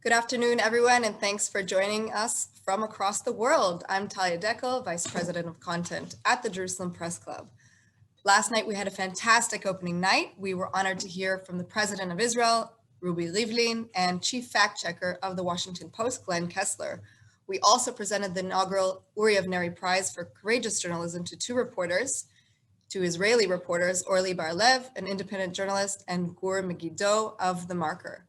Good afternoon, everyone, and thanks for joining us from across the world. I'm Talia Deckel, Vice President of Content at the Jerusalem Press Club. Last night, we had a fantastic opening night. We were honored to hear from the President of Israel, Ruby Rivlin, and Chief Fact Checker of the Washington Post, Glenn Kessler. We also presented the inaugural Uri Avneri Prize for Courageous Journalism to two Israeli reporters, Orly Bar-Lev, an independent journalist, and Gur Megiddo of The Marker.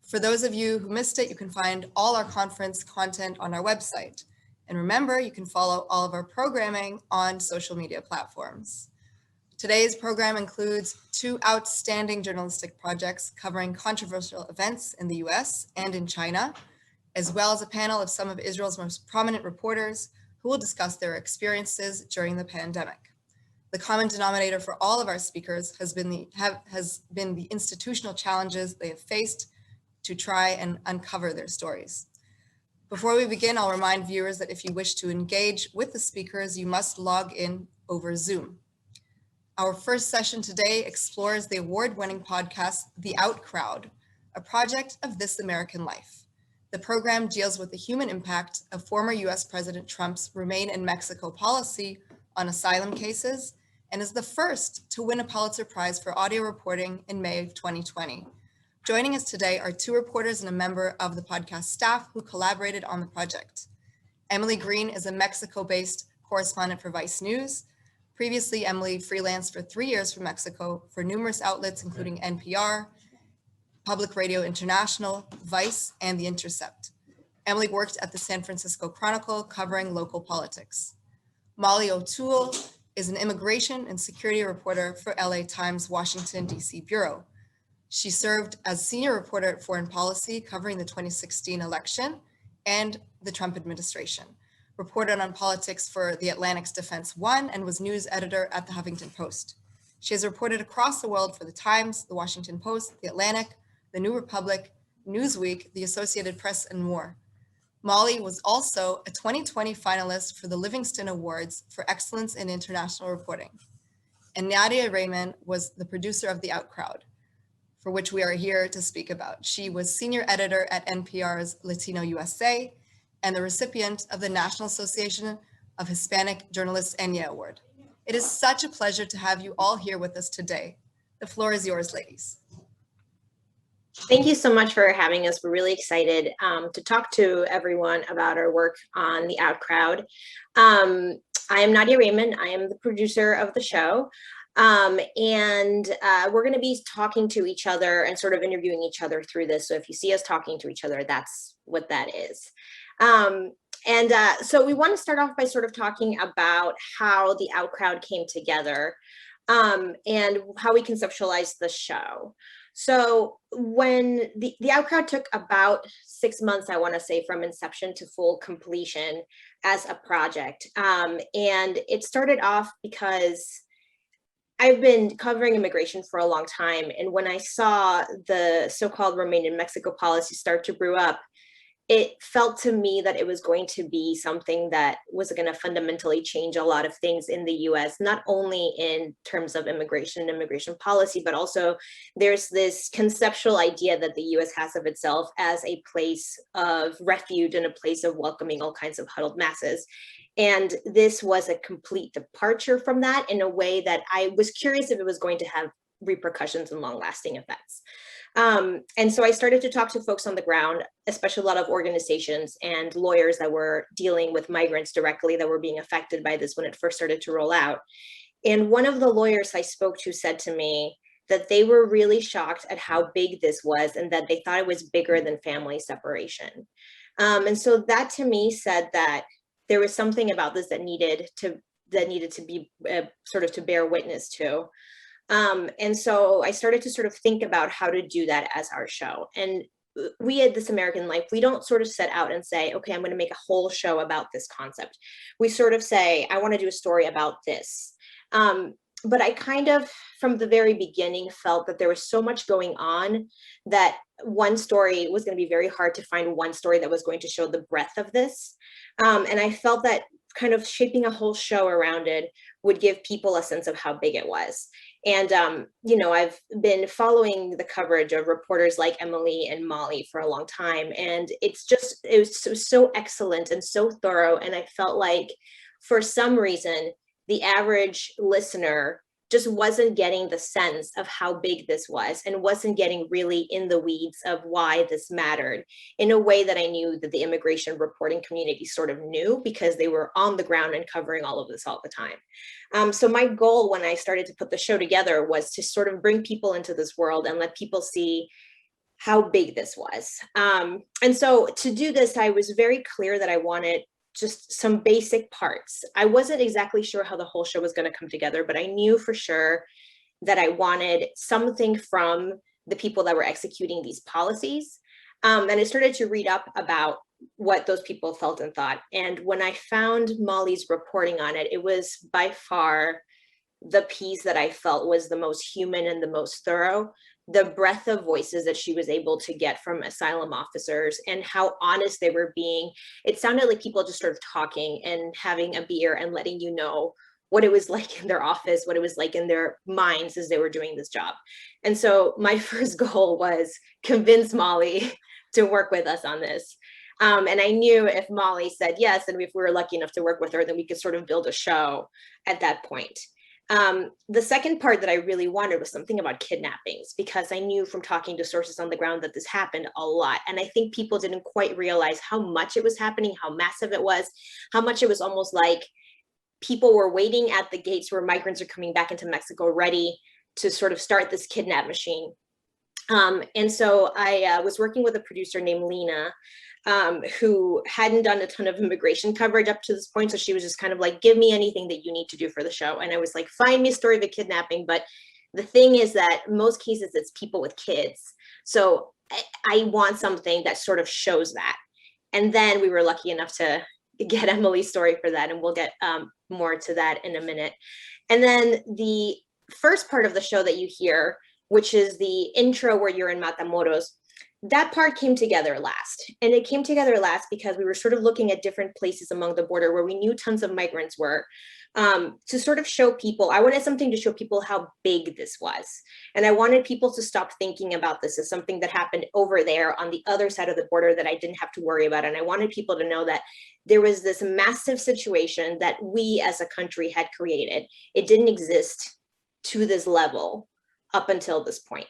For those of you who missed it, you can find all our conference content on our website. And remember, you can follow all of our programming on social media platforms. Today's program includes two outstanding journalistic projects covering controversial events in the US and in China, as well as a panel of some of Israel's most prominent reporters who will discuss their experiences during the pandemic. The common denominator for all of our speakers has been the institutional challenges they have faced to try and uncover their stories. Before we begin, I'll remind viewers that if you wish to engage with the speakers, you must log in over Zoom. Our first session today explores the award-winning podcast, The Outcrowd, a project of This American Life. The program deals with the human impact of former US President Trump's Remain in Mexico policy on asylum cases and is the first to win a Pulitzer Prize for audio reporting in May of 2020. Joining us today are two reporters and a member of the podcast staff who collaborated on the project. Emily Green is a Mexico-based correspondent for Vice News. Previously, Emily freelanced for 3 years from Mexico for numerous outlets, including NPR, Public Radio International, Vice, and The Intercept. Emily worked at the San Francisco Chronicle covering local politics. Molly O'Toole is an immigration and security reporter for LA Times Washington, D.C. bureau. She served as senior reporter at Foreign Policy, covering the 2016 election and the Trump administration, reported on politics for The Atlantic's Defense One, and was news editor at the Huffington Post. She has reported across the world for the Times, the Washington Post, The Atlantic, the New Republic, Newsweek, the Associated Press, and more. Molly was also a 2020 finalist for the Livingston Awards for Excellence in International Reporting. And Nadia Reiman was the producer of The Outcrowd, for which we are here to speak about. She was senior editor at NPR's Latino USA and the recipient of the National Association of Hispanic Journalists Ynet Award. It is such a pleasure to have you all here with us today. The floor is yours, ladies. Thank you so much for having us. We're really excited to talk to everyone about our work on The Outcrowd. I am Nadia Reiman. I am the producer of the show. And we're going to be talking to each other and sort of interviewing each other through this. So if you see us talking to each other, that's what that is. So we want to start off by sort of talking about how The Outcrowd came together and how we conceptualized the show. So when the Outcrowd took about 6 months, I want to say, from inception to full completion as a project. And it started off because I've been covering immigration for a long time, and when I saw the so-called Remain in Mexico policy start to brew up, it felt to me that it was going to be something that was going to fundamentally change a lot of things in the US, not only in terms of immigration and immigration policy, but also there's this conceptual idea that the US has of itself as a place of refuge and a place of welcoming all kinds of huddled masses. And this was a complete departure from that in a way that I was curious if it was going to have repercussions and long-lasting effects. And so I started to talk to folks on the ground, especially a lot of organizations and lawyers that were dealing with migrants directly that were being affected by this when it first started to roll out. And one of the lawyers I spoke to said to me that they were really shocked at how big this was and that they thought it was bigger than family separation. And so that to me said that there was something about this that needed to be sort of to bear witness to. And so I started to sort of think about how to do that as our show. And we at This American Life, we don't sort of set out and say, okay, I'm going to make a whole show about this concept. We sort of say, I want to do a story about this. But I kind of, from the very beginning, felt that there was so much going on that one story was going to be very hard to find one story that was going to show the breadth of this. And I felt that kind of shaping a whole show around it would give people a sense of how big it was. And, I've been following the coverage of reporters like Emily and Molly for a long time. And it was so excellent and so thorough. And I felt like for some reason, the average listener just wasn't getting the sense of how big this was and wasn't getting really in the weeds of why this mattered in a way that I knew that the immigration reporting community sort of knew, because they were on the ground and covering all of this all the time. So my goal when I started to put the show together was to sort of bring people into this world and let people see how big this was. And so to do this, I was very clear that I wanted just some basic parts. I wasn't exactly sure how the whole show was going to come together, but I knew for sure that I wanted something from the people that were executing these policies. And I started to read up about what those people felt and thought. And when I found Molly's reporting on it, it was by far the piece that I felt was the most human and the most thorough. The breadth of voices that she was able to get from asylum officers and how honest they were being. It sounded like people just sort of talking and having a beer and letting you know what it was like in their office, what it was like in their minds as they were doing this job. And so my first goal was convince Molly to work with us on this. And I knew if Molly said yes, and if we were lucky enough to work with her, then we could sort of build a show at that point. The second part that I really wanted was something about kidnappings, because I knew from talking to sources on the ground that this happened a lot. And I think people didn't quite realize how much it was happening, how massive it was, how much it was almost like people were waiting at the gates where migrants are coming back into Mexico ready to sort of start this kidnap machine. And so I was working with a producer named Lena, who hadn't done a ton of immigration coverage up to this point. So she was just kind of like, give me anything that you need to do for the show. And I was like, find me a story of a kidnapping. But the thing is that most cases it's people with kids. So I want something that sort of shows that. And then we were lucky enough to get Emily's story for that. And we'll get more to that in a minute. And then the first part of the show that you hear, which is the intro where you're in Matamoros, that part came together last. And it came together last because we were sort of looking at different places along the border where we knew tons of migrants were, to sort of show people, I wanted something to show people how big this was. And I wanted people to stop thinking about this as something that happened over there on the other side of the border that I didn't have to worry about. And I wanted people to know that there was this massive situation that we as a country had created. It didn't exist to this level up until this point.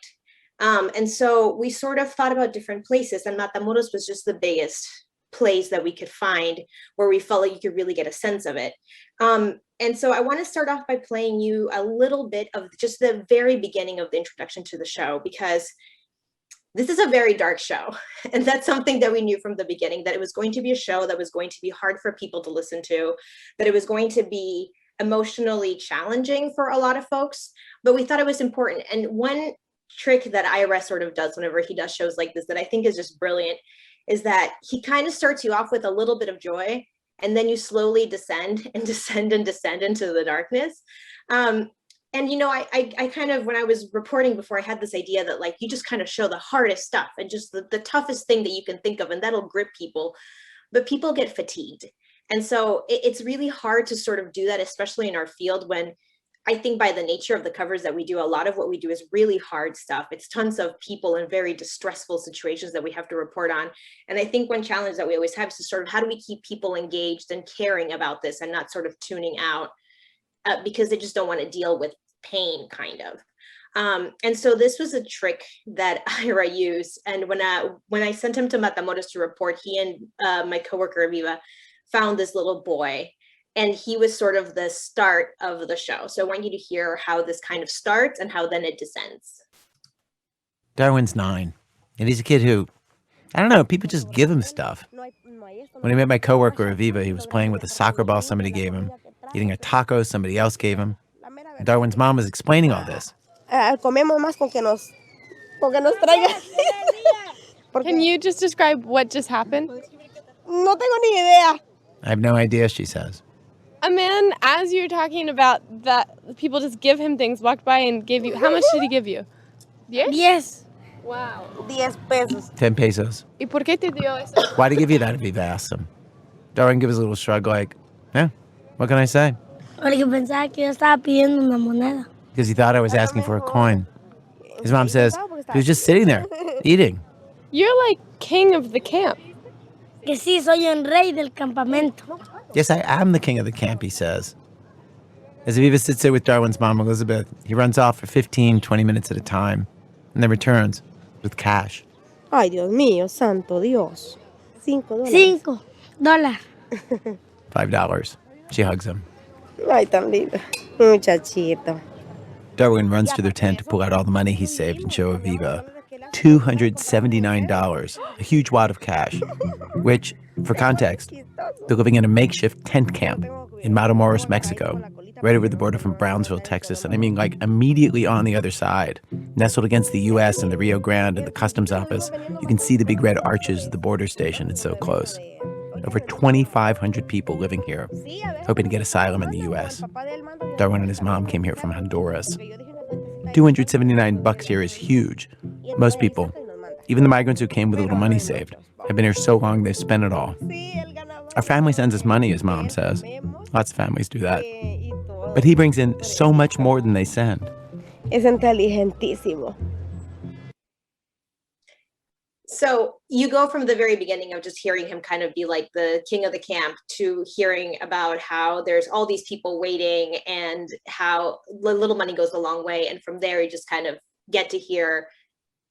And so we sort of thought about different places, and Matamoros was just the biggest place that we could find where we felt like you could really get a sense of it. And so I want to start off by playing you a little bit of just the very beginning of the introduction to the show, because this is a very dark show. And that's something that we knew from the beginning, that it was going to be a show that was going to be hard for people to listen to, that it was going to be emotionally challenging for a lot of folks, but we thought it was important. And one trick that Ira sort of does whenever he does shows like this that I think is just brilliant is that he kind of starts you off with a little bit of joy, and then you slowly descend and descend and descend into the darkness. And I kind of, when I was reporting before, I had this idea that like you just kind of show the hardest stuff and just the toughest thing that you can think of, and that'll grip people, but people get fatigued. And so it's really hard to sort of do that, especially in our field, when I think by the nature of the covers that we do, a lot of what we do is really hard stuff. It's tons of people in very distressful situations that we have to report on. And I think one challenge that we always have is to sort of, how do we keep people engaged and caring about this and not sort of tuning out because they just don't want to deal with pain, kind of. And so this was a trick that Ira used. And when I sent him to Matamoros to report, he and my coworker, Aviva, found this little boy. And he was sort of the start of the show. So I want you to hear how this kind of starts and how then it descends. Darwin's 9, and he's a kid who, I don't know, people just give him stuff. When I met my coworker, Aviva, he was playing with a soccer ball somebody gave him, eating a taco somebody else gave him. And Darwin's mom was explaining all this. Can you just describe what just happened? I have no idea, she says. A man, as you're talking about that people just give him things, walked by and gave you, how much did he give you? Yes. Wow. 10 pesos. 10 pesos. ¿Y por qué te dio eso? Why'd he give you that, Aviva asked him. Darwin gives a little shrug like, yeah, what can I say? Porque pensaba que yo estaba pidiendo una moneda. because he thought I was asking for a coin. His mom says he was just sitting there, eating. You're like king of the camp. Que sí, soy el rey del campamento. Yes, I am the king of the camp, he says. As Aviva sits there with Darwin's mom, Elizabeth, he runs off for 15, 20 minutes at a time, and then returns with cash. Ay, Dios mío, santo Dios. $5. $5. $5. She hugs him. Ay, tan lindo. Muchachito. Darwin runs to their tent to pull out all the money he saved and show Aviva. $279, a huge wad of cash, which, for context, they're living in a makeshift tent camp in Matamoros, Mexico, right over the border from Brownsville, Texas. And I mean, like, immediately on the other side, nestled against the U.S. and the Rio Grande and the customs office, you can see the big red arches of the border station. It's so close. Over 2,500 people living here, hoping to get asylum in the U.S. Darwin and his mom came here from Honduras. $279 here is huge. Most people, even the migrants who came with a little money saved, have been here so long they've spent it all. Our family sends us money, his mom says. Lots of families do that. But he brings in so much more than they send. Es inteligentísimo. So you go from the very beginning of just hearing him kind of be like the king of the camp to hearing about how there's all these people waiting and how little money goes a long way. And from there, you just kind of get to hear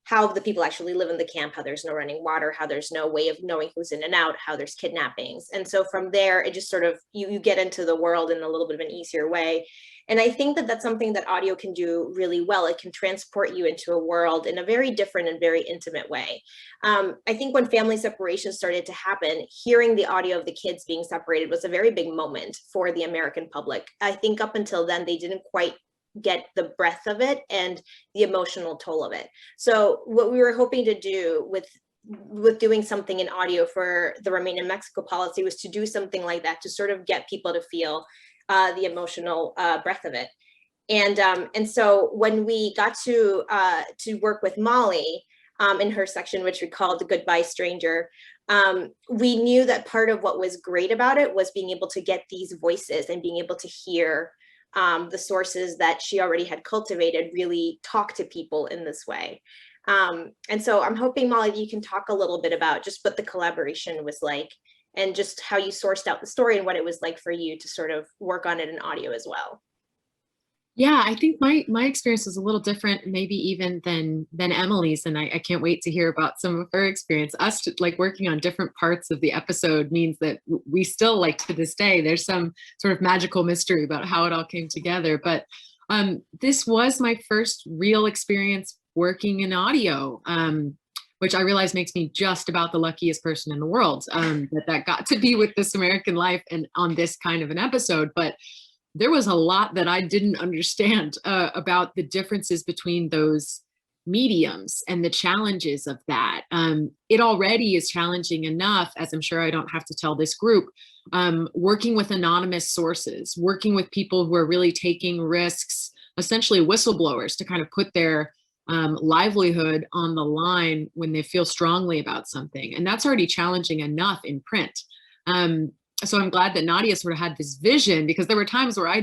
how the people actually live in the camp, how there's no running water, how there's no way of knowing who's in and out, how there's kidnappings. And so from there, it just sort of, you get into the world in a little bit of an easier way. And I think that that's something that audio can do really well. It can transport you into a world in a very different and very intimate way. I think when family separation started to happen, hearing the audio of the kids being separated was a very big moment for the American public. I think up until then, they didn't quite get the breadth of it and the emotional toll of it. So what we were hoping to do with doing something in audio for the Remain in Mexico policy was to do something like that, to sort of get people to feel the emotional breadth of it. And so when we got to work with Molly in her section, which we called the Goodbye Stranger, we knew that part of what was great about it was being able to get these voices and being able to hear the sources that she already had cultivated really talk to people in this way. And so I'm hoping, Molly, you can talk a little bit about just what the collaboration was like and just how you sourced out the story and what it was like for you to sort of work on it in audio as well. Yeah, I think my experience was a little different, maybe even than Emily's, and I can't wait to hear about some of her experience. Us like working on different parts of the episode means that we still, like to this day, there's some sort of magical mystery about how it all came together. But this was my first real experience working in audio, which I realize makes me just about the luckiest person in the world that got to be with This American Life and on this kind of an episode. But there was a lot that I didn't understand about the differences between those mediums and the challenges of that. It already is challenging enough, as I'm sure I don't have to tell this group, working with anonymous sources, working with people who are really taking risks, essentially whistleblowers, to kind of put their livelihood on the line when they feel strongly about something. And that's already challenging enough in print. So I'm glad that Nadia sort of had this vision, because there were times where I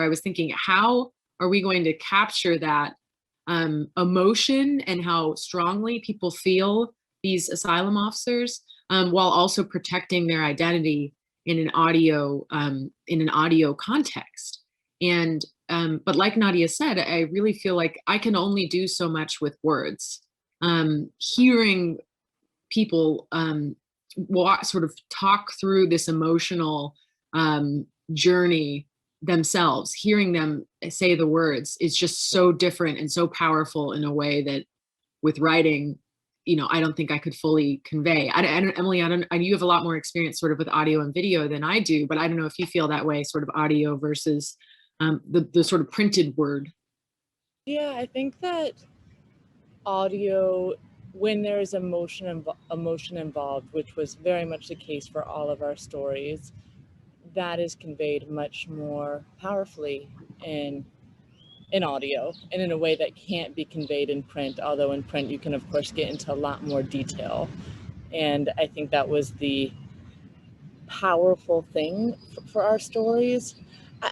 was thinking, how are we going to capture that emotion and how strongly people feel these asylum officers, while also protecting their identity in an audio context. And but like Nadia said, I really feel like I can only do so much with words. Hearing people sort of talk through this emotional journey themselves, hearing them say the words is just so different and so powerful in a way that with writing, I don't think I could fully convey. Emily, you have a lot more experience sort of with audio and video than I do, but I don't know if you feel that way, sort of audio versus the sort of printed word. Yeah, I think that audio, when there's emotion involved, which was very much the case for all of our stories, that is conveyed much more powerfully in audio and in a way that can't be conveyed in print, although in print you can of course get into a lot more detail. And I think that was the powerful thing for our stories.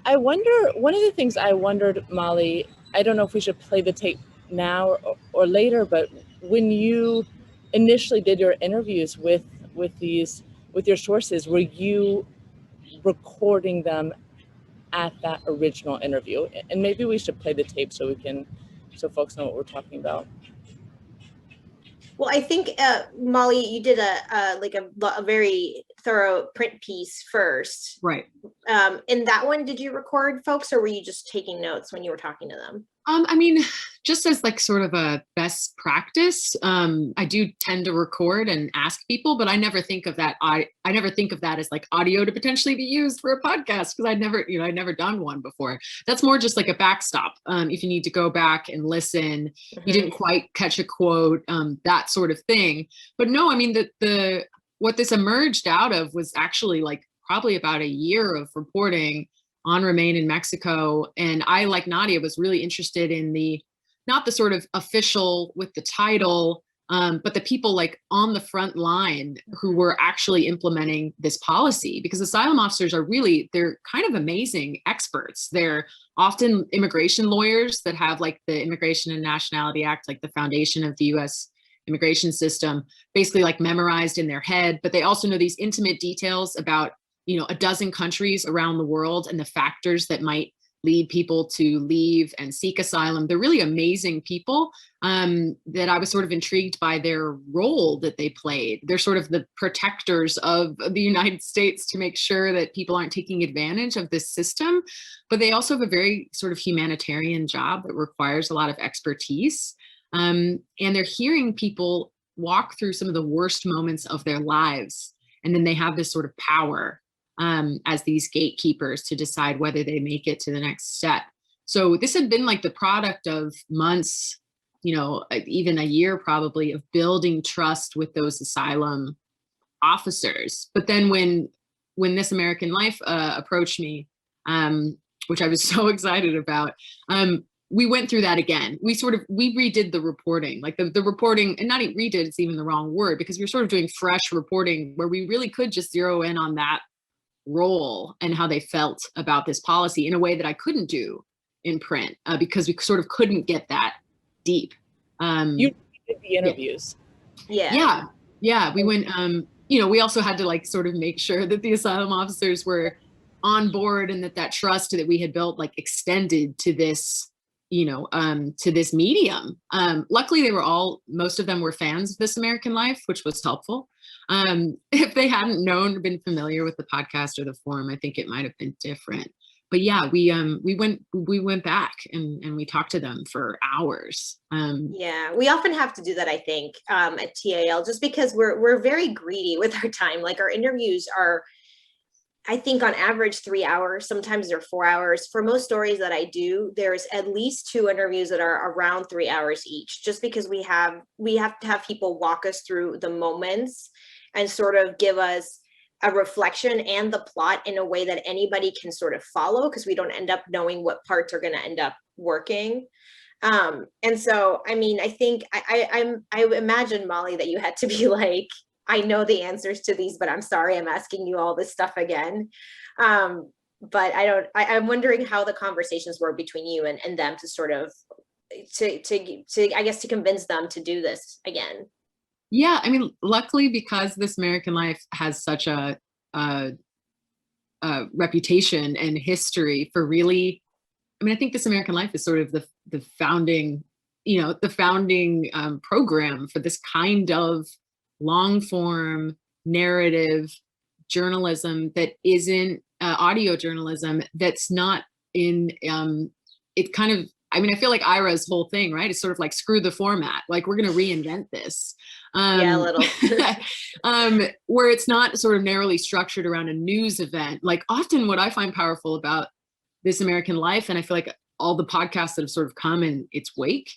I wonder, one of the things I wondered, Molly, I don't know if we should play the tape now or later, but when you initially did your interviews with your sources, were you recording them at that original interview? And maybe we should play the tape so folks know what we're talking about. Well, I think Molly, you did a very thorough print piece first. Right. In that one, did you record folks, or were you just taking notes when you were talking to them? I mean, just as like sort of a best practice, I do tend to record and ask people, but I never think of that. I never think of that as like audio to potentially be used for a podcast, because I'd never done one before. That's more just like a backstop. If you need to go back and listen, you didn't quite catch a quote, that sort of thing. But no, I mean, what this emerged out of was actually like probably about a year of reporting on Remain in Mexico. And I, like Nadia, was really interested in not the sort of official with the title, but the people like on the front line who were actually implementing this policy, because asylum officers they're kind of amazing experts. They're often immigration lawyers that have like the Immigration and Nationality Act, like the foundation of the US immigration system, basically like memorized in their head, but they also know these intimate details about a dozen countries around the world and the factors that might lead people to leave and seek asylum. They're really amazing people that I was sort of intrigued by their role that they played. They're sort of the protectors of the United States to make sure that people aren't taking advantage of this system. But they also have a very sort of humanitarian job that requires a lot of expertise. And they're hearing people walk through some of the worst moments of their lives. And then they have this sort of power as these gatekeepers to decide whether they make it to the next step. So this had been like the product of months, even a year probably, of building trust with those asylum officers. But then when This American Life approached me, which I was so excited about, we went through that again. We redid the reporting, like the reporting, and not redid, it's even the wrong word, because we were sort of doing fresh reporting where we really could just zero in on that role and how they felt about this policy in a way that I couldn't do in print, because we sort of couldn't get that deep. You did the interviews. Yeah. We went, we also had to like sort of make sure that the asylum officers were on board and that trust that we had built like extended to this, to this medium. Luckily, most of them were fans of This American Life, which was helpful. If they hadn't known or been familiar with the podcast or the forum, I think it might have been different. But yeah, we went back and we talked to them for hours. Yeah, we often have to do that, I think, at TAL, just because we're very greedy with our time. Like, our interviews are, I think, on average 3 hours. Sometimes they're 4 hours. For most stories that I do, there's at least 2 interviews that are around 3 hours each, just because we have to have people walk us through the moments and sort of give us a reflection and the plot in a way that anybody can sort of follow, because we don't end up knowing what parts are going to end up working. And so, I mean, I think I imagine, Molly, that you had to be like, I know the answers to these, but I'm sorry, I'm asking you all this stuff again. But I'm wondering how the conversations were between you and them to sort of, I guess, to convince them to do this again. Yeah, I mean, luckily, because This American Life has such a reputation and history for really, I mean, I think This American Life is sort of the founding, program for this kind of long form narrative journalism that isn't audio journalism, that's not in, it kind of, I mean, I feel like Ira's whole thing, right? It's sort of like, screw the format. Like, we're going to reinvent this. Yeah, a little. Where it's not sort of narrowly structured around a news event. Like, often what I find powerful about This American Life, and I feel like all the podcasts that have sort of come in its wake,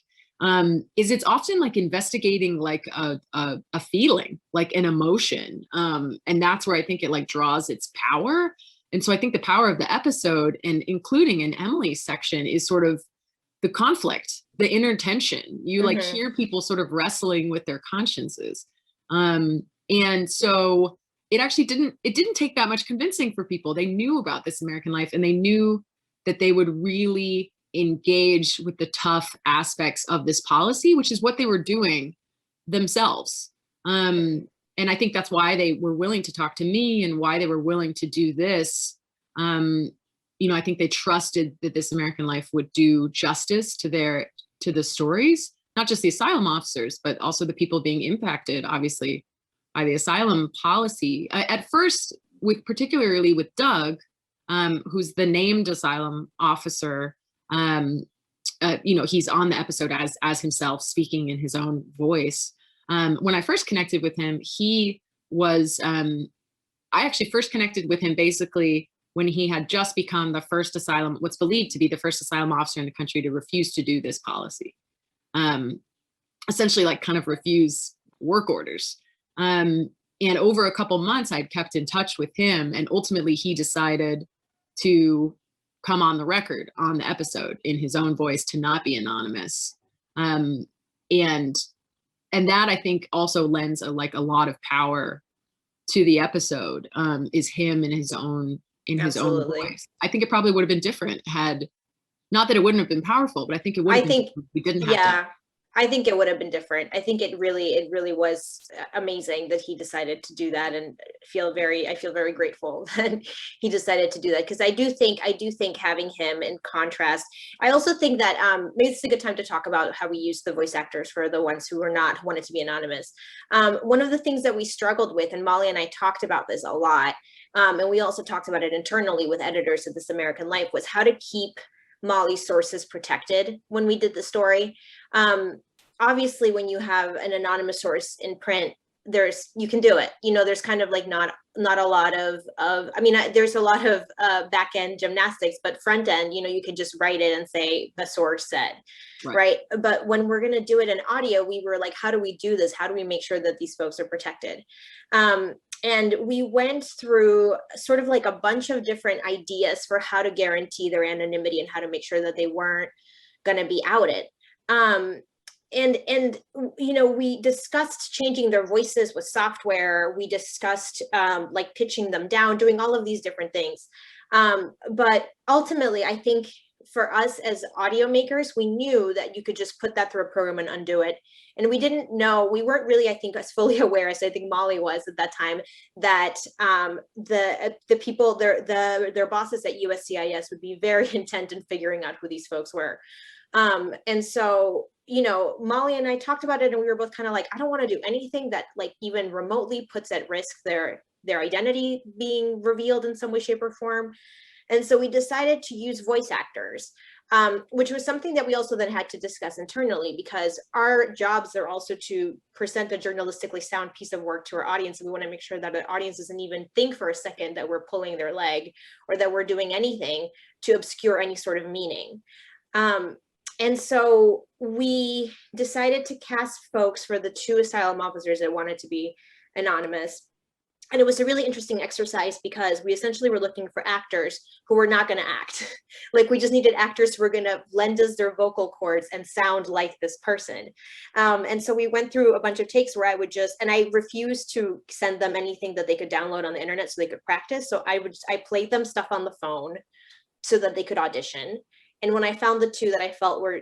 is it's often like investigating like a feeling, like an emotion. And that's where I think it like draws its power. And so I think the power of the episode, and including in Emily's section, is sort of the conflict, the inner tension. You like hear people sort of wrestling with their consciences. And so it actually didn't take that much convincing for people. They knew about This American Life, and they knew that they would really engage with the tough aspects of this policy, which is what they were doing themselves. And I think that's why they were willing to talk to me and why they were willing to do this. I think they trusted that This American Life would do justice to the stories, not just the asylum officers, but also the people being impacted, obviously, by the asylum policy. At first, particularly with Doug, who's the named asylum officer, he's on the episode as himself, speaking in his own voice. When I first connected with him, I actually first connected with him basically when he had just become what's believed to be the first asylum officer in the country to refuse to do this policy. Essentially like kind of refuse work orders. And over a couple months, I'd kept in touch with him, and ultimately he decided to come on the record on the episode in his own voice, to not be anonymous. And that, I think, also lends a lot of power to the episode, is him in his own voice. I think it probably would have been different not that it wouldn't have been powerful, but I think it would have been, we didn't have to. I think it would have been different. I think it really was amazing that he decided to do that, and I feel very grateful that he decided to do that, because I do think having him in contrast. I also think that maybe it's a good time to talk about how we use the voice actors for the ones who wanted to be anonymous. One of the things that we struggled with, and Molly and I talked about this a lot, and we also talked about it internally with editors of This American Life, was how to keep Molly's sources protected when we did the story. Obviously, when you have an anonymous source in print, you can do it. There's kind of like not a lot of there's a lot of back end gymnastics, but front end, you can just write it and say the source said, right? But when we're going to do it in audio, we were like, how do we do this? How do we make sure that these folks are protected? And we went through sort of like a bunch of different ideas for how to guarantee their anonymity and how to make sure that they weren't going to be outed. And we discussed changing their voices with software. We discussed like pitching them down, doing all of these different things. But ultimately, I think for us as audio makers, we knew that you could just put that through a program and undo it. And we weren't really, I think, as fully aware as I think Molly was at that time, that the people, their bosses at USCIS would be very intent in figuring out who these folks were. And so, Molly and I talked about it, and we were both kind of like, I don't want to do anything that like even remotely puts at risk their identity being revealed in some way, shape, or form. And so we decided to use voice actors, which was something that we also then had to discuss internally, because our jobs are also to present a journalistically sound piece of work to our audience. And we want to make sure that the audience doesn't even think for a second that we're pulling their leg or that we're doing anything to obscure any sort of meaning. And so we decided to cast folks for the 2 asylum officers that wanted to be anonymous. And it was a really interesting exercise, because we essentially were looking for actors who were not going to act. Like, we just needed actors who were going to lend us their vocal cords and sound like this person. And so we went through a bunch of takes where I refused to send them anything that they could download on the internet so they could practice. So I played them stuff on the phone so that they could audition. And when I found the 2 that I felt were,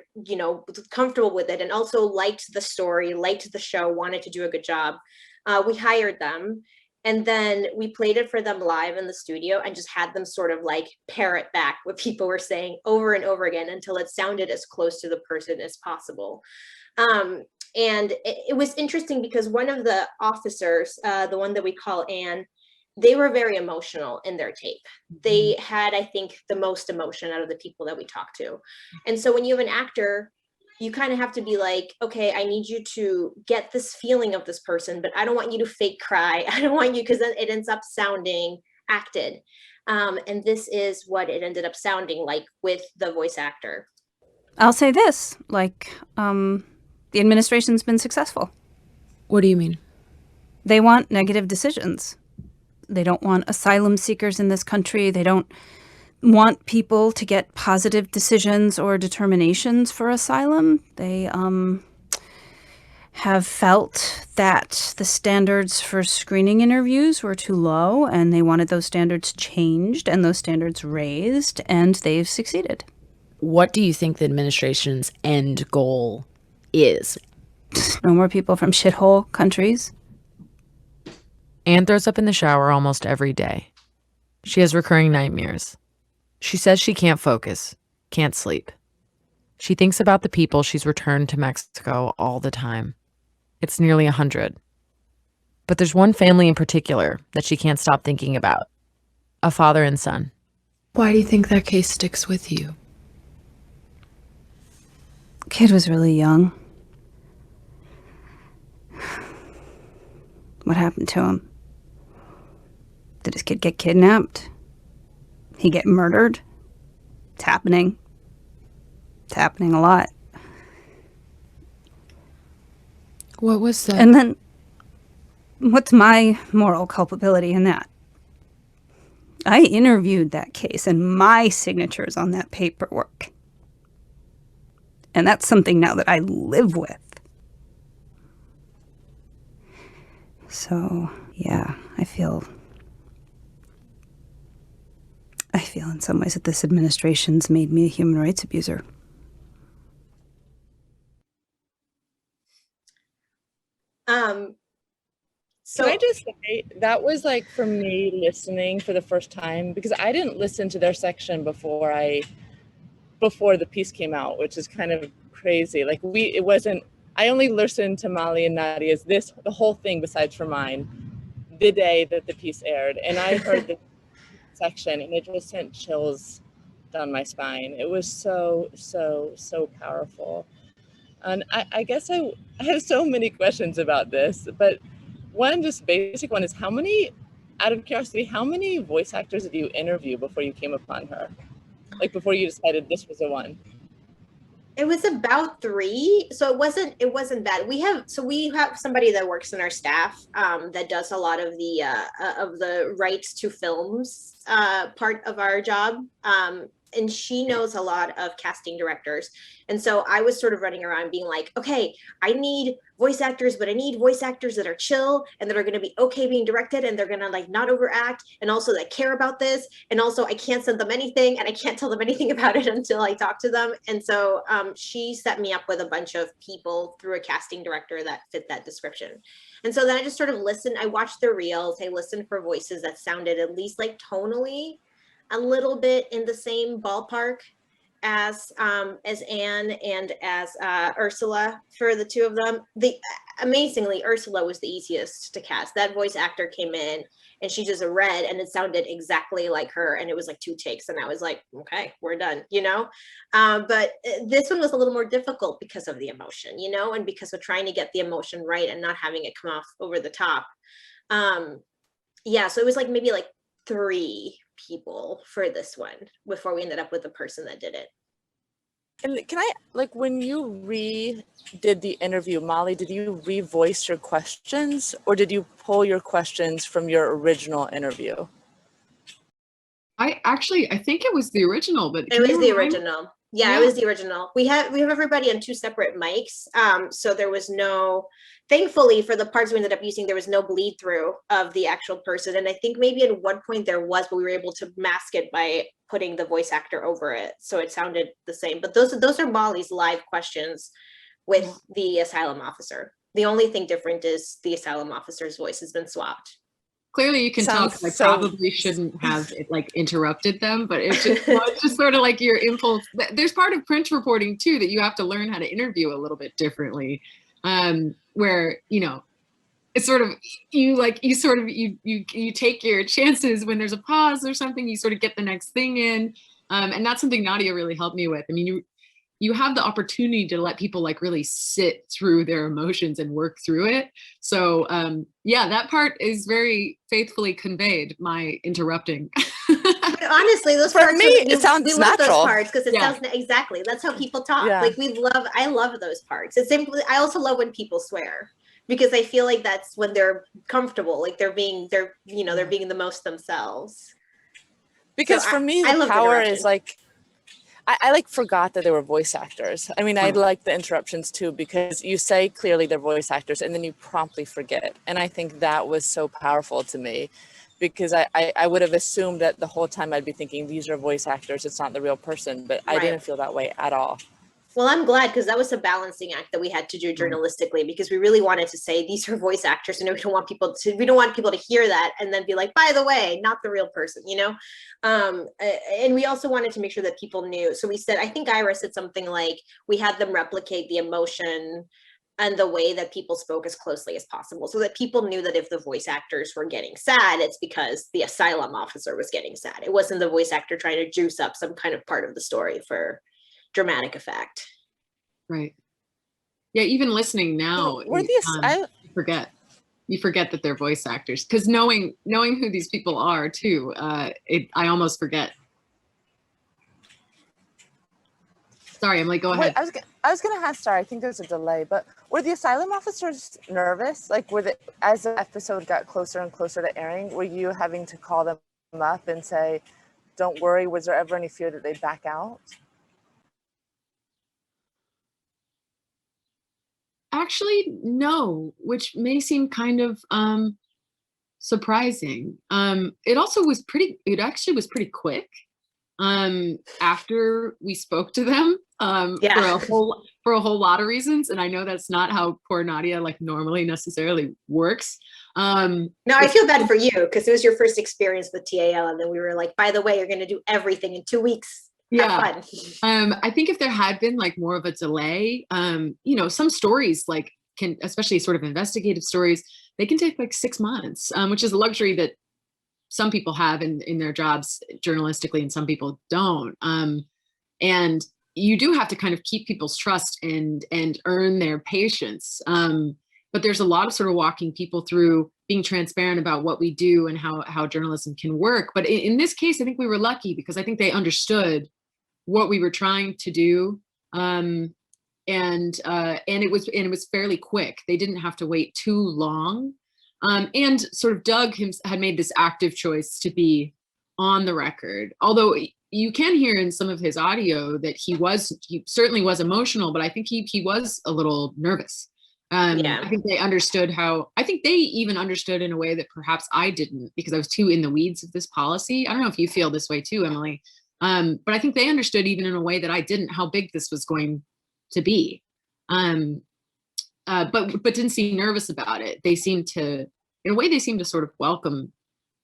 comfortable with it and also liked the story, liked the show, wanted to do a good job, we hired them. And then we played it for them live in the studio and just had them sort of like parrot back what people were saying over and over again until it sounded as close to the person as possible. And it was interesting because one of the officers, the one that we call Anne, they were very emotional in their tape. They had, I think, the most emotion out of the people that we talked to. And so when you have an actor, you kind of have to be like, okay, I need you to get this feeling of this person, but I don't want you to fake cry. I don't want you, because then it ends up sounding acted. And this is what it ended up sounding like with the voice actor. I'll say this, the administration's been successful. What do you mean? They want negative decisions. They don't want asylum seekers in this country. They don't want people to get positive decisions or determinations for asylum. They have felt that the standards for screening interviews were too low, and they wanted those standards changed and those standards raised, and they've succeeded. what do you think the administration's end goal is? No more people from shithole countries. Anne throws up in the shower almost every day. She has recurring nightmares. She says she can't focus, can't sleep. She thinks about the people she's returned to Mexico all the time. It's nearly 100. But there's one family in particular that she can't stop thinking about. A father and son. Why do you think that case sticks with you? Kid was really young. What happened to him? Did his kid get kidnapped? He get murdered? It's happening. It's happening a lot. What was that? And then, what's my moral culpability in that? I interviewed that case and my signature's on that paperwork. And that's something now that I live with. So, yeah, I feel in some ways that this administration's made me a human rights abuser. Can I just say, that was like for me listening for the first time, because I didn't listen to their section before the piece came out, which is kind of crazy. Like I only listened to Molly and Nadia's the whole thing besides for mine, the day that the piece aired. And I heard the section and it just sent chills down my spine. It was so, so, so powerful. And I guess I have so many questions about this, but one just basic one is out of curiosity, how many voice actors did you interview before you came upon her? Like before you decided this was the one? It was about 3, so it wasn't bad. We have somebody that works in our staff that does a lot of the rights to films part of our job, and she knows a lot of casting directors. And so I was sort of running around being like, okay, I need voice actors, but I need voice actors that are chill and that are going to be okay being directed, and they're going to like not overact, and also that care about this. And also I can't send them anything and I can't tell them anything about it until I talk to them. And so she set me up with a bunch of people through a casting director that fit that description. And so then I just sort of listened. I watched their reels. I listened for voices that sounded at least like tonally a little bit in the same ballpark as Anne and as Ursula. For the two of them, amazingly, Ursula was the easiest to cast. That voice actor came in and she just read and it sounded exactly like her, and it was like 2 takes, and I was like, okay, we're done, but this one was a little more difficult because of the emotion, and because we're trying to get the emotion right and not having it come off over the top. So it was like maybe like 3 people for this one before we ended up with the person that did it. And can I, like, when you redid the interview, Molly, did you revoice your questions, or did you pull your questions from your original interview? I think it was the original, but it was the original. Yeah, it was the original. We have everybody on 2 separate mics. So there was no, thankfully for the parts we ended up using, there was no bleed through of the actual person. And I think maybe at one point there was, but we were able to mask it by putting the voice actor over it, so it sounded the same. But those are Molly's live questions with the asylum officer. The only thing different is the asylum officer's voice has been swapped. Clearly you can tell, because I probably shouldn't have interrupted them, but it's just sort of like your impulse. There's part of print reporting too that you have to learn how to interview a little bit differently, where it's sort of you take your chances when there's a pause or something. You sort of get the next thing in, and that's something Nadia really helped me with. I mean, you have the opportunity to let people really sit through their emotions and work through it. So that part is very faithfully conveyed, my interrupting. But honestly, those for me, it sounds we natural. Love those parts because it sounds exactly. That's how people talk. Yeah. Like I love those parts. It's simply. I also love when people swear, because I feel like that's when they're comfortable. Like they're being the most themselves. Because for me, the power is like, I forgot that they were voice actors. I mean, I like the interruptions too, because you say clearly they're voice actors and then you promptly forget. And I think that was so powerful to me, because I would have assumed that the whole time I'd be thinking these are voice actors, it's not the real person, but I didn't feel that way at all. Well, I'm glad, because that was a balancing act that we had to do journalistically, because we really wanted to say these are voice actors, and we don't want people to hear that and then be like, by the way, not the real person, you know? And we also wanted to make sure that people knew. So we said, I think Ira said something like, we had them replicate the emotion and the way that people spoke as closely as possible, so that people knew that if the voice actors were getting sad, it's because the asylum officer was getting sad. It wasn't the voice actor trying to juice up some kind of part of the story for dramatic effect. Right. Yeah, even listening now, you forget that they're voice actors, because knowing who these people are too, I almost forget. Sorry, Emily, go ahead. I was gonna ask, sorry, I think there's a delay, but were the asylum officers nervous? Like, as the episode got closer and closer to airing, were you having to call them up and say, don't worry, was there ever any fear that they'd back out? Actually, no, which may seem kind of surprising. It actually was pretty quick after we spoke to them for a whole lot of reasons. And I know that's not how poor Nadia like normally necessarily works. No, I feel bad for you, because it was your first experience with TAL, and then we were like, by the way, you're going to do everything in 2 weeks. Yeah. I think if there had been like more of a delay, some stories like especially sort of investigative stories, they can take like 6 months, which is a luxury that some people have in their jobs journalistically, and some people don't. And you do have to kind of keep people's trust and earn their patience. But there's a lot of sort of walking people through being transparent about what we do and how journalism can work. But in this case, I think we were lucky, because I think they understood what we were trying to do, and it was fairly quick. They didn't have to wait too long, and sort of Doug had made this active choice to be on the record. Although you can hear in some of his audio that he certainly was emotional, but I think he was a little nervous. I think they understood I think they even understood in a way that perhaps I didn't, because I was too in the weeds of this policy. I don't know if you feel this way too, Emily. But I think they understood even in a way that I didn't, how big this was going to be. But didn't seem nervous about it. They seemed to sort of welcome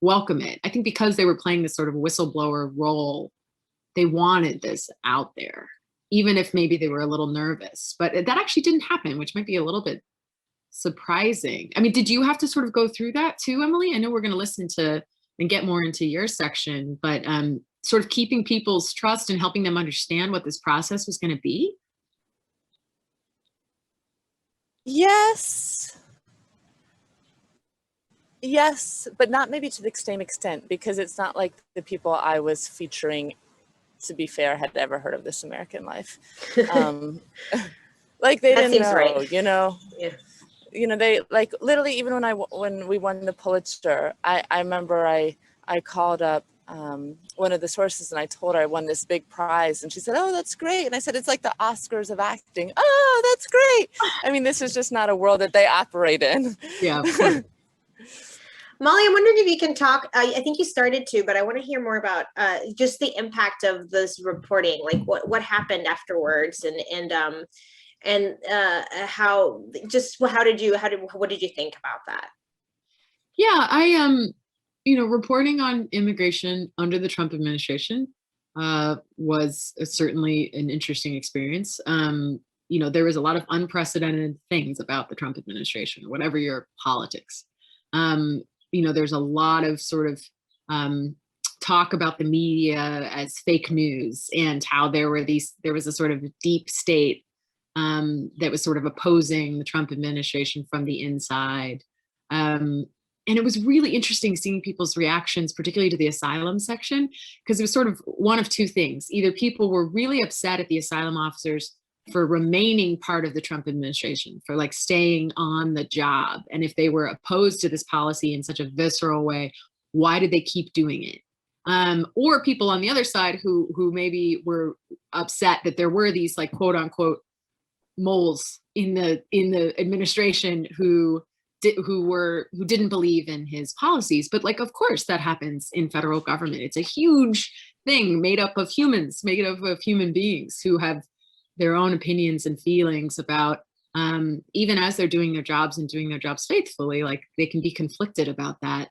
it. I think because they were playing this sort of whistleblower role, they wanted this out there, even if maybe they were a little nervous. But that actually didn't happen, which might be a little bit surprising. I mean, did you have to sort of go through that too, Emily? I know we're going to listen to and get more into your section, but sort of keeping people's trust and helping them understand what this process was going to be? Yes, but not maybe to the same extent, because it's not like the people I was featuring, to be fair, had ever heard of This American Life. Like they didn't know, right. Yeah. They like literally, even when we won the Pulitzer, I remember I called up one of the sources and I told her I won this big prize, and she said, "Oh, that's great." And I said, "It's like the Oscars of acting." "Oh, that's great." I mean, this is just not a world that they operate in. Yeah. Molly, I'm wondering if you can talk, I think you started to, but I want to hear more about just the impact of this reporting, like what happened afterwards, and what did you think about that? Yeah, I reporting on immigration under the Trump administration was certainly an interesting experience. There was a lot of unprecedented things about the Trump administration, whatever your politics. There's a lot of sort of talk about the media as fake news, and how there was a sort of deep state that was sort of opposing the Trump administration from the inside. And it was really interesting seeing people's reactions, particularly to the asylum section, because it was sort of one of two things. Either people were really upset at the asylum officers for remaining part of the Trump administration, for like staying on the job. And if they were opposed to this policy in such a visceral way, why did they keep doing it? Or people on the other side who maybe were upset that there were these, like, quote unquote moles in the administration who who didn't believe in his policies. But like, of course, that happens in federal government. It's a huge thing made up of humans, made up of human beings who have their own opinions and feelings about, even as they're doing their jobs and doing their jobs faithfully, like they can be conflicted about that.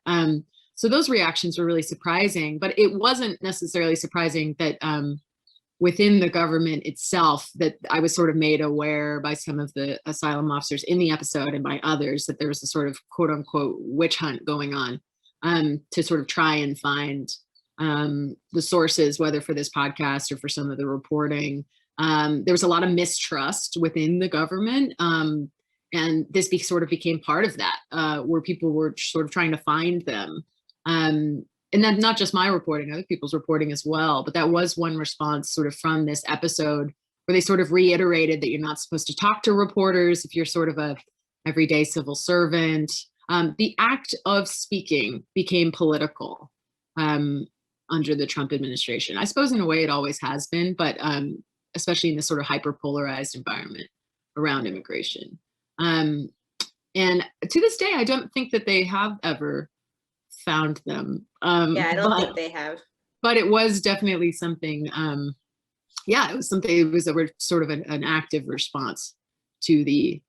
So those reactions were really surprising, but it wasn't necessarily surprising that within the government itself, that I was sort of made aware by some of the asylum officers in the episode and by others that there was a sort of quote unquote witch hunt going on to sort of try and find the sources, whether for this podcast or for some of the reporting. There was a lot of mistrust within the government. And this sort of became part of that, where people were sort of trying to find them. And then not just my reporting, other people's reporting as well. But that was one response sort of from this episode where they sort of reiterated that you're not supposed to talk to reporters if you're sort of a everyday civil servant. The act of speaking became political under the Trump administration. I suppose in a way it always has been, but especially in this sort of hyper-polarized environment around immigration. And to this day, I don't think that they have ever found them. Yeah, I don't think they have. But it was definitely something, it was something, it was sort of an active response to the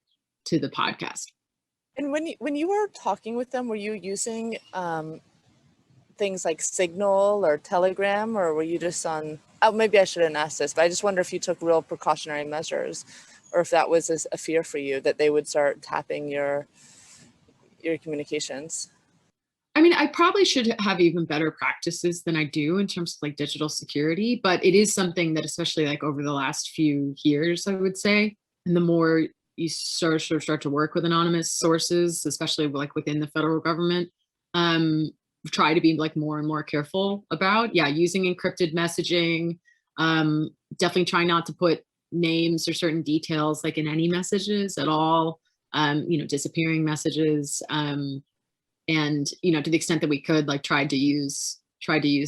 podcast. And when you were talking with them, were you using things like Signal or Telegram, or were you just on, maybe I shouldn't ask this, but I just wonder if you took real precautionary measures, or if that was a fear for you that they would start tapping your communications. I mean, I probably should have even better practices than I do in terms of like digital security, but it is something that, especially like over the last few years, I would say, and the more you start to work with anonymous sources, especially like within the federal government, try to be like more and more careful about, using encrypted messaging, definitely try not to put names or certain details like in any messages at all, disappearing messages, and to the extent that we could, like tried to use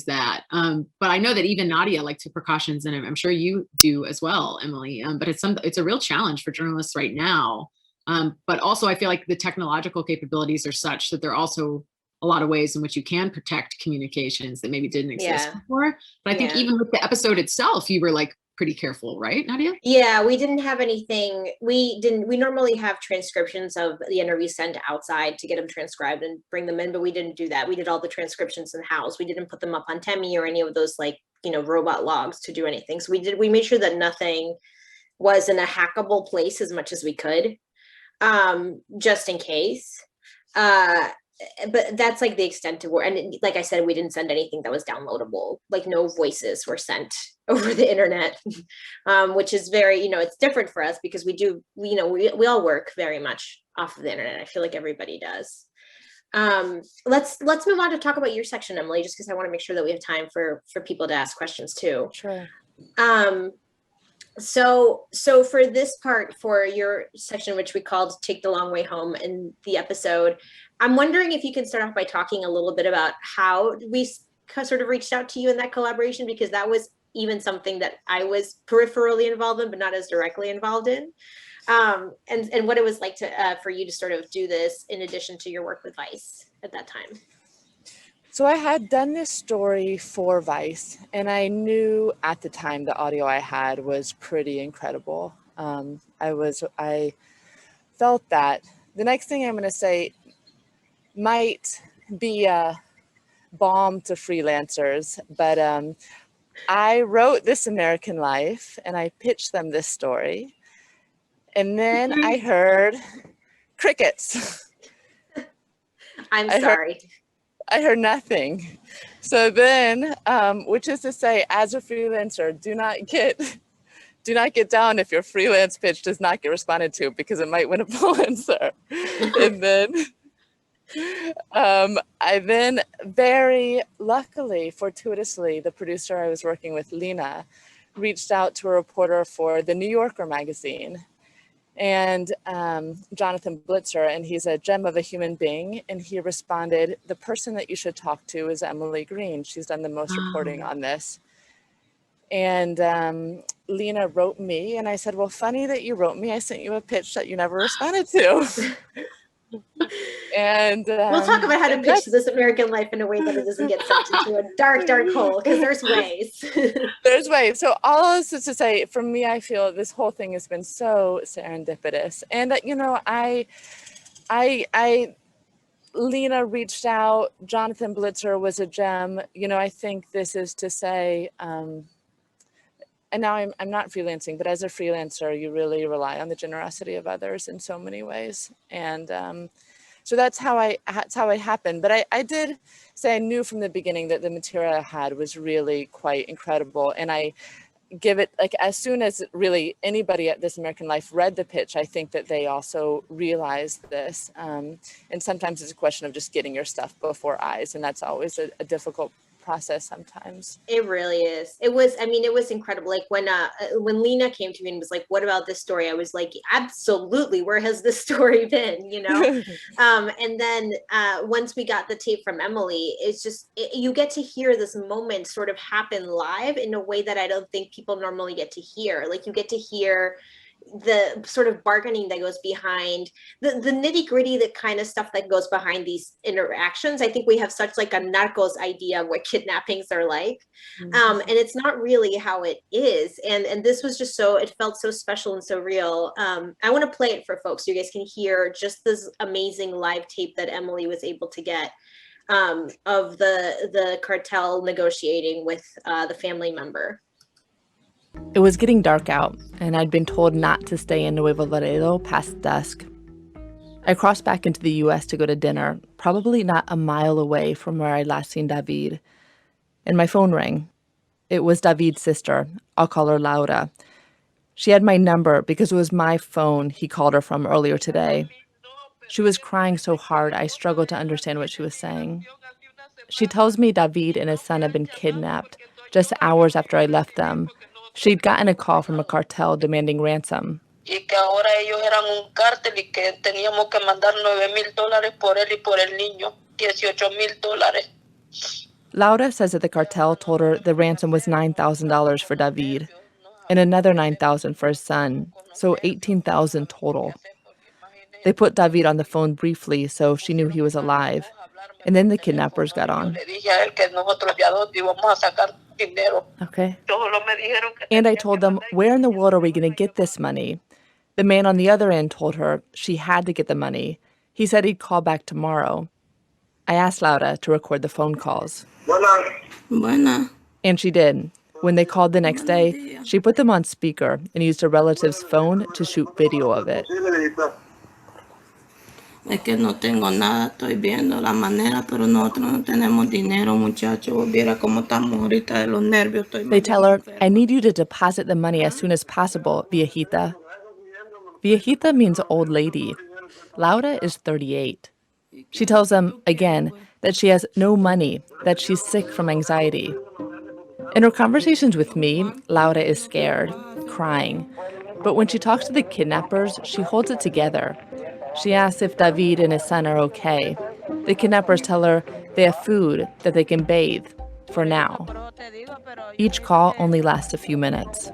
that. But I know that even Nadia like took precautions, and I'm sure you do as well, Emily. But it's a real challenge for journalists right now. But also I feel like the technological capabilities are such that there are also a lot of ways in which you can protect communications that maybe didn't exist before. But I think even with the episode itself, you were like pretty careful, right, Nadia? Yeah, we didn't have anything. We normally have transcriptions of the interviews sent outside to get them transcribed and bring them in, but we didn't do that. We did all the transcriptions in house. We didn't put them up on Temi or any of those like, robot logs to do anything. So we made sure that nothing was in a hackable place as much as we could, just in case. But that's like the extent to where, and like I said, we didn't send anything that was downloadable. Like no voices were sent over the internet, which is very, it's different for us because we all work very much off of the internet. I feel like everybody does. Let's move on to talk about your section, Emily, just because I want to make sure that we have time for people to ask questions too. Sure. So for this part, for your section, which we called Take the Long Way Home in the episode, I'm wondering if you can start off by talking a little bit about how we sort of reached out to you in that collaboration, because that was even something that I was peripherally involved in, but not as directly involved in, and what it was like to for you to sort of do this in addition to your work with Vice at that time. So I had done this story for Vice, and I knew at the time the audio I had was pretty incredible. I felt that the next thing I'm going to say might be a bomb to freelancers, but I wrote This American Life and I pitched them this story, and then I heard crickets. I'm sorry. I heard nothing. So then, which is to say, as a freelancer, do not get down if your freelance pitch does not get responded to, because it might win a Pulitzer. And then I then very luckily, fortuitously, the producer I was working with, Lena, reached out to a reporter for the New Yorker magazine, and Jonathan Blitzer, and he's a gem of a human being, and he responded, "The person that you should talk to is Emily Green. She's done the most reporting on this." And Lena wrote me, and I said, "Well, funny that you wrote me. I sent you a pitch that you never responded to." And we'll talk about how to and pitch This American Life in a way that it doesn't get sucked into a dark, dark hole, because there's ways. there's ways. So all this is to say, for me, I feel this whole thing has been so serendipitous. And that, you know, Lena reached out, Jonathan Blitzer was a gem. You know, I think this is to say, and now I'm not freelancing, but as a freelancer, you really rely on the generosity of others in so many ways. And so that's how it happened. But I did say I knew from the beginning that the material I had was really quite incredible. And I give it, like, as soon as really anybody at This American Life read the pitch, I think that they also realized this. And sometimes it's a question of just getting your stuff before eyes. And that's always a difficult process sometimes. It really is. It was incredible. Like when Lena came to me and was like, what about this story? I was like, absolutely. Where has this story been? You know? And then once we got the tape from Emily, it's just, you get to hear this moment sort of happen live in a way that I don't think people normally get to hear. Like you get to hear the sort of bargaining that goes behind the nitty gritty, the kind of stuff that goes behind these interactions. I think we have such like a narcos idea of what kidnappings are like. And it's not really how it is. And this was just so, it felt so special and so real. I want to play it for folks so you guys can hear just this amazing live tape that Emily was able to get of the cartel negotiating with the family member. It was getting dark out, and I'd been told not to stay in Nuevo Laredo past dusk. I crossed back into the U.S. to go to dinner, probably not a mile away from where I'd last seen David. And my phone rang. It was David's sister. I'll call her Laura. She had my number because it was my phone he called her from earlier today. She was crying so hard I struggled to understand what she was saying. She tells me David and his son had been kidnapped just hours after I left them. She'd gotten a call from a cartel demanding ransom. Laura says that the cartel told her the ransom was $9,000 for David and another $9,000 for his son, so $18,000 total. They put David on the phone briefly so she knew he was alive, and then the kidnappers got on. Okay. And I told them, where in the world are we going to get this money? The man on the other end told her she had to get the money. He said he'd call back tomorrow. I asked Laura to record the phone calls. Buena. And she did. When they called the next day, she put them on speaker and used a relative's phone to shoot video of it. Es que no tengo nada, estoy viendo la manera, pero nosotros no tenemos dinero, muchacho. Viera cómo estamos ahorita de los nervios. They tell her, I need you to deposit the money as soon as possible, viejita. Viejita means old lady. Laura is 38. She tells them, again, that she has no money, that she's sick from anxiety. In her conversations with me, Laura is scared, crying. But when she talks to the kidnappers, she holds it together. She asks if David and his son are okay. The kidnappers tell her they have food, that they can bathe, for now. Each call only lasts a few minutes.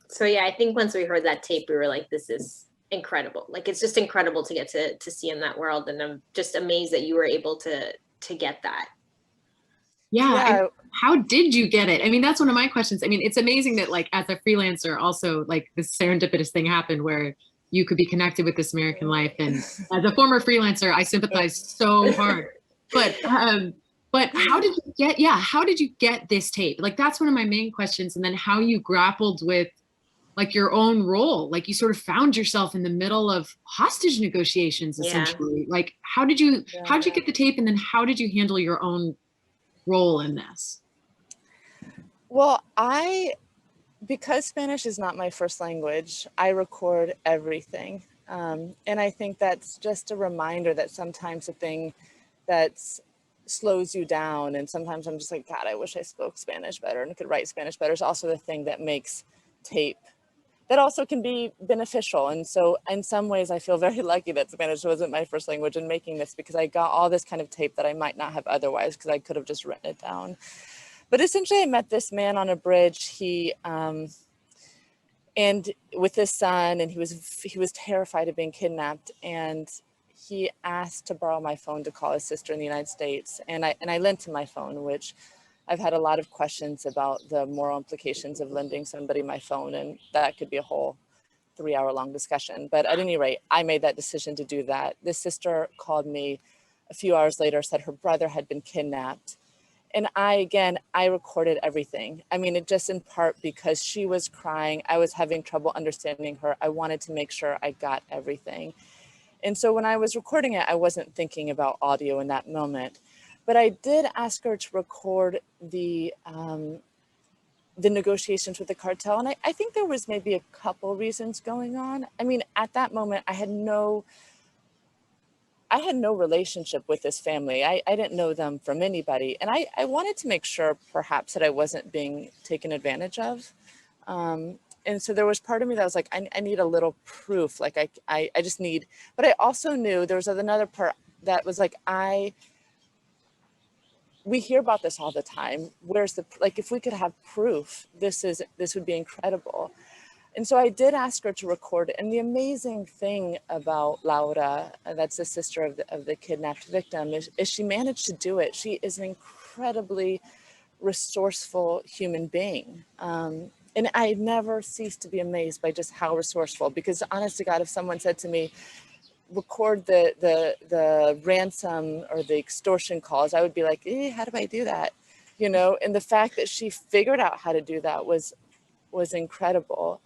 So yeah, I think once we heard that tape, we were like, this is incredible. Like, it's just incredible to get to see in that world. And I'm just amazed that you were able to get that. Yeah. How did you get it? I mean, that's one of my questions. I mean, it's amazing that, like, as a freelancer, also, like, this serendipitous thing happened where you could be connected with This American Life. And as a former freelancer, I sympathize so hard. But how did you get this tape? Like, that's one of my main questions. And then how you grappled with, like, your own role. Like, you sort of found yourself in the middle of hostage negotiations, essentially. Yeah. Like, how did you get the tape? And then how did you handle your own role in this? Well, because Spanish is not my first language, I record everything. And I think that's just a reminder that sometimes the thing that slows you down, and sometimes I'm just like, God, I wish I spoke Spanish better and could write Spanish better, is also the thing that makes tape that also can be beneficial. And so in some ways I feel very lucky that Spanish wasn't my first language in making this, because I got all this kind of tape that I might not have otherwise, because I could have just written it down. But essentially I met this man on a bridge. He and with his son, and he was terrified of being kidnapped, and he asked to borrow my phone to call his sister in the United States. And I lent him my phone, which I've had a lot of questions about the moral implications of lending somebody my phone, and that could be a whole 3-hour-long discussion. But at any rate, I made that decision to do that. This sister called me a few hours later, said her brother had been kidnapped. And I recorded everything. I mean, it just in part because she was crying. I was having trouble understanding her. I wanted to make sure I got everything. And so when I was recording it, I wasn't thinking about audio in that moment. But I did ask her to record the negotiations with the cartel. And I think there was maybe a couple reasons going on. I mean, at that moment, I had no relationship with this family. I didn't know them from anybody. And I wanted to make sure perhaps that I wasn't being taken advantage of. And so there was part of me that was like, I need a little proof. Like I just need, but I also knew there was another part that was like, we hear about this all the time. Where's like, if we could have proof, this would be incredible. And so I did ask her to record it. And the amazing thing about Laura, that's the sister of the kidnapped victim, is she managed to do it. She is an incredibly resourceful human being. And I never ceased to be amazed by just how resourceful, because honest to God, if someone said to me, record the ransom or the extortion calls, I would be like, how do I do that? You know, and the fact that she figured out how to do that was incredible.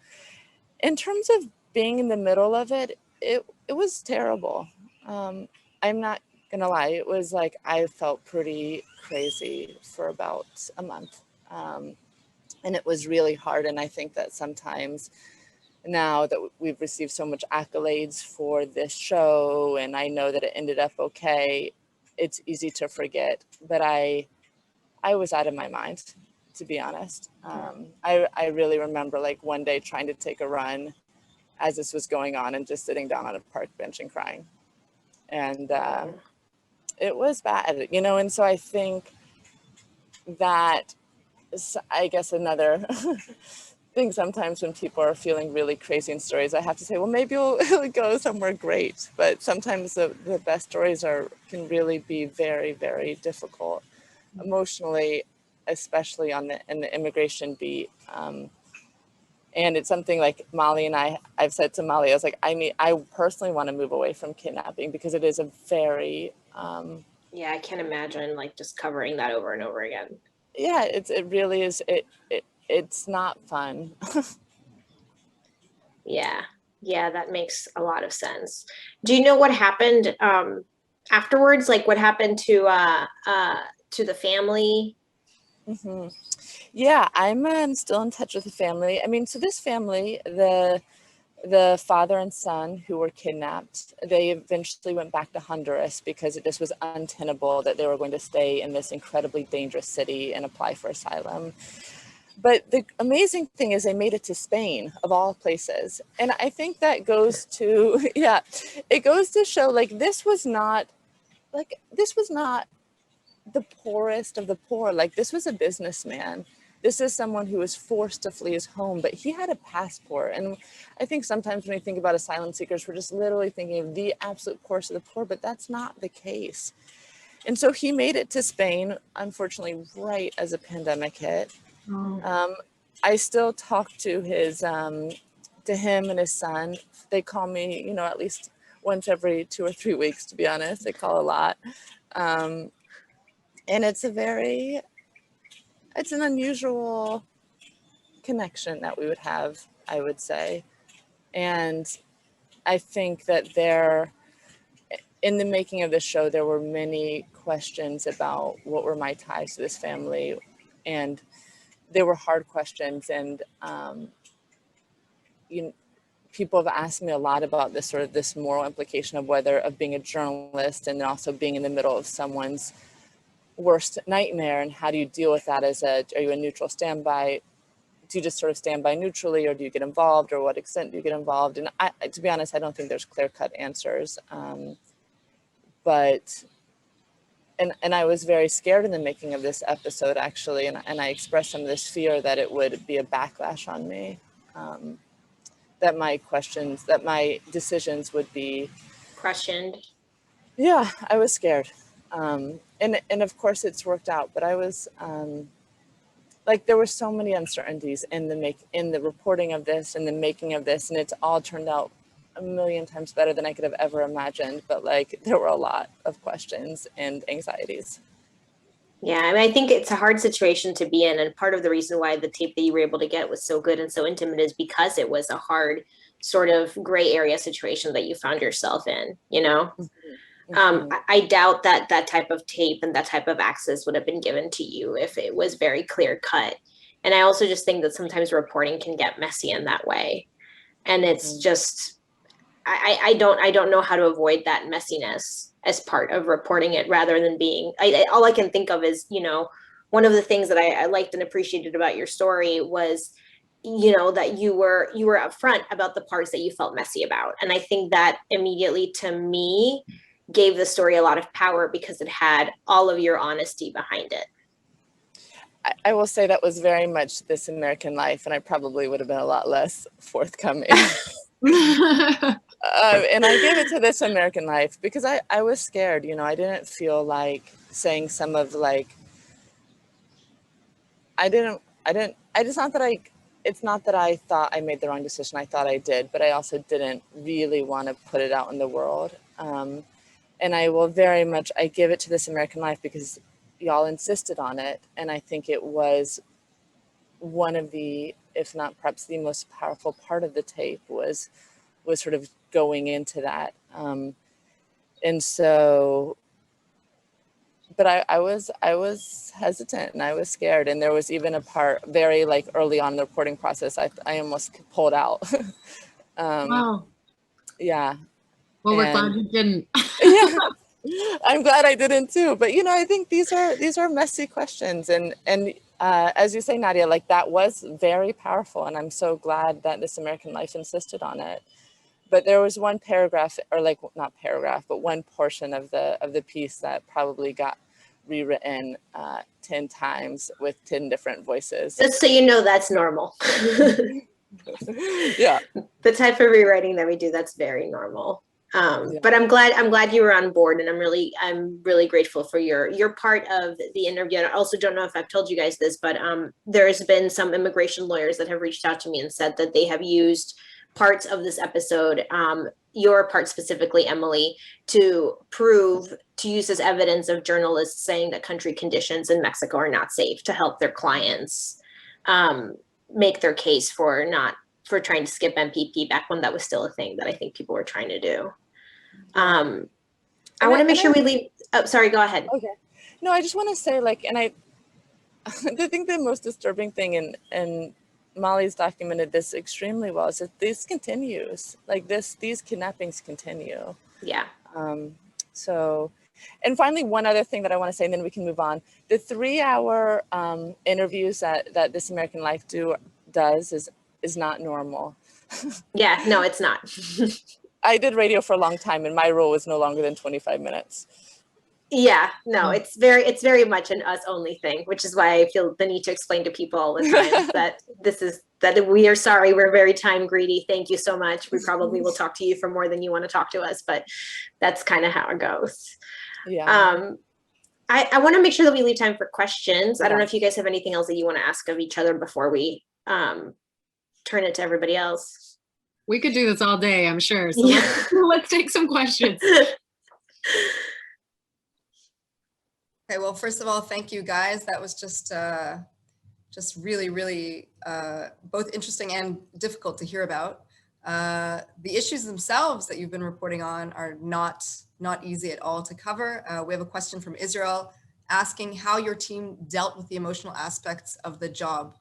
In terms of being in the middle of it, it was terrible. I'm not gonna lie, it was like I felt pretty crazy for about a month. And it was really hard. And I think that sometimes now that we've received so much accolades for this show, and I know that it ended up okay, it's easy to forget. But I was out of my mind, to be honest. I really remember like one day trying to take a run as this was going on and just sitting down on a park bench and crying. And it was bad, you know. And so I think that, I guess another thing, sometimes when people are feeling really crazy in stories, I have to say, well, maybe it'll go somewhere great. But sometimes the best stories can really be very, very difficult emotionally, especially in the immigration beat. And it's something like Molly and I've said to Molly, I was like, I personally want to move away from kidnapping, because it is a very... yeah, I can't imagine like just covering that over and over again. Yeah, it really is. It's not fun. Yeah, that makes a lot of sense. Do you know what happened afterwards? Like what happened to the family? Mm-hmm. Yeah, I'm still in touch with the family. I mean, so this family, the father and son who were kidnapped, they eventually went back to Honduras because it just was untenable that they were going to stay in this incredibly dangerous city and apply for asylum. But the amazing thing is they made it to Spain, of all places. And I think that goes to, yeah, it goes to show like this was not the poorest of the poor. Like this was a businessman. This is someone who was forced to flee his home, but he had a passport. And I think sometimes when we think about asylum seekers, we're just literally thinking of the absolute poorest of the poor, but that's not the case. And so he made it to Spain, unfortunately, right as a pandemic hit. I still talk to him and his son. They call me, you know, at least once every 2 or 3 weeks, to be honest. They call a lot. And it's it's an unusual connection that we would have, I would say. And I think that in the making of the show, there were many questions about what were my ties to this family. And they were hard questions. And people have asked me a lot about this moral implication of being a journalist and also being in the middle of someone's worst nightmare, and how do you deal with that are you a neutral standby? do you just sort of stand by neutrally, or do you get involved, or what extent do you get involved? And to be honest, I don't think there's clear-cut answers. But I was very scared in the making of this episode, actually, and I expressed some of this fear that it would be a backlash on me, that my decisions would be questioned. Yeah, I was scared. And of course it's worked out, but I was, there were so many uncertainties in the reporting of this and the making of this, and it's all turned out a million times better than I could have ever imagined. But there were a lot of questions and anxieties. Yeah, I mean, I think it's a hard situation to be in. And part of the reason why the tape that you were able to get was so good and so intimate is because it was a hard sort of gray area situation that you found yourself in, you know? I doubt that that type of tape and that type of access would have been given to you if it was very clear cut. And I also just think that sometimes reporting can get messy in that way. And it's just, I don't know how to avoid that messiness as part of reporting it, rather than being, all I can think of is, you know, one of the things that I liked and appreciated about your story was, you know, that you were upfront about the parts that you felt messy about. And I think that immediately, to me, gave the story a lot of power because it had all of your honesty behind it. I will say that was very much This American Life, and I probably would have been a lot less forthcoming. And I gave it to This American Life because I was scared, you know. I didn't feel like saying some of it's not that I thought I made the wrong decision. I thought I did, but I also didn't really want to put it out in the world. And I will I give it to This American Life because y'all insisted on it. And I think it was one of the, if not perhaps the most powerful part of the tape was sort of going into that. And so, but I was hesitant and I was scared. And there was even a part very early on in the reporting process, I almost pulled out. Wow. Yeah. Well, we're glad you didn't. Yeah, I'm glad I didn't too. But you know, I think these are messy questions, and as you say, Nadia, that was very powerful, and I'm so glad that This American Life insisted on it. But there was one paragraph, or not paragraph, but one portion of the piece that probably got rewritten 10 times with 10 different voices. Just so you know, that's normal. Yeah, the type of rewriting that we do, that's very normal. But I'm glad you were on board, and I'm really grateful for your part of the interview. And I also don't know if I've told you guys this, but there's been some immigration lawyers that have reached out to me and said that they have used parts of this episode, your part specifically, Emily, to use as evidence of journalists saying that country conditions in Mexico are not safe, to help their clients make their case for trying to skip MPP back when that was still a thing that I think people were trying to do. I want to make sure we leave. Oh, sorry, go ahead. Okay. No, I just want to say, and I think the most disturbing thing, and Molly's documented this extremely well, is that this continues. These kidnappings continue. Yeah. So, and finally, one other thing that I want to say, and then we can move on. The 3-hour interviews that This American Life does is not normal. Yeah, no, it's not. I did radio for a long time, and my role was no longer than 25 minutes. Yeah, no, it's very much an us only thing, which is why I feel the need to explain to people all the time that we are sorry, we're very time greedy. Thank you so much. We probably will talk to you for more than you want to talk to us, but that's kind of how it goes. Yeah. I want to make sure that we leave time for questions. I don't know if you guys have anything else that you want to ask of each other before we turn it to everybody else. We could do this all day, I'm sure. So let's take some questions. Okay, well, first of all, thank you guys. That was just really, really both interesting and difficult to hear about. The issues themselves that you've been reporting on are not easy at all to cover. We have a question from Israel asking how your team dealt with the emotional aspects of the job.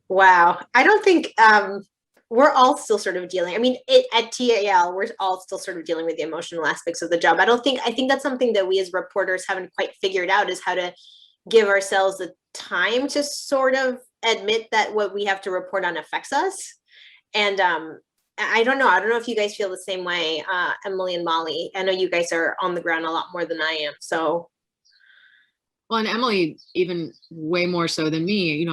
Wow, I don't think we're all still sort of dealing. I mean, at TAL, we're all still sort of dealing with the emotional aspects of the job. I think that's something that we as reporters haven't quite figured out, is how to give ourselves the time to sort of admit that what we have to report on affects us. And I don't know if you guys feel the same way, Emily and Molly. I know you guys are on the ground a lot more than I am. So. Well, and Emily, even way more so than me. You know,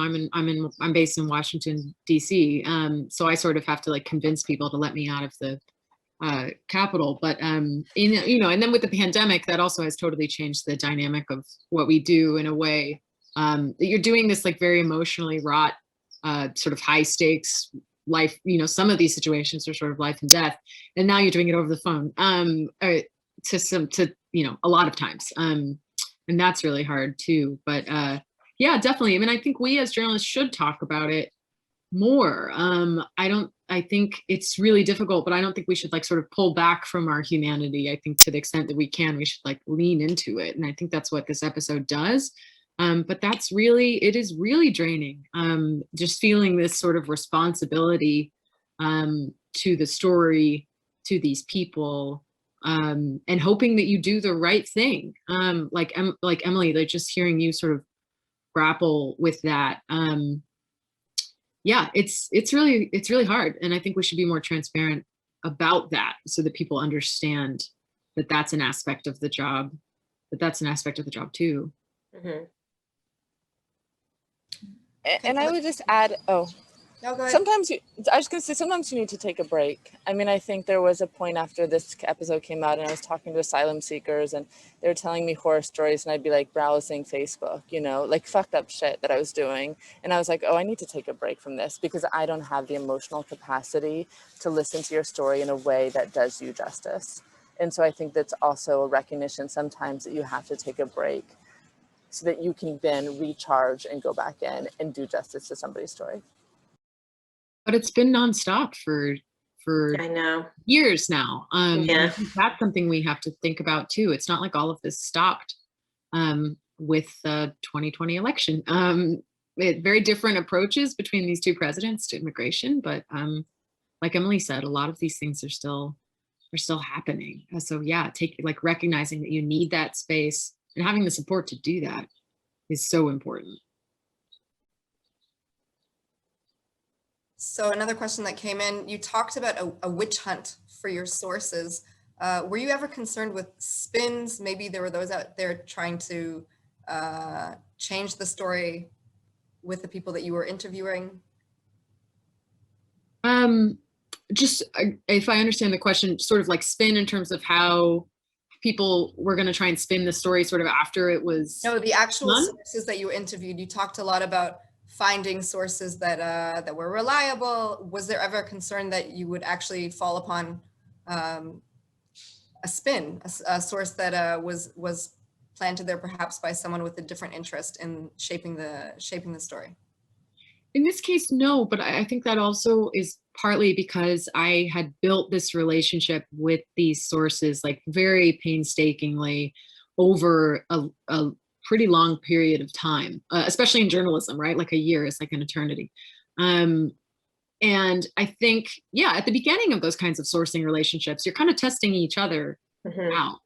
I'm based in Washington, D.C. So I sort of have to like convince people to let me out of the Capitol. But you know, and then with the pandemic, that also has totally changed the dynamic of what we do in a way that you're doing this like very emotionally wrought, sort of high stakes life. You know, some of these situations are sort of life and death, and now you're doing it over the phone. To you know, a lot of times. And that's really hard too. But yeah, definitely. I mean, I think we as journalists should talk about it more. I think it's really difficult, but I don't think we should like sort of pull back from our humanity. I think to the extent that we can, we should like lean into it. And I think that's what this episode does. But it is really draining. Just feeling this sort of responsibility to the story, to these people, and hoping that you do the right thing. Like Emily, like just hearing you sort of grapple with that. Yeah, it's really hard. And I think we should be more transparent about that so that people understand that that's an aspect of the job, too. Mm-hmm. And I would just add, No, go ahead. sometimes you need to take a break. I mean, I think there was a point after this episode came out and I was talking to asylum seekers and they were telling me horror stories and I'd be like browsing Facebook, you know, like fucked up shit that I was doing. And I was like, oh, I need to take a break from this because I don't have the emotional capacity to listen to your story in a way that does you justice. And so I think that's also a recognition sometimes that you have to take a break so that you can then recharge and go back in and do justice to somebody's story. But it's been nonstop for I know. years now. Yeah. I think that's something we have to think about too. It's not like all of this stopped with the 2020 election. Very different approaches between these two presidents to immigration, but like Emily said, a lot of these things are still happening. So yeah, recognizing that you need that space and having the support to do that is so important. So another question that came in, you talked about a witch hunt for your sources. Were you ever concerned with spins? Maybe there were those out there trying to change the story with the people that you were interviewing? Just if I understand the question, sort of like spin in terms of how people were going to try and spin the story sort of after it was. No, the actual sources that you interviewed, you talked a lot about finding sources that were reliable. Was there ever a concern that you would actually fall upon a spin, a source that was planted there perhaps by someone with a different interest in shaping the story? In this case, no, but I think that also is partly because I had built this relationship with these sources like very painstakingly over a pretty long period of time, especially in journalism, right? Like a year is like an eternity. And I think, yeah, at the beginning of those kinds of sourcing relationships, you're kind of testing each other out.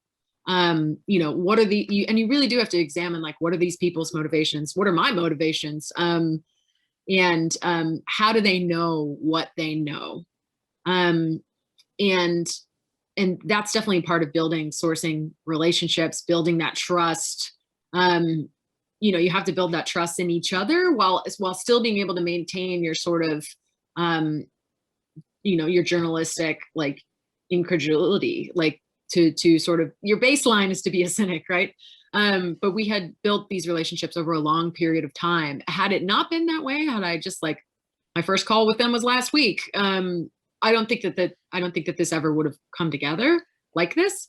You know, what are and you really do have to examine like, what are these people's motivations? What are my motivations? And how do they know what they know? And that's definitely part of building sourcing relationships, building that trust. You know, you have to build that trust in each other while still being able to maintain your sort of, you know, your journalistic like incredulity, like to sort of, your baseline is to be a cynic, right? But we had built these relationships over a long period of time. Had it not been that way, had I just like, my first call with them was last week. I don't think that this ever would have come together like this.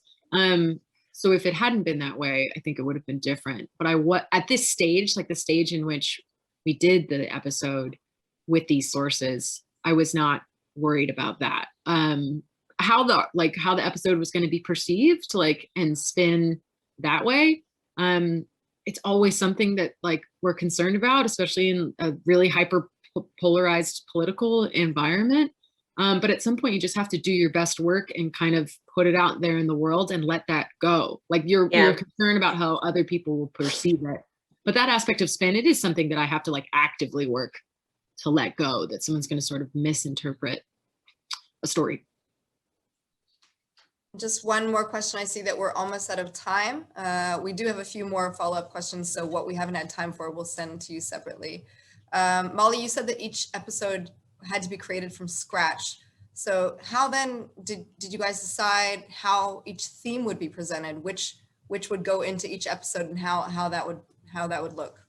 So if it hadn't been that way, I think it would have been different. But at this stage, like the stage in which we did the episode with these sources, I was not worried about that. How the episode was going to be perceived, like, and spin that way. It's always something that like we're concerned about, especially in a really hyper polarized political environment. But at some point you just have to do your best work and kind of put it out there in the world and let that go. Like you're concerned about how other people will perceive it, But that aspect of spin, it is something that I have to like actively work to let go, that someone's going to sort of misinterpret a story. Just one more question. I see that we're almost out of time. We do have a few more follow-up questions, so what we haven't had time for, we'll send to you separately. Molly, you said that each episode had to be created from scratch. So how then did you guys decide how each theme would be presented, which would go into each episode, and how that would look?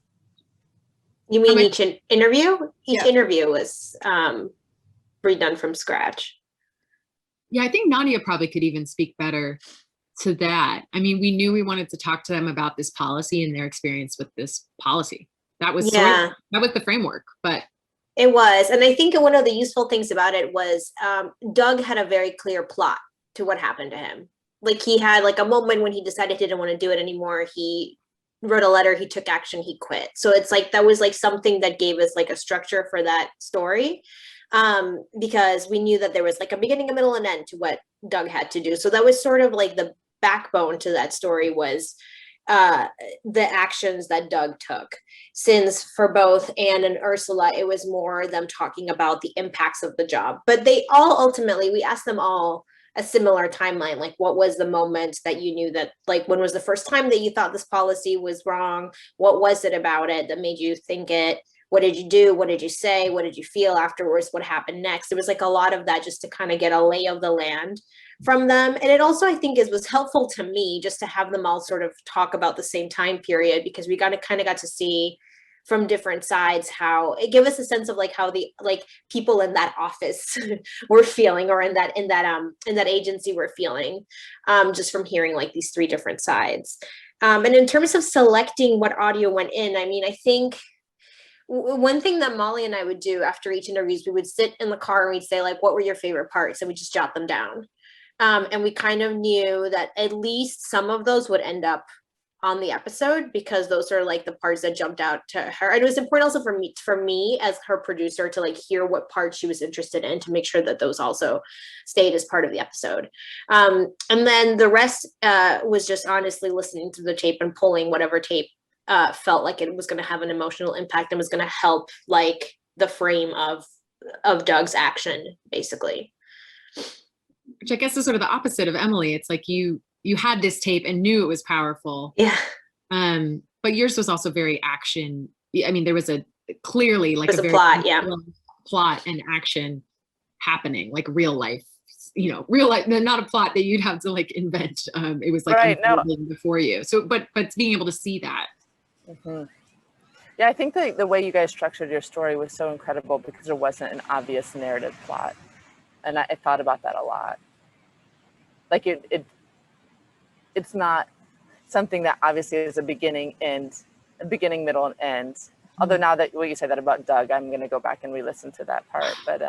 You mean each interview? Each Yeah. interview was redone from scratch. Yeah, I think Nadia probably could even speak better to that. I mean, we knew we wanted to talk to them about this policy and their experience with this policy. That was that was the framework, but it was. And I think one of the useful things about it was Doug had a very clear plot to what happened to him. Like he had like a moment when he decided he didn't want to do it anymore. He wrote a letter, he took action, he quit. So it's like, that was like something that gave us like a structure for that story. Because we knew that there was like a beginning, a middle, and end to what Doug had to do. So that was sort of like the backbone to that story, was the actions that Doug took. Since for both Anne and Ursula, it was more them talking about the impacts of the job. But they all ultimately, we asked them all a similar timeline. Like, what was the moment that you knew that, like, when was the first time that you thought this policy was wrong? What was it about it that made you think it? What did you do? What did you say? What did you feel afterwards? What happened next? It was like a lot of that, just to kind of get a lay of the land from them. And it also, I think, was helpful to me just to have them all sort of talk about the same time period, because we got to see from different sides how it gave us a sense of like how the like people in that office were feeling, or in that agency were feeling, just from hearing like these three different sides. And in terms of selecting what audio went in, I mean, I think one thing that Molly and I would do after each interviews, we would sit in the car and we'd say, like, what were your favorite parts? And we just jot them down. And we kind of knew that at least some of those would end up on the episode, because those are like the parts that jumped out to her. And it was important also for me as her producer to like hear what parts she was interested in, to make sure that those also stayed as part of the episode. And then the rest was just honestly listening to the tape and pulling whatever tape felt like it was going to have an emotional impact and was going to help like the frame of Doug's action, basically. Which I guess is sort of the opposite of Emily. It's like you had this tape and knew it was powerful. Yeah. But yours was also very action. I mean, there was clearly like a very plot, yeah. Plot and action happening, like real life, real life, not a plot that you'd have to like invent. It was like unfolding before you. So, but being able to see that. Mm-hmm. Yeah, I think the way you guys structured your story was so incredible, because there wasn't an obvious narrative plot. And I thought about that a lot. Like it's not something that obviously is a beginning, middle, and end. Although now that what you said that about Doug, I'm going to go back and re-listen to that part. But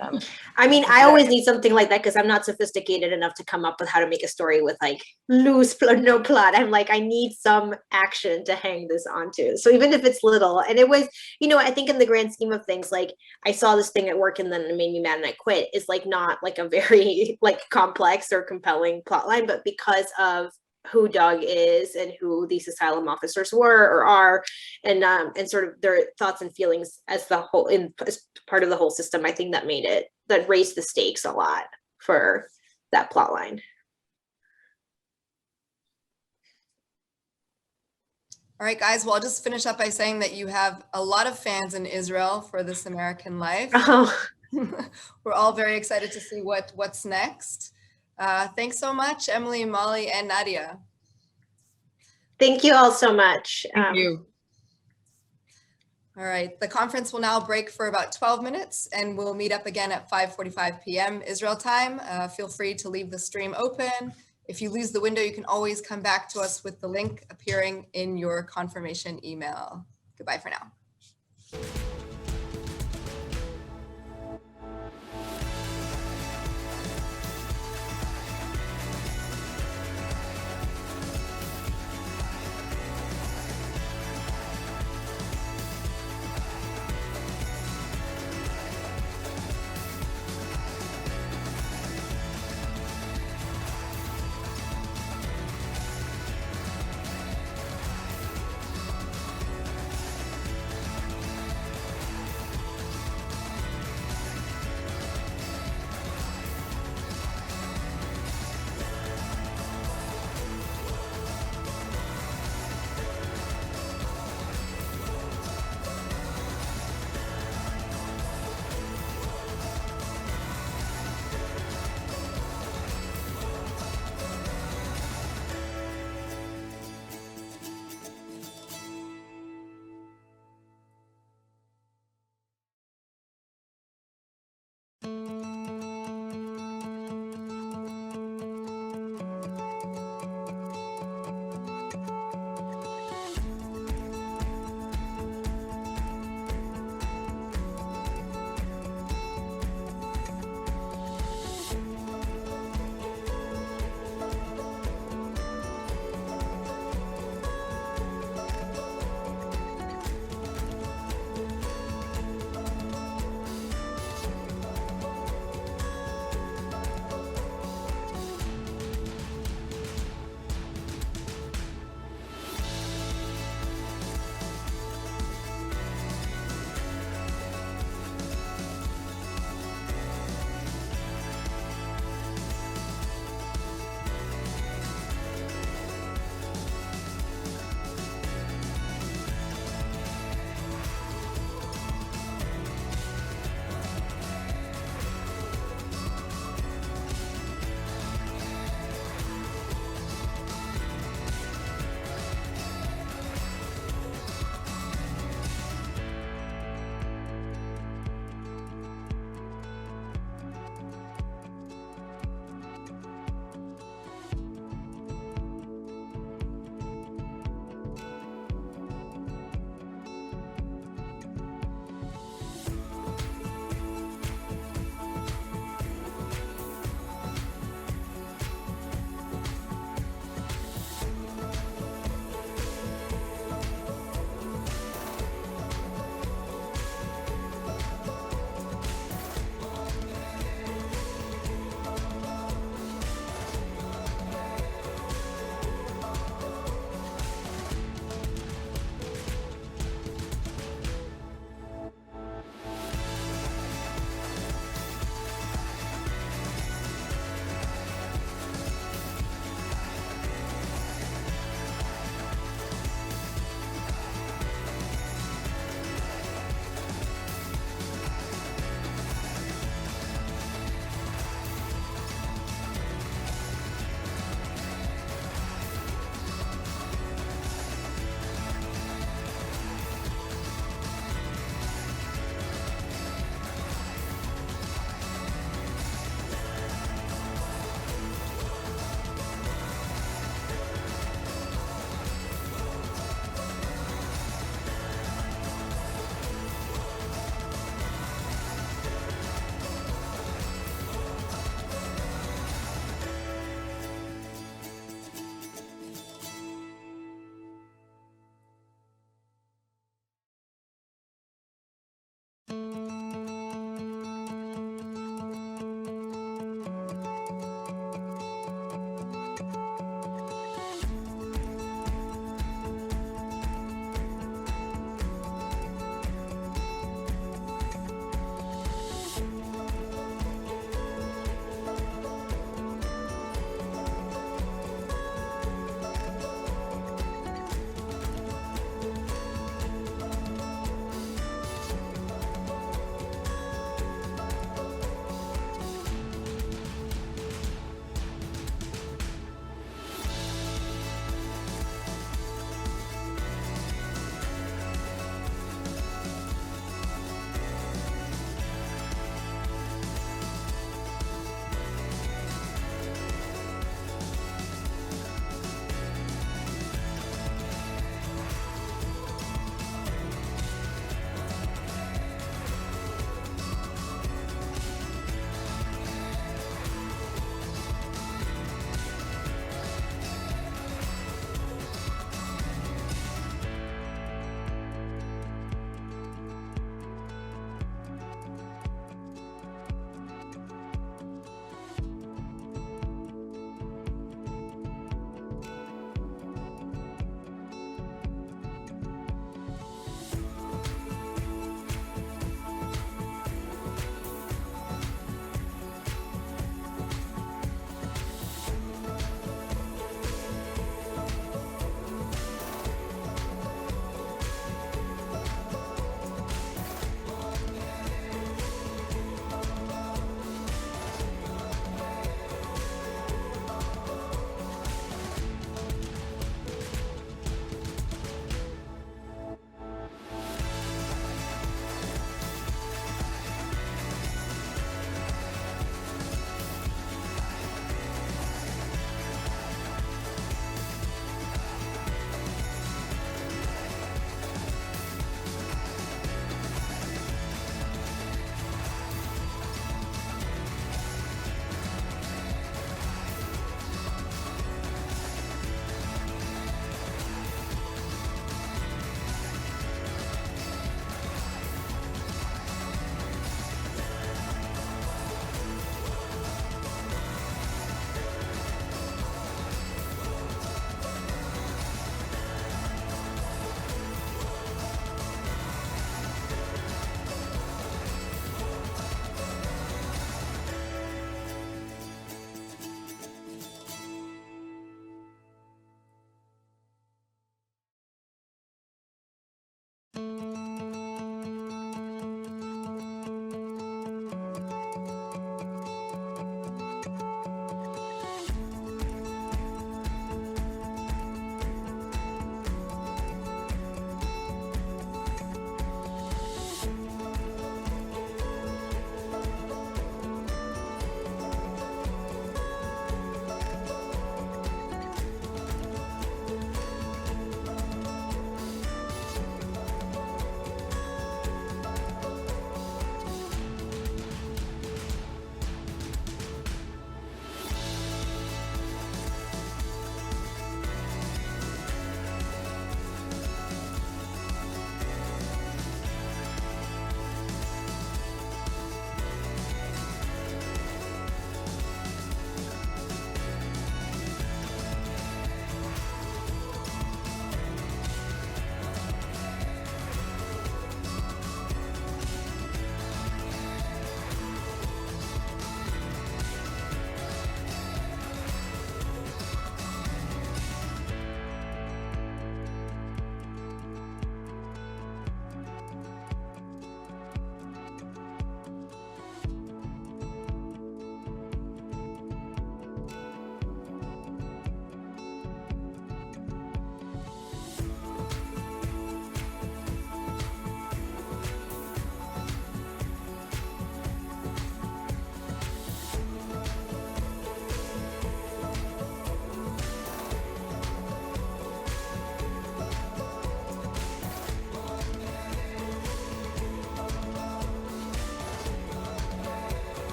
I mean, I always need something like that, because I'm not sophisticated enough to come up with how to make a story with like loose plot, no plot. I'm like, I need some action to hang this onto. So even if it's little, and it was, I think in the grand scheme of things, like I saw this thing at work and then it made me mad and I quit, is like not like a very like complex or compelling plot line, but because of who Doug is and who these asylum officers were or are, and sort of their thoughts and feelings as part of the whole system, I think that raised the stakes a lot for that plot line. All right, guys, well, I'll just finish up by saying that you have a lot of fans in Israel for This American Life. Oh. We're all very excited to see what's next. Thanks so much, Emily, Molly, and Nadia. Thank you all so much. Thank you. All right, the conference will now break for about 12 minutes, and we'll meet up again at 5:45 p.m. Israel time. Feel free to leave the stream open. If you lose the window, you can always come back to us with the link appearing in your confirmation email. Goodbye for now.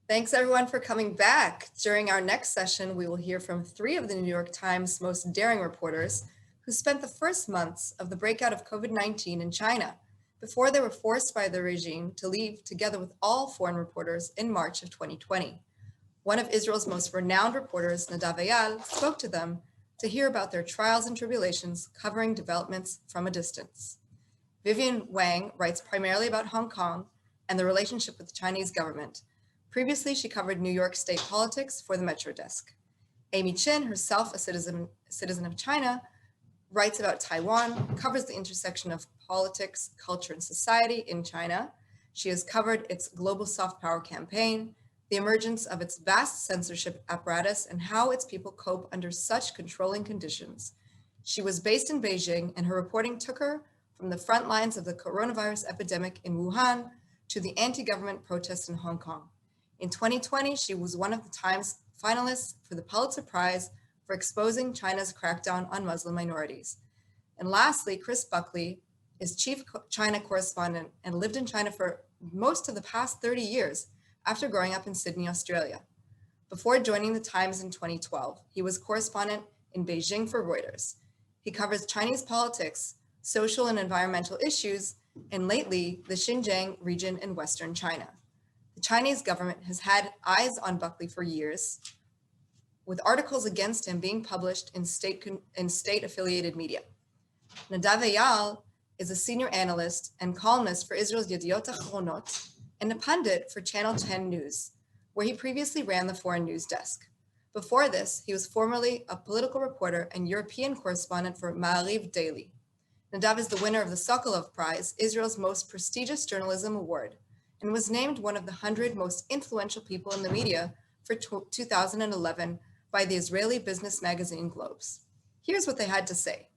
Thanks everyone for coming back. During our next session, we will hear from 3 of the New York Times' most daring reporters who spent the first months of the breakout of COVID-19 in China before they were forced by the regime to leave together with all foreign reporters in March of 2020. One of Israel's most renowned reporters, Nadav Eyal, spoke to them to hear about their trials and tribulations covering developments from a distance. Vivian Wang writes primarily about Hong Kong and the relationship with the Chinese government. Previously, she covered New York state politics for the Metro Desk. Amy Chin, herself a citizen of China, writes about Taiwan, covers the intersection of politics, culture, and society in China. She has covered its global soft power campaign, the emergence of its vast censorship apparatus, and how its people cope under such controlling conditions. She was based in Beijing, and her reporting took her from the front lines of the coronavirus epidemic in Wuhan to the anti-government protests in Hong Kong. In 2020, she was one of the Times finalists for the Pulitzer Prize for exposing China's crackdown on Muslim minorities. And lastly, Chris Buckley is chief China correspondent and lived in China for most of the past 30 years after growing up in Sydney, Australia. Before joining the Times in 2012, he was correspondent in Beijing for Reuters. He covers Chinese politics, social and environmental issues, and lately, the Xinjiang region in Western China. The Chinese government has had eyes on Buckley for years, with articles against him being published in state-affiliated media. Nadav Eyal is a senior analyst and columnist for Israel's Yediot Ahronot and a pundit for Channel 10 News, where he previously ran the foreign news desk. Before this, he was formerly a political reporter and European correspondent for Ma'ariv Daily. Nadav is the winner of the Sokolov Prize, Israel's most prestigious journalism award, and was named one of the 100 most influential people in the media for 2011 by the Israeli business magazine Globes. Here's what they had to say.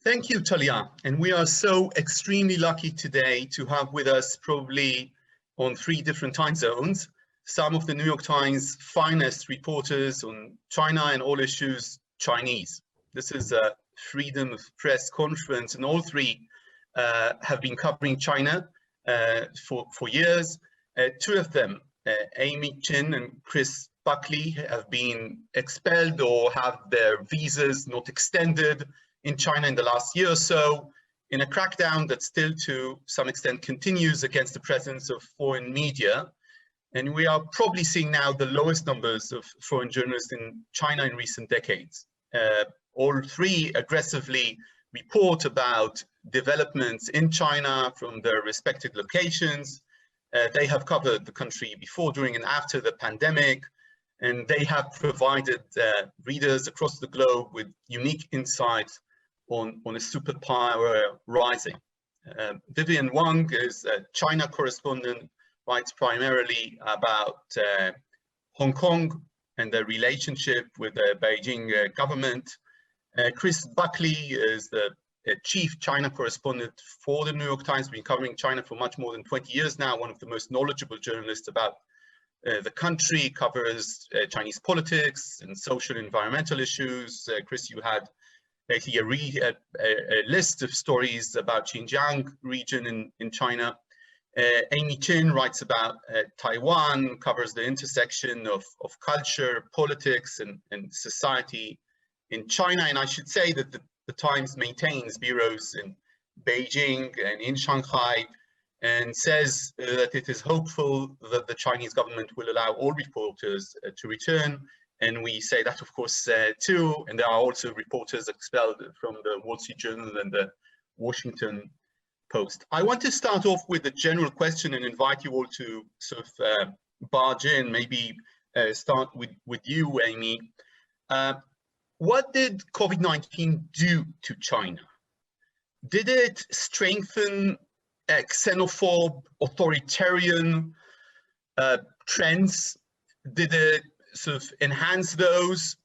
Thank you, Talia. And we are so extremely lucky today to have with us, probably on 3 different time zones, some of the New York Times finest reporters on China and all issues Chinese. This is a freedom of press conference, and all 3 have been covering China for years. 2 of them, Amy Chin and Chris Buckley, have been expelled or have their visas not extended in China in the last year or so, in a crackdown that still to some extent continues against the presence of foreign media. And we are probably seeing now the lowest numbers of foreign journalists in China in recent decades. All 3 aggressively report about developments in China from their respective locations. They have covered the country before, during, and after the pandemic, and they have provided readers across the globe with unique insights on a superpower rising. Vivian Wang is a China correspondent, writes primarily about Hong Kong and their relationship with the Beijing government. Chris Buckley is the chief China correspondent for the New York Times, been covering China for much more than 20 years now, one of the most knowledgeable journalists about the country, covers Chinese politics and social and environmental issues. Chris, you had basically a list of stories about Xinjiang region in China. Amy Chin writes about Taiwan, covers the intersection of culture, politics, and society in China. And I should say that the Times maintains bureaus in Beijing and in Shanghai, and says that it is hopeful that the Chinese government will allow all reporters to return. And we say that, of course, too. And there are also reporters expelled from the Wall Street Journal and the Washington Post. I want to start off with a general question and invite you all to sort of barge in, maybe start with you, Amy. What did COVID-19 do to China? Did it strengthen xenophobe, authoritarian trends? Did it sort of enhance those?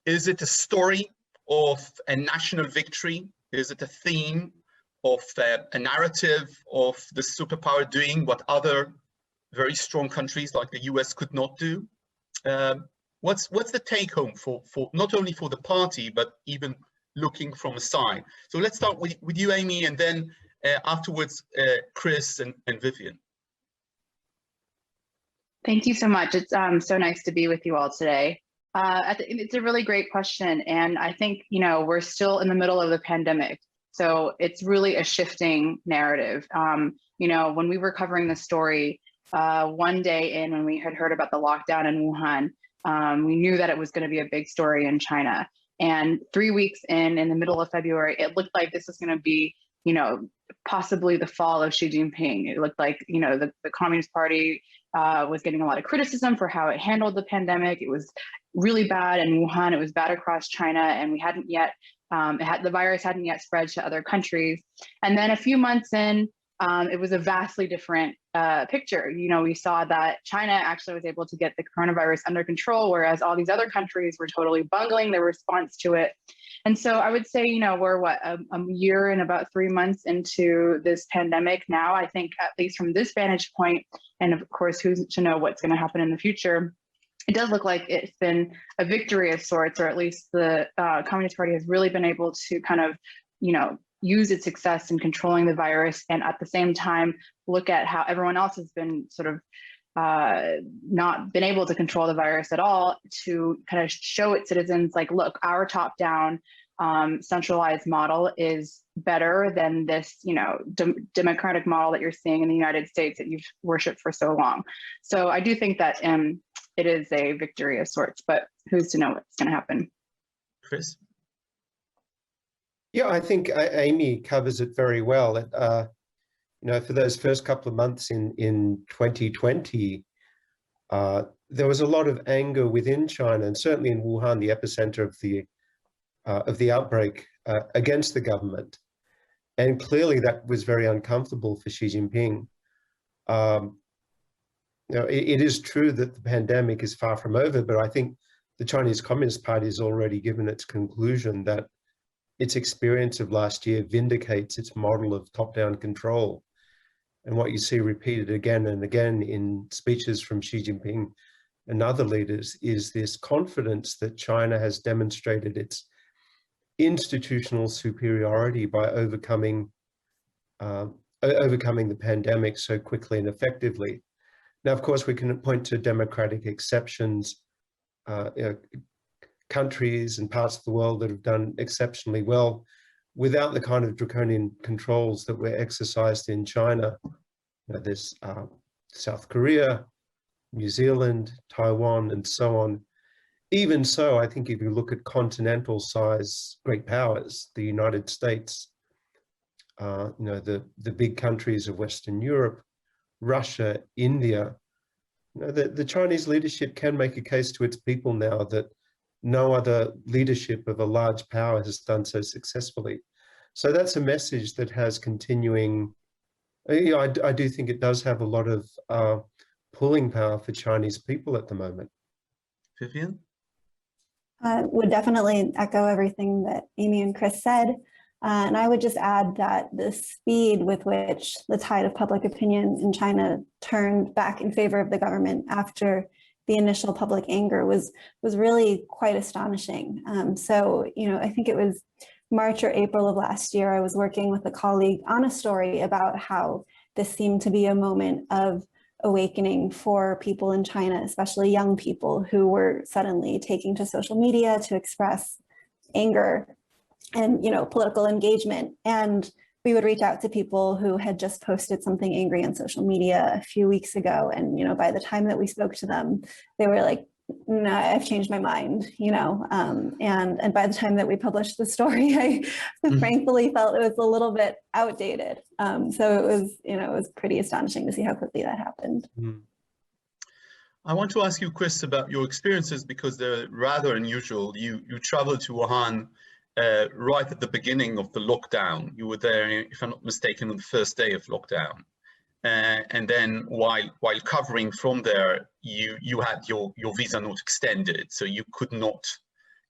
Is it a story of a national victory? Is it a theme of a narrative of the superpower doing what other very strong countries like the US could not do? What's the take home for not only for the party, but even looking from aside? So let's start with you, Amy, and then afterwards, Chris and Vivian. Thank you so much. It's so nice to be with you all today. It's a really great question. And I think, we're still in the middle of the pandemic. So it's really a shifting narrative. When we were covering the story, one day in when we had heard about the lockdown in Wuhan, we knew that it was going to be a big story in China. And 3 weeks in the middle of February, it looked like this was going to be, possibly the fall of Xi Jinping. It looked like, the Communist Party was getting a lot of criticism for how it handled the pandemic. It was really bad in Wuhan. It was bad across China, and we hadn't yet, the virus hadn't yet spread to other countries. And then a few months in, it was a vastly different picture. We saw that China actually was able to get the coronavirus under control, whereas all these other countries were totally bungling their response to it. And so I would say, we're a year and about 3 months into this pandemic now. I think at least from this vantage point, and of course, who's to know what's going to happen in the future, it does look like it's been a victory of sorts, or at least the Communist Party has really been able to kind of, use its success in controlling the virus, and at the same time look at how everyone else has been sort of not been able to control the virus at all, to kind of show its citizens, like, look, our top-down centralized model is better than this, democratic model that you're seeing in the United States that you've worshipped for so long. So I do think that it is a victory of sorts, but who's to know what's going to happen? Chris? Yeah, I think Amy covers it very well. For those first couple of months in 2020, there was a lot of anger within China, and certainly in Wuhan, the epicenter of the outbreak, against the government. And clearly that was very uncomfortable for Xi Jinping. It is true that the pandemic is far from over, but I think the Chinese Communist Party has already given its conclusion that its experience of last year vindicates its model of top-down control. And what you see repeated again and again in speeches from Xi Jinping and other leaders is this confidence that China has demonstrated its institutional superiority by overcoming the pandemic so quickly and effectively. Now, of course, we can point to democratic exceptions, countries and parts of the world that have done exceptionally well without the kind of draconian controls that were exercised in China. There's South Korea, New Zealand, Taiwan, and so on. Even so, I think if you look at continental size great powers, the United States, the big countries of Western Europe, Russia, India, the Chinese leadership can make a case to its people now that no other leadership of a large power has done so successfully. So that's a message that has continuing, I do think it does have a lot of pulling power for Chinese people at the moment. Vivian? I would definitely echo everything that Amy and Chris said. And I would just add that the speed with which the tide of public opinion in China turned back in favor of the government after the initial public anger was really quite astonishing. I think it was March or April of last year, I was working with a colleague on a story about how this seemed to be a moment of awakening for people in China, especially young people who were suddenly taking to social media to express anger and political engagement. And we would reach out to people who had just posted something angry on social media a few weeks ago. And by the time that we spoke to them, they were like, no, I've changed my mind, and by the time that we published the story, I frankly felt it was a little bit outdated. So it was pretty astonishing to see how quickly that happened. I want to ask you, Chris, about your experiences because they're rather unusual. You traveled to Wuhan right at the beginning of the lockdown. You were there, if I'm not mistaken, on the first day of lockdown. And then while covering from there, you had your visa not extended, so you could not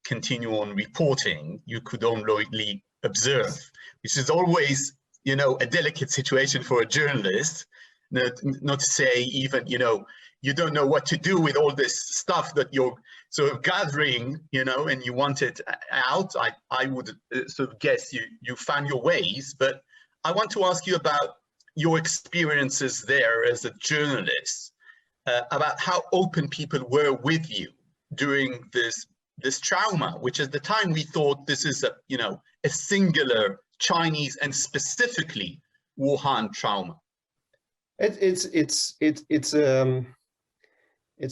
continue on reporting. You could only observe, which is always, a delicate situation for a journalist. Not to say even, you don't know what to do with all this stuff that you're sort of gathering, and you want it out. I would sort of guess you found your ways, but I want to ask you about your experiences there as a journalist. about how open people were with you during this trauma, which at the time we thought this is a singular Chinese and specifically Wuhan trauma. It's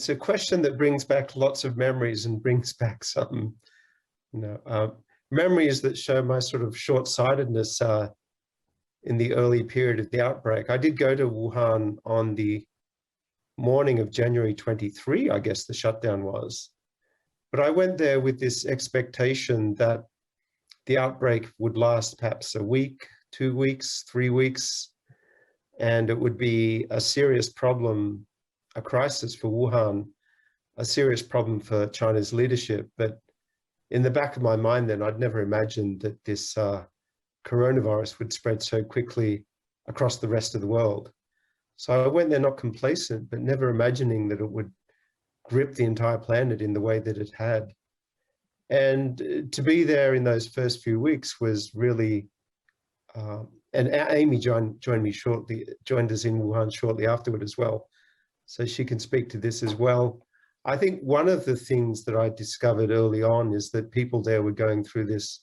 a question that brings back lots of memories and brings back some, memories that show my sort of short-sightedness in the early period of the outbreak. I did go to Wuhan on the morning of January 23, I guess the shutdown was. But I went there with this expectation that the outbreak would last perhaps a week, 2 weeks, 3 weeks, and it would be a serious problem, a crisis for Wuhan, a serious problem for China's leadership. But in the back of my mind then, I'd never imagined that this coronavirus would spread so quickly across the rest of the world. So I went there not complacent, but never imagining that it would grip the entire planet in the way that it had. And to be there in those first few weeks was really, and Amy joined us in Wuhan shortly afterward as well. So she can speak to this as well. I think one of the things that I discovered early on is that people there were going through this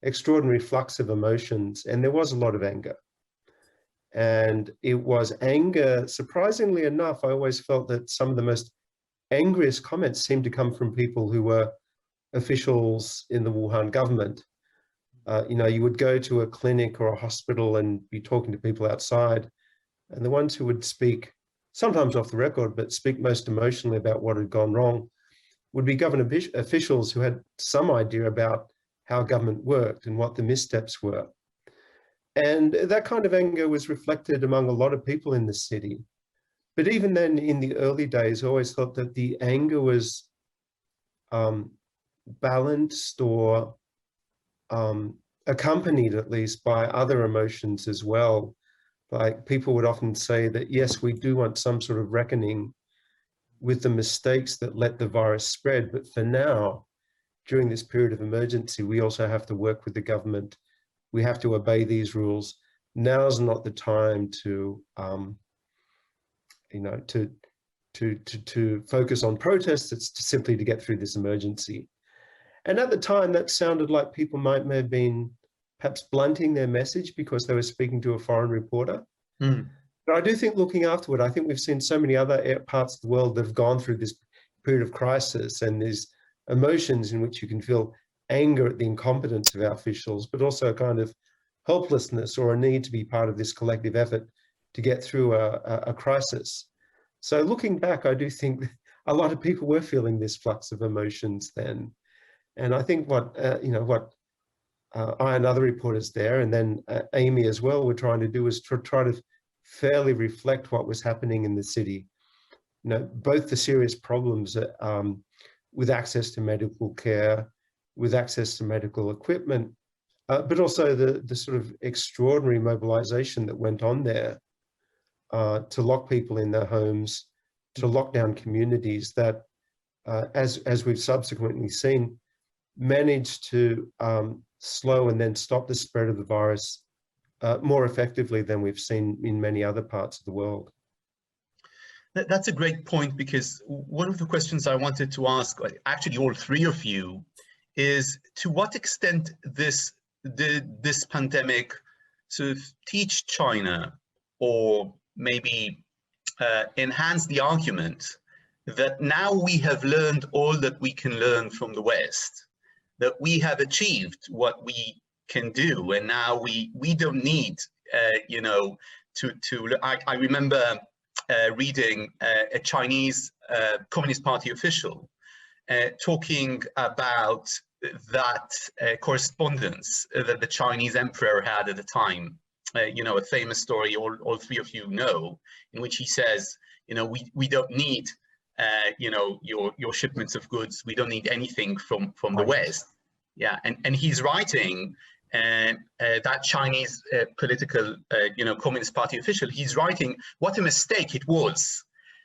extraordinary flux of emotions, and there was a lot of anger. And it was anger, surprisingly enough, I always felt that some of the most angriest comments seemed to come from people who were officials in the Wuhan government. You would go to a clinic or a hospital and be talking to people outside, and the ones who would speak, sometimes off the record, but speak most emotionally about what had gone wrong, would be government officials who had some idea about how government worked and what the missteps were. And that kind of anger was reflected among a lot of people in the city. But even then, in the early days, I always thought that the anger was balanced or accompanied at least by other emotions as well. Like people would often say that, yes, we do want some sort of reckoning with the mistakes that let the virus spread. But for now, during this period of emergency, we also have to work with the government. We have to obey these rules. Now's not the time to focus on protests. It's simply to get through this emergency. And at the time, that sounded like people might have been perhaps blunting their message because they were speaking to a foreign reporter. But I do think looking afterward, I think we've seen so many other parts of the world that have gone through this period of crisis and these emotions in which you can feel anger at the incompetence of our officials, but also a kind of helplessness or a need to be part of this collective effort to get through a crisis. So looking back, I do think a lot of people were feeling this flux of emotions then. And I think what I and other reporters there, and then Amy as well, were trying to do is try to fairly reflect what was happening in the city. Both the serious problems with access to medical care, with access to medical equipment, but also the sort of extraordinary mobilization that went on there to lock people in their homes, to lock down communities that, as we've subsequently seen, managed to slow and then stop the spread of the virus more effectively than we've seen in many other parts of the world. That's a great point, because one of the questions I wanted to ask, actually all three of you, is to what extent this pandemic sort of teach China, or maybe enhance the argument that now we have learned all that we can learn from the West, that we have achieved what we can do, and now we don't need, I remember reading a Chinese Communist Party official talking about that correspondence that the Chinese emperor had at the time, a famous story all three of you know, in which he says, we don't need your shipments of goods. We don't need anything from the West. Yeah, and he's writing, that Chinese political, Communist Party official, he's writing what a mistake it was.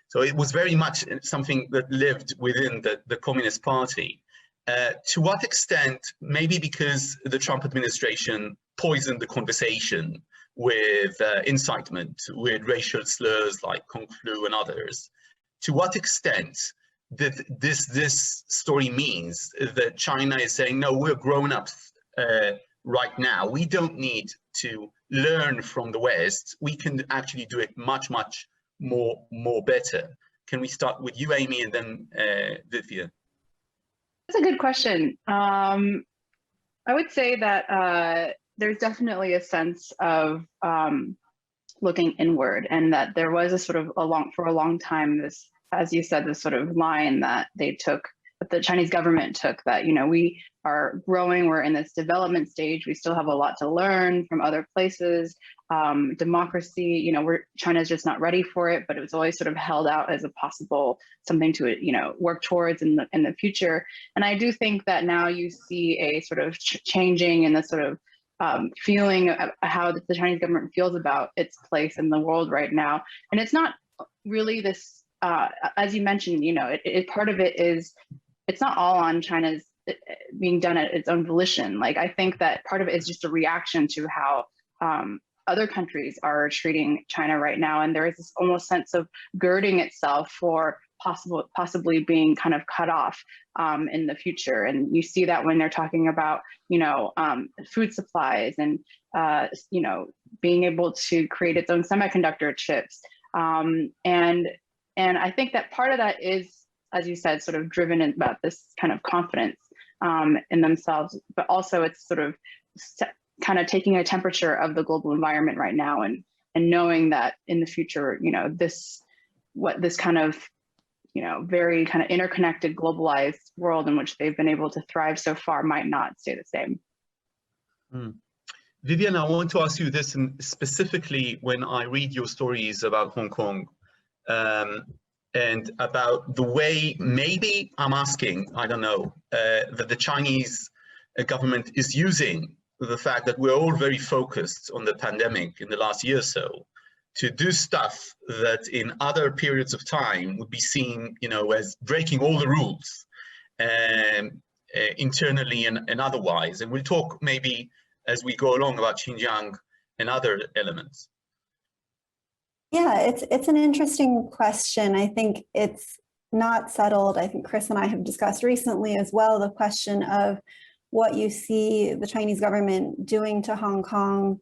So it was very much something that lived within the Communist Party. To what extent, maybe because the Trump administration poisoned the conversation with incitement, with racial slurs like Kung Flu and others, to what extent that this story means that China is saying, no, we're grown-ups right now. We don't need to learn from the West. We can actually do it much, much more better. Can we start with you, Amy, and then Vivian? That's a good question. I would say that there's definitely a sense of looking inward, and that there was a sort of for a long time, this, as you said, this sort of line that the Chinese government took, that, we are growing, we're in this development stage, we still have a lot to learn from other places. Democracy, China's just not ready for it, but it was always sort of held out as a possible something to, work towards in the future. And I do think that now you see a sort of changing in the sort of feeling of how the Chinese government feels about its place in the world right now. And it's not really this, as you mentioned, part of it is, it's not all on China's being done at its own volition. Like, I think that part of it is just a reaction to how other countries are treating China right now. And there is this almost sense of girding itself for possibly being kind of cut off in the future. And you see that when they're talking about, food supplies and, being able to create its own semiconductor chips. And I think that part of that is, as you said, sort of driven about this kind of confidence in themselves, but also it's sort of kind of taking a temperature of the global environment right now, and knowing that in the future, this kind of, very kind of interconnected, globalized world in which they've been able to thrive so far might not stay the same. Vivian, I want to ask you this, and specifically when I read your stories about Hong Kong, and about the way, maybe I'm asking, I don't know, that the Chinese government is using the fact that we're all very focused on the pandemic in the last year or so to do stuff that in other periods of time would be seen, as breaking all the rules, internally and otherwise. And we'll talk maybe as we go along about Xinjiang and other elements. Yeah, it's an interesting question. I think it's not settled. I think Chris and I have discussed recently as well the question of what you see the Chinese government doing to Hong Kong,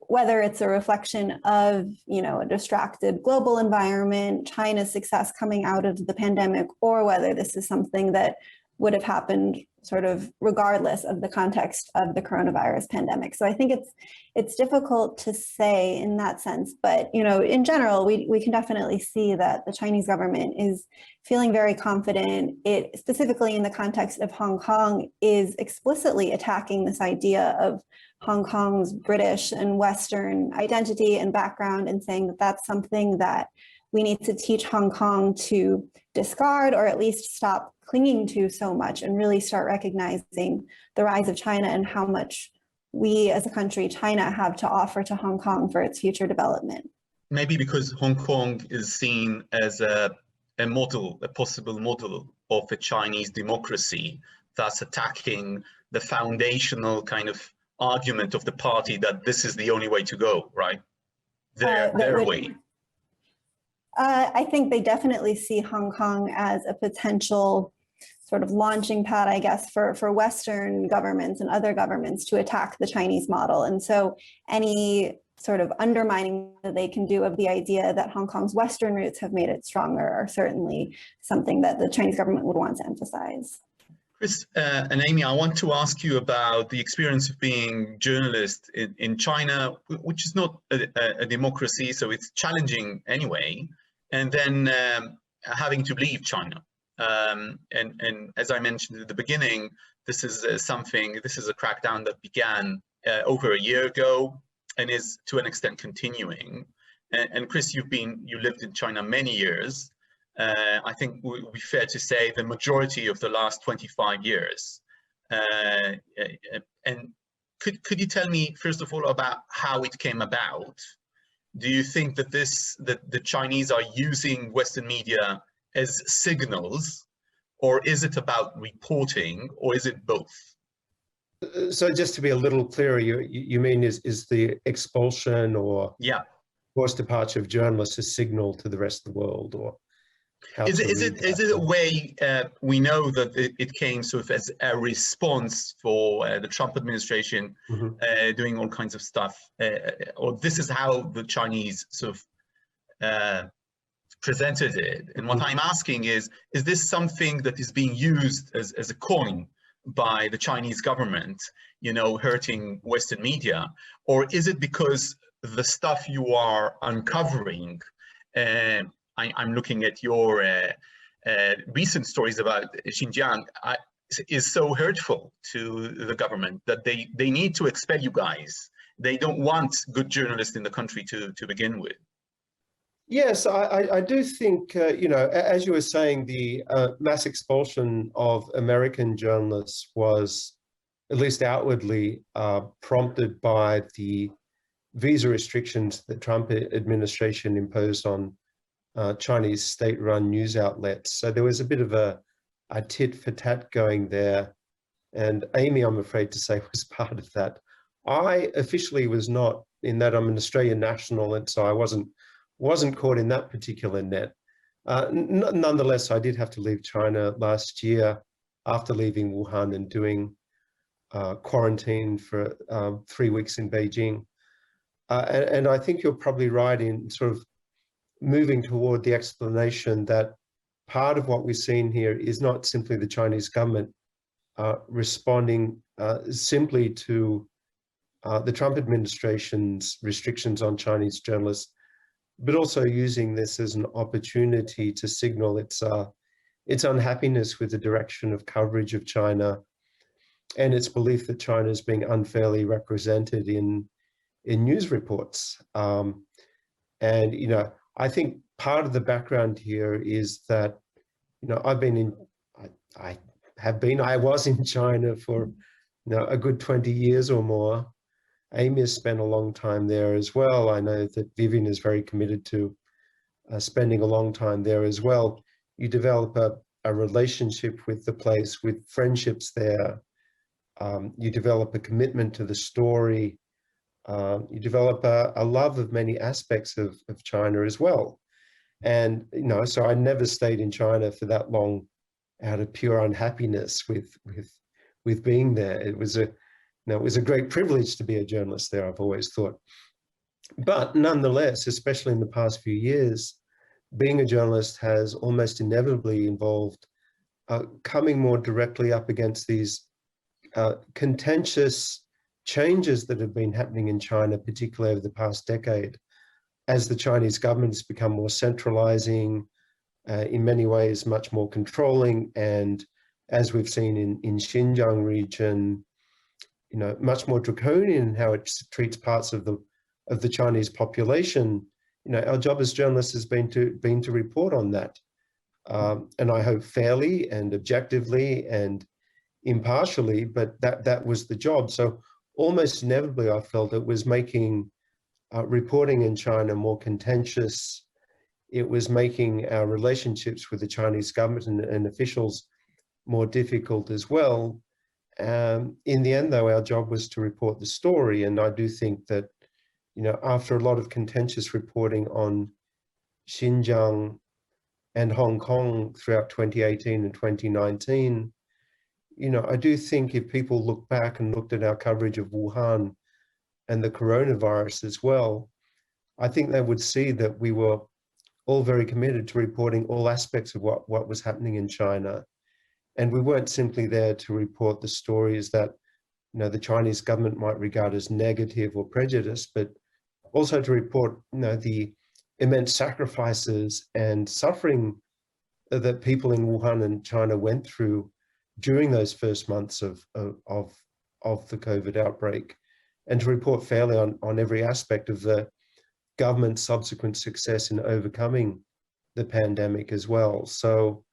whether it's a reflection of, a distracted global environment, China's success coming out of the pandemic, or whether this is something that would have happened sort of regardless of the context of the coronavirus pandemic. So I think it's difficult to say in that sense, but in general, we can definitely see that the Chinese government is feeling very confident. It, specifically in the context of Hong Kong, is explicitly attacking this idea of Hong Kong's British and Western identity and background, and saying that that's something that we need to teach Hong Kong to discard, or at least stop clinging to so much, and really start recognizing the rise of China and how much we as a country, China, have to offer to Hong Kong for its future development. Maybe because Hong Kong is seen as a possible model of a Chinese democracy, thus attacking the foundational kind of argument of the party that this is the only way to go, right? Their way. I think they definitely see Hong Kong as a potential sort of launching pad, I guess, for Western governments and other governments to attack the Chinese model. And so any sort of undermining that they can do of the idea that Hong Kong's Western roots have made it stronger are certainly something that the Chinese government would want to emphasize. Chris and Amy, I want to ask you about the experience of being journalist in China, which is not a democracy, so it's challenging anyway. And then having to leave China. And as I mentioned at the beginning, this is a crackdown that began over a year ago and is to an extent continuing. And Chris, you lived in China many years. I think it would be fair to say the majority of the last 25 years. And could you tell me, first of all, about how it came about? Do you think that the Chinese are using Western media as signals, or is it about reporting, or is it both? So just to be a little clearer, you mean is the expulsion or forced departure of journalists a signal to the rest of the world, or? how Is to it read that. a way, we know that it came sort of as a response for the Trump administration doing all kinds of stuff, or this is how the Chinese sort of presented it. And what I'm asking is this something that is being used as a coin by the Chinese government, you know, hurting Western media? Or is it because the stuff you are uncovering, I'm looking at your recent stories about Xinjiang, is so hurtful to the government that they need to expel you guys? They don't want good journalists in the country to begin with. Yes, I do think, you know, as you were saying, the mass expulsion of American journalists was, at least outwardly, prompted by the visa restrictions the Trump administration imposed on Chinese state-run news outlets. So there was a bit of a tit for tat going there. And Amy, I'm afraid to say, was part of that. I officially was not, in that I'm an Australian national, and so I wasn't caught in that particular net. Nonetheless, I did have to leave China last year after leaving Wuhan and doing quarantine for 3 weeks in Beijing. And I think you're probably right in sort of moving toward the explanation that part of what we've seen here is not simply the Chinese government responding simply to the Trump administration's restrictions on Chinese journalists, but also using this as an opportunity to signal its unhappiness with the direction of coverage of China and its belief that China is being unfairly represented in news reports. And, you know, I think part of the background here is that, you know, I was in China for, you know, a good 20 years or more. Amy has spent a long time there as well. I know that Vivian is very committed to spending a long time there as well. You develop a relationship with the place, with friendships there. You develop a commitment to the story. You develop a love of many aspects of China as well. And, you know, so I never stayed in China for that long out of pure unhappiness with being there. It was a great privilege to be a journalist there, I've always thought. But nonetheless, especially in the past few years, being a journalist has almost inevitably involved coming more directly up against these contentious changes that have been happening in China, particularly over the past decade, as the Chinese government has become more centralizing, in many ways much more controlling, and as we've seen in Xinjiang region, you know, much more draconian in how it treats parts of the Chinese population. You know, our job as journalists has been to report on that, and I hope fairly and objectively and impartially, but that was the job. So almost inevitably, I felt it was making reporting in China more contentious. It was making our relationships with the Chinese government and officials more difficult as well. In the end, though, our job was to report the story. And I do think that, you know, after a lot of contentious reporting on Xinjiang and Hong Kong throughout 2018 and 2019, you know, I do think if people look back and looked at our coverage of Wuhan and the coronavirus as well, I think they would see that we were all very committed to reporting all aspects of what was happening in China. And we weren't simply there to report the stories that, you know, the Chinese government might regard as negative or prejudiced, but also to report, you know, the immense sacrifices and suffering that people in Wuhan and China went through during those first months of the COVID outbreak, and to report fairly on every aspect of the government's subsequent success in overcoming the pandemic as well. So,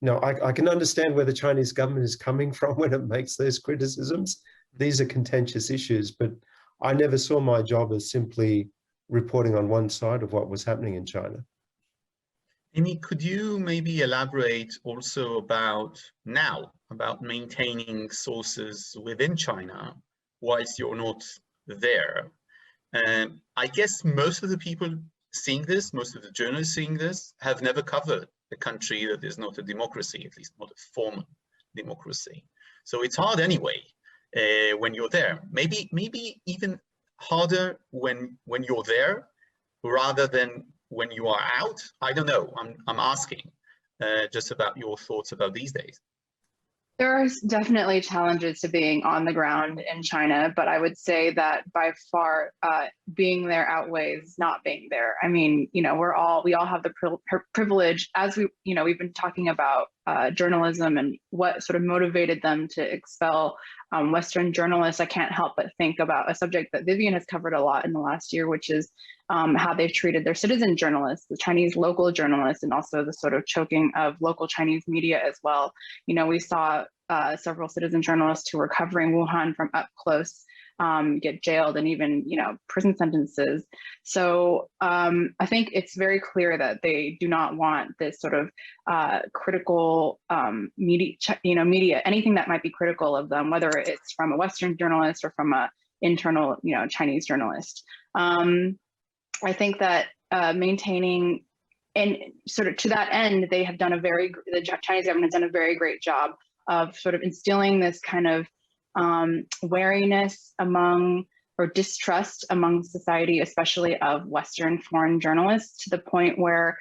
you know, I can understand where the Chinese government is coming from when it makes those criticisms. These are contentious issues, but I never saw my job as simply reporting on one side of what was happening in China. Amy, could you maybe elaborate also about maintaining sources within China whilst you're not there? I guess most of the people seeing this, most of the journalists seeing this, have never covered a country that is not a democracy, at least not a formal democracy. So it's hard anyway when you're there. Maybe even harder when you're there rather than when you are out. I don't know. I'm asking just about your thoughts about these days. There are definitely challenges to being on the ground in China, but I would say that by far being there outweighs not being there. I mean, we all have the privilege, as we've been talking about journalism and what sort of motivated them to expel Western journalists. I can't help but think about a subject that Vivian has covered a lot in the last year, which is how they've treated their citizen journalists, the Chinese local journalists, and also the sort of choking of local Chinese media as well. We saw several citizen journalists who were covering Wuhan from up close get jailed and even, prison sentences. So I think it's very clear that they do not want this sort of critical media, anything that might be critical of them, whether it's from a Western journalist or from a internal, Chinese journalist. I think that maintaining, and sort of to that end, the Chinese government has done a very great job of sort of instilling this kind of wariness or distrust among society, especially of Western foreign journalists, to the point where,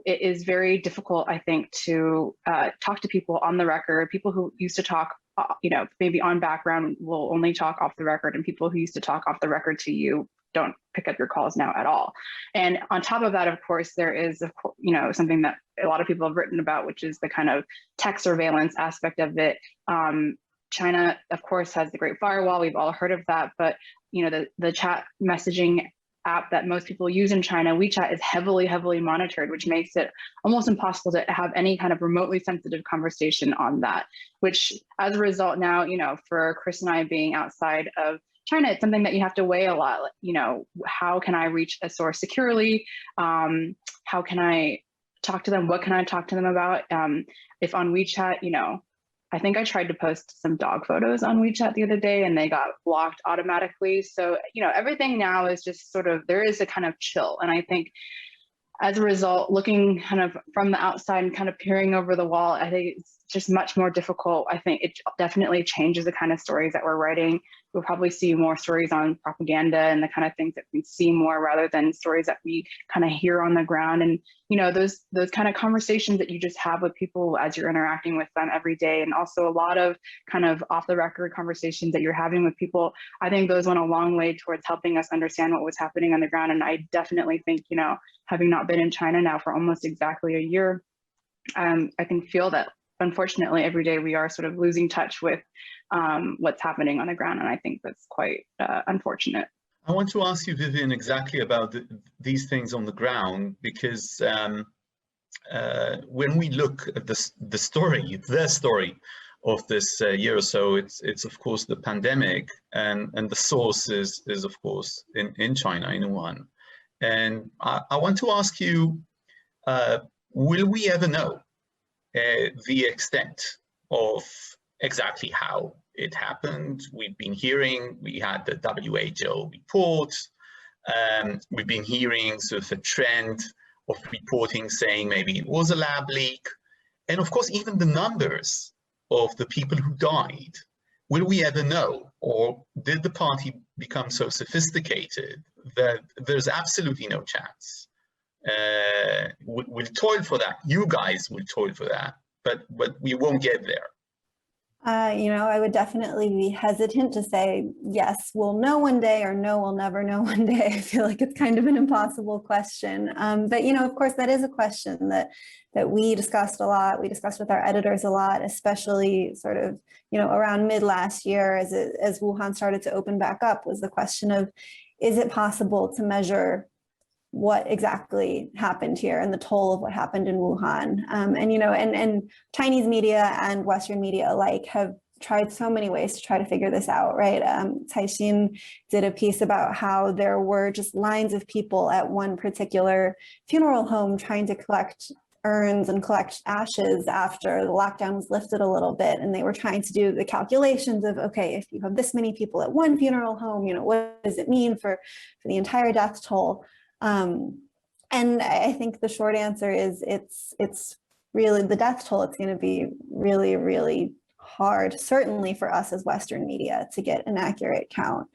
it is very difficult, I think, to talk to people on the record. People who used to talk, maybe on background will only talk off the record, and people who used to talk off the record to you don't pick up your calls now at all. And on top of that, of course, there is, something that a lot of people have written about, which is the kind of tech surveillance aspect of it. China, of course, has the Great Firewall. We've all heard of that. But, the chat messaging app that most people use in China, WeChat, is heavily, heavily monitored, which makes it almost impossible to have any kind of remotely sensitive conversation on that, which as a result now, for Chris and I being outside of China, it's something that you have to weigh a lot. How can I reach a source securely? How can I talk to them? What can I talk to them about? If on WeChat, I think I tried to post some dog photos on WeChat the other day and they got blocked automatically. So, everything now is just sort of, there is a kind of chill. And I think as a result, looking kind of from the outside and kind of peering over the wall, I think it's just much more difficult. I think it definitely changes the kind of stories that we're writing. We'll probably see more stories on propaganda and the kind of things that we see more, rather than stories that we kind of hear on the ground. And, those kind of conversations that you just have with people as you're interacting with them every day. And also a lot of kind of off the record conversations that you're having with people. I think those went a long way towards helping us understand what was happening on the ground. And I definitely think, having not been in China now for almost exactly a year, I can feel that unfortunately every day we are sort of losing touch with what's happening on the ground. And I think that's quite unfortunate. I want to ask you, Vivian, exactly about these things on the ground, because when we look at the story of this year or so, it's of course the pandemic, and the source is of course in China, in Wuhan. And I want to ask you, will we ever know the extent of exactly how it happened? We've been hearing, we had the WHO report, we've been hearing sort of a trend of reporting saying maybe it was a lab leak. And of course, even the numbers of the people who died, will we ever know? Or did the party become so sophisticated that there's absolutely no chance? We'll toil for that. You guys will toil for that, but we won't get there. I would definitely be hesitant to say, yes, we'll know one day, or no, we'll never know one day. I feel like it's kind of an impossible question. But, of course, that is a question that we discussed a lot. We discussed with our editors a lot, especially sort of, around mid last year as Wuhan started to open back up, was the question of, is it possible to measure what exactly happened here and the toll of what happened in Wuhan? And Chinese media and Western media alike have tried so many ways to try to figure this out, right? Caixin did a piece about how there were just lines of people at one particular funeral home trying to collect urns and collect ashes after the lockdown was lifted a little bit. And they were trying to do the calculations of, okay, if you have this many people at one funeral home, what does it mean for the entire death toll? And I think the short answer is it's really the death toll. It's going to be really, really hard, certainly for us as Western media, to get an accurate count.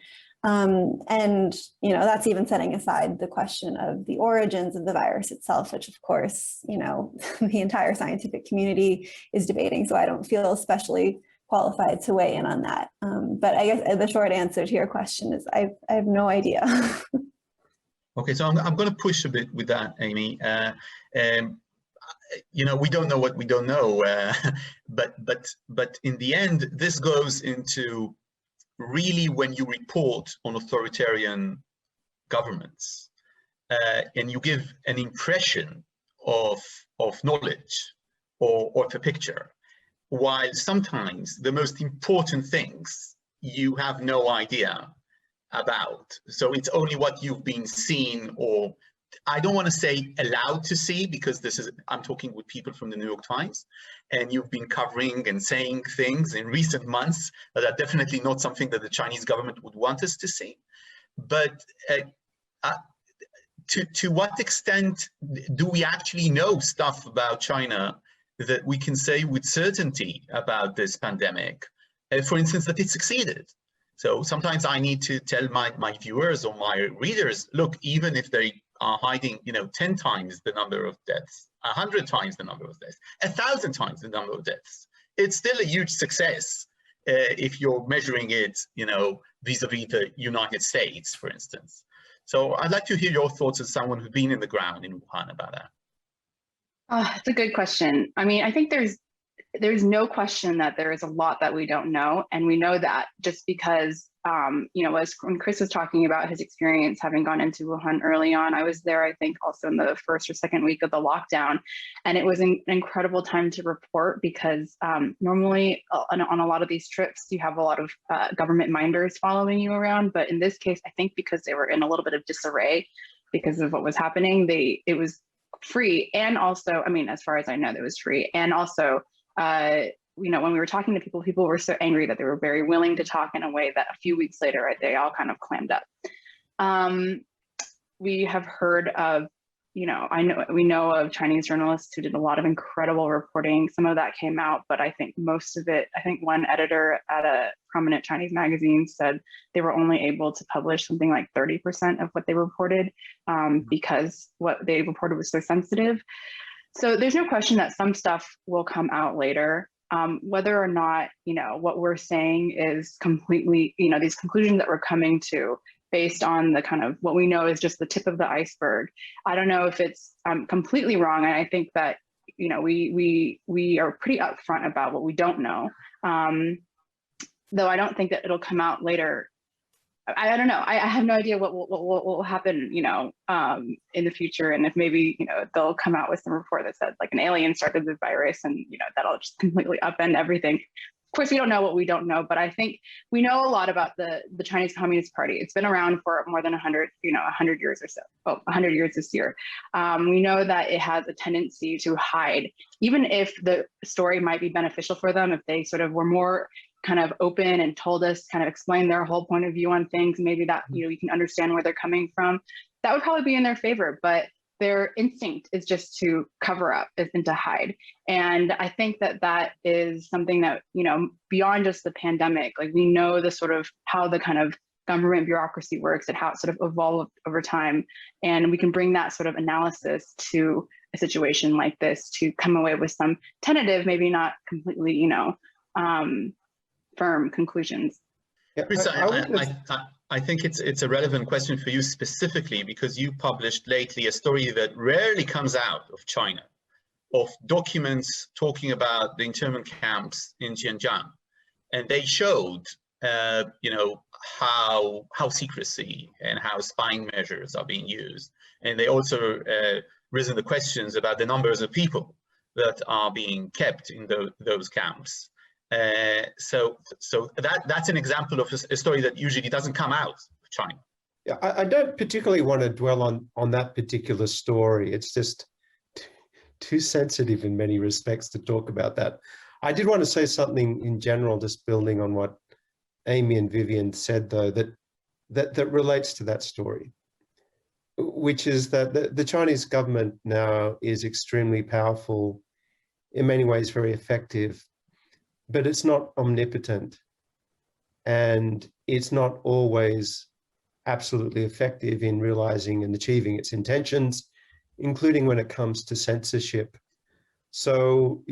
And that's even setting aside the question of the origins of the virus itself, which of course, the entire scientific community is debating. So I don't feel especially qualified to weigh in on that. But I guess the short answer to your question is I have no idea. Okay, so I'm going to push a bit with that, Amy. We don't know what we don't know, but in the end, this goes into really when you report on authoritarian governments and you give an impression of knowledge or of a picture, while sometimes the most important things you have no idea about. So it's only what you've been seen, or I don't want to say allowed to see, because I'm talking with people from the New York Times, and you've been covering and saying things in recent months that are definitely not something that the Chinese government would want us to see. But to what extent do we actually know stuff about China that we can say with certainty about this pandemic? For instance, that it succeeded. So sometimes I need to tell my viewers or my readers, look, even if they are hiding, 10 times the number of deaths, 100 times the number of deaths, 1,000 times the number of deaths, it's still a huge success if you're measuring it, vis-a-vis the United States, for instance. So I'd like to hear your thoughts as someone who's been in the ground in Wuhan about that. It's a good question. I mean, I think there's no question that there is a lot that we don't know. And we know that just because, when Chris was talking about his experience having gone into Wuhan early on, I was there, I think, also in the first or second week of the lockdown. And it was an incredible time to report because normally on a lot of these trips, you have a lot of government minders following you around. But in this case, I think because they were in a little bit of disarray because of what was happening, it was free. And also, as far as I know, it was free. And also, when we were talking to people were so angry that they were very willing to talk in a way that a few weeks later, they all kind of clammed up. We have heard of, we know of Chinese journalists who did a lot of incredible reporting. Some of that came out, but I think most of it, I think one editor at a prominent Chinese magazine said they were only able to publish something like 30% of what they reported because what they reported was so sensitive. So there's no question that some stuff will come out later. Whether or not, what we're saying is completely, these conclusions that we're coming to based on the kind of what we know is just the tip of the iceberg. I don't know if it's completely wrong. And I think that, we are pretty upfront about what we don't know. Though I don't think that it'll come out later. I don't know. I have no idea what will happen, in the future. And if maybe, they'll come out with some report that said like an alien started the virus and, that'll just completely upend everything. Of course, we don't know what we don't know, but I think we know a lot about the Chinese Communist Party. It's been around for more than 100 years or so. 100 years this year. We know that it has a tendency to hide, even if the story might be beneficial for them, if they sort of were more kind of open and told us, kind of explain their whole point of view on things, maybe that, you can understand where they're coming from, that would probably be in their favor. But their instinct is just to cover up and to hide. And I think that is something that, beyond just the pandemic, like we know the sort of how the kind of government bureaucracy works and how it sort of evolved over time. And we can bring that sort of analysis to a situation like this to come away with some tentative, maybe not completely, firm conclusions. Yeah, Chris, I think it's a relevant question for you specifically because you published lately a story that rarely comes out of China, of documents talking about the internment camps in Xinjiang, and they showed, how secrecy and how spying measures are being used, and they also risen the questions about the numbers of people that are being kept in those camps. So that's an example of a story that usually doesn't come out of China. Yeah, I don't particularly want to dwell on that particular story. It's just too sensitive in many respects to talk about that. I did want to say something in general, just building on what Amy and Vivian said, though, that relates to that story, which is that the Chinese government now is extremely powerful, in many ways very effective, but it's not omnipotent, and it's not always absolutely effective in realizing and achieving its intentions, including when it comes to censorship. So,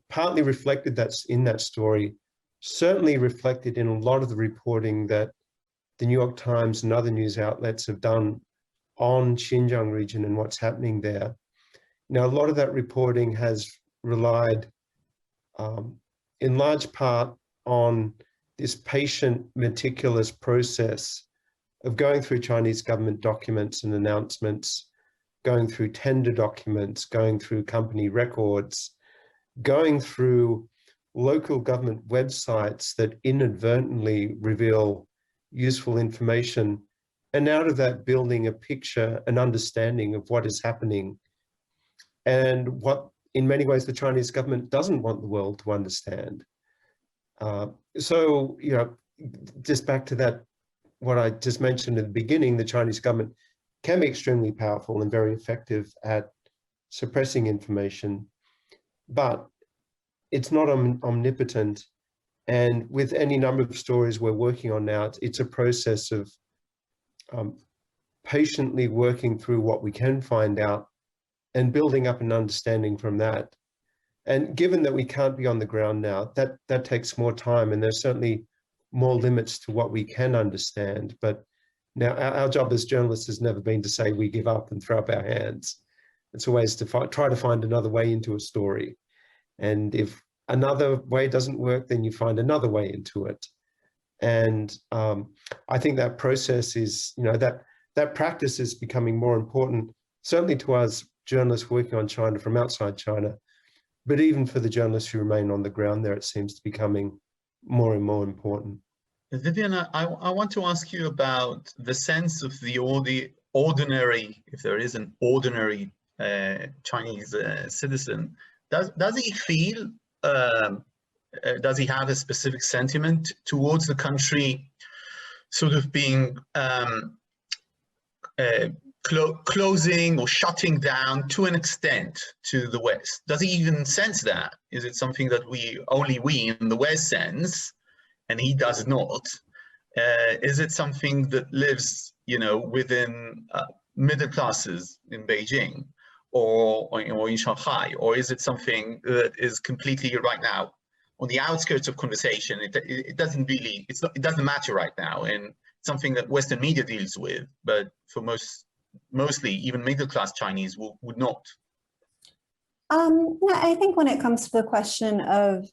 partly reflected that's in that story, certainly reflected in a lot of the reporting that the New York Times and other news outlets have done on Xinjiang region and what's happening there. Now, a lot of that reporting has relied in large part on this patient, meticulous process of going through Chinese government documents and announcements, going through tender documents, going through company records, going through local government websites that inadvertently reveal useful information, and out of that building a picture, an understanding of what is happening and what in many ways the Chinese government doesn't want the world to understand. So, just back to that, what I just mentioned at the beginning, the Chinese government can be extremely powerful and very effective at suppressing information, but it's not omnipotent. And with any number of stories we're working on now, it's a process of patiently working through what we can find out and building up an understanding from that. And given that we can't be on the ground now, that takes more time, and there's certainly more limits to what we can understand. But now our job as journalists has never been to say we give up and throw up our hands. It's always to try to find another way into a story. And if another way doesn't work, then you find another way into it. And I think that process is, that practice is becoming more important, certainly to us journalists working on China from outside China, but even for the journalists who remain on the ground there, it seems to be becoming more and more important. Vivian, I want to ask you about the sense of the ordinary, if there is an ordinary Chinese citizen. Does he feel, does he have a specific sentiment towards the country sort of being closing or shutting down to an extent to the West? Does he even sense that? Is it something that only we in the West sense, and he does not? Is it something that lives, within middle classes in Beijing or in Shanghai, or is it something that is completely right now on the outskirts of conversation? It doesn't really, it doesn't matter right now, and something that Western media deals with, but for mostly even middle-class Chinese would not. I think when it comes to the question of,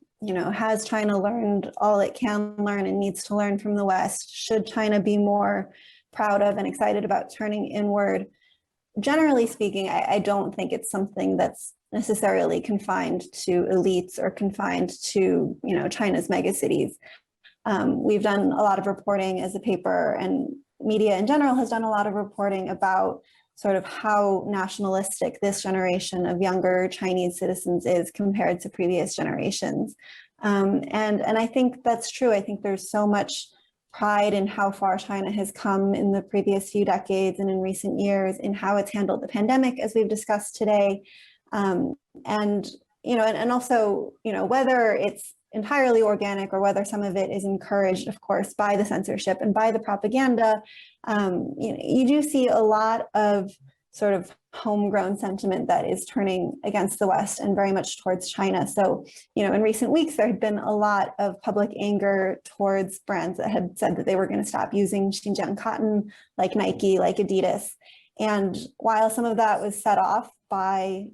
has China learned all it can learn and needs to learn from the West? Should China be more proud of and excited about turning inward? Generally speaking, I don't think it's something that's necessarily confined to elites or confined to, China's megacities. We've done a lot of reporting as a paper, and media in general has done a lot of reporting about sort of how nationalistic this generation of younger Chinese citizens is compared to previous generations. And I think that's true. I think there's so much pride in how far China has come in the previous few decades and in recent years in how it's handled the pandemic, as we've discussed today. And also, whether it's entirely organic or whether some of it is encouraged, of course, by the censorship and by the propaganda, you do see a lot of sort of homegrown sentiment that is turning against the West and very much towards China. So, in recent weeks, there had been a lot of public anger towards brands that had said that they were going to stop using Xinjiang cotton, like Nike, like Adidas. And while some of that was set off by,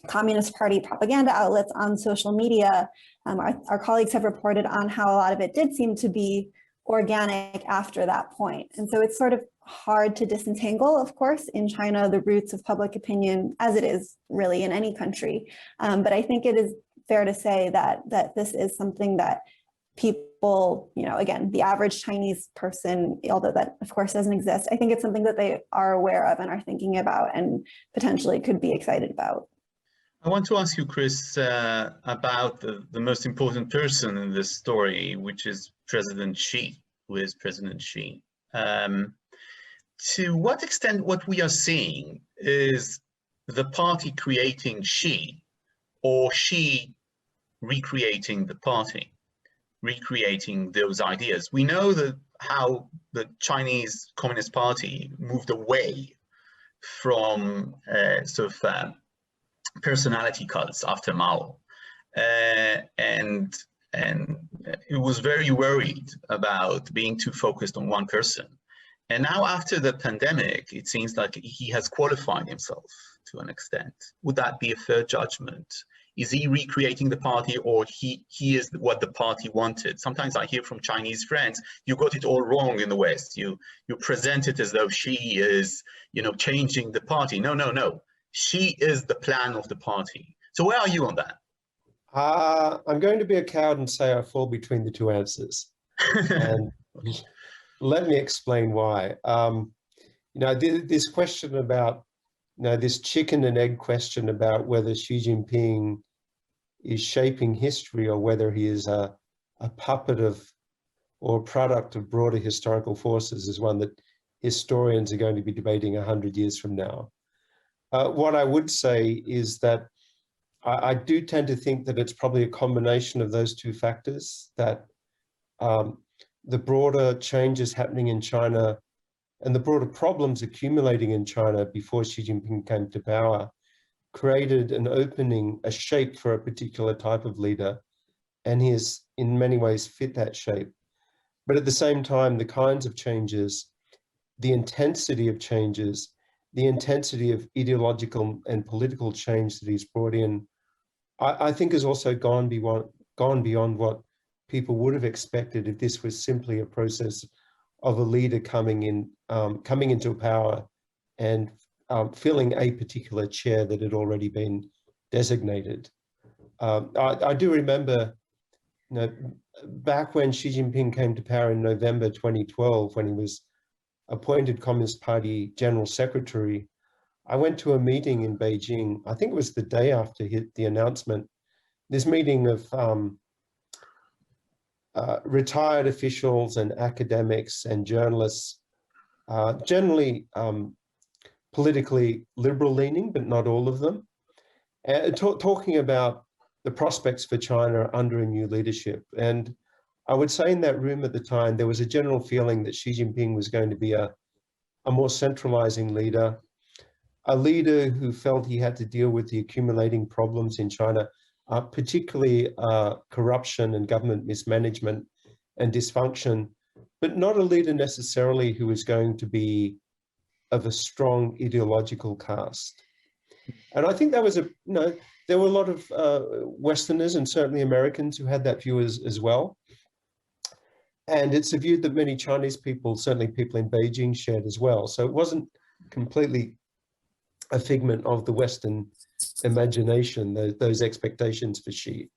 Communist Party propaganda outlets on social media, our colleagues have reported on how a lot of it did seem to be organic after that point. And so it's sort of hard to disentangle, of course, in China, the roots of public opinion, as it is really in any country. But I think it is fair to say that this is something that people, again, the average Chinese person, although that of course doesn't exist, I think it's something that they are aware of and are thinking about and potentially could be excited about. I want to ask you, Chris, about the most important person in this story, which is President Xi, who is President Xi. To what extent what we are seeing is the party creating Xi, or Xi recreating the party, recreating those ideas? We know that how the Chinese Communist Party moved away from personality cults after Mao, and it was very worried about being too focused on one person. And now after the pandemic, it seems like he has qualified himself to an extent. Would that be a fair judgment? Is he recreating the party, or he is what the party wanted? Sometimes I hear from Chinese friends, you got it all wrong in the West. You present it as though Xi is, changing the party. No. Xi is the plan of the party. So where are you on that? I'm going to be a coward and say I fall between the two answers. And let me explain why. This question about, this chicken and egg question about whether Xi Jinping is shaping history or whether he is a puppet of or product of broader historical forces is one that historians are going to be debating 100 years from now. What I would say is that I do tend to think that it's probably a combination of those two factors, that the broader changes happening in China and the broader problems accumulating in China before Xi Jinping came to power created an opening, a shape for a particular type of leader, and he has in many ways fit that shape. But at the same time, the kinds of changes, the intensity of changes, the intensity of ideological and political change that he's brought in, I think has also gone beyond what people would have expected if this was simply a process of a leader coming into power and filling a particular chair that had already been designated. I do remember, back when Xi Jinping came to power in November 2012, when he was appointed Communist Party General Secretary, I went to a meeting in Beijing. I think it was the day after the announcement. This meeting of retired officials and academics and journalists, generally politically liberal leaning, but not all of them, talking about the prospects for China under a new leadership. And I would say in that room at the time, there was a general feeling that Xi Jinping was going to be a more centralizing leader, a leader who felt he had to deal with the accumulating problems in China, particularly corruption and government mismanagement and dysfunction, but not a leader necessarily who was going to be of a strong ideological cast. And I think that was there were a lot of Westerners and certainly Americans who had that view as well. And it's a view that many Chinese people, certainly people in Beijing, shared as well. So it wasn't completely a figment of the Western imagination, those expectations for Xi.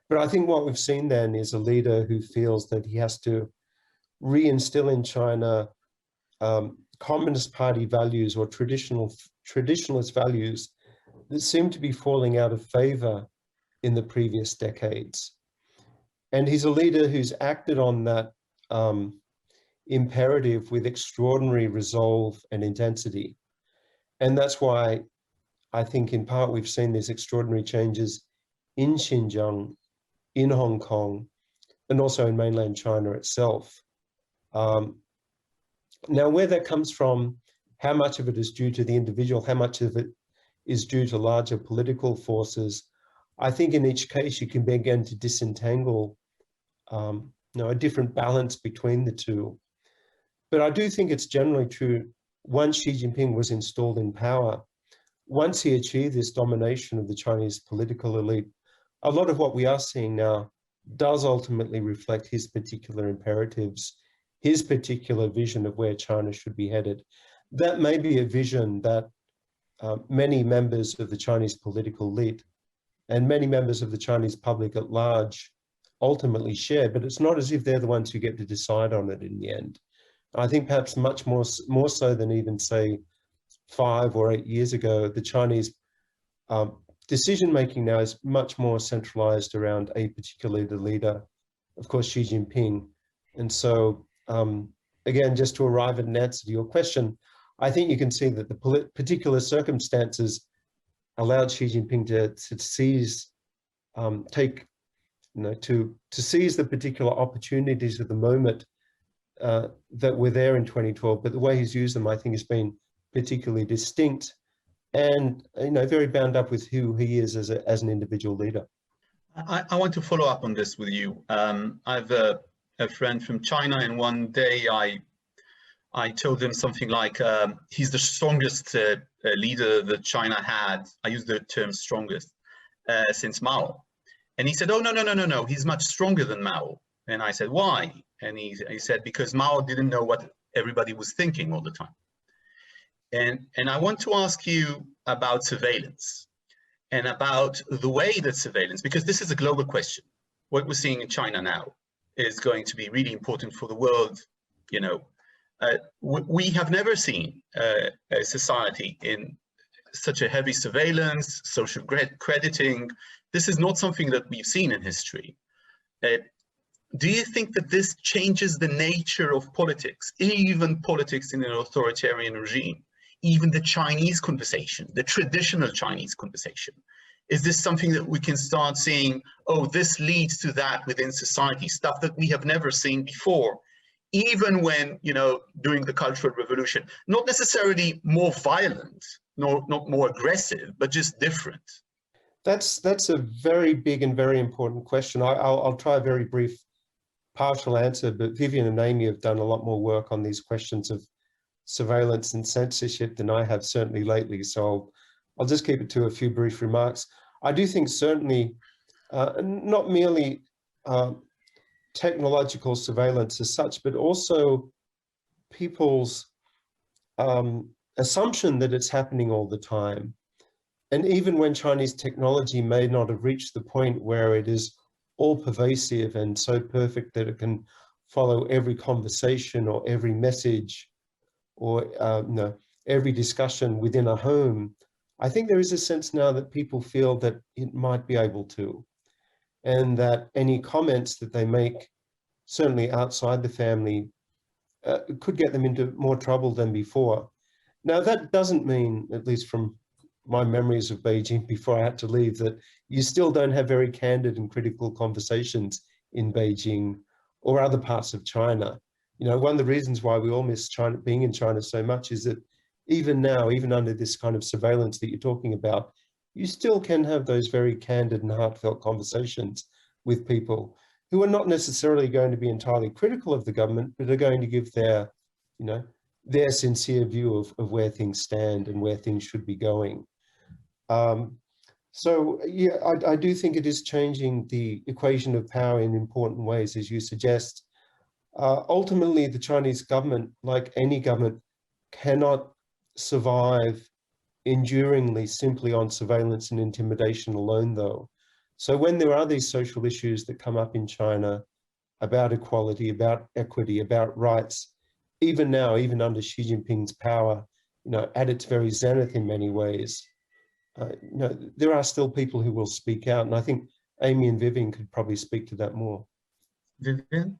But I think what we've seen then is a leader who feels that he has to reinstill in China Communist Party values or traditionalist values that seem to be falling out of favor in the previous decades. And he's a leader who's acted on that imperative with extraordinary resolve and intensity. And that's why I think in part we've seen these extraordinary changes in Xinjiang, in Hong Kong, and also in mainland China itself. Now, where that comes from, how much of it is due to the individual, how much of it is due to larger political forces, I think in each case you can begin to disentangle a different balance between the two. But I do think it's generally true, once Xi Jinping was installed in power, once he achieved this domination of the Chinese political elite, a lot of what we are seeing now does ultimately reflect his particular imperatives, his particular vision of where China should be headed. That may be a vision that many members of the Chinese political elite and many members of the Chinese public at large ultimately share, but it's not as if they're the ones who get to decide on it in the end. I think perhaps much more so than even say 5 or 8 years ago, the Chinese decision-making now is much more centralized around a particular leader, of course, Xi Jinping. And so, again, just to arrive at an answer to your question, I think you can see that the particular circumstances allowed Xi Jinping to seize, to seize the particular opportunities of the moment that were there in 2012. But the way he's used them, I think, has been particularly distinct and very bound up with who he is as an individual leader. I want to follow up on this with you. I have a friend from China, and one day I told him something like, he's the strongest leader that China had. I use the term strongest since Mao. And he said, oh, no, he's much stronger than Mao. And I said, why? And he said, because Mao didn't know what everybody was thinking all the time. And I want to ask you about surveillance and about the way that surveillance, because this is a global question. What we're seeing in China now is going to be really important for the world. We have never seen a society in such a heavy surveillance, social crediting. This is not something that we've seen in history. Do you think that this changes the nature of politics, even politics in an authoritarian regime, even the Chinese conversation, the traditional Chinese conversation? Is this something that we can start seeing, oh, this leads to that within society, stuff that we have never seen before, even when, during the Cultural Revolution, not necessarily more violent, not more aggressive, but just different? That's a very big and very important question. I'll try a very brief partial answer, but Vivian and Amy have done a lot more work on these questions of surveillance and censorship than I have certainly lately. So I'll just keep it to a few brief remarks. I do think certainly not merely technological surveillance as such, but also people's assumption that it's happening all the time. And even when Chinese technology may not have reached the point where it is all pervasive and so perfect that it can follow every conversation or every message or every discussion within a home, I think there is a sense now that people feel that it might be able to, and that any comments that they make, certainly outside the family, could get them into more trouble than before. Now, that doesn't mean, at least from my memories of Beijing before I had to leave, that you still don't have very candid and critical conversations in Beijing or other parts of China. One of the reasons why we all miss China, being in China so much, is that even now, even under this kind of surveillance that you're talking about, you still can have those very candid and heartfelt conversations with people who are not necessarily going to be entirely critical of the government, but are going to give their, their sincere view of where things stand and where things should be going. So yeah, I do think it is changing the equation of power in important ways, as you suggest. Ultimately, the Chinese government, like any government, cannot survive enduringly simply on surveillance and intimidation alone, though. So when there are these social issues that come up in China about equality, about equity, about rights, even now, even under Xi Jinping's power, at its very zenith in many ways, there are still people who will speak out. And I think Amy and Vivian could probably speak to that more. Vivian?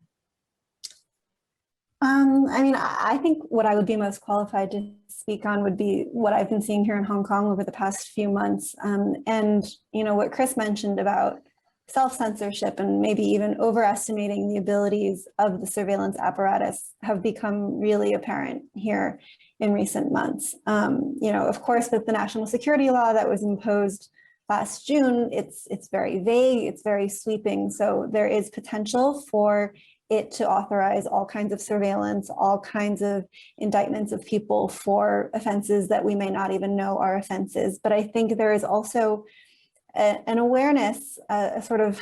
I think what I would be most qualified to speak on would be what I've been seeing here in Hong Kong over the past few months. And what Chris mentioned about self-censorship and maybe even overestimating the abilities of the surveillance apparatus have become really apparent here in recent months. Of course, with the national security law that was imposed last June, it's very vague, it's very sweeping. So there is potential for it to authorize all kinds of surveillance, all kinds of indictments of people for offenses that we may not even know are offenses. But I think there is also an awareness, a sort of,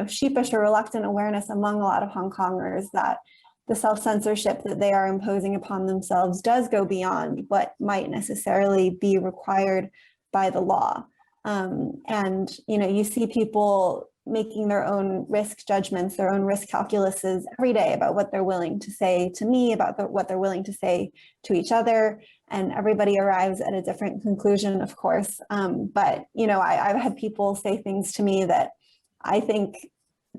sheepish or reluctant awareness among a lot of Hong Kongers that the self-censorship that they are imposing upon themselves does go beyond what might necessarily be required by the law. And, you see people making their own risk judgments, their own risk calculuses every day about what they're willing to say to me, about what they're willing to say to each other. And everybody arrives at a different conclusion, of course. But, you know, I've had people say things to me that I think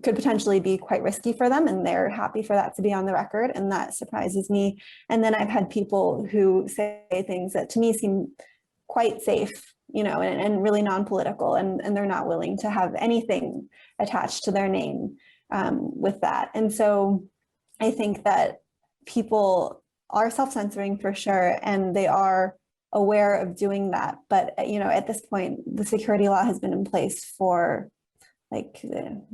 could potentially be quite risky for them, and they're happy for that to be on the record, and that surprises me. And then I've had people who say things that to me seem quite safe, you know, and really non-political, and they're not willing to have anything attached to their name with that. And so I think that people are self-censoring for sure, and they are aware of doing that. But, you know, at this point, the security law has been in place for like,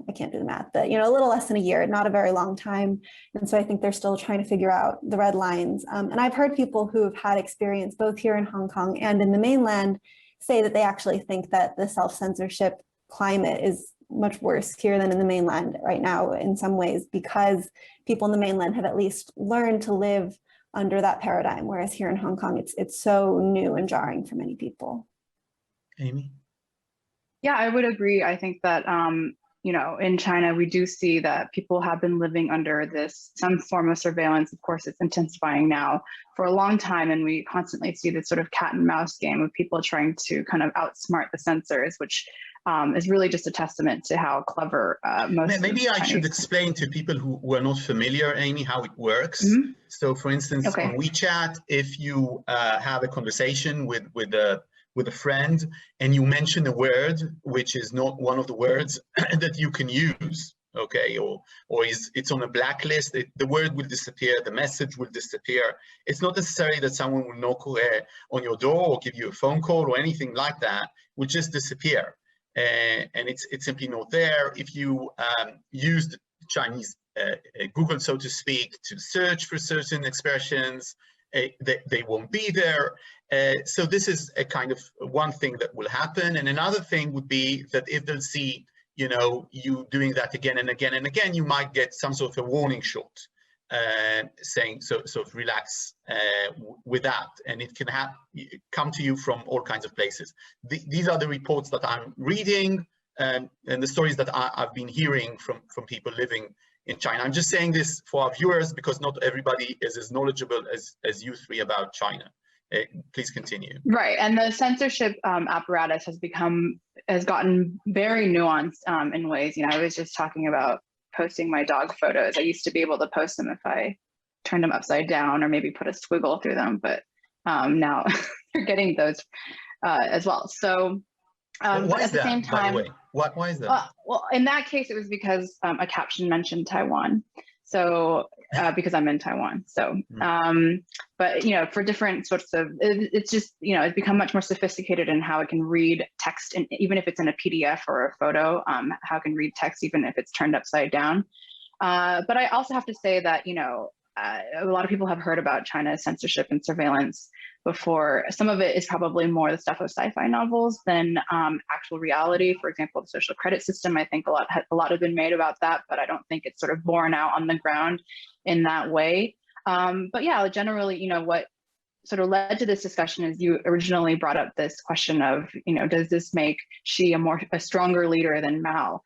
I can't do the math, but, you know, a little less than a year, not a very long time. And so I think they're still trying to figure out the red lines. And I've heard people who have had experience both here in Hong Kong and in the mainland say that they actually think that the self-censorship climate is much worse here than in the mainland right now in some ways, because people in the mainland have at least learned to live under that paradigm, whereas here in Hong Kong, it's so new and jarring for many people. Amy? Yeah, I would agree. I think that, you know, in China, we do see that people have been living under some form of surveillance. Of course, it's intensifying now for a long time. And we constantly see this sort of cat and mouse game of people trying to kind of outsmart the censors, which is really just a testament to how clever most Maybe I should explain to people who are not familiar, Amy, how it works. Mm-hmm. So for instance, Okay. on WeChat, if you have a conversation with a friend and you mention a word which is not one of the words that you can use, okay, or it's on a blacklist, the word will disappear, the message will disappear. It's not necessary that someone will knock on your door or give you a phone call or anything like that. It will just disappear, and it's simply not there. If you used Chinese Google, so to speak, to search for certain expressions, they won't be there. So this is a kind of one thing that will happen. And another thing would be that if they'll see, you know, you doing that again and again and again, you might get some sort of a warning shot saying, so relax with that. And it can come to you from all kinds of places. These are the reports that I'm reading and the stories that I've been hearing from people living in China. I'm just saying this for our viewers because not everybody is as knowledgeable as you three about China. Please continue. Right, and the censorship apparatus has gotten very nuanced in ways. You know, I was just talking about posting my dog photos. I used to be able to post them if I turned them upside down or maybe put a squiggle through them, but now you're getting those as well. So why is at the same time, by the way? Why is that? Well, in that case, it was because a caption mentioned Taiwan. So because I'm in Taiwan. So, but, you know, for different sorts of, it's just, you know, it's become much more sophisticated in how it can read text, and even if it's in a PDF or a photo, how it can read text, even if it's turned upside down. But I also have to say that, you know, a lot of people have heard about China's censorship and surveillance before. Some of it is probably more the stuff of sci-fi novels than actual reality. For example, the social credit system, I think a lot has been made about that, but I don't think it's sort of borne out on the ground in that way. But yeah, generally, you know, what sort of led to this discussion is you originally brought up this question of, you know, does this make Xi a stronger leader than Mao?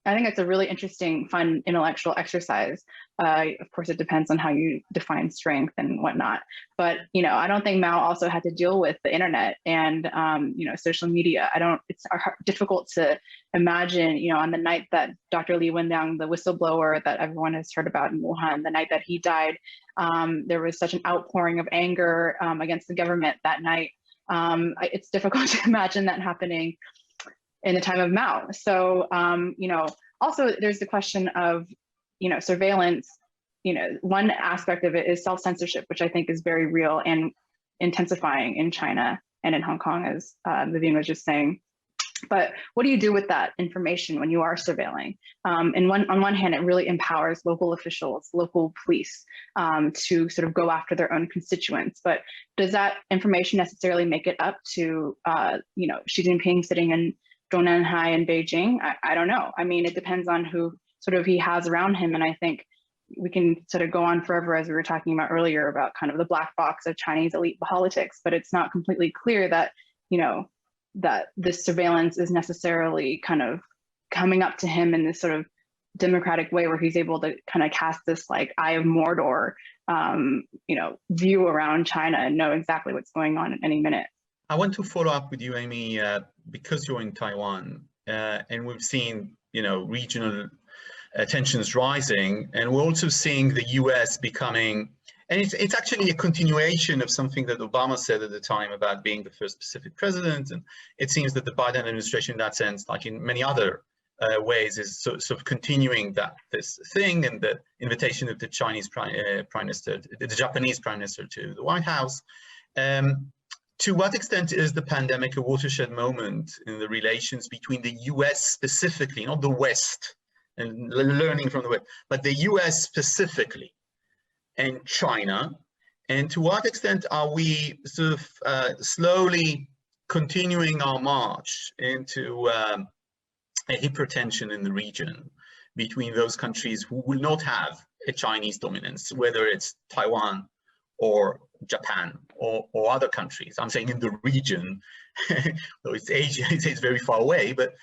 I think it's a really interesting, fun intellectual exercise. Of course, it depends on how you define strength and whatnot. But, you know, I don't think Mao also had to deal with the internet and, you know, social media. It's difficult to imagine, you know, on the night that Dr. Li Wenliang, the whistleblower that everyone has heard about in Wuhan, the night that he died, there was such an outpouring of anger against the government that night. It's difficult to imagine that happening in the time of Mao. So, you know, also there's the question of, you know, surveillance. You know, one aspect of it is self-censorship, which I think is very real and intensifying in China and in Hong Kong, as Vivian was just saying. But what do you do with that information when you are surveilling? On one hand, it really empowers local officials, local police to sort of go after their own constituents. But does that information necessarily make it up to, you know, Xi Jinping sitting in Zhongnanhai in Beijing? I don't know. I mean, it depends on who sort of he has around him. And I think we can sort of go on forever, as we were talking about earlier, about kind of the black box of Chinese elite politics, but it's not completely clear that, you know, that this surveillance is necessarily kind of coming up to him in this sort of democratic way where he's able to kind of cast this like Eye of Mordor, view around China and know exactly what's going on at any minute. I want to follow up with you, Amy, because you're in Taiwan, and we've seen, regional tensions rising, and we're also seeing the US becoming, and it's actually a continuation of something that Obama said at the time about being the first Pacific president, and it seems that the Biden administration, in that sense, like in many other ways, is sort of continuing this thing, and the invitation of the Chinese prime minister, the Japanese prime minister to the White House. To what extent is the pandemic a watershed moment in the relations between the US specifically, not the West, and learning from the West, but the US specifically and China? And to what extent are we sort of slowly continuing our march into a hypertension in the region between those countries who will not have a Chinese dominance, whether it's Taiwan or Japan or other countries? I'm saying in the region, though it's Asia, it's very far away, but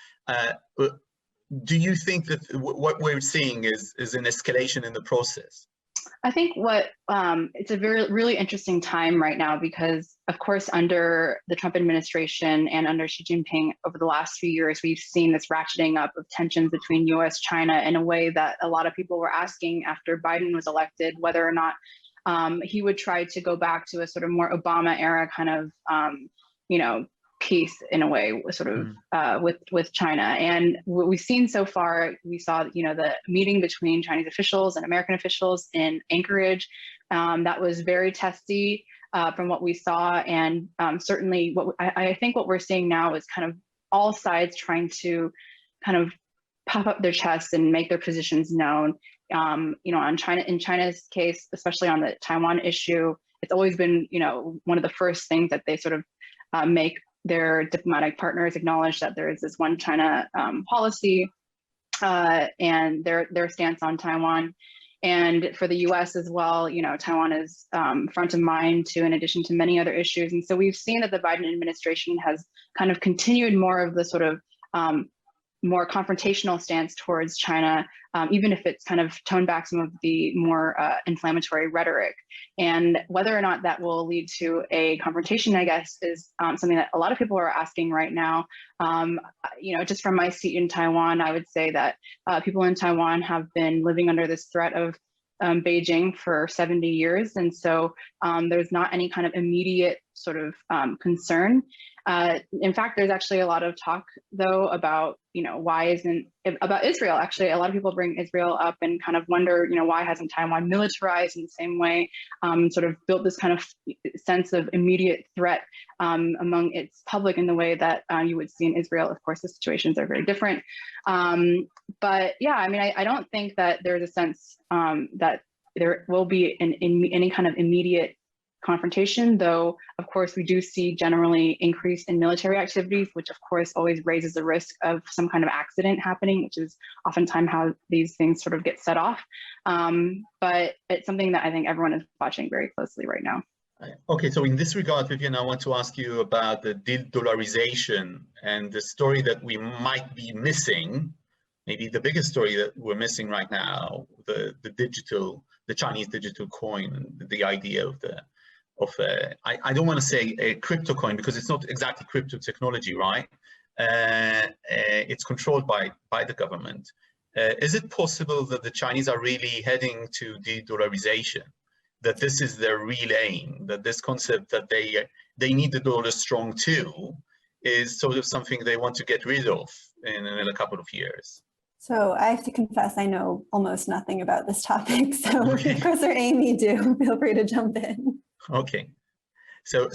do you think that what we're seeing is an escalation in the process? I think it's a really interesting time right now because, of course, under the Trump administration and under Xi Jinping over the last few years, we've seen this ratcheting up of tensions between US, China in a way that a lot of people were asking after Biden was elected, whether or not he would try to go back to a sort of more Obama era kind of, peace in a way, sort of with China. And what we've seen so far, we saw, the meeting between Chinese officials and American officials in Anchorage. That was very testy from what we saw. And certainly I think what we're seeing now is kind of all sides trying to kind of puff up their chests and make their positions known. In China's case, especially on the Taiwan issue, it's always been, one of the first things that they sort of make their diplomatic partners acknowledge that there is this one China policy and their stance on Taiwan. And for the US as well, Taiwan is front of mind too, in addition to many other issues. And so we've seen that the Biden administration has kind of continued more of the sort of more confrontational stance towards China, even if it's kind of toned back some of the more inflammatory rhetoric. And whether or not that will lead to a confrontation, I guess, is something that a lot of people are asking right now. Just from my seat in Taiwan, I would say that people in Taiwan have been living under this threat of Beijing for 70 years. And so there's not any kind of immediate sort of concern. In fact, there's actually a lot of talk, though, about, about Israel. Actually, a lot of people bring Israel up and kind of wonder, why hasn't Taiwan militarized in the same way, sort of built this kind of sense of immediate threat among its public in the way that you would see in Israel. Of course, the situations are very different. But yeah, I don't think that there's a sense that there will be any kind of immediate confrontation, though, of course, we do see generally increase in military activities, which of course always raises the risk of some kind of accident happening, which is oftentimes how these things sort of get set off. But it's something that I think everyone is watching very closely right now. Okay, so in this regard, Vivian, I want to ask you about the de-dollarization and the story that we might be missing, maybe the biggest story that we're missing right now, the Chinese digital coin, and the idea of I don't want to say a crypto coin because it's not exactly crypto technology, right? It's controlled by the government. Is it possible that the Chinese are really heading to de-dollarization? That this is their real aim? That this concept that they need the dollar strong too is sort of something they want to get rid of in a couple of years? So I have to confess, I know almost nothing about this topic. So if Chris or Amy do, feel free to jump in. Okay, so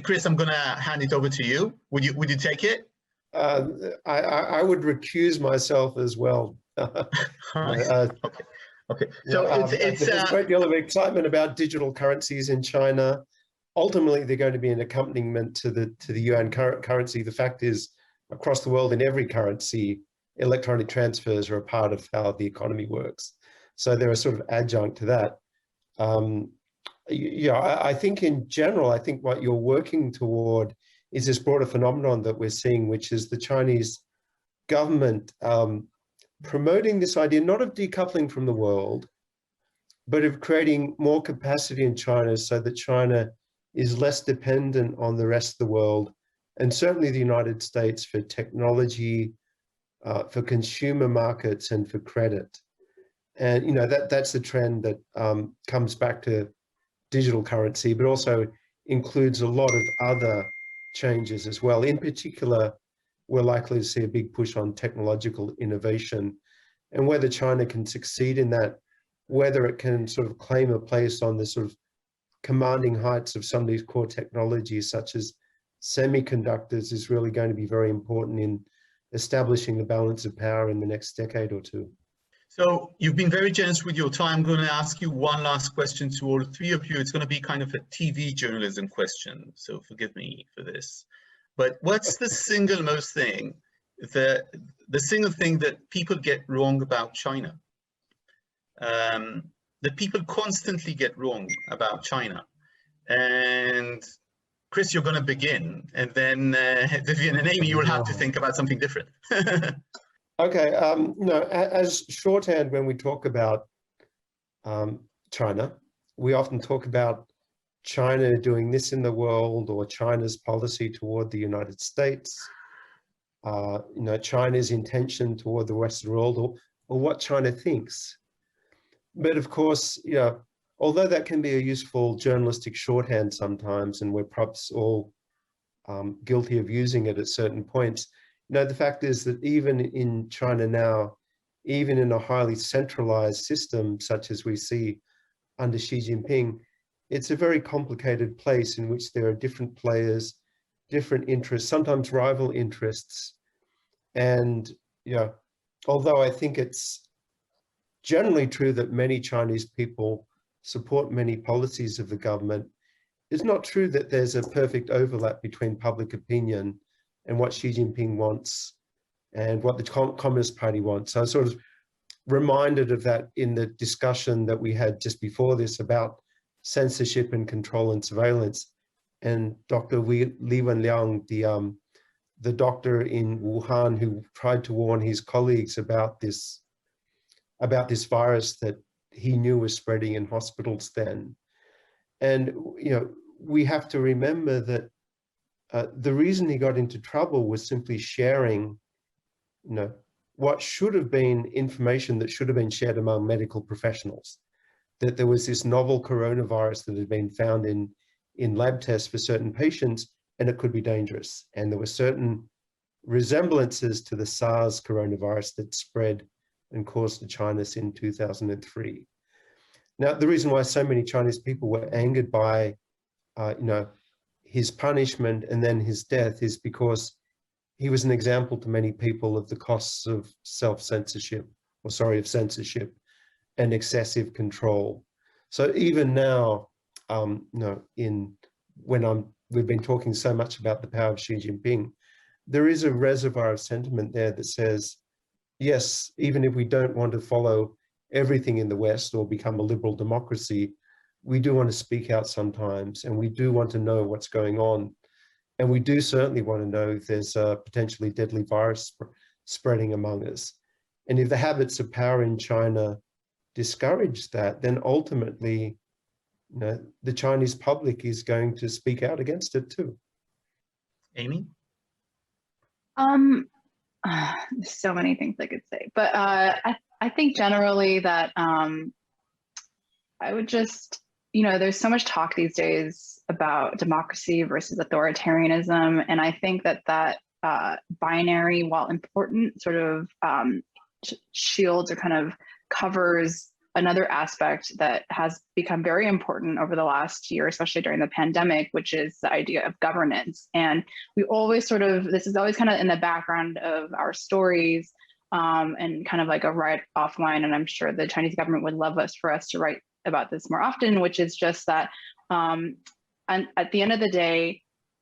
Chris, I'm gonna hand it over to you. Would you take it? I would recuse myself as well. Okay. So there's a great deal of excitement about digital currencies in China. Ultimately, they're going to be an accompaniment to the yuan currency. The fact is, across the world, in every currency, electronic transfers are a part of how the economy works. So they're a sort of adjunct to that. I think in general, I think what you're working toward is this broader phenomenon that we're seeing, which is the Chinese government promoting this idea, not of decoupling from the world, but of creating more capacity in China so that China is less dependent on the rest of the world, and certainly the United States, for technology, for consumer markets, and for credit. And that's the trend that comes back to digital currency, but also includes a lot of other changes as well. In particular, we're likely to see a big push on technological innovation, and whether China can succeed in that, whether it can sort of claim a place on the sort of commanding heights of some of these core technologies, such as semiconductors, is really going to be very important in establishing the balance of power in the next decade or two. So you've been very generous with your time. I'm going to ask you one last question to all three of you. It's going to be kind of a TV journalism question, so forgive me for this. But what's the single most thing, the single thing that people get wrong about China? That people constantly get wrong about China. And Chris, you're going to begin, and then Vivian and Amy, you will have to think about something different. Okay, as shorthand, when we talk about China, we often talk about China doing this in the world, or China's policy toward the United States, China's intention toward the Western world, or what China thinks. But of course, although that can be a useful journalistic shorthand sometimes, and we're perhaps all guilty of using it at certain points, the fact is that even in China now, even in a highly centralized system such as we see under Xi Jinping, it's a very complicated place in which there are different players, different interests, sometimes rival interests. And although I think it's generally true that many Chinese people support many policies of the government, it's not true that there's a perfect overlap between public opinion and what Xi Jinping wants and what the Communist Party wants. So I was sort of reminded of that in the discussion that we had just before this about censorship and control and surveillance. And Dr. Li Wenliang, the doctor in Wuhan who tried to warn his colleagues about this virus that he knew was spreading in hospitals then. And, we have to remember that the reason he got into trouble was simply sharing, what should have been information that should have been shared among medical professionals, that there was this novel coronavirus that had been found in lab tests for certain patients, and it could be dangerous. And there were certain resemblances to the SARS coronavirus that spread and caused the China in 2003. Now, the reason why so many Chinese people were angered by, his punishment and then his death is because he was an example to many people of the costs of censorship and excessive control. So even now, we've been talking so much about the power of Xi Jinping, there is a reservoir of sentiment there that says, yes, even if we don't want to follow everything in the West or become a liberal democracy, we do want to speak out sometimes, and we do want to know what's going on. And we do certainly want to know if there's a potentially deadly virus spreading among us. And if the habits of power in China discourage that, then ultimately, the Chinese public is going to speak out against it too. Amy? So many things I could say, but I think generally that I would just, there's so much talk these days about democracy versus authoritarianism, and I think that binary, while important, sort of shields or kind of covers another aspect that has become very important over the last year, especially during the pandemic, which is the idea of governance. And we always this is always kind of in the background of our stories, and kind of like a write-off line. And I'm sure the Chinese government would love for us to write about this more often, which is just that, and at the end of the day,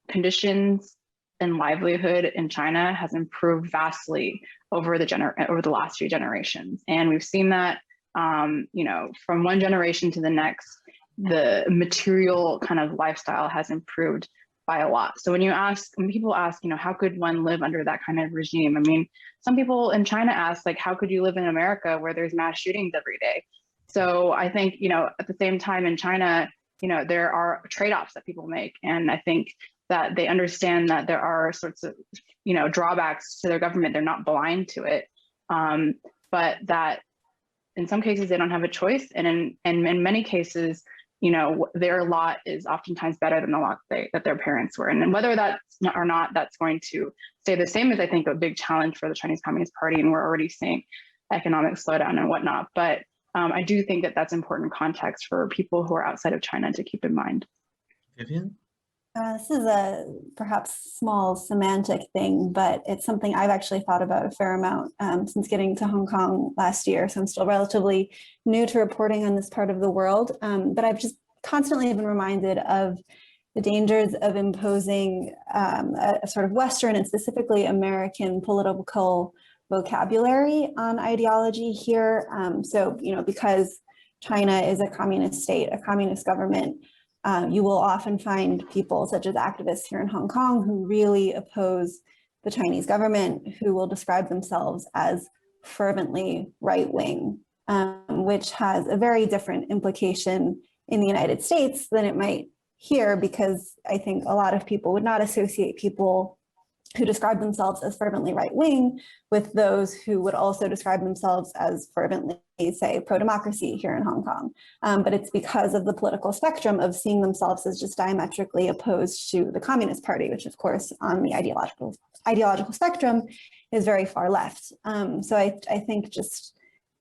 conditions and livelihood in China has improved vastly over the last few generations. And we've seen that, from one generation to the next, the material kind of lifestyle has improved by a lot. So when people ask, how could one live under that kind of regime? I mean, some people in China ask, like, how could you live in America where there's mass shootings every day? So I think, at the same time in China, there are trade-offs that people make. And I think that they understand that there are sorts of, drawbacks to their government. They're not blind to it. But that in some cases they don't have a choice. And in many cases, their lot is oftentimes better than the lot that their parents were in. And whether that's going to stay the same is, I think, a big challenge for the Chinese Communist Party. And we're already seeing economic slowdown and whatnot. But I do think that that's important context for people who are outside of China to keep in mind. Vivian? This is a perhaps small semantic thing, but it's something I've actually thought about a fair amount since getting to Hong Kong last year. So I'm still relatively new to reporting on this part of the world, but I've just constantly been reminded of the dangers of imposing a sort of Western and specifically American political vocabulary on ideology here. So, because China is a communist state, a communist government, you will often find people such as activists here in Hong Kong who really oppose the Chinese government, who will describe themselves as fervently right-wing, which has a very different implication in the United States than it might here, because I think a lot of people would not associate people who describe themselves as fervently right-wing with those who would also describe themselves as fervently, say, pro-democracy here in Hong Kong. But it's because of the political spectrum of seeing themselves as just diametrically opposed to the Communist Party, which of course on the ideological spectrum is very far left. So I think just,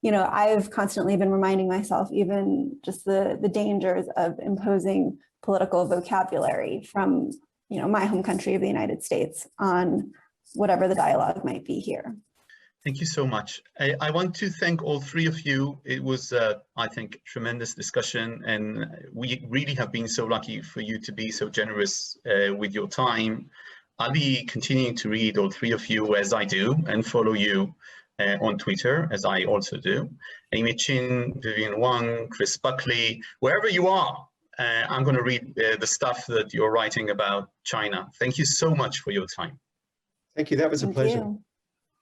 I've constantly been reminding myself even just the dangers of imposing political vocabulary from my home country of the United States on whatever the dialogue might be here. Thank you so much. I want to thank all three of you. It was, I think, tremendous discussion, and we really have been so lucky for you to be so generous with your time. I'll be continuing to read all three of you as I do and follow you on Twitter, as I also do. Amy Chin, Vivian Wang, Chris Buckley, wherever you are. I'm going to read the stuff that you're writing about China. Thank you so much for your time. Thank you. That was a pleasure.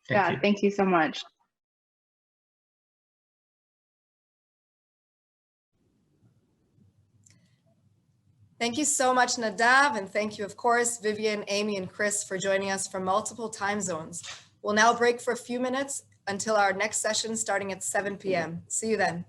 Thank you so much. Thank you so much, Nadav, and thank you, of course, Vivian, Amy, and Chris for joining us from multiple time zones. We'll now break for a few minutes until our next session starting at 7 p.m. See you then.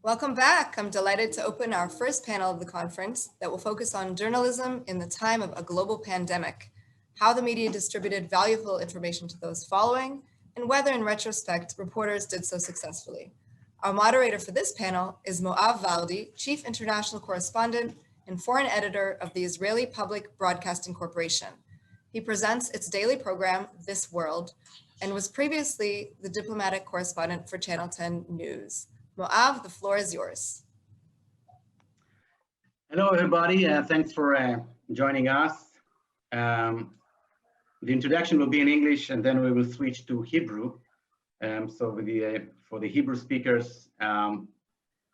Welcome back. I'm delighted to open our first panel of the conference that will focus on journalism in the time of a global pandemic, how the media distributed valuable information to those following, and whether in retrospect, reporters did so successfully. Our moderator for this panel is Moav Valdi, Chief International Correspondent and Foreign Editor of the Israeli Public Broadcasting Corporation. He presents its daily program, This World, and was previously the diplomatic correspondent for Channel 10 News. Moav, the floor is yours. Hello, everybody. Thanks for joining us. The introduction will be in English, and then we will switch to Hebrew. So for the Hebrew speakers,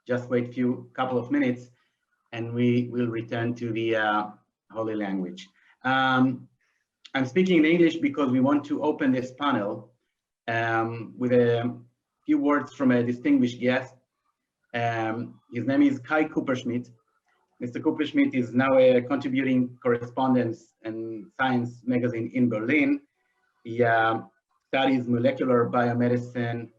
just wait couple of minutes, and we will return to the Holy Language. I'm speaking in English because we want to open this panel with a few words from a distinguished guest. His name is Kai Kupperschmidt. Mr. Kupperschmidt is now a contributing correspondent in Science magazine in Berlin. He studies molecular biomedicine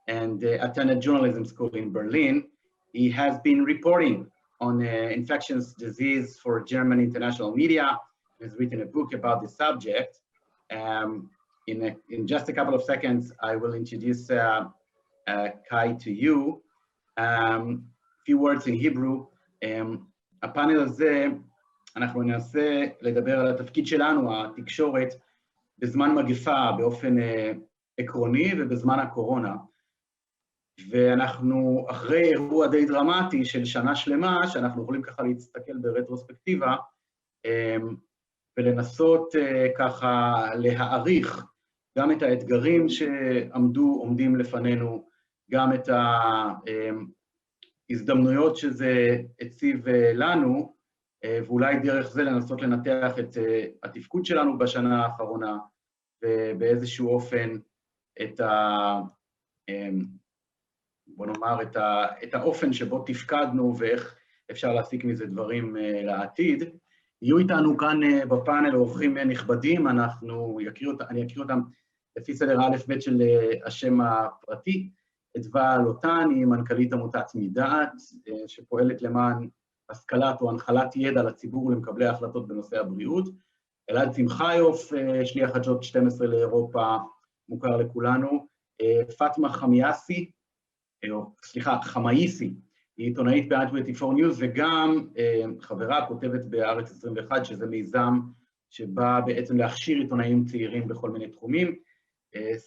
and attended journalism school in Berlin. He has been reporting on infectious disease for German international media. He has written a book about the subject. In just a couple of seconds, I will introduce Kai to you. few words in Hebrew. הפאנל הזה, אנחנו ננסה לדבר על התפקיד שלנו, התקשורת, בזמן מגפה באופן עקרוני ובזמן הקורונה. ואנחנו אחרי אירוע די דרמטי של שנה שלמה, שאנחנו יכולים ככה להסתכל ברטרוספקטיבה, ולנסות ככה להעריך גם את האתגרים שעומדים לפנינו, גם את ההזדמנויות שזה הציב לנו, ואולי דרך זה לנסות לנתח את התפקוד שלנו בשנה האחרונה, ובאיזשהו אופן את בוא נאמר, את האופן שבו תפקדנו ואיך אפשר להסיק מזה דברים לעתיד. יהיו איתנו כאן בפאנל אורחים נכבדים, אני אקריא אותם לפי סדר א' ב' של השם הפרטי. אדווה לוטן היא מנכ"לית עמותת מדעת, שפועלת למען השכלת או הנחלת ידע לציבור ולמקבלי ההחלטות בנושא הבריאות. אלעד שמחיוף, שליח חדשות 12 לאירופה, מוכר לכולנו. פאטמה חמאיסי, היא עיתונאית ב-24 News, וגם חברה כותבת בארץ 21, שזה מיזם שבא בעצם להכשיר עיתונאים צעירים בכל מיני תחומים.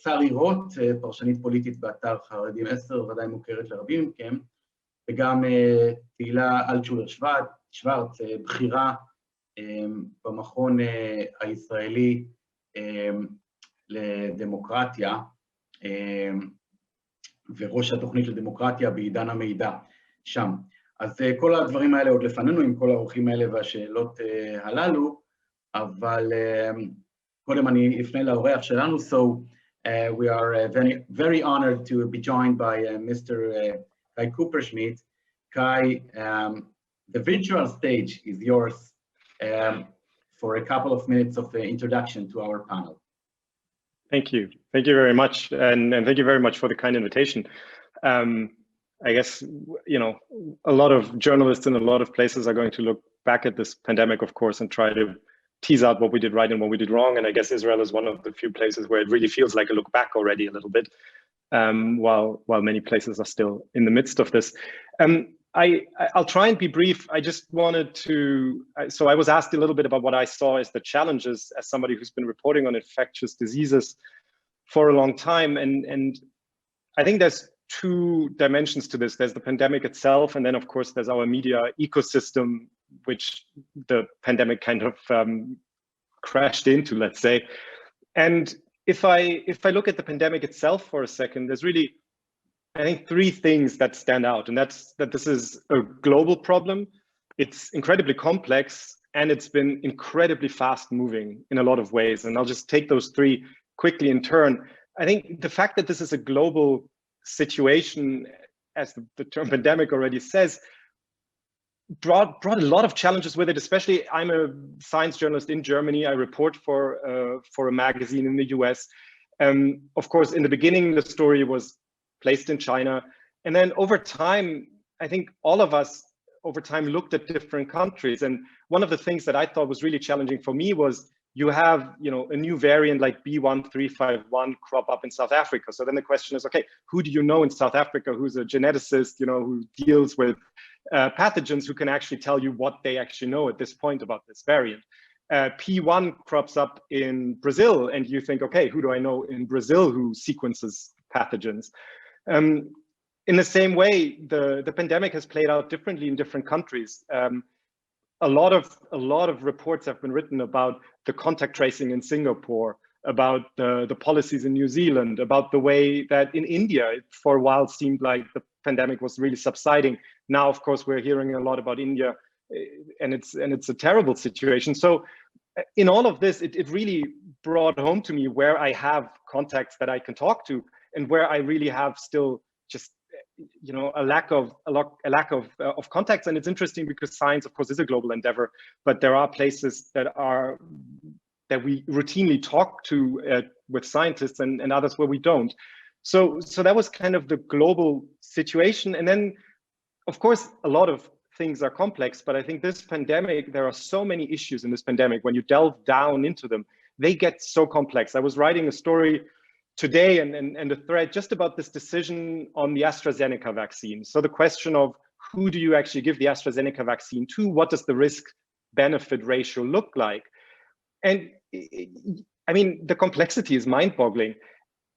שרי רוט, פרשנית פוליטית באתר חרדים 10, ודאי מוכרת לרבים מכם, וגם תהילה אלטשולר שוורץ, בכירה במכון הישראלי לדמוקרטיה, וראש התוכנית לדמוקרטיה בעידן המידע שם. אז כל הדברים האלה עוד לפנינו, עם כל האורחים האלה והשאלות הללו, אבל קודם אני אפנה לאורח שלנו, so we are very honored to be joined by Mr. Kai Kupperschmidt. Kai, the virtual stage is yours for a couple of minutes of introduction to our panel. Thank you. Thank you very much. And thank you very much for the kind invitation. I guess, you know, a lot of journalists in a lot of places are going to look back at this pandemic, of course, and try to tease out what we did right and what we did wrong. And I guess Israel is one of the few places where it really feels like a look back already a little bit, while many places are still in the midst of this. I'll try and be brief. I just wanted to, so I was asked a little bit about what I saw as the challenges as somebody who's been reporting on infectious diseases for a long time. And I think there's two dimensions to this. There's the pandemic itself, and then of course there's our media ecosystem, which the pandemic kind of crashed into, let's say. And if I look at the pandemic itself for a second, there's really, I think, three things that stand out, and that's that this is a global problem. It's incredibly complex, and it's been incredibly fast moving in a lot of ways. And I'll just take those three quickly in turn. I think the fact that this is a global situation, as the term pandemic already says, brought a lot of challenges with it. Especially, I'm a science journalist in Germany. I report for a magazine in the US. Of course, in the beginning, the story was placed in China. And then over time, I think all of us over time looked at different countries. And one of the things that I thought was really challenging for me was you have, a new variant like B1351 crop up in South Africa. So then the question is, okay, who do you know in South Africa who's a geneticist, who deals with pathogens, who can actually tell you what they actually know at this point about this variant? P1 crops up in Brazil, and you think, okay, who do I know in Brazil who sequences pathogens? In the same way, the pandemic has played out differently in different countries. A lot of reports have been written about the contact tracing in Singapore, about the policies in New Zealand, about the way that in India, it for a while seemed like the pandemic was really subsiding. Now, of course, we're hearing a lot about India, and it's a terrible situation. So in all of this, it really brought home to me where I have contacts that I can talk to, and where I really have still just a lack of contacts. And it's interesting because science, of course, is a global endeavor, but there are places that we routinely talk to with scientists, and others where we don't. So that was kind of the global situation. And then, of course, a lot of things are complex, but I think this pandemic, there are so many issues in this pandemic. When you delve down into them, they get so complex. I was writing a story today and a thread just about this decision on the AstraZeneca vaccine. So the question of who do you actually give the AstraZeneca vaccine to? What does the risk-benefit ratio look like? And I mean, the complexity is mind-boggling.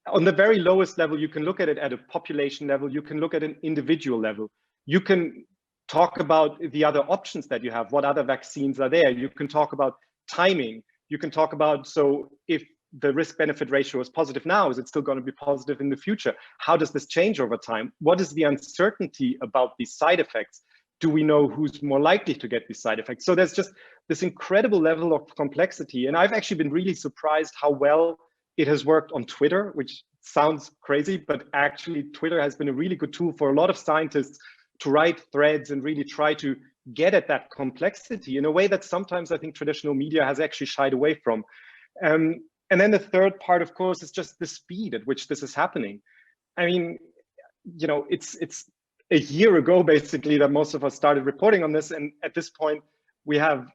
On the very lowest level, you can look at it at a population level. You can look at an individual level. You can talk about the other options that you have. What other vaccines are there? You can talk about timing. You can talk about, so if the risk-benefit ratio is positive now, is it still going to be positive in the future? How does this change over time? What is the uncertainty about these side effects? Do we know who's more likely to get these side effects? So there's just this incredible level of complexity. And I've actually been really surprised how well it has worked on Twitter, which sounds crazy, but actually Twitter has been a really good tool for a lot of scientists to write threads and really try to get at that complexity in a way that sometimes I think traditional media has actually shied away from. And then the third part, of course, is just the speed at which this is happening. I mean, it's a year ago, basically, that most of us started reporting on this. And at this point, we have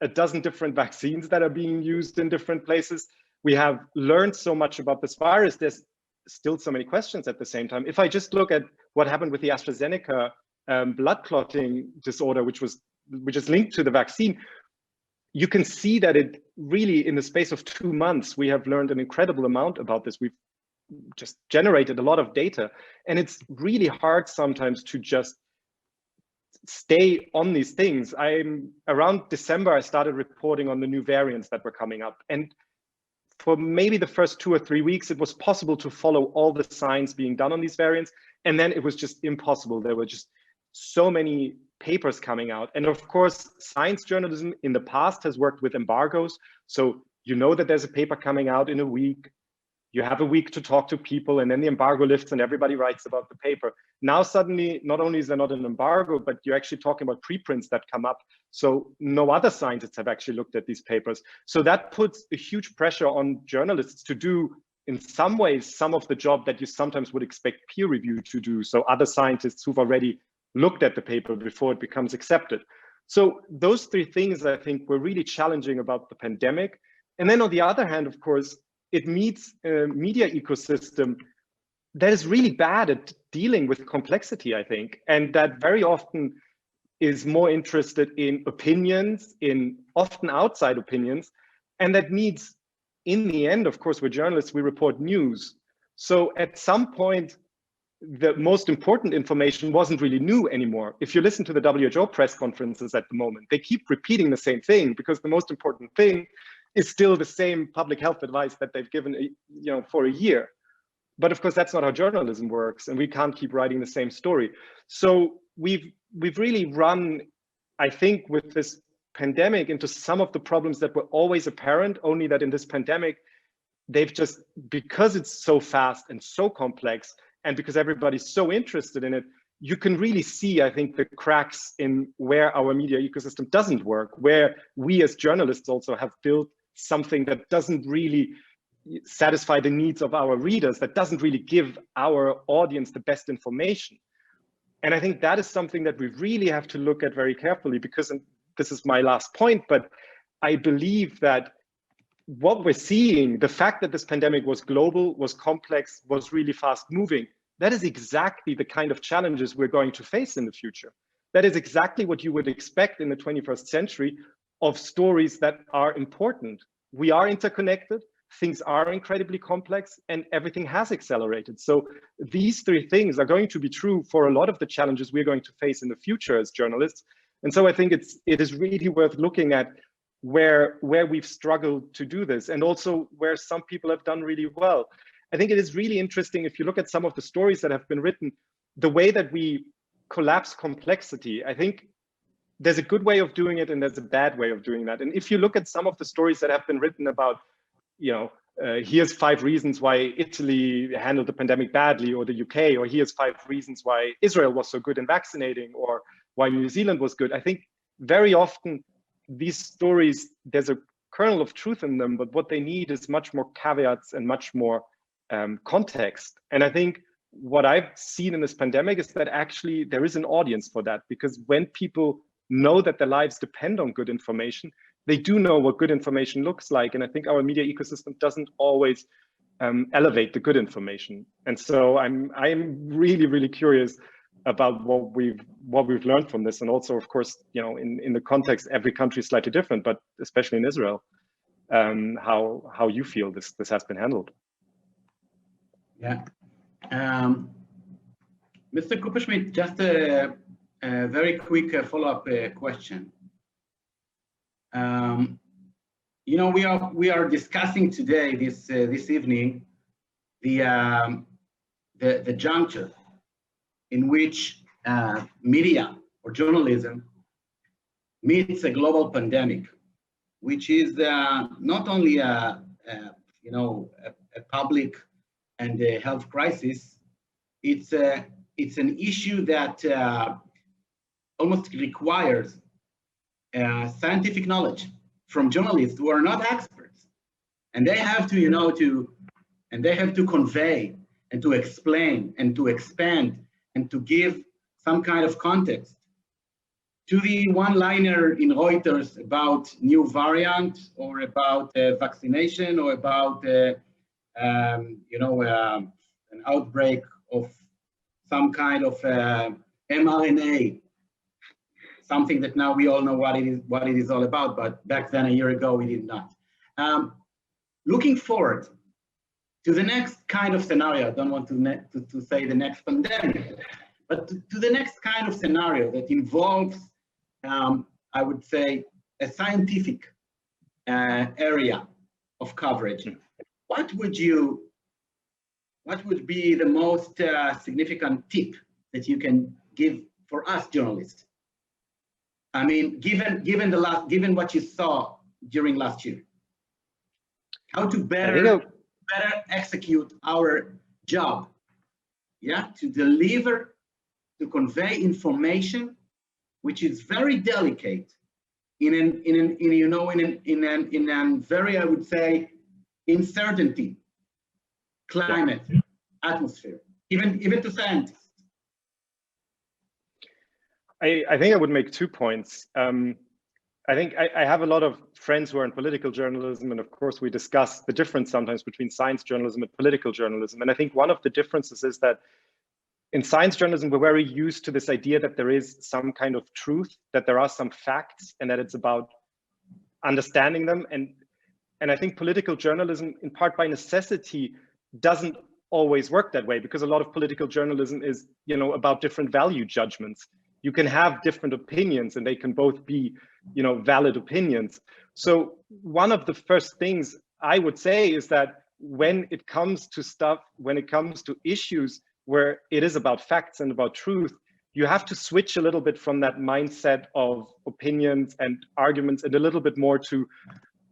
a dozen different vaccines that are being used in different places. We have learned so much about this virus. There's still so many questions at the same time. If I just look at what happened with the AstraZeneca blood clotting disorder, which is linked to the vaccine, you can see that it really, in the space of 2 months, we have learned an incredible amount about this. We've just generated a lot of data, and it's really hard sometimes to just stay on these things. Around December, I started reporting on the new variants that were coming up. And for maybe the first 2 or 3 weeks, it was possible to follow all the science being done on these variants. And then it was just impossible. There were just so many papers coming out. And of course, science journalism in the past has worked with embargoes. So you know that there's a paper coming out in a week. You have a week to talk to people, and then the embargo lifts and everybody writes about the paper. Now suddenly, not only is there not an embargo, but you're actually talking about preprints that come up. So no other scientists have actually looked at these papers. So that puts a huge pressure on journalists to do, in some ways, some of the job that you sometimes would expect peer review to do. So other scientists who've already looked at the paper before it becomes accepted. So those three things, I think, were really challenging about the pandemic. And then on the other hand, of course, it meets a media ecosystem that is really bad at dealing with complexity, I think, and that very often is more interested in opinions, in often outside opinions, and that needs, in the end, of course, we're journalists, we report news. So at some point, the most important information wasn't really new anymore. If you listen to the WHO press conferences at the moment, they keep repeating the same thing because the most important thing is still the same public health advice that they've given, for a year. But of course, that's not how journalism works, and we can't keep writing the same story. So we've really run, I think, with this pandemic into some of the problems that were always apparent, only that in this pandemic, they've just, because it's so fast and so complex, and because everybody's so interested in it, you can really see, I think, the cracks in where our media ecosystem doesn't work, where we as journalists also have built something that doesn't really satisfy the needs of our readers, that doesn't really give our audience the best information. And I think that is something that we really have to look at very carefully, because, and this is my last point, but I believe that what we're seeing, the fact that this pandemic was global, was complex, was really fast moving, that is exactly the kind of challenges we're going to face in the future. That is exactly what you would expect in the 21st century of stories that are important. We are interconnected, things are incredibly complex, and everything has accelerated. So these three things are going to be true for a lot of the challenges we're going to face in the future as journalists. And so I think it is really worth looking at where we've struggled to do this, and also where some people have done really well. I think it is really interesting, if you look at some of the stories that have been written, the way that we collapse complexity. I think there's a good way of doing it and there's a bad way of doing that. And if you look at some of the stories that have been written about, here's 5 reasons why Italy handled the pandemic badly, or the UK, or here's 5 reasons why Israel was so good in vaccinating, or why New Zealand was good. I think very often these stories, there's a kernel of truth in them, but what they need is much more caveats and much more context. And I think what I've seen in this pandemic is that actually there is an audience for that, because when people know that their lives depend on good information, they do know what good information looks like. And I think our media ecosystem doesn't always elevate the good information. And so I'm really, really curious about what we've learned from this. And also, of course, in the context, every country is slightly different, but especially in Israel, how you feel this has been handled. Yeah. Mr. Kupperschmidt, just a very quick follow-up question. We are discussing today, this evening, the juncture in which media or journalism meets a global pandemic, which is not only a public and a health crisis. It's an issue that almost requires scientific knowledge from journalists who are not experts, and they have to convey and to explain and to expand and to give some kind of context to the one-liner in Reuters about new variant, or about vaccination, or about an outbreak of some kind of mRNA, something that now we all know what it is all about, but back then, a year ago, we did not. Looking forward to the next kind of scenario, I don't want to say the next pandemic, but to the next kind of scenario that involves, I would say, a scientific area of coverage. What would be the most significant tip that you can give for us journalists? I mean, given what you saw during last year, how to better execute our job, to deliver, to convey information, which is very delicate in a very, I would say, uncertainty climate atmosphere, even to scientists. I think I would make 2 points. I think I have a lot of friends who are in political journalism, and of course we discuss the difference sometimes between science journalism and political journalism. And I think one of the differences is that in science journalism, we're very used to this idea that there is some kind of truth, that there are some facts, and that it's about understanding them. And I think political journalism, in part by necessity, doesn't always work that way, because a lot of political journalism is, about different value judgments. You can have different opinions, and they can both be, valid opinions. So one of the first things I would say is that when it comes to issues where it is about facts and about truth, you have to switch a little bit from that mindset of opinions and arguments and a little bit more to,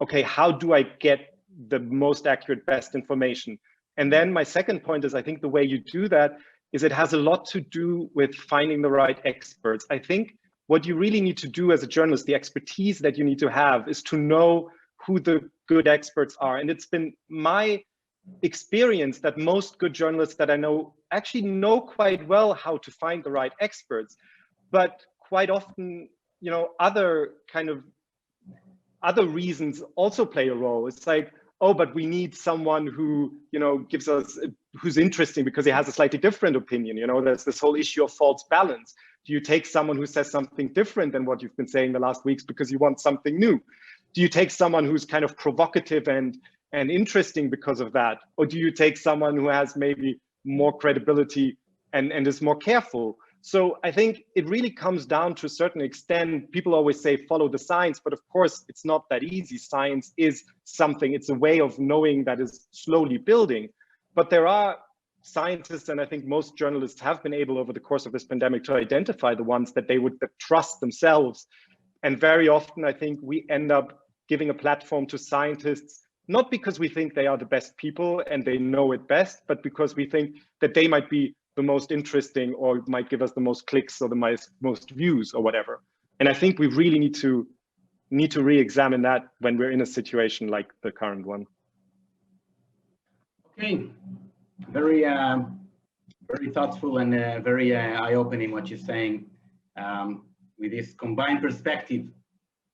okay, how do I get the most accurate, best information? And then my second point is, I think the way you do that is it has a lot to do with finding the right experts. I think what you really need to do as a journalist, the expertise that you need to have, is to know who the good experts are. And it's been my experience that most good journalists that I know actually know quite well how to find the right experts, but quite often, other reasons also play a role. It's like, oh, but we need someone who, gives us, who's interesting because he has a slightly different opinion. There's this whole issue of false balance. Do you take someone who says something different than what you've been saying the last weeks because you want something new? Do you take someone who's kind of provocative and interesting because of that? Or do you take someone who has maybe more credibility and is more careful? So I think it really comes down to a certain extent. People always say follow the science, but of course it's not that easy. Science is something, it's a way of knowing that is slowly building. But there are scientists, and I think most journalists have been able over the course of this pandemic to identify the ones that they would trust themselves. And very often I think we end up giving a platform to scientists, not because we think they are the best people and they know it best, but because we think that they might be the most interesting or might give us the most clicks or the most views or whatever. And I think we really need to re-examine that when we're in a situation like the current one. Okay, very thoughtful and very eye-opening what you're saying with this combined perspective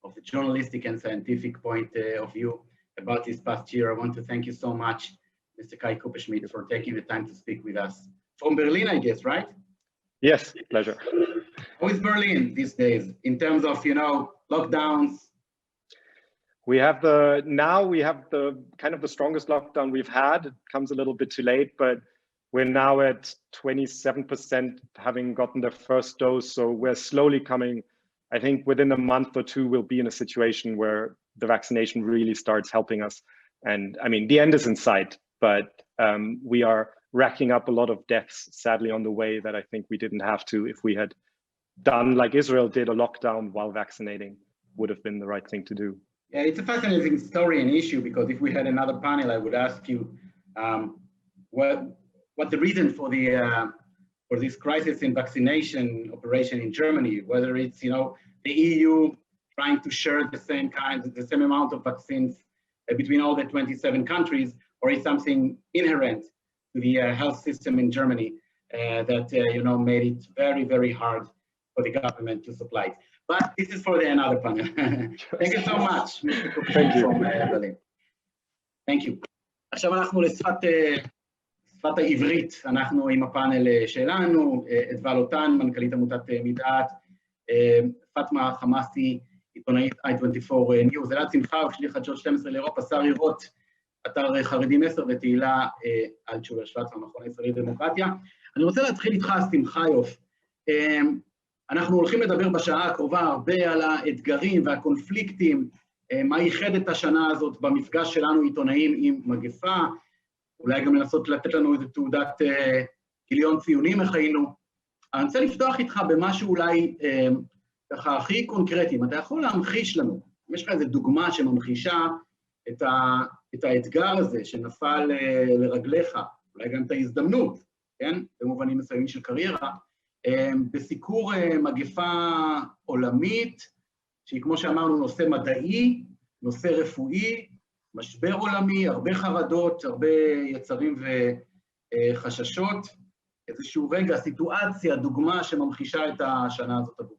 of the journalistic and scientific point of view about this past year. I want to thank you so much, Mr. Kai Kupperschmidt, for taking the time to speak with us. From Berlin, I guess, right? Yes, pleasure. How is Berlin these days in terms of, lockdowns? We have the kind of the strongest lockdown we've had. It comes a little bit too late, but we're now at 27% having gotten their first dose. So we're slowly coming. I think within a month or two, we'll be in a situation where the vaccination really starts helping us. And I mean, the end is in sight, but we are racking up a lot of deaths, sadly, on the way that I think we didn't have to. If we had done like Israel did, a lockdown while vaccinating would have been the right thing to do. Yeah, it's a fascinating story and issue, because if we had another panel, I would ask you what the reason for this crisis in vaccination operation in Germany, whether it's the EU trying to share the same amount of vaccines between all the 27 countries, or is something inherent to the health system in Germany that made it very, very hard for the government to supply it. But this is for another panel. Thank you so much, Mr. Thank you. From Berlin. Thank you. עכשיו אנחנו לשפת העברית, אנחנו עם הפאנל שלנו, אדווה לוטן, מנכ"לית עמותת מדעת, פטמה חמאסי, עיתונאית i24 News, אלעד שמחה, שליח חדשות 12 לאירופה, שרי רוט, אתר חרדים 10 ותהילה אלטשולר שוורץ, המכון הישראלי לדמוקרטיה. אני רוצה להתחיל איתך, שמחיוף. אנחנו הולכים לדבר בשעה הקרובה הרבה על האתגרים והקונפליקטים, מה ייחד את השנה הזאת במפגש שלנו עיתונאים עם מגפה, אולי גם לנסות לתת לנו איזו תעודת גיליון ציונים איך היינו. אני רוצה לפתוח איתך במשהו אולי ככה הכי קונקרטי. אתה יכול להמחיש לנו, אם יש לך איזו דוגמה שממחישה את האתגר הזה שנפל לרגליך, אולי גם את ההזדמנות, כן? במובנים מסוימים של קריירה, בסיקור מגפה עולמית, שהיא כמו שאמרנו נושא מדעי, נושא רפואי, משבר עולמי, הרבה חרדות, הרבה יצרים וחששות, איזשהו רגע, סיטואציה, דוגמה שממחישה את השנה הזאת עבורך.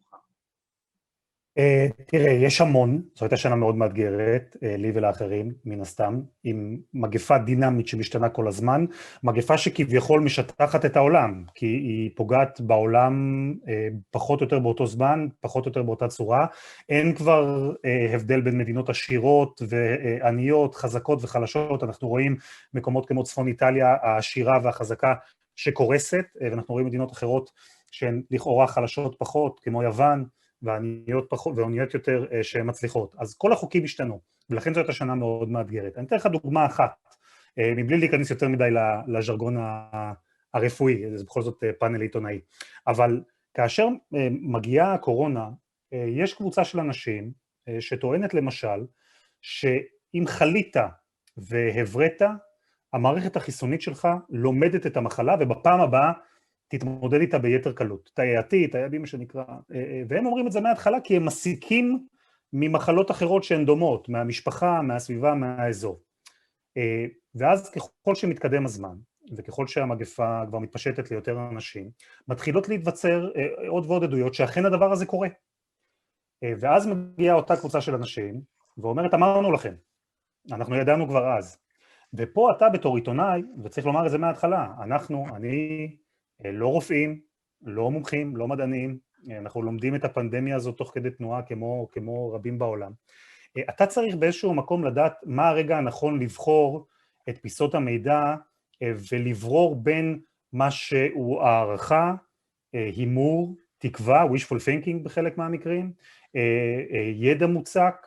תראה, יש המון, זו הייתה שנה מאוד מאתגרת, לי ולאחרים, מן הסתם, עם מגפה דינמית שמשתנה כל הזמן, מגפה שכביכול משטחת את העולם, כי היא פוגעת בעולם פחות או יותר באותו זמן, פחות או יותר באותה צורה, אין כבר הבדל בין מדינות עשירות ועניות, חזקות וחלשות, אנחנו רואים מקומות כמו צפון איטליה, העשירה והחזקה שקורסת, ואנחנו רואים מדינות אחרות שהן לכאורה חלשות פחות, כמו יוון, ועניות יותר שמצליחות. אז כל החוקים השתנו, ולכן זאת השנה מאוד מאתגרת. אני אתן לך דוגמה אחת, מבלי להיכנס יותר מדי לז'רגון הרפואי, זה בכל זאת פאנל עיתונאי, אבל כאשר מגיעה הקורונה, יש קבוצה של אנשים שטוענת למשל, שאם חלית והבראת, המערכת החיסונית שלך לומדת את המחלה, ובפעם הבאה תתמודד איתה ביתר קלות. תאייתי, תאייבים שנקרא, והם אומרים את זה מההתחלה, כי הם מסיקים ממחלות אחרות שהן דומות, מהמשפחה, מהסביבה, מהאזור. ואז ככל שמתקדם הזמן, וככל שהמגפה כבר מתפשטת ליותר אנשים, מתחילות להתבצר עוד ועוד עדויות שאכן הדבר הזה קורה. ואז מגיעה אותה קבוצה של אנשים, ואומרת, אמרנו לכם, אנחנו ידענו כבר אז. ופה אתה בתור עיתונאי, וצריך לומר את זה מההתחלה, אני לא רופאים, לא מומחים, לא מדענים, אנחנו לומדים את הפנדמיה הזאת תוך כדי תנועה כמו רבים בעולם. אתה צריך באיזשהו מקום לדעת מה הרגע הנכון לבחור את פיסות המידע ולברור בין מה שהוא הערכה, הימור, תקווה, wishful thinking בחלק מהמקרים, ידע מוצק,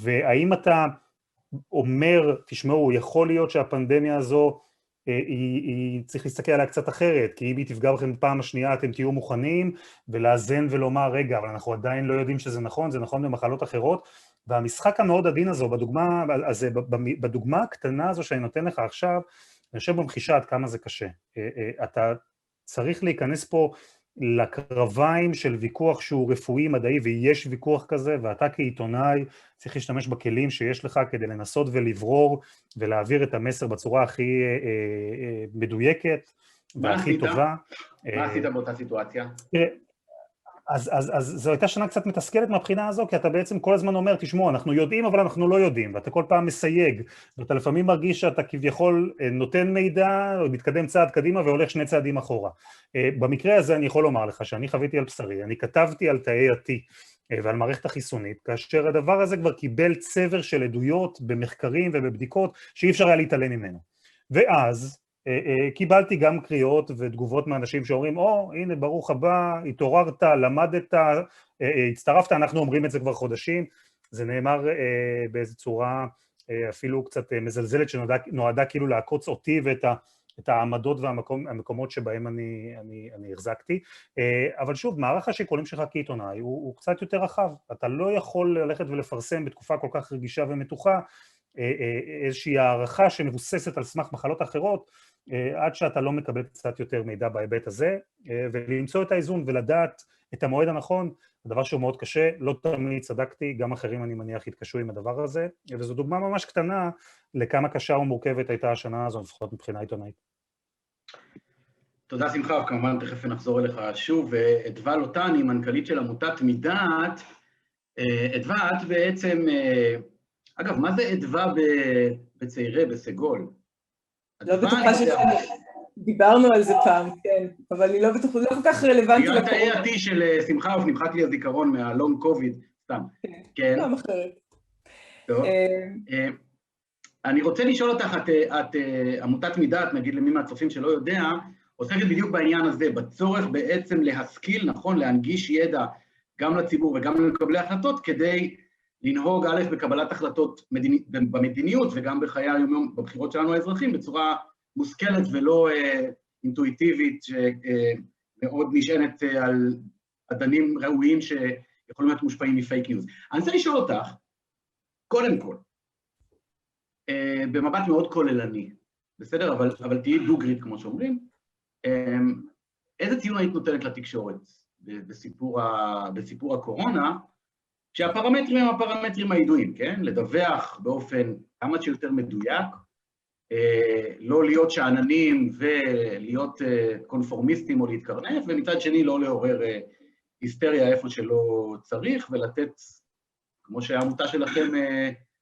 והאם אתה אומר, תשמעו, יכול להיות שהפנדמיה הזו היא צריך להסתכל עליה קצת אחרת, כי אם היא תפגע בכם פעם השנייה אתם תהיו מוכנים ולאזן ולומר רגע, אבל אנחנו עדיין לא יודעים שזה נכון, זה נכון במחלות אחרות, והמשחק המאוד עדין הזו, בדוגמה הקטנה הזו שאני נותן לך עכשיו, אני חושב במחישה עד כמה זה קשה. אתה צריך להיכנס פה לקרביים של ויכוח שהוא רפואי מדעי, ויש ויכוח כזה, ואתה כעיתונאי צריך להשתמש בכלים שיש לך כדי לנסות ולברור ולהעביר את המסר בצורה הכי מדויקת והכי טובה. מה עשית באותה סיטואציה? אז זו הייתה שנה קצת מתסכלת מהבחינה הזו, כי אתה בעצם כל הזמן אומר, תשמעו, אנחנו יודעים, אבל אנחנו לא יודעים, ואתה כל פעם מסייג, ואתה לפעמים מרגיש שאתה כביכול נותן מידע, או מתקדם צעד קדימה והולך 2 צעדים אחורה. במקרה הזה אני יכול לומר לך שאני חוויתי על בשרי, אני כתבתי על תאי ה-T ועל מערכת החיסונית, כאשר הדבר הזה כבר קיבל צבר של עדויות במחקרים ובבדיקות, שאי אפשר היה להתעלם ממנו. ואז, קיבלתי גם קריאות ותגובות מאנשים שאומרים, הנה ברוך הבא, התעוררת, למדת, הצטרפת, אנחנו אומרים את זה כבר חודשים, זה נאמר באיזו צורה אפילו קצת מזלזלת שנועדה כאילו לעקוץ אותי ואת העמדות והמקומות שבהם אני החזקתי, אבל שוב, מערך השיקולים שלך כעיתונאי הוא קצת יותר רחב, אתה לא יכול ללכת ולפרסם בתקופה כל כך רגישה ומתוחה, איזושהי הערכה שמבוססת על סמך מחלות אחרות, עד שאתה לא מקבל קצת יותר מידע בהיבט הזה, ולמצוא את האיזון ולדעת את המועד הנכון, הדבר שהוא מאוד קשה, לא תמיד צדקתי, גם אחרים אני מניח התקשו עם הדבר הזה, וזו דוגמה ממש קטנה לכמה קשה ומורכבת הייתה השנה הזו, לפחות מבחינה עיתונאית. תודה שמחה, וכמובן תכף נחזור אליך שוב, ואדווה לוטני, מנכ"לית של עמותת מדעת, אדווה, את בעצם, אגב, מה זה אדווה בצעירה, בסגול? לא בטוחה שדיברנו על זה פעם, כן, אבל אני לא בטוחה, זה לא כל כך רלוונטי לקורונה. בגלל תאי ה-T של שמחה, ונמחק לי הזיכרון מהלונג קוביד, סתם. כן. פעם אחרת. טוב. אני רוצה לשאול אותך, את עמותת מדעת, נגיד למי מהצופים שלא יודע, עוסקת בדיוק בעניין הזה, בצורך בעצם להשכיל, נכון, להנגיש ידע גם לציבור וגם למקבלי החלטות, כדי לנהוג א' בקבלת החלטות במדיניות וגם בחיי היום בבחירות שלנו האזרחים בצורה מושכלת ולא אינטואיטיבית שמאוד נשענת על אדנים ראויים שיכולים להיות מושפעים מפייק ניוז. אני רוצה לשאול אותך, קודם כל, במבט מאוד כוללני, בסדר? אבל תהיי דוגרית כמו שאומרים, איזה ציון היית נותנת לתקשורת בסיפור הקורונה, שהפרמטרים הם הפרמטרים הידועים, כן? לדווח באופן כמה שיותר מדויק, לא להיות שעננים ולהיות קונפורמיסטים או להתקרנף, ומצד שני לא לעורר היסטריה איפה שלא צריך, ולתת, כמו שהעמותה שלכם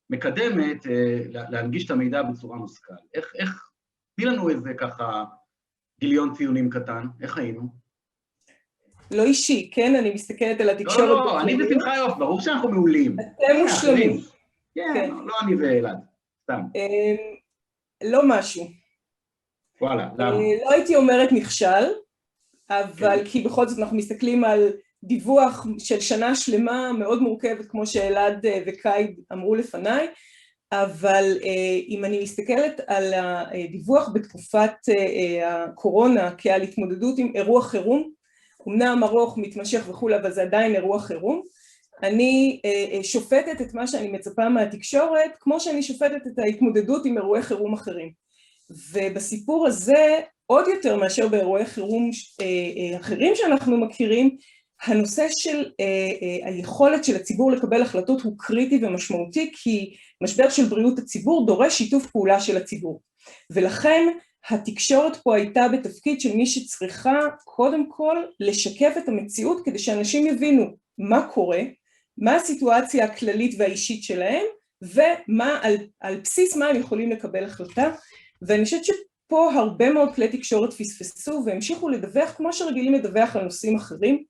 מקדמת, להנגיש את המידע בצורה מושכל. איך, תני לנו איזה ככה גיליון ציונים קטן, איך היינו? לא אישי, כן? אני מסתכלת על התקשורת. לא, אני ושמחה יופי, ברור שאנחנו מעולים. אתם מושלמים. כן, לא אני ואלעד, סתם. לא משהו. וואלה, למה? לא הייתי אומרת נכשל, אבל כי בכל זאת אנחנו מסתכלים על דיווח של שנה שלמה מאוד מורכבת, כמו שאלעד וקייד אמרו לפניי, אבל אם אני מסתכלת על הדיווח בתקופת הקורונה כעל התמודדות עם אירוע חירום, אמנם ארוך, מתמשך וכו', אבל זה עדיין אירוע חירום, אני שופטת את מה שאני מצפה מהתקשורת, כמו שאני שופטת את ההתמודדות עם אירועי חירום אחרים. ובסיפור הזה, עוד יותר מאשר באירועי חירום אחרים שאנחנו מכירים, הנושא של היכולת של הציבור לקבל החלטות הוא קריטי ומשמעותי, כי משבר של בריאות הציבור דורש שיתוף פעולה של הציבור. ולכן התקשורת פה הייתה בתפקיד של מי שצריכה קודם כל לשקף את המציאות כדי שאנשים יבינו מה קורה, מה הסיטואציה הכללית והאישית שלהם, ומה על בסיס מה הם יכולים לקבל החלטה. ואני חושבת שפה הרבה מאוד כלי תקשורת פספסו והמשיכו לדווח כמו שרגילים לדווח על נושאים אחרים,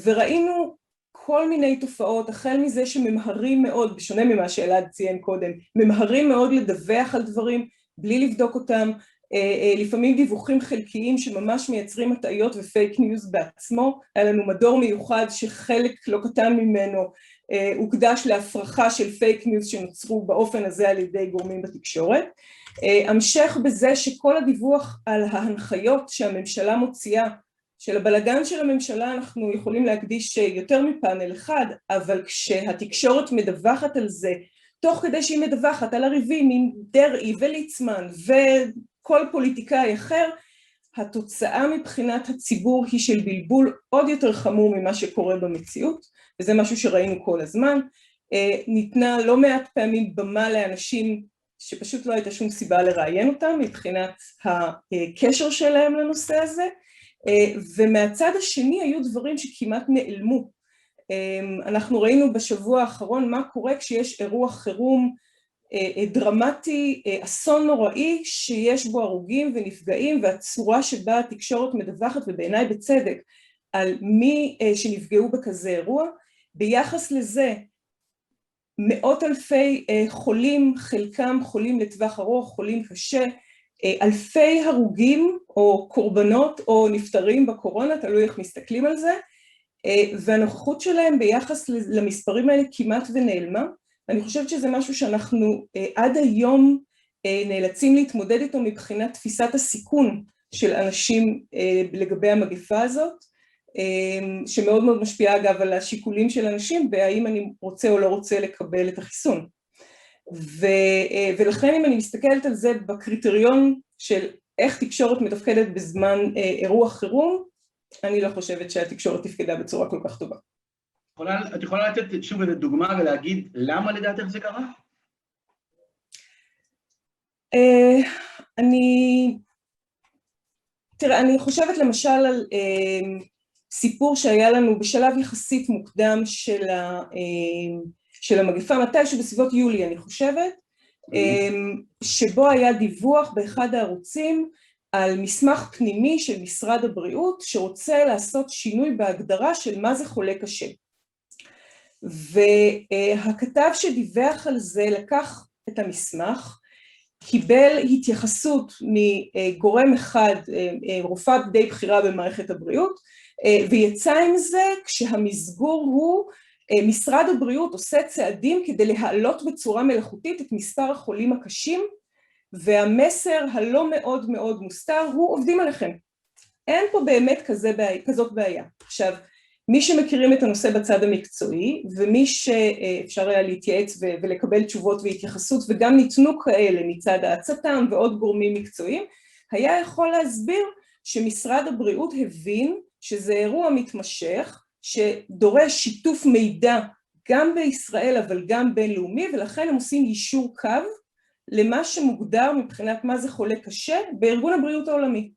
וראינו כל מיני תופעות, החל מזה שממהרים מאוד, בשונה ממה שאלעד ציין קודם, ממהרים מאוד לדווח על דברים בלי לבדוק אותם, לפעמים דיווחים חלקיים שממש מייצרים הטעיות ופייק ניוז בעצמו. היה לנו מדור מיוחד שחלק לא קטן ממנו הוקדש להפרחה של פייק ניוז שנוצרו באופן הזה על ידי גורמים בתקשורת. המשך בזה שכל הדיווח על ההנחיות שהממשלה מוציאה, של הבלגן של הממשלה, אנחנו יכולים להקדיש יותר מפאנל אחד, אבל כשהתקשורת מדווחת על זה, תוך כדי שהיא מדווחת על הריבים עם דרעי וליצמן וכל פוליטיקאי אחר, התוצאה מבחינת הציבור היא של בלבול עוד יותר חמור ממה שקורה במציאות, וזה משהו שראינו כל הזמן. ניתנה לא מעט פעמים במה לאנשים שפשוט לא הייתה שום סיבה לראיין אותם מבחינת הקשר שלהם לנושא הזה, ומהצד השני היו דברים שכמעט נעלמו. אנחנו ראינו בשבוע האחרון מה קורה כשיש אירוע חירום דרמטי, אסון נוראי שיש בו הרוגים ונפגעים, והצורה שבה התקשורת מדווחת, ובעיניי בצדק, על מי שנפגעו בכזה אירוע. ביחס לזה, מאות אלפי חולים, חלקם חולים לטווח ארוך, חולים קשה, אלפי הרוגים או קורבנות או נפטרים בקורונה, תלוי איך מסתכלים על זה, והנוכחות שלהם ביחס למספרים האלה כמעט ונעלמה. אני חושבת שזה משהו שאנחנו עד היום נאלצים להתמודד איתו מבחינת תפיסת הסיכון של אנשים לגבי המגפה הזאת, שמאוד מאוד משפיעה אגב על השיקולים של אנשים, והאם אני רוצה או לא רוצה לקבל את החיסון. ולכן אם אני מסתכלת על זה בקריטריון של איך תקשורת מתפקדת בזמן אירוע חירום, אני לא חושבת שהתקשורת תפקדה בצורה כל כך טובה. את יכולה לתת שוב איזו דוגמה ולהגיד למה לדעתך זה קרה? אני חושבת למשל על סיפור שהיה לנו בשלב יחסית מוקדם של המגפה, מתישהו בסביבות יולי אני חושבת, שבו היה דיווח באחד הערוצים על מסמך פנימי של משרד הבריאות שרוצה לעשות שינוי בהגדרה של מה זה חולה קשה. והכתב שדיווח על זה לקח את המסמך, קיבל התייחסות מגורם אחד, רופאה די בכירה במערכת הבריאות, ויצא עם זה כשהמסגור הוא משרד הבריאות עושה צעדים כדי להעלות בצורה מלאכותית את מספר החולים הקשים, והמסר הלא מאוד מאוד מוסתר הוא עובדים עליכם. אין פה באמת כזאת בעיה. עכשיו, מי שמכירים את הנושא בצד המקצועי, ומי שאפשר היה להתייעץ ולקבל תשובות והתייחסות, וגם ניתנו כאלה מצד העצתם ועוד גורמים מקצועיים, היה יכול להסביר שמשרד הבריאות הבין שזה אירוע מתמשך, שדורש שיתוף מידע גם בישראל אבל גם בינלאומי, ולכן הם עושים יישור קו למה שמוגדר מבחינת מה זה חולה קשה בארגון הבריאות העולמי.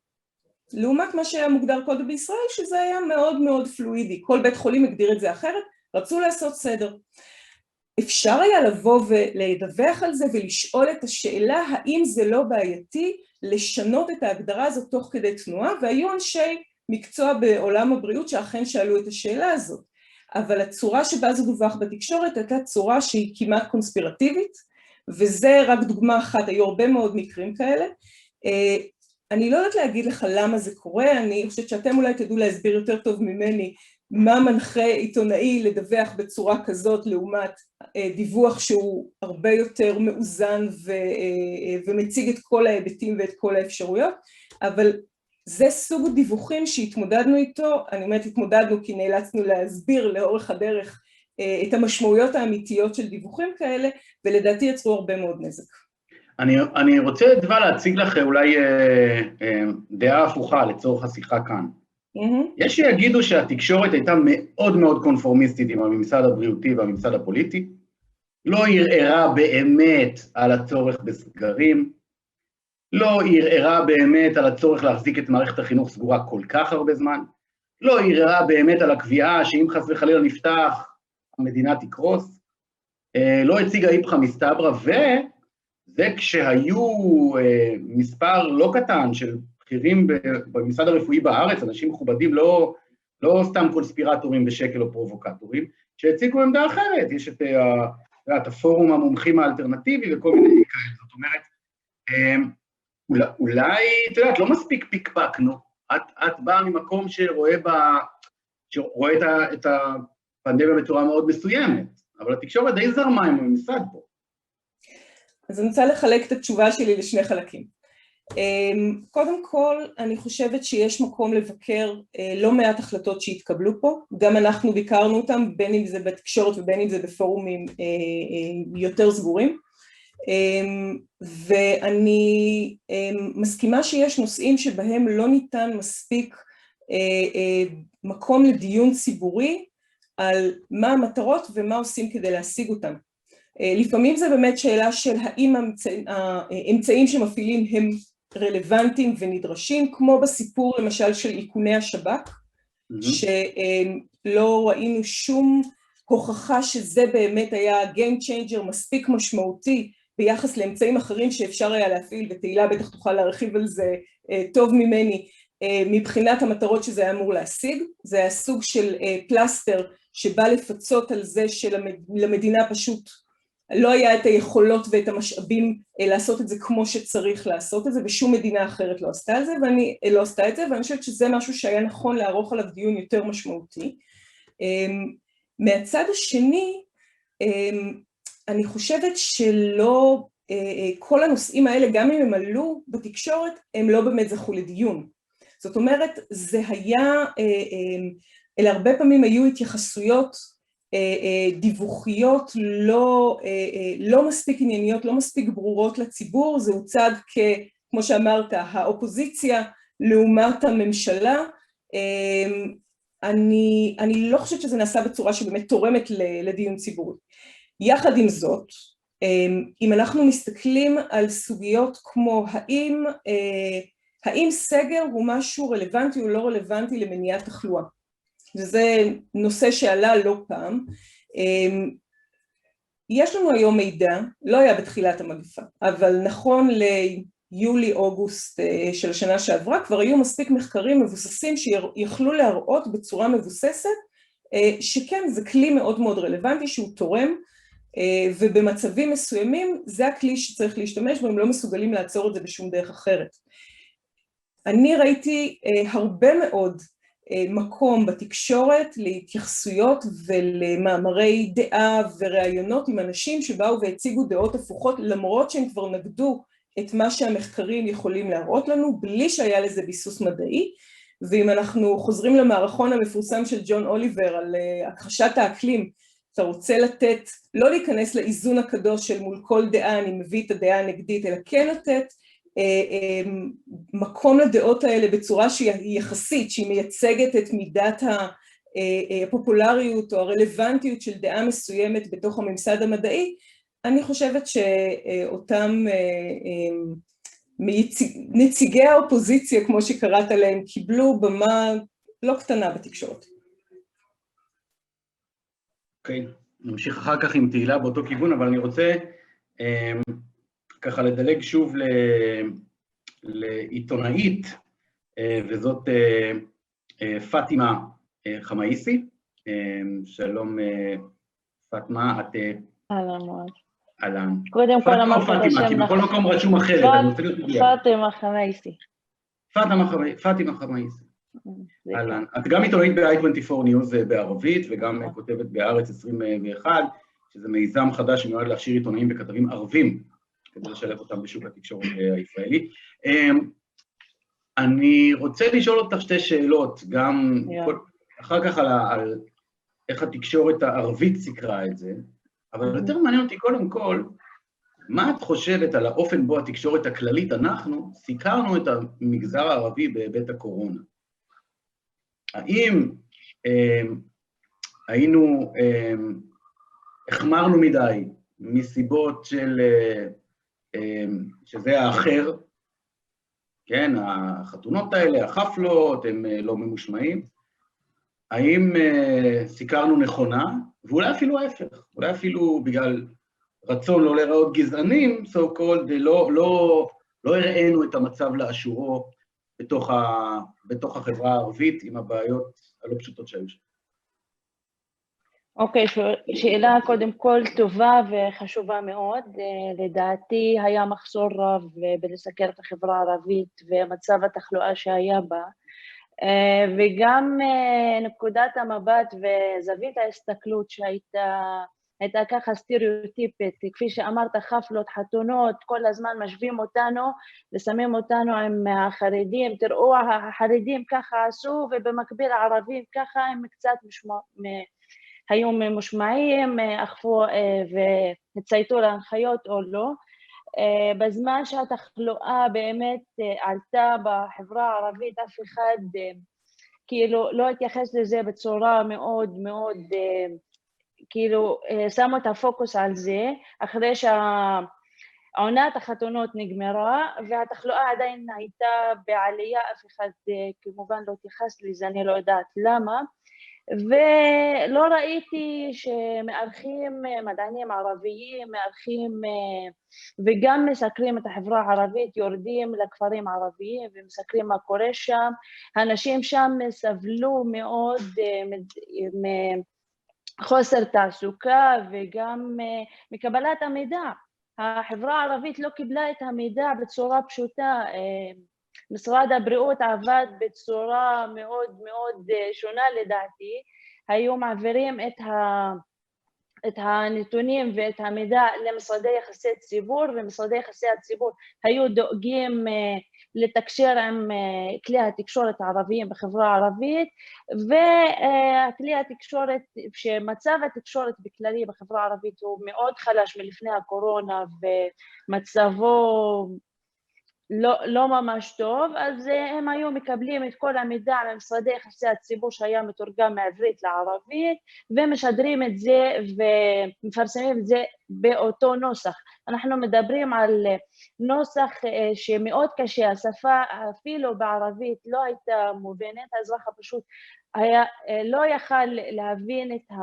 לעומת מה שהיה מוגדר קודם בישראל, שזה היה מאוד מאוד פלואידי, כל בית חולים הגדיר את זה אחרת, רצו לעשות סדר. אפשר היה לבוא ולדווח על זה ולשאול את השאלה האם זה לא בעייתי לשנות את ההגדרה הזאת תוך כדי תנועה, והיו אנשי מקצוע בעולם הבריאות שאכן שאלו את השאלה הזאת, אבל הצורה שבה זה דווח בתקשורת הייתה צורה שהיא כמעט קונספירטיבית, וזה רק דוגמה אחת, היו הרבה מאוד מקרים כאלה. אני לא יודעת להגיד לך למה זה קורה, אני חושבת שאתם אולי תדעו להסביר יותר טוב ממני מה מנחה עיתונאי לדווח בצורה כזאת לעומת דיווח שהוא הרבה יותר מאוזן ומציג את כל ההיבטים ואת כל האפשרויות, אבל זה סוג דיווחים שהתמודדנו איתו, אני אומרת התמודדנו כי נאלצנו להסביר לאורך הדרך את המשמעויות האמיתיות של דיווחים כאלה, ולדעתי יצרו הרבה מאוד נזק. אני רוצה דבר להציג לך אולי דעה הפוכה לצורך השיחה כאן. יש שיגידו שהתקשורת הייתה מאוד מאוד קונפורמיסטית עם הממסד הבריאותי והממסד הפוליטי, לא ערערה באמת על הצורך בסגרים, לא ערערה באמת על הצורך להחזיק את מערכת החינוך סגורה כל כך הרבה זמן, לא ערערה באמת על הקביעה שאם חס וחלילה נפתח, המדינה תקרוס, לא הציגה איפכא מסתברא, וזה כשהיו מספר לא קטן של בכירים במשרד הרפואי בארץ, אנשים מכובדים, לא סתם קונספירטורים בשקל או פרובוקטורים, שהציגו עמדה אחרת, יש את הפורום המומחים האלטרנטיבי וכל מיני כאלה, זאת אומרת, אולי, את יודעת, לא מספיק פיקפקנו, את באה ממקום שרואה את הפנדמיה בצורה מאוד מסוימת, אבל התקשורת די זרמה עם הממסד פה. אז אני רוצה לחלק את התשובה שלי לשני חלקים. קודם כל, אני חושבת שיש מקום לבקר לא מעט החלטות שהתקבלו פה, גם אנחנו ביקרנו אותם, בין אם זה בתקשורת ובין אם זה בפורומים יותר סגורים, ואני מסכימה שיש נושאים שבהם לא ניתן מספיק מקום לדיון ציבורי על מה המטרות ומה עושים כדי להשיג אותם. לפעמים זה באמת שאלה של האם האמצעים שמפעילים הם רלוונטיים ונדרשים, כמו בסיפור למשל של איכוני השב"כ, שלא ראינו שום הוכחה שזה באמת היה game changer מספיק משמעותי ביחס לאמצעים אחרים שאפשר היה להפעיל, ותהילה בטח תוכל להרחיב על זה טוב ממני, מבחינת המטרות שזה היה אמור להשיג. זה היה סוג של פלסטר שבא לפצות על זה שלמדינה פשוט לא היה את היכולות ואת המשאבים לעשות את זה כמו שצריך לעשות את זה, ושום מדינה אחרת לא עשתה את זה, ואני חושבת שזה משהו שהיה נכון לערוך עליו דיון יותר משמעותי. מהצד השני, אני חושבת שלא, כל הנושאים האלה, גם אם הם עלו בתקשורת, הם לא באמת זכו לדיון. זאת אומרת, זה היה, אלה הרבה פעמים היו התייחסויות דיווחיות לא מספיק ענייניות, לא מספיק ברורות לציבור, זה הוצג כמו שאמרת, האופוזיציה לעומת הממשלה. אני לא חושבת שזה נעשה בצורה שבאמת תורמת לדיון ציבורי. יחד עם זאת, אם אנחנו מסתכלים על סוגיות כמו האם סגר הוא משהו רלוונטי או לא רלוונטי למניעת תחלואה, וזה נושא שעלה לא פעם, יש לנו היום מידע, לא היה בתחילת המגפה, אבל נכון ליולי-אוגוסט של השנה שעברה, כבר היו מספיק מחקרים מבוססים שיכלו להראות בצורה מבוססת, שכן, זה כלי מאוד מאוד רלוונטי שהוא תורם, ובמצבים מסוימים זה הכלי שצריך להשתמש בו, הם לא מסוגלים לעצור את זה בשום דרך אחרת. אני ראיתי הרבה מאוד מקום בתקשורת להתייחסויות ולמאמרי דעה וראיונות עם אנשים שבאו והציגו דעות הפוכות, למרות שהם כבר נגדו את מה שהמחקרים יכולים להראות לנו, בלי שהיה לזה ביסוס מדעי. ואם אנחנו חוזרים למערכון המפורסם של ג'ון אוליבר על הכחשת האקלים, אתה רוצה לתת, לא להיכנס לאיזון הקדוש של מול כל דעה, אני מביא את הדעה הנגדית, אלא כן לתת מקום לדעות האלה בצורה שהיא יחסית, שהיא מייצגת את מידת הפופולריות או הרלוונטיות של דעה מסוימת בתוך הממסד המדעי. אני חושבת שאותם נציגי האופוזיציה, כמו שקראת להם, קיבלו במה לא קטנה בתקשורת. אוקיי, נמשיך אחר כך עם תהילה באותו כיוון, אבל אני רוצה ככה לדלג שוב לעיתונאית, וזאת פאטימה חמאיסי. שלום פאטימה, את... אהלן מאוד. אהלן. קודם כל אמרת את השם נכון. כי בכל מקום רשום אחרת, אני רוצה להיות מגיע. פאטימה חמאיסי. פאטימה חמאיסי. אהלן. את גם עיתונאית ב-i24 News בערבית, וגם כותבת בארץ 21, שזה מיזם חדש שמיועד להכשיר עיתונאים וכתבים ערבים, כדי לשלב אותם בשוק התקשורת הישראלי. אני רוצה לשאול אותך שתי שאלות, גם אחר כך על איך התקשורת הערבית סיקרה את זה, אבל יותר מעניין אותי קודם כל, מה את חושבת על האופן בו התקשורת הכללית, אנחנו סיקרנו את המגזר הערבי בהיבט הקורונה? האם היינו, החמרנו מדי מסיבות של שזה האחר, כן, החתונות האלה, החפלות, הם לא ממושמעים. האם סיקרנו נכונה, ואולי אפילו ההפך, אולי אפילו בגלל רצון לא להיראות גזענים, so called, לא הראינו את המצב לאשורו בתוך החברה הערבית עם הבעיות הלא פשוטות שהיו שם. אוקיי, שאלה קודם כל טובה וחשובה מאוד. לדעתי היה מחסור רב בלסקר את החברה הערבית ומצב התחלואה שהיה בה, וגם נקודת המבט וזווית ההסתכלות הייתה ככה סטריאוטיפית, כפי שאמרת, חפלות, חתונות, כל הזמן משווים אותנו, ושמים אותנו עם החרדים, תראו, החרדים ככה עשו, ובמקביל הערבים ככה, הם קצת היו ממושמעים, אכפו והצייתו להנחיות או לא. בזמן שהתחלואה באמת עלתה בחברה הערבית, אף אחד כאילו לא התייחס לזה בצורה מאוד מאוד, כאילו שמו את הפוקוס על זה, אחרי שעונת החתונות נגמרה, והתחלואה עדיין הייתה בעלייה, אף אחד כמובן לא התייחס לזה, אני לא יודעת למה, ולא ראיתי שמארחים מדענים ערביים, מארחים וגם מסקרים את החברה הערבית, יורדים לכפרים ערביים ומסקרים מה קורה שם. האנשים שם סבלו מאוד מחוסר תעסוקה וגם מקבלת המידע. החברה הערבית לא קיבלה את המידע בצורה פשוטה, משרד הבריאות עבד בצורה מאוד מאוד שונה לדעתי, היו מעבירים את הנתונים ואת המידע למשרדי יחסי ציבור, ומשרדי יחסי הציבור היו דואגים לתקשר עם כלי התקשורת הערביים בחברה הערבית, וכלי התקשורת, שמצב התקשורת בכללי בחברה הערבית הוא מאוד חלש מלפני הקורונה, ומצבו לא ממש טוב, אז הם היו מקבלים את כל המידע ממשרדי יחסי הציבור שהיה מתורגם מעברית לערבית, ומשדרים את זה ומפרסמים את זה באותו נוסח. אנחנו מדברים על נוסח שמאוד קשה, השפה אפילו בערבית לא הייתה מובנת, האזרח הפשוט לא יכל להבין את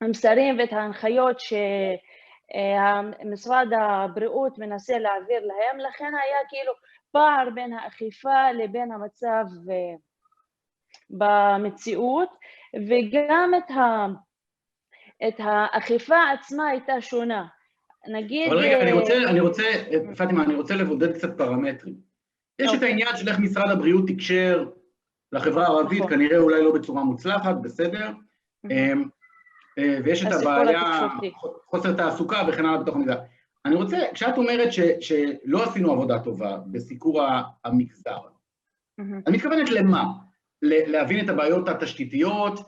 המסרים ואת ההנחיות משרד הבריאות מנסה להעביר להם, לכן היה כאילו פער בין האכיפה לבין המצב במציאות, וגם את האכיפה עצמה הייתה שונה. נגיד... אבל רגע, פאטימה, אני רוצה לבודד קצת פרמטרים. יש את העניין של איך משרד הבריאות תקשר לחברה הערבית, כנראה אולי לא בצורה מוצלחת, בסדר? ויש את הבעיה, חוסר תעסוקה וכן הלאה בתוך המגזר. אני רוצה, כשאת אומרת שלא עשינו עבודה טובה בסיקור המגזר, אני מתכוונת למה? להבין את הבעיות התשתיתיות,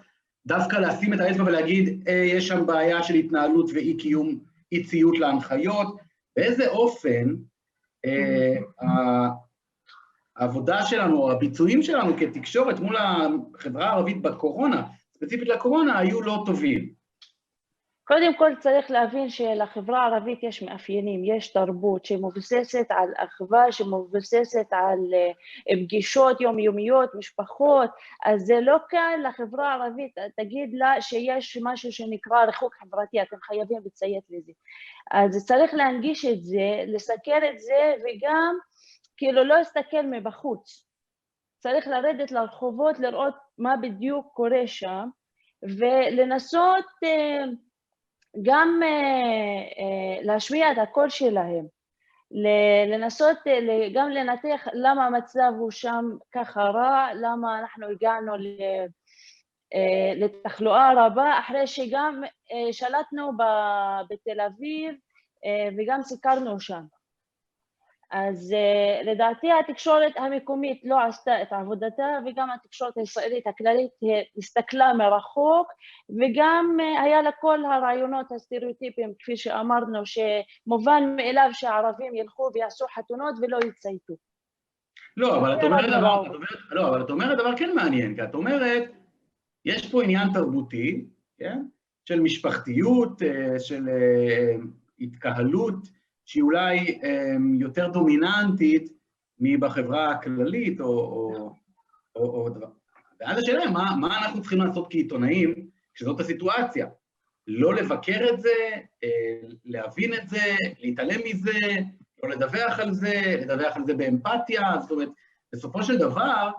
דווקא לשים את האצבע ולהגיד, יש שם בעיה של התנהלות ואי קיום, אי ציות להנחיות, באיזה אופן העבודה שלנו, או הביצועים שלנו כתקשורת מול החברה הערבית בקורונה, ספציפית לקורונה, היו לא טובים. קודם כל צריך להבין שלחברה הערבית יש מאפיינים, יש תרבות שמבוססת על אחווה, שמבוססת על פגישות יומיומיות, משפחות, אז זה לא קל לחברה הערבית, תגיד לה שיש משהו שנקרא ריחוק חברתי, אתם חייבים לציית לזה. אז צריך להנגיש את זה, לסקר את זה, וגם כאילו לא להסתכל מבחוץ. צריך לרדת לרחובות, לראות מה בדיוק קורה שם, ולנסות גם להשמיע את הקול שלהם, לנסות גם לנתח למה המצב הוא שם ככה רע, למה אנחנו הגענו לתחלואה רבה, אחרי שגם שלטנו בתל אביב וגם סיקרנו שם. אז לדעתי התקשורת המקומית לא עשתה את עבודתה, וגם התקשורת הישראלית הכללית הסתכלה מרחוק, וגם היה לה כל הרעיונות הסטריאוטיפיים, כפי שאמרנו, שמובן מאליו שהערבים ילכו ויעשו חתונות ולא יצייתו. לא, אבל את אומרת דבר כן מעניין, כי את אומרת, יש פה עניין תרבותי, כן? של משפחתיות, של התקהלות, שהיא אולי יותר דומיננטית מי בחברה הכללית או דבר. ואז השאלה, מה אנחנו צריכים לעשות כעיתונאים כשזאת הסיטואציה? לא לבקר את זה, להבין את זה, להתעלם מזה, לא לדווח על זה, לדווח על זה באמפתיה, זאת אומרת, בסופו של דבר,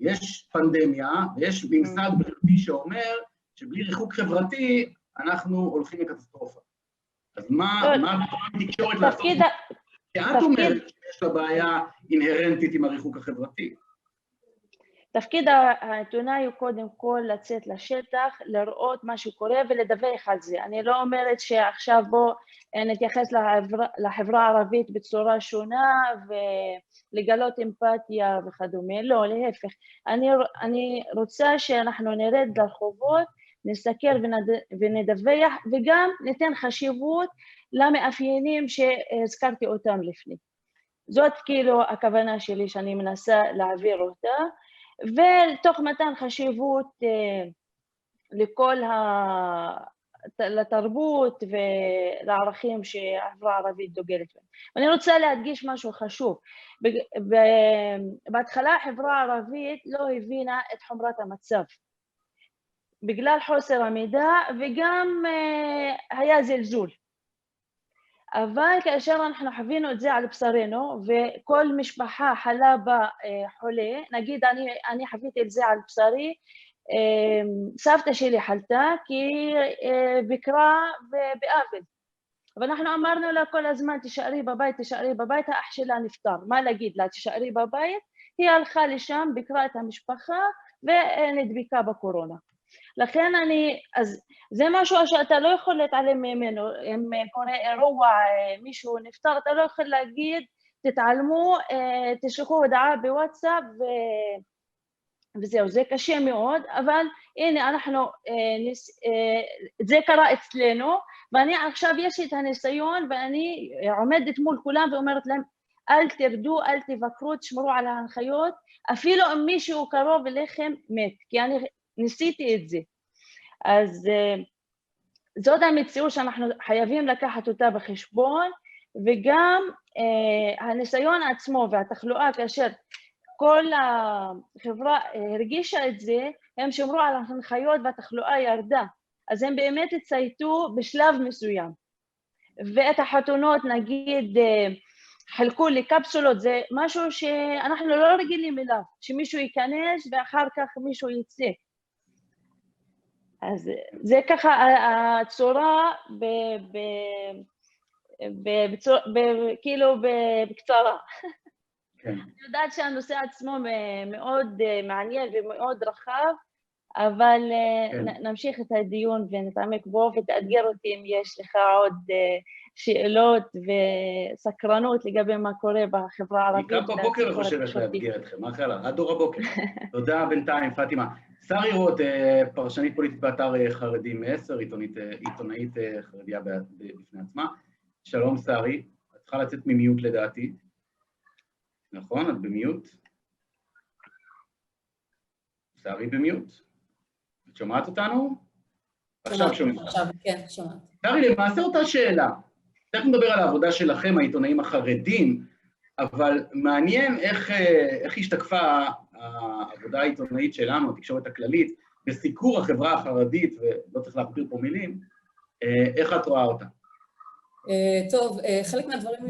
יש פנדמיה, ויש ממסד בריאותי שאומר שבלי ריחוק חברתי, אנחנו הולכים לקטסטרופה. אז מה התקשורת לעשות? את אומרת שיש לה בעיה אינהרנטית עם הריחוק החברתי. תפקיד העיתונאי הוא קודם כל לצאת לשטח, לראות מה שקורה ולדווח על זה. אני לא אומרת שעכשיו בוא נתייחס לחברה הערבית בצורה שונה ולגלות אמפתיה וכדומה, לא, להפך. אני רוצה שאנחנו נרד לרחובות, נסקר ונדווח וגם ניתן חשיבות למאפיינים שהזכרתי אותם לפני. זאת כאילו הכוונה שלי שאני מנסה להעביר אותה. ותוך מתן חשיבות לכל לתרבות ולערכים שהחברה הערבית דוגלת בהם. ואני רוצה להדגיש משהו חשוב. בהתחלה החברה הערבית לא הבינה את חומרת המצב. בגלל חוסר המידע וגם היה זלזול. אבל כאשר אנחנו חווינו את זה על בשרנו, וכל משפחה חלה בה חולה, נגיד אני חוויתי את זה על בשרי, סבתא שלי חלתה כי ביקרה באבל. ואנחנו אמרנו לה כל הזמן, תשארי בבית, האח שלה נפטר. מה להגיד לה, תשארי בבית? היא הלכה לשם, ביקרה את המשפחה ונדבקה בקורונה. לכן אז זה משהו שאתה לא יכול להתעלם ממנו, אם קורה אירוע, מישהו נפטר, אתה לא יכול להגיד, תתעלמו, תשלחו הודעה בוואטסאפ וזהו, זה קשה מאוד, אבל הנה זה קרה אצלנו, ואני עכשיו יש לי את הניסיון, ואני עומדת מול כולם ואומרת להם, אל תרדו, אל תבקרו, תשמרו על ההנחיות, אפילו אם מישהו קרוב אליכם מת, כי אני ניסיתי את זה. אז זאת המציאות שאנחנו חייבים לקחת אותה בחשבון, וגם הניסיון עצמו והתחלואה, כאשר כל החברה הרגישה את זה, הם שמרו על ההנחיות והתחלואה ירדה. אז הם באמת הצייתו בשלב מסוים. ואת החתונות, נגיד, חלקו לקפסולות, זה משהו שאנחנו לא רגילים אליו, שמישהו ייכנס ואחר כך מישהו יצא. אז זה ככה הצורה כאילו בקצרה. אני יודעת שהנושא עצמו מאוד מעניין ומאוד רחב, אבל נמשיך את הדיון ונתעמק בו ותאתגר אותי אם יש לך עוד שאלות וסקרנות לגבי מה קורה בחברה הערבית. היא קם בבוקר וחושבת לאתגר אתכם, מה קרה? עד דור הבוקר. תודה בינתיים, פאטימה. שרי רוט, פרשנית פוליטית באתר חרדים 10, עיתונאית חרדיה בפני עצמה. שלום שרי, את צריכה לצאת ממיוט לדעתי. נכון, את במיוט. שרי במיוט. את שומעת אותנו? עכשיו שומעת. עכשיו, כן, שומעת. שרי, למעשה אותה שאלה. תכף נדבר על העבודה שלכם, העיתונאים החרדים, אבל מעניין איך השתקפה העבודה העיתונאית שלנו, התקשורת הכללית, בסיקור החברה החרדית, ולא צריך להכביר פה מילים, איך את רואה אותה? טוב, חלק מהדברים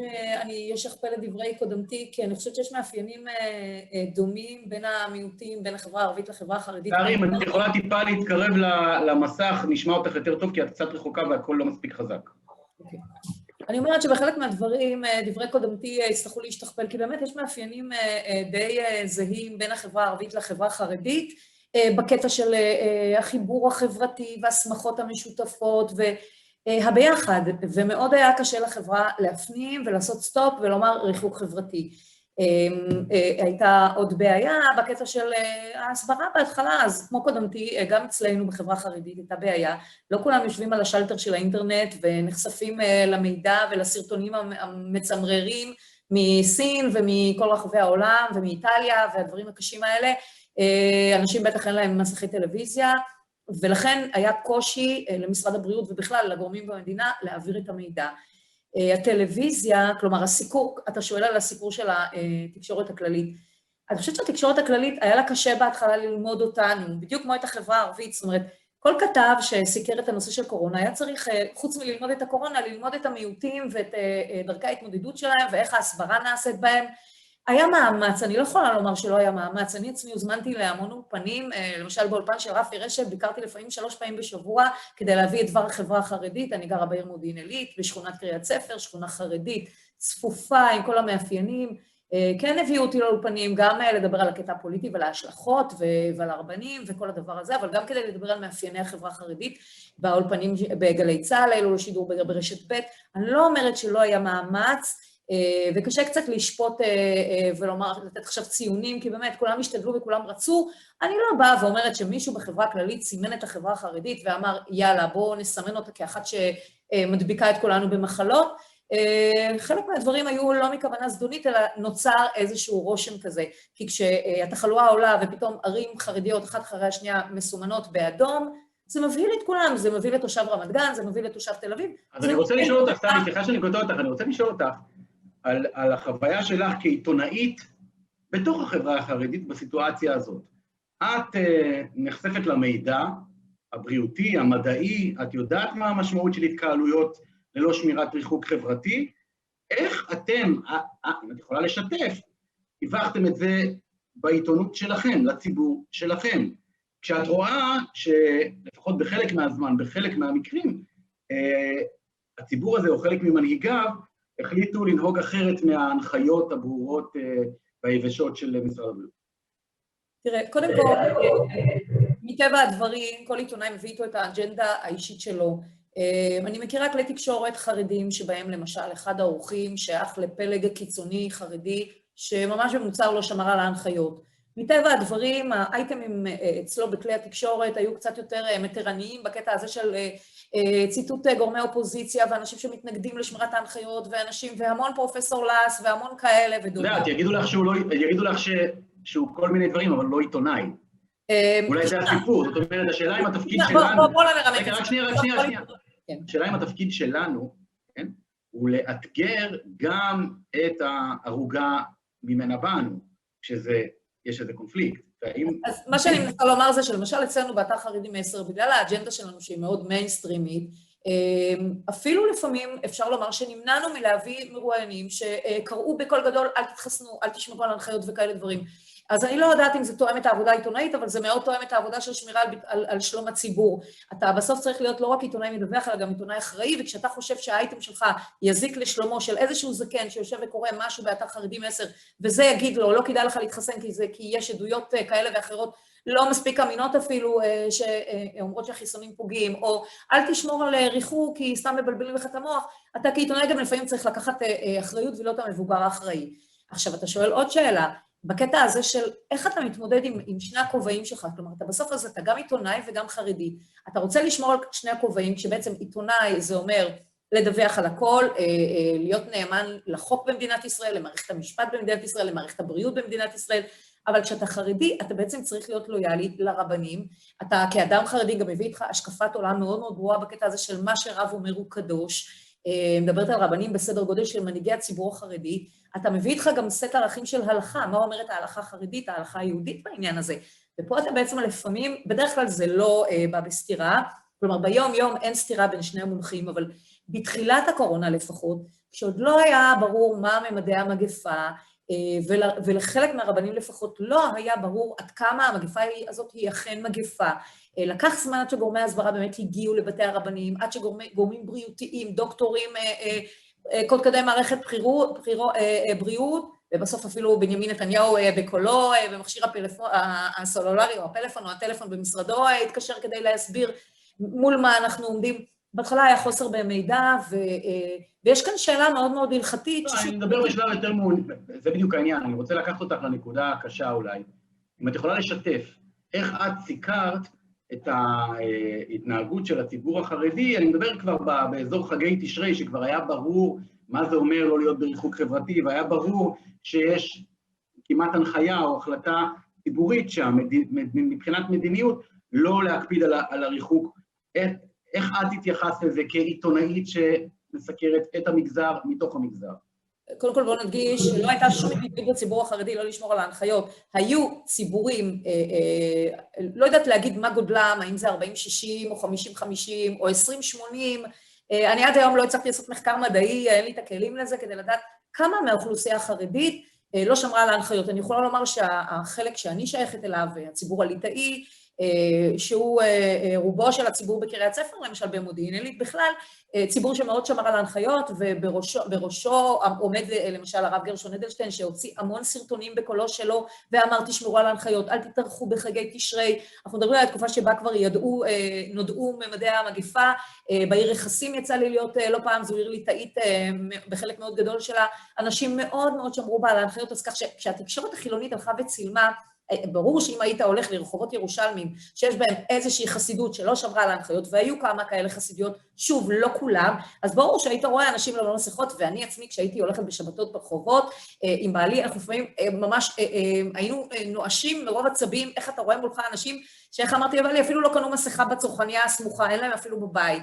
אני אשכפל לדברי קודמתי, כי אני חושבת שיש מאפיינים דומים בין המיעוטים, בין החברה הערבית לחברה החרדית. שרי, אם את יכולה טיפה להתקרב למסך, נשמע אותך יותר טוב, כי את קצת רחוקה והכל לא מספיק חזק. אוקיי. אני אומרת שבחלק מהדברים, דברי קודמתי יצטרכו להשתכפל, כי באמת יש מאפיינים די זהים בין החברה הערבית לחברה החרדית, בקטע של החיבור החברתי והסמכות המשותפות והביחד, ומאוד היה קשה לחברה להפנים ולעשות סטופ ולומר ריחוק חברתי. הייתה עוד בעיה בקטע של ההסברה בהתחלה, אז כמו קודמתי, גם אצלנו בחברה החרדית הייתה בעיה, לא כולם יושבים על השלטר של האינטרנט ונחשפים למידע ולסרטונים המצמררים מסין ומכל רחבי העולם ומאיטליה והדברים הקשים האלה, אנשים בטח אין להם מסכי טלוויזיה, ולכן היה קושי למשרד הבריאות ובכלל לגורמים במדינה להעביר את המידע. הטלוויזיה, כלומר הסיקור, אתה שואל על הסיקור של התקשורת הכללית. אני חושבת שהתקשורת הכללית היה לה קשה בהתחלה ללמוד אותנו, בדיוק כמו את החברה הערבית, זאת אומרת, כל כתב שסיקר את הנושא של קורונה היה צריך, חוץ מללמוד את הקורונה, ללמוד את המיעוטים ואת דרכי ההתמודדות שלהם ואיך ההסברה נעשית בהם. היה מאמץ, אני לא יכולה לומר שלא היה מאמץ, אני עצמי הוזמנתי להמון אולפנים, למשל באולפן של רפי רשת, ביקרתי לפעמים 3 פעמים בשבוע כדי להביא את דבר החברה החרדית, אני גרה בעיר מודיעין עילית, בשכונת קריית ספר, שכונה חרדית, צפופה עם כל המאפיינים, כן הביאו אותי לאולפנים, גם לדבר על הקטע הפוליטי ועל ההשלכות ועל הרבנים וכל הדבר הזה, אבל גם כדי לדבר על מאפייני החברה החרדית, באולפנים בגלי צה"ל, אלו לשידור ברשת ב', אני לא אומרת שלא היה מאמץ, וקשה קצת לשפוט ולומר, לתת עכשיו ציונים, כי באמת כולם השתדלו וכולם רצו, אני לא באה ואומרת שמישהו בחברה הכללית סימן את החברה החרדית ואמר, יאללה, בואו נסמן אותה כאחת שמדביקה את כולנו במחלות, חלק מהדברים היו לא מכוונה זדונית, אלא נוצר איזשהו רושם כזה, כי כשהתחלואה עולה ופתאום ערים חרדיות אחת אחרי השנייה מסומנות באדום, זה מבהיל את כולם, זה מבהיל את תושב רמת גן, זה מבהיל את תושב תל אביב. אז אני רוצה לשאול אותך, סתם, סליחה שאני קוטע אותך, אני רוצה לשאול אותך על החוויה שלך כעיתונאית בתוך החברה החרדית בסיטואציה הזאת. את נחשפת למידע הבריאותי, המדעי, את יודעת מה המשמעות של התקהלויות ללא שמירת ריחוק חברתי, איך אתם, אם את יכולה לשתף, הבחתם את זה בעיתונות שלכם, לציבור שלכם. כשאת רואה שלפחות בחלק מהזמן, בחלק מהמקרים, הציבור הזה או חלק ממנהיגיו, החליטו לנהוג אחרת מההנחיות הברורות והיבשות של משרד הבריאות. תראה, קודם כל, מטבע הדברים, כל עיתונאי מביא איתו את האג'נדה האישית שלו. אני מכירה כלי תקשורת חרדים שבהם למשל אחד האורחים שייך לפלג קיצוני חרדי שממש במוצר לא שמר על ההנחיות. מטבע הדברים, האייטמים אצלו בכלי התקשורת היו קצת יותר מטרניים בקטע הזה של ציטוט גורמי אופוזיציה ואנשים שמתנגדים לשמירת ההנחיות ואנשים והמון פרופסור לס והמון כאלה ודומה. לא, יגידו לך שהוא כל מיני דברים, אבל לא עיתונאי. אולי זה הסיפור, זאת אומרת, השאלה אם התפקיד שלנו... בוא נרמק. רק שנייה. השאלה אם התפקיד שלנו, הוא לאתגר גם את הערוגה ממנה באנו, שיש איזה קונפליקט. אז מה שאני מנסה לומר זה שלמשל אצלנו באתר חרדים 10, בגלל האג'נדה שלנו שהיא מאוד מיינסטרימית, אפילו לפעמים אפשר לומר שנמנענו מלהביא מרואיינים שקראו בקול גדול, אל תתחסנו, אל תשמרו על הנחיות וכאלה דברים. אז אני לא יודעת אם זה תואם את העבודה העיתונאית, אבל זה מאוד תואם את העבודה של שמירה על שלום הציבור. אתה בסוף צריך להיות לא רק עיתונאי מדווח, אלא גם עיתונאי אחראי, וכשאתה חושב שהאייטם שלך יזיק לשלומו של איזשהו זקן שיושב וקורא משהו באתר חרדים 10, וזה יגיד לו, לא כדאי לך להתחסן כי יש עדויות כאלה ואחרות, לא מספיק אמינות אפילו שאומרות שהחיסונים פוגעים, או אל תשמור על ריחוק כי סתם מבלבלים לך את המוח, אתה כעיתונאי גם לפעמים צריך לקחת אחריות ולהיות המבוגר האחראי. עכשיו אתה שואל עוד שאלה, בקטע הזה של איך אתה מתמודד עם שני הכובעים שלך, כלומר, אתה בסוף הזה, אתה גם עיתונאי וגם חרדי. אתה רוצה לשמור על שני הכובעים, כשבעצם עיתונאי זה אומר לדווח על הכל, להיות נאמן לחוק במדינת ישראל, למערכת המשפט במדינת ישראל, למערכת הבריאות במדינת ישראל, אבל כשאתה חרדי, אתה בעצם צריך להיות לויאלי לרבנים. אתה כאדם חרדי גם מביא איתך השקפת עולם מאוד מאוד ברורה בקטע הזה של מה שרב אומר הוא קדוש, מדברת על רבנים בסדר גודל של מנהיגי הציבור החרדי, אתה מביא איתך גם סט ערכים של הלכה, מה אומרת ההלכה החרדית, ההלכה היהודית בעניין הזה, ופה אתה בעצם לפעמים, בדרך כלל זה לא בא בסתירה, כלומר ביום יום אין סתירה בין שני המומחים, אבל בתחילת הקורונה לפחות, כשעוד לא היה ברור מה ממדי המגפה, ולחלק מהרבנים לפחות לא היה ברור עד כמה המגפה הזאת היא אכן מגפה, לקח זמן עד שגורמי ההסברה באמת הגיעו לבתי הרבנים, עד שגורמים בריאותיים, דוקטורים, קודקודי מערכת בריאות, ובסוף אפילו בנימין נתניהו בקולו, במכשיר הסלולרי או הפלאפון או הטלפון במשרדו התקשר כדי להסביר מול מה אנחנו עומדים. בהתחלה היה חוסר במידע, ויש כאן שאלה מאוד מאוד הלכתית. אני מדבר בשלב יותר זה בדיוק העניין, אני רוצה לקחת אותך לנקודה הקשה אולי. אם את יכולה לשתף, איך את סיקרת את ההתנהגות של הציבור החרדי, אני מדבר כבר באזור חגי תשרי, שכבר היה ברור מה זה אומר לא להיות בריחוק חברתי, והיה ברור שיש כמעט הנחיה או החלטה ציבורית שם, מבחינת מדיניות, לא להקפיד על הריחוק. איך את התייחסת לזה כעיתונאית מסקרת את המגזר מתוך המגזר. קודם כל בואו נדגיש שלא הייתה שום התנגדות בציבור החרדי לא לשמור על ההנחיות. היו ציבורים, לא יודעת להגיד מה גודלם, האם זה 40-60 או 50-50 או 20-80, אני עד היום לא הצלחתי לעשות מחקר מדעי, אין לי את הכלים לזה כדי לדעת כמה מהאוכלוסייה החרדית לא שמרה על ההנחיות. אני יכולה לומר שהחלק שאני שייכת אליו, הציבור הליטאי, שהוא רובו של הציבור בקריית ספר, למשל במודיעין עילית בכלל, ציבור שמאוד שמר על ההנחיות, ובראשו עומד למשל הרב גרשון אדלשטיין, שהוציא המון סרטונים בקולו שלו, ואמר תשמרו על ההנחיות, אל תתארחו בחגי תשרי. אנחנו מדברים על התקופה שבה כבר נודעו ממדי המגפה, בעיר יחסים יצא לי להיות לא פעם, זו עיר ליטאית בחלק מאוד גדול שלה, אנשים מאוד מאוד שמרו בה על ההנחיות, אז כך שהתקשורת החילונית הלכה וצילמה, ברור שאם היית הולך לרחובות ירושלמים, שיש בהם איזושהי חסידות שלא שמרה על ההנחיות, והיו כמה כאלה חסידיות, שוב, לא כולם, אז ברור שהיית רואה אנשים ללא מסכות, ואני עצמי, כשהייתי הולכת בשבתות ברחובות, עם בעלי, אנחנו לפעמים ממש היינו נואשים מרוב עצבים, איך אתה רואה מולך אנשים, שאיך אמרתי, אבל אפילו לא קנו מסכה בצרכניה הסמוכה, אין להם אפילו בבית,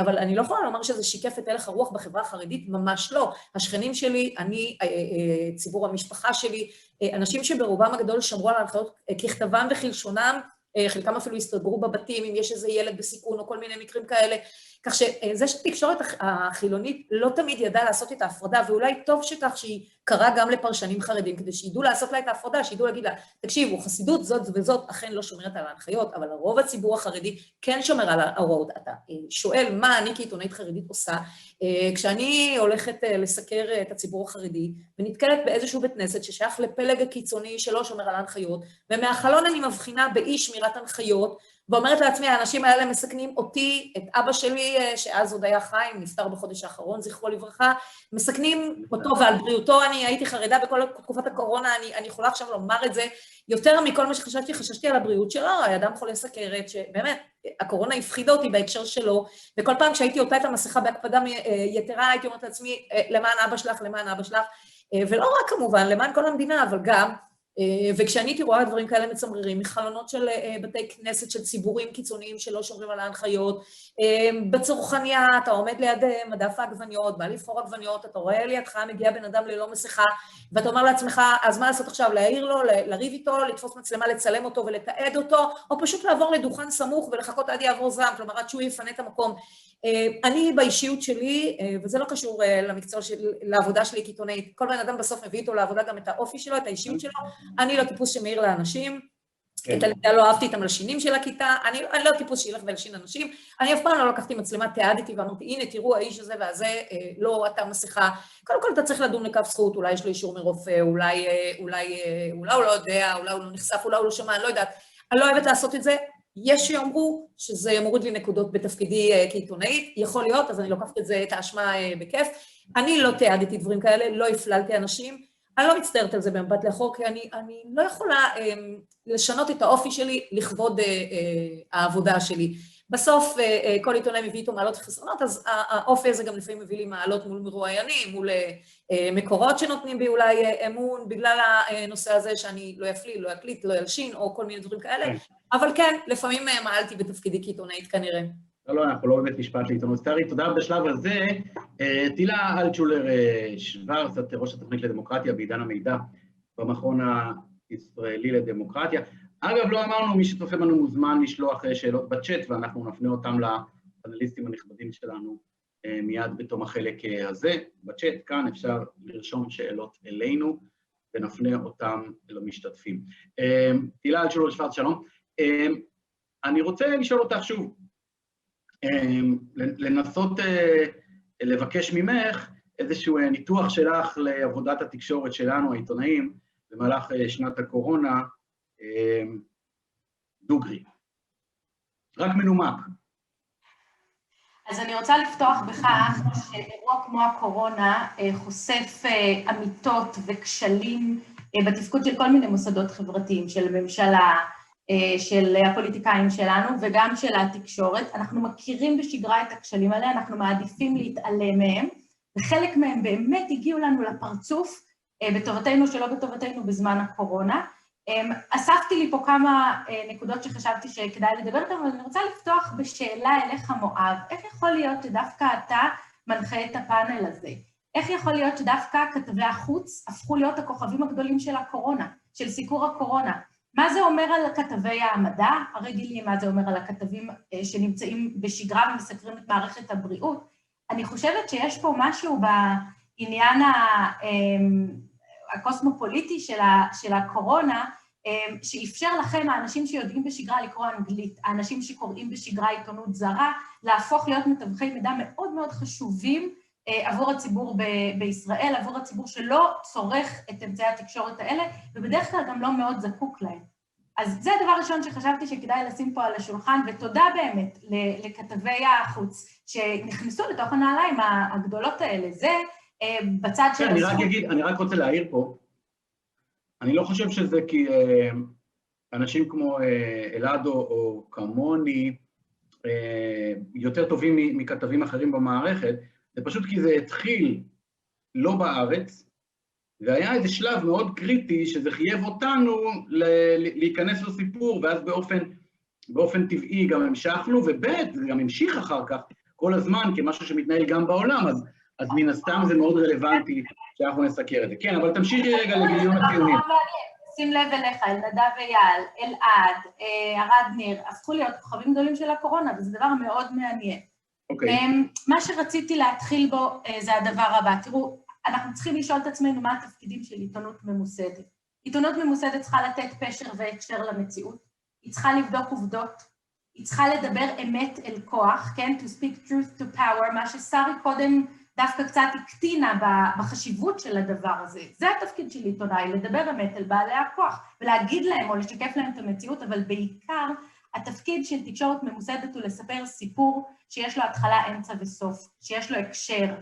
אבל אני לא יכולה לומר שזה שיקף את הלך הרוח בחברה החרדית, ממש לא. השכנים שלי, אני, ציבור המשפחה שלי, אנשים שברובם הגדול שמרו על ההנחיות ככתבם וכלשונם, חלקם אפילו הסתגרו בבתים, אם יש איזה ילד בסיכון או כל מיני מקרים כאלה, כך שזה שהתקשורת החילונית לא תמיד ידעה לעשות את ההפרדה, ואולי טוב שכך שהיא קרה גם לפרשנים חרדים, כדי שידעו לעשות לה את ההפרדה, שידעו להגיד לה, תקשיבו, חסידות זאת וזאת אכן לא שומרת על ההנחיות, אבל הרוב הציבור החרדי כן שומר על ההוראות. אתה שואל מה אני כעיתונאית חרדית עושה, כשאני הולכת לסקר את הציבור החרדי, ונתקלת באיזשהו בית כנסת ששייך לפלג הקיצוני שלא שומר על ההנחיות, ומהחלון אני מבחינה באי שמירת הנחיות, ואומרת לעצמי, האנשים האלה מסכנים אותי, את אבא שלי, שאז עוד היה חי, נפטר בחודש האחרון, זכרו לברכה, מסכנים אותו ועל בריאותו, אני הייתי חרדה בכל תקופת הקורונה, אני יכולה עכשיו לומר את זה, יותר מכל מה חששתי על הבריאות שלו, האדם חולה סכרת, שבאמת, הקורונה הפחידה אותי בהקשר שלו, וכל פעם כשהייתי אותה את המסכה בהקפדה יתרה, הייתי אומרת לעצמי, למען אבא שלך, למען אבא שלך, ולא רק כמובן, למען כל המדינה, אבל גם, וכשאני הייתי רואה דברים כאלה מצמררים, מחלונות של בתי כנסת, של ציבורים קיצוניים שלא שומרים על ההנחיות, בצרכניה, אתה עומד ליד מדף העגבניות, בא לבחור עגבניות, אתה רואה לידך, מגיע בן אדם ללא מסכה, ואתה אומר לעצמך, אז מה לעשות עכשיו? להעיר לו, לריב איתו, לתפוס מצלמה, לצלם אותו ולתעד אותו, או פשוט לעבור לדוכן סמוך ולחכות עד יעבור זעם, כלומר עד שהוא יפנה את המקום. אני באישיות שלי, וזה לא קשור למקצוע לעבודה שלי כעיתונאית, כל בן אדם בסוף מביא איתו לעבודה גם את האופי שלו, את האישיות שלו, אני לא טיפוס שמעיר לאנשים, את הלידה לא אהבתי את המלשינים של הכיתה, אני לא טיפוס שילך ולשין אנשים, אני אף פעם לא לקחתי מצלמה, תיעדתי ואמרתי, הנה תראו האיש הזה והזה, לא עטה מסכה, קודם כל אתה צריך לדון לכף זכות, אולי יש לו אישור מרופא, אולי הוא לא יודע, אולי הוא לא נחשף, אולי הוא לא שמע, אני לא יודעת, אני לא אוהבת לעשות את זה, יש שיאמרו שזה מוריד לי נקודות בתפקידי כעיתונאית, יכול להיות, אז אני לוקחת את זה, את האשמה בכיף. אני לא תיעדתי דברים כאלה, לא הפללתי אנשים, אני לא מצטערת על זה במבט לאחור, כי אני לא יכולה לשנות את האופי שלי לכבוד העבודה שלי. בסוף כל עיתונאי מביא איתו מעלות וחסרונות, אז האופי הזה גם לפעמים מביא לי מעלות מול מרואיינים, מול מקורות שנותנים בי אולי אמון, בגלל הנושא הזה שאני לא יפליל, לא יקליט, לא ילשין, או כל מיני דברים כאלה, אבל כן, לפעמים מעלתי בתפקידי כעיתונאית כנראה. לא, אנחנו לא בבית משפט לעיתונות סטארית. תודה בשלב הזה. תהילה אלטשולר שוורץ, ראש התוכנית לדמוקרטיה בעידן המידע במכון הישראלי לדמוקרטיה. אגב, לא אמרנו, מי שצופה בנו מוזמן לשלוח שאלות בצ'אט, ואנחנו נפנה אותם לפאנליסטים הנכבדים שלנו מיד בתום החלק הזה. בצ'אט כאן אפשר לרשום שאלות אלינו, ונפנה אותם למשתתפים. תהילה אלטשולר שוורץ, שלום. אני רוצה לשאול אותך שוב, לנסות לבקש ממך איזשהו ניתוח שלך לעבודת התקשורת שלנו, העיתונאים, במהלך שנת הקורונה, דוגרי. רק מנומק. אז אני רוצה לפתוח בכך שאירוע כמו הקורונה חושף אמיתות וכשלים בתפקוד של כל מיני מוסדות חברתיים, של ממשלה, של הפוליטיקאים שלנו וגם של התקשורת. אנחנו מכירים בשגרה את הכשלים האלה, אנחנו מעדיפים להתעלם מהם, וחלק מהם באמת הגיעו לנו לפרצוף, בטובתנו שלא בטובתנו בזמן הקורונה. אספתי לי פה כמה נקודות שחשבתי שכדאי לדבר איתן, אבל אני רוצה לפתוח בשאלה אליך מואב, איך יכול להיות שדווקא אתה מנחה את הפאנל הזה? איך יכול להיות שדווקא כתבי החוץ הפכו להיות הכוכבים הגדולים של הקורונה, של סיקור הקורונה? מה זה אומר על כתבי המדע הרגילים? מה זה אומר על הכתבים שנמצאים בשגרה ומסקרים את מערכת הבריאות? אני חושבת שיש פה משהו בעניין הקוסמופוליטי של הקורונה, שאפשר לכם, האנשים שיודעים בשגרה לקרוא אנגלית, האנשים שקוראים בשגרה עיתונות זרה, להפוך להיות מתווכי מידע מאוד מאוד חשובים עבור הציבור בישראל, עבור הציבור שלא צורך את אמצעי התקשורת האלה, ובדרך כלל גם לא מאוד זקוק להם. אז זה הדבר ראשון שחשבתי שכדאי לשים פה על השולחן, ותודה באמת לכתבי החוץ שנכנסו לתוך הנעליים הגדולות האלה. זה בצד של... אני רק רוצה להעיר פה, אני לא חושב שזה כי אנשים כמו אלעד או כמוני יותר טובים מכתבים אחרים במערכת, זה פשוט כי זה התחיל לא בארץ, והיה איזה שלב מאוד קריטי שזה חייב אותנו להיכנס לסיפור, ואז באופן טבעי גם המשכנו, וב' זה גם המשיך אחר כך כל הזמן כמשהו שמתנהל גם בעולם, אז מן הסתם זה מאוד רלוונטי שאנחנו נסקר את זה. כן, אבל תמשיכי רגע לגיליון הציונים. שים לב אליך, נדב אייל, אלעד, ארד ניר, הפכו להיות כוכבים גדולים של הקורונה, וזה דבר מאוד מעניין. מה שרציתי להתחיל בו זה הדבר הבא. תראו, אנחנו צריכים לשאול את עצמנו מה התפקידים של עיתונות ממוסדת. עיתונות ממוסדת צריכה לתת פשר והקשר למציאות, היא צריכה לבדוק עובדות, היא צריכה לדבר אמת אל כוח, כן? To speak truth to power, מה ששרי קודם דווקא קצת הקטינה בחשיבות של הדבר הזה. זה התפקיד של עיתונאי, לדבר אמת אל בעלי הכוח, ולהגיד להם או לשקף להם את המציאות, אבל בעיקר התפקיד של תקשורת ממוסדת הוא לספר סיפור שיש לו התחלה, אמצע וסוף, שיש לו הקשר,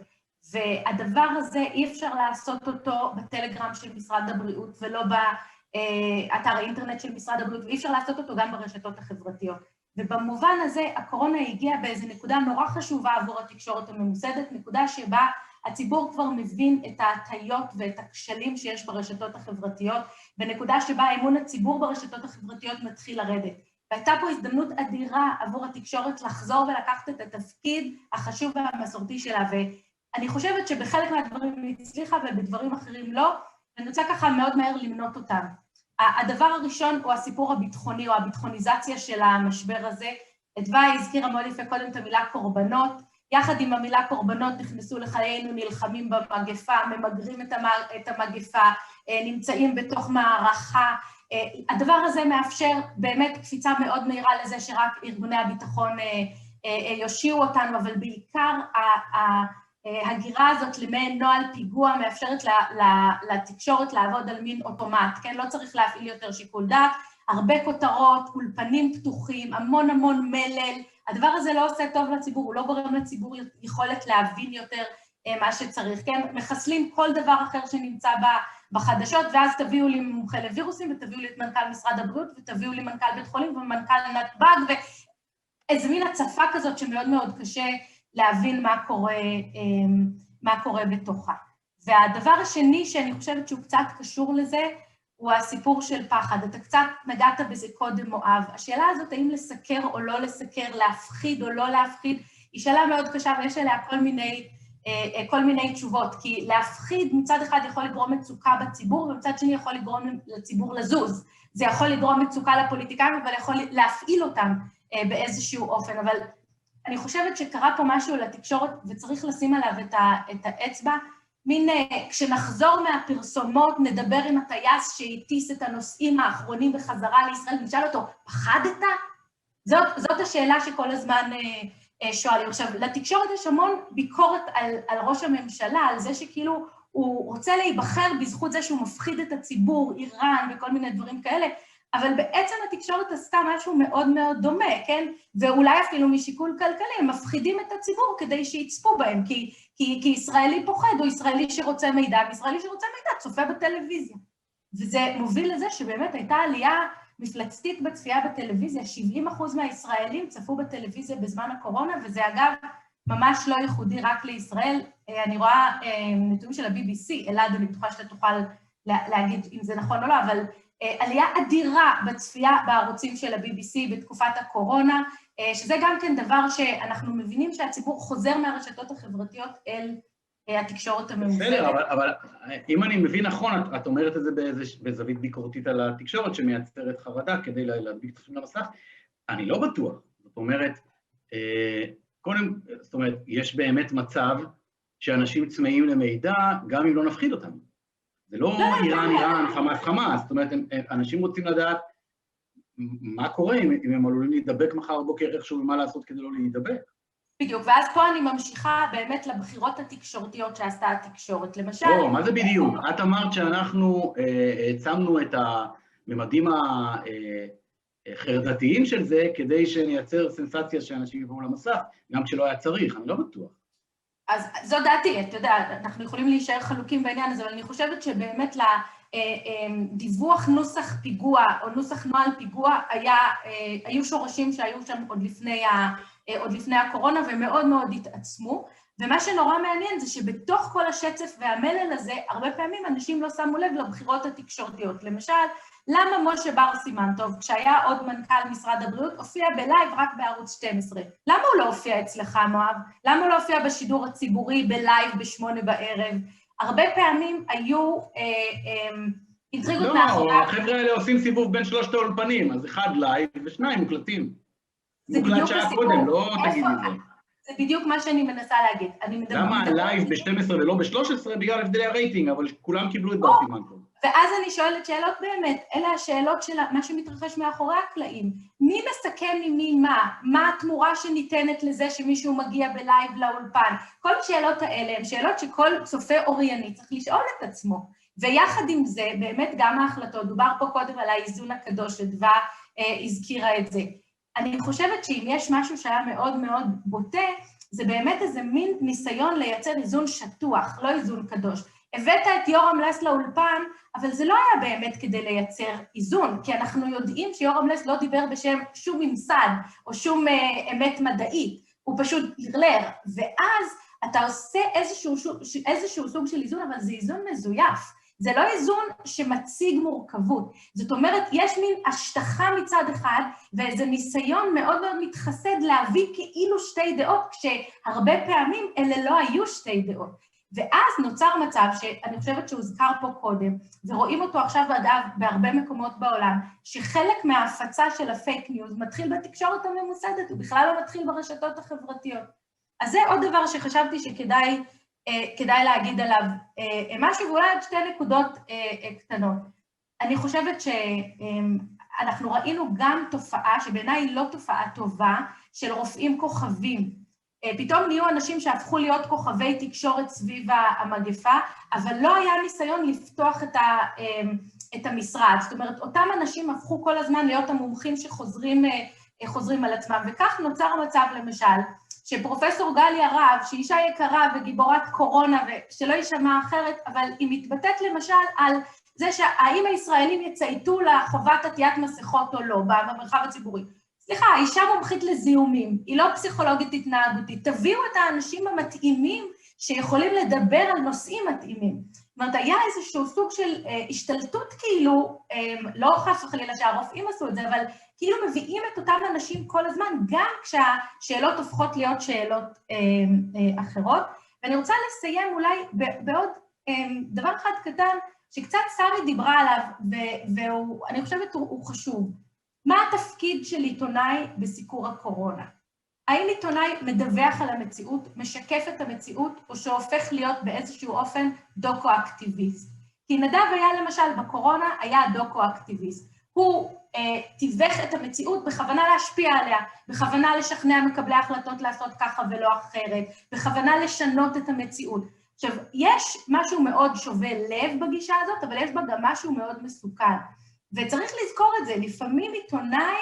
והדבר הזה אי אפשר לעשות אותו בטלגרם של משרד הבריאות, ולא באתר האינטרנט של משרד הבריאות, ואי אפשר לעשות אותו גם ברשתות החברתיות. ובמובן הזה הקורונה הגיעה באיזו נקודה נורא חשובה עבור התקשורת הממוסדת, נקודה שבה הציבור כבר מבין את ההטיות ואת הכשלים שיש ברשתות החברתיות, ונקודה שבה אמון הציבור ברשתות החברתיות מתחיל לרדת. והייתה פה הזדמנות אדירה עבור התקשורת לחזור ולקחת את התפקיד החשוב והמסורתי שלה, ואני חושבת שבחלק מהדברים היא הצליחה ובדברים אחרים לא, ואני רוצה ככה מאוד מהר למנות אותם. הדבר הראשון הוא הסיפור הביטחוני, או הביטחוניזציה של המשבר הזה. אדווה הזכירה מאוד יפה קודם את המילה קורבנות, יחד עם המילה קורבנות נכנסו לחיינו, נלחמים במגפה, ממגרים את המגפה, נמצאים בתוך מערכה. הדבר הזה מאפשר באמת קפיצה מאוד מהירה לזה שרק ארגוני הביטחון יושיעו אותנו, אבל בעיקר ההגירה הזאת למעין נוהל פיגוע מאפשרת לתקשורת לעבוד על מין אוטומט, כן? לא צריך להפעיל יותר שיקול דעת, הרבה כותרות, אולפנים פתוחים, המון מלל, הדבר הזה לא עושה טוב לציבור, הוא לא גורם לציבור יכולת להבין יותר מה שצריך, כן? מחסלים כל דבר אחר שנמצא בחדשות, ואז תביאו לי מומחה לווירוסים, ותביאו לי את מנכ"ל משרד הבריאות, ותביאו לי מנכ"ל בית חולים ומנכ"ל נתב"ג, ואיזה מין הצפה כזאת שמאוד מאוד קשה להבין מה קורה בתוכה. והדבר השני שאני חושבת שהוא קצת קשור לזה, הוא הסיפור של פחד. אתה קצת נגעת בזה קודם, מואב. השאלה הזאת, האם לסקר או לא לסקר, להפחיד או לא להפחיד, היא שאלה מאוד קשה ויש עליה כל מיני תשובות, כי להפחיד מצד אחד יכול לגרום מצוקה בציבור, ומצד שני יכול לגרום לציבור לזוז. זה יכול לגרום מצוקה לפוליטיקאים, אבל יכול להפעיל אותם באיזשהו אופן, אבל אני חושבת שקרה פה משהו לתקשורת, וצריך לשים עליו את האצבע, מין, כשנחזור מהפרסומות, נדבר עם הטייס שהטיס את הנושאים האחרונים בחזרה לישראל, ונשאל אותו, פחדת? זאת השאלה שכל הזמן שואלים. עכשיו, לתקשורת יש המון ביקורת על ראש הממשלה, על זה שכאילו הוא רוצה להיבחר בזכות זה שהוא מפחיד את הציבור, איראן וכל מיני דברים כאלה, אבל בעצם התקשורת עשתה משהו מאוד מאוד דומה, כן? ואולי אפילו משיקול כלכלי, הם מפחידים את הציבור כדי שיצפו בהם, כי ישראלי פוחד, או ישראלי שרוצה מידע, וישראלי שרוצה מידע צופה בטלוויזיה. וזה מוביל לזה שבאמת הייתה עלייה מפלצתית בצפייה בטלוויזיה, 70% מהישראלים צפו בטלוויזיה בזמן הקורונה, וזה אגב ממש לא ייחודי רק לישראל. אני רואה נתונים של ה-BBC, אלעד, אני בטוחה שאתה תוכל להגיד אם זה נכון או לא, אבל עלייה אדירה בצפייה בערוצים של ה-BBC בתקופת הקורונה, שזה גם כן דבר שאנחנו מבינים שהציבור חוזר מהרשתות החברתיות אל התקשורת הממוסדת. בסדר, אבל אם אני מבין נכון, את אומרת את זה בזווית ביקורתית על התקשורת שמייצרת חרדה כדי להדביק את עצמם למסך, אני לא בטוח. זאת אומרת, זאת אומרת, יש באמת מצב שאנשים צמאים למידע גם אם לא נפחיד אותם. זה לא איראן, חמאס, זאת אומרת, אנשים רוצים לדעת מה קורה אם הם עלולים להידבק מחר בוקר איכשהו ומה לעשות כדי לא להידבק. בדיוק, ואז פה אני ממשיכה באמת לבחירות התקשורתיות שעשתה התקשורת, למשל... לא, מה זה בדיוק? את אמרת שאנחנו העצמנו את הממדים החרדתיים של זה, כדי שנייצר סנסציה שאנשים יבואו למסך, גם כשלא היה צריך, אני לא בטוח. אז זו דעתי, אתה יודע, אנחנו יכולים להישאר חלוקים בעניין הזה, אבל אני חושבת שבאמת לדיווח נוסח פיגוע, או נוסח נוהל פיגוע, היו שורשים שהיו שם עוד לפני הקורונה, ומאוד מאוד התעצמו, ומה שנורא מעניין זה שבתוך כל השצף והמלל הזה, הרבה פעמים אנשים לא שמו לב לבחירות התקשורתיות. למשל, למה משה בר סימן טוב, כשהיה עוד מנכ"ל משרד הבריאות, הופיע בלייב רק בערוץ 12? למה הוא לא הופיע אצלך, מואב? למה הוא לא הופיע בשידור הציבורי בלייב ב8 בערב? הרבה פעמים היו אינטריגות מאחורי... לא, החבר'ה האלה עושים סיבוב בין 3 האולפנים, אז 1 לייב ו2 מוקלטים. מוקלט שעה קודם, לא תגיד את זה. זה בדיוק מה שאני מנסה להגיד. למה הלייב ב-12 ולא ב-13? בגלל הבדלי הרייטינג, אבל כולם קיבלו את בר סימן טוב. ואז אני שואלת שאלות באמת, אלה השאלות של מה שמתרחש מאחורי הקלעים. מי מסכם עם מי מה? מה התמורה שניתנת לזה שמישהו מגיע בלייב לאולפן? כל השאלות האלה הן שאלות שכל צופה אורייני צריך לשאול את עצמו. ויחד עם זה, באמת גם ההחלטות, דובר פה קודם על האיזון הקדוש, אדווה הזכירה את זה. אני חושבת שאם יש משהו שהיה מאוד מאוד בוטה, זה באמת איזה מין ניסיון לייצר איזון שטוח, לא איזון קדוש. הבאת את יורם לס לאולפן, אבל זה לא היה באמת כדי לייצר איזון, כי אנחנו יודעים שיורם לס לא דיבר בשם שום ממסד, או שום אמת מדעית, הוא פשוט לרלר, ואז אתה עושה איזשהו סוג של איזון, אבל זה איזון מזויף. זה לא איזון שמציג מורכבות. זאת אומרת, יש מין השטחה מצד אחד, ואיזה ניסיון מאוד מאוד מתחסד להביא כאילו שתי דעות, כשהרבה פעמים אלה לא היו שתי דעות. ואז נוצר מצב שאני חושבת שהוזכר פה קודם, ורואים אותו עכשיו בהרבה מקומות בעולם, שחלק מההפצה של הפייק ניוז מתחיל בתקשורת הממוסדת, הוא בכלל לא מתחיל ברשתות החברתיות. אז זה עוד דבר שחשבתי שכדאי להגיד עליו משהו, ואולי עוד 2 נקודות קטנות. אני חושבת שאנחנו ראינו גם תופעה, שבעיניי היא לא תופעה טובה, של רופאים כוכבים. פתאום נהיו אנשים שהפכו להיות כוכבי תקשורת סביב המגפה, אבל לא היה ניסיון לפתוח את המשרד. זאת אומרת, אותם אנשים הפכו כל הזמן להיות המומחים שחוזרים על עצמם, וכך נוצר מצב למשל, שפרופסור גליה רב, שהיא אישה יקרה וגיבורת קורונה, ושלא יישמע אחרת, אבל היא מתבטאת למשל על זה שהאם הישראלים יצייתו לחובת עטיית מסכות או לא במרחב הציבורי. סליחה, האישה מומחית לזיהומים, היא לא פסיכולוגית התנהגותית, תביאו את האנשים המתאימים שיכולים לדבר על נושאים מתאימים. זאת אומרת, היה איזשהו סוג של השתלטות כאילו, לא חס וחלילה שהרופאים עשו את זה, אבל כאילו מביאים את אותם אנשים כל הזמן, גם כשהשאלות הופכות להיות שאלות אחרות. ואני רוצה לסיים אולי בעוד דבר אחד קטן, שקצת שרי דיברה עליו, ואני חושבת הוא חשוב. מה התפקיד של עיתונאי בסיקור הקורונה? האם עיתונאי מדווח על המציאות, משקף את המציאות, או שהופך להיות באיזשהו אופן דוקו-אקטיביסט? כי נדב היה למשל בקורונה, היה דוקו-אקטיביסט. הוא תיווך את המציאות בכוונה להשפיע עליה, בכוונה לשכנע מקבלי החלטות לעשות ככה ולא אחרת, בכוונה לשנות את המציאות. עכשיו, יש משהו מאוד שובה לב בגישה הזאת, אבל יש בה גם משהו מאוד מסוכן. וצריך לזכור את זה, לפעמים עיתונאי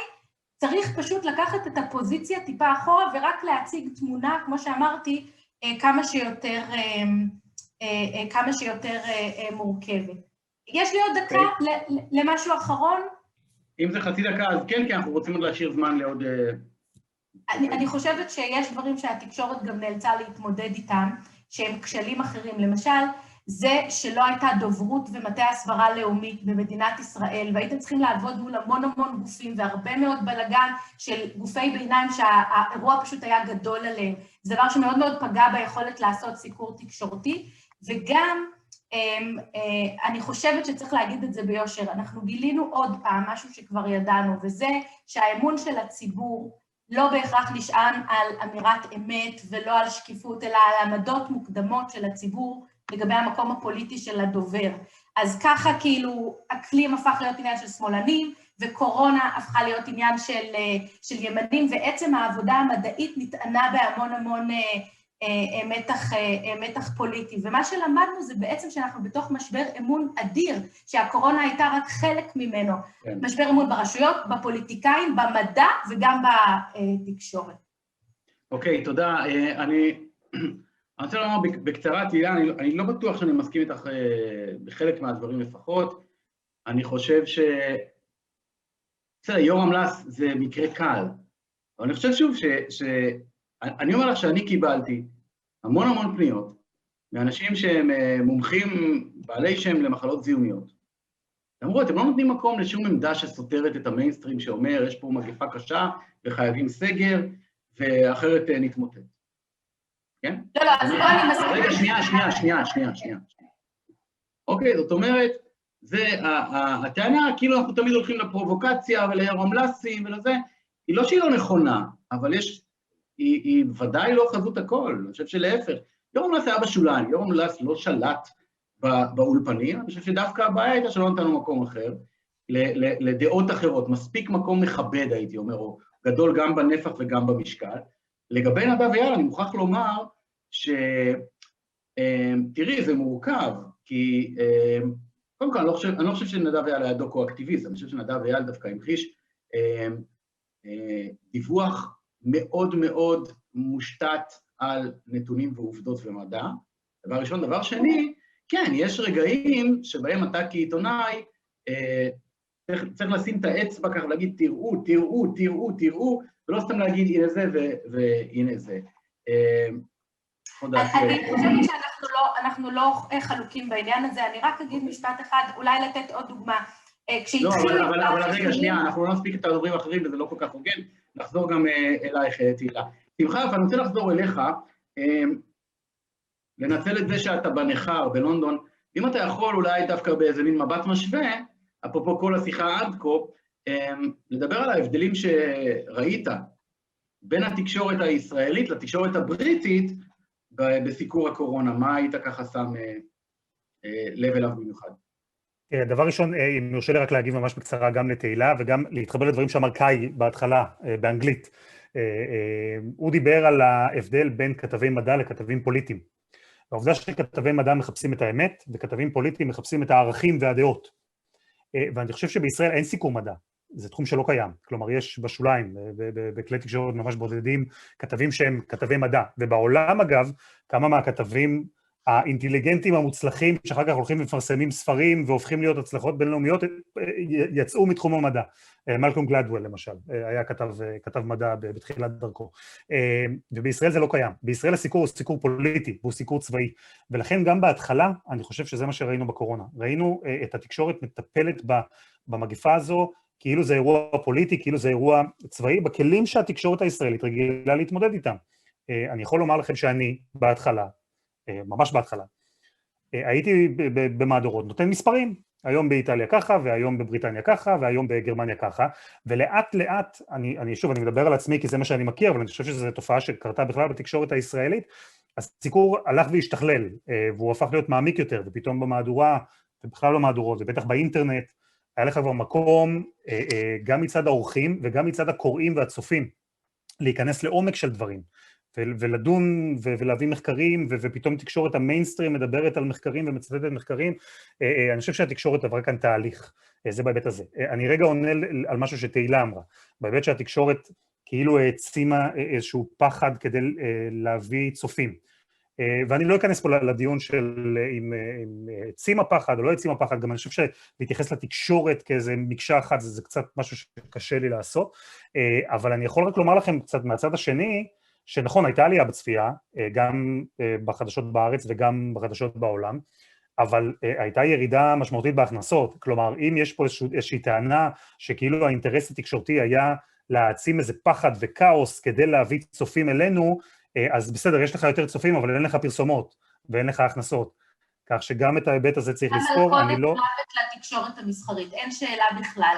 צריך פשוט לקחת את הפוזיציה טיפה אחורה, ורק להציג תמונה, כמו שאמרתי, כמה שיותר מורכבת. יש לי עוד דקה למשהו אחרון? אם זה חצי דקה, אז כן, כי אנחנו רוצים עוד להשאיר זמן לעוד... אני חושבת שיש דברים שהתקשורת גם נאלצה להתמודד איתם, שהם כשלים אחרים. למשל, זה שלא הייתה דוברות ומטה הסברה לאומית במדינת ישראל, והייתם צריכים לעבוד מול המון גופים והרבה מאוד בלגן של גופי ביניים שהאירוע פשוט היה גדול עליהם. זה דבר שמאוד מאוד פגע ביכולת לעשות סיקור תקשורתי, וגם אני חושבת שצריך להגיד את זה ביושר, אנחנו גילינו עוד פעם משהו שכבר ידענו, וזה שהאמון של הציבור לא בהכרח נשען על אמירת אמת ולא על שקיפות, אלא על עמדות מוקדמות של הציבור לגבי המקום הפוליטי של הדובר. אז ככה כאילו אקלים הפך להיות עניין של שמאלנים, וקורונה הפכה להיות עניין של ימנים, ועצם העבודה המדעית נטענה בהמון מתח פוליטי. ומה שלמדנו זה בעצם שאנחנו בתוך משבר אמון אדיר, שהקורונה הייתה רק חלק ממנו. כן. משבר אמון ברשויות, בפוליטיקאים, במדע וגם בתקשורת. אוקיי, תודה. אני רוצה לומר בקצרה, תהילה, אני לא בטוח שאני מסכים איתך בחלק מהדברים לפחות. אני חושב בסדר, יורם לס זה מקרה קל, אבל אני חושב שוב אני אומר לך שאני קיבלתי המון פניות מאנשים שהם מומחים בעלי שם למחלות זיהומיות. אמרו, אתם לא נותנים מקום לשום עמדה שסותרת את המיינסטרים שאומר, יש פה מגפה קשה וחייבים סגר, ואחרת נתמוטט. כן? לא, אז בוא אני מסכים. רגע, שנייה. אוקיי, זאת אומרת, זה הטענה, כאילו אנחנו תמיד הולכים לפרובוקציה ולירום לסים ולזה, היא לא שהיא לא נכונה, אבל היא ודאי לא חזות הכל, אני חושב שלהפך. יורם לס היה בשוליים, יורם לס לא שלט באולפנים, אני חושב שדווקא הבעיה הייתה שלא נתנו מקום אחר, לדעות אחרות, מספיק מקום מכבד הייתי אומר, או גדול גם בנפח וגם במשקל. לגבי נדב אייל, אני מוכרח לומר תראי, זה מורכב, כי קודם כל, אני לא חושב שנדב אייל היה דוקו-אקטיביסט, אני חושב שנדב אייל דווקא המחיש דיווח מאוד מושתת על נתונים ועובדות ומדע. דבר ראשון, דבר שני, כן, יש רגעים שבהם אתה כעיתונאי צריך לשים את האצבע ככה ולהגיד תראו, ולא סתם להגיד הנה זה והנה זה. אני חושבת שאנחנו לא חלוקים בעניין הזה, אני רק אגיד משפט אחד, אולי לתת עוד דוגמה. לא, אבל רגע, שנייה, אנחנו לא נספיק את הדוברים האחרים, וזה לא כל כך הוגן, נחזור גם אלייך, תהילה. שמחה, אני רוצה לחזור אליך, לנצל את זה שאתה בנחר בלונדון, אם אתה יכול אולי דווקא באיזה מין מבט משווה, אפרופו כל השיחה עד כה, לדבר על ההבדלים שראית בין התקשורת הישראלית לתקשורת הבריטית בסיקור הקורונה, מה היית ככה שם לב אליו במיוחד? דבר ראשון, אם יורשה לי רק להגיב ממש בקצרה גם לתהילה, וגם להתחבר לדברים שאמר קאי בהתחלה, באנגלית. הוא דיבר על ההבדל בין כתבי מדע לכתבים פוליטיים. העובדה שכתבי מדע מחפשים את האמת, וכתבים פוליטיים מחפשים את הערכים והדעות. ואני חושב שבישראל אין סיקור מדע, זה תחום שלא קיים. כלומר, יש בשוליים, בכלי תקשורת ממש בודדים, כתבים שהם כתבי מדע. ובעולם, אגב, כמה מהכתבים האינטליגנטים המוצלחים, שאחר כך הולכים ומפרסמים ספרים והופכים להיות הצלחות בינלאומיות, יצאו מתחום המדע. מלקום גלדוול, למשל, היה כתב מדע בתחילת דרכו. ובישראל זה לא קיים. בישראל הסיקור הוא סיקור פוליטי, הוא סיקור צבאי. ולכן גם בהתחלה, אני חושב שזה מה שראינו בקורונה. ראינו את התקשורת מטפלת במגפה הזו, כאילו זה אירוע פוליטי, כאילו זה אירוע צבאי, בכלים שהתקשורת הישראלית רגילה להתמודד איתם. אני יכול לומר לכם שאני, בהתחלה, ממש בהתחלה, הייתי במהדורות, נותן מספרים, היום באיטליה ככה, והיום בבריטניה ככה, והיום בגרמניה ככה, ולאט לאט, אני מדבר על עצמי כי זה מה שאני מכיר, אבל אני חושב שזו תופעה שקרתה בכלל בתקשורת הישראלית, הסיקור הלך והשתכלל, והוא הפך להיות מעמיק יותר, ופתאום במהדורה, ובכלל במהדורות, ובטח באינטרנט, היה לך כבר מקום, גם מצד האורחים, וגם מצד הקוראים והצופים, להיכנס לעומק של דברים, ולדון ולהביא מחקרים, ופתאום תקשורת המיינסטרים מדברת על מחקרים ומצטטת מחקרים. אני חושב שהתקשורת עברה כאן תהליך, זה בהיבט הזה. אני רגע עונה על משהו שתהילה אמרה, בהיבט שהתקשורת כאילו העצימה איזשהו פחד כדי להביא צופים. ואני לא אכנס פה לדיון של אם העצימה פחד או לא העצימה פחד, גם אני חושב שלהתייחס לתקשורת כאיזה מקשה אחת, זה קצת משהו שקשה לי לעשות, אבל אני יכול רק לומר לכם קצת מהצד השני, שנכון, הייתה עלייה בצפייה, גם בחדשות בארץ וגם בחדשות בעולם, אבל הייתה ירידה משמעותית בהכנסות. כלומר, אם יש פה איזושהי טענה שכאילו האינטרס התקשורתי היה להעצים איזה פחד וכאוס כדי להביא צופים אלינו, אז בסדר, יש לך יותר צופים, אבל אין לך פרסומות ואין לך הכנסות. כך שגם את ההיבט הזה צריך לזכור, אני לא... אבל קודם מוות לתקשורת המסחרית, אין שאלה בכלל.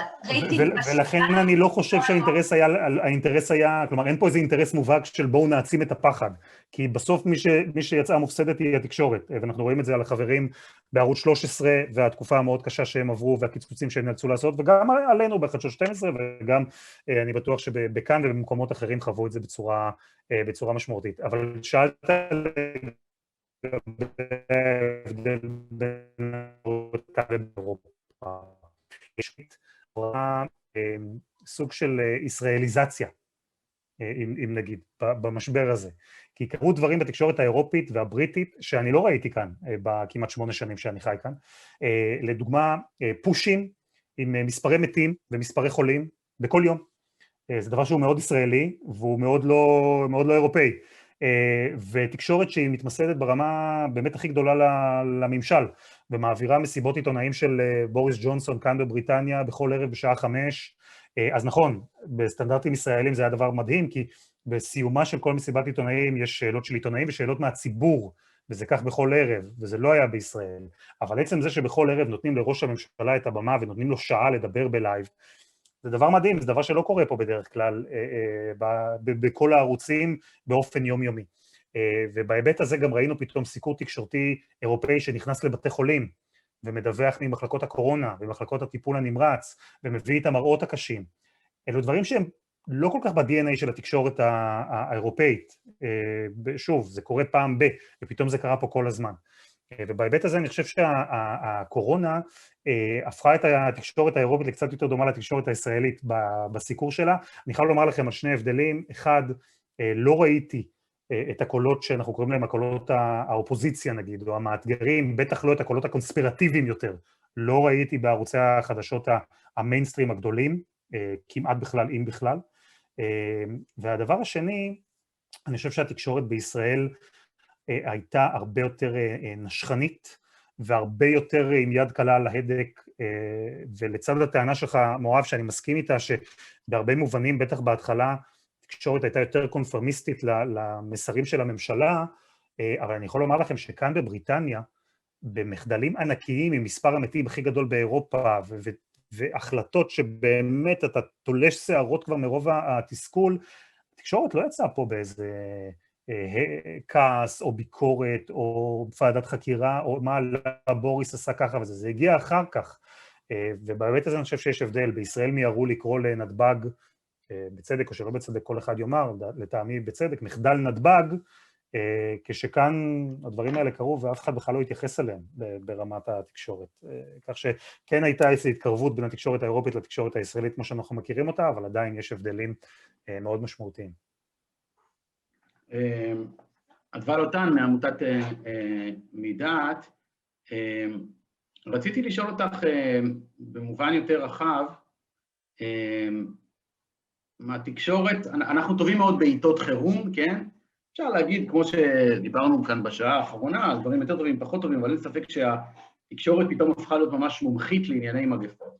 ולכן אני לא חושב שהאינטרס היה, כלומר אין פה איזה אינטרס מובהק של בואו נעצים את הפחד, כי בסוף מי שיצאה מופסדת היא התקשורת, ואנחנו רואים את זה על החברים בערוץ 13 והתקופה המאוד קשה שהם עברו והקיצוצים שהם נאלצו לעשות, וגם עלינו בחדשות 12, וגם אני בטוח שבכאן ובמקומות אחרים חוו את זה בצורה משמעותית. אבל שאלת בהבדל בין אירופה ובאירופה. יש סוג של ישראליזציה, אם נגיד, במשבר הזה. כי קרו דברים בתקשורת האירופית והבריטית שאני לא ראיתי כאן, בכמעט 8 שנים שאני חי כאן. לדוגמה, פושים עם מספרי מתים ומספרי חולים בכל יום. זה דבר שהוא מאוד ישראלי והוא מאוד לא אירופאי. ותקשורת שהיא מתמסדת ברמה באמת הכי גדולה לממשל, ומעבירה מסיבות עיתונאים של בוריס ג'ונסון כאן בבריטניה בכל ערב בשעה 5, אז נכון, בסטנדרטים ישראלים זה היה דבר מדהים, כי בסיומה של כל מסיבת עיתונאים יש שאלות של עיתונאים ושאלות מהציבור, וזה כך בכל ערב, וזה לא היה בישראל, אבל עצם זה שבכל ערב נותנים לראש הממשלה את הבמה ונותנים לו שעה לדבר בלייב, זה דבר מדהים, זה דבר שלא קורה פה בדרך כלל, בכל הערוצים באופן יומיומי. ובהיבט הזה גם ראינו פתאום סיקור תקשורתי אירופאי שנכנס לבתי חולים, ומדווח ממחלקות הקורונה, ומחלקות הטיפול הנמרץ, ומביא את המראות הקשים. אלו דברים שהם לא כל כך ב-DNA של התקשורת האירופאית. שוב, זה קורה פעם ופתאום זה קרה פה כל הזמן. ובהיבט הזה אני חושב שהקורונה הפכה את התקשורת האירופית לקצת יותר דומה לתקשורת הישראלית בסיקור שלה. אני חייב לומר לכם על 2 הבדלים. אחד, לא ראיתי את הקולות שאנחנו קוראים להם הקולות האופוזיציה נגיד, או המאתגרים, בטח לא את הקולות הקונספירטיביים יותר. לא ראיתי בערוצי החדשות המיינסטרים הגדולים, כמעט בכלל, אם בכלל. והדבר השני, אני חושב שהתקשורת בישראל הייתה הרבה יותר נשכנית, והרבה יותר עם יד קלה על ההדק, ולצד הטענה שלך, מואב, שאני מסכים איתה, שבהרבה מובנים, בטח בהתחלה, התקשורת הייתה יותר קונפורמיסטית למסרים של הממשלה, אבל אני יכול לומר לכם שכאן בבריטניה, במחדלים ענקיים עם מספר המתים הכי גדול באירופה, והחלטות שבאמת אתה תולש שערות כבר מרוב התסכול, התקשורת לא יצאה פה באיזה כעס או ביקורת או ועדת חקירה או מה בוריס עשה ככה וזה, זה הגיע אחר כך, ובאמת הזה אני חושב שיש הבדל. בישראל מיהרו לקרוא לנתב"ג, בצדק או שלא בצדק כל אחד יאמר, לטעמי בצדק, מחדל נתב"ג, כשכאן הדברים האלה קרו ואף אחד בכלל לא התייחס אליהם ברמת התקשורת. כך שכן הייתה איזו התקרבות בין התקשורת האירופית לתקשורת הישראלית כמו שאנחנו מכירים אותה, אבל עדיין יש הבדלים מאוד משמעותיים. אדוה לוטן מעמותת מדעת, רציתי לשאול אותך במובן יותר רחב, מהתקשורת, אנחנו טובים מאוד בעיתות חירום, כן? אפשר להגיד, כמו שדיברנו כאן בשעה האחרונה, דברים יותר טובים, פחות טובים, אבל אין ספק שהתקשורת פתאום הפכה להיות ממש מומחית לענייני מגפות.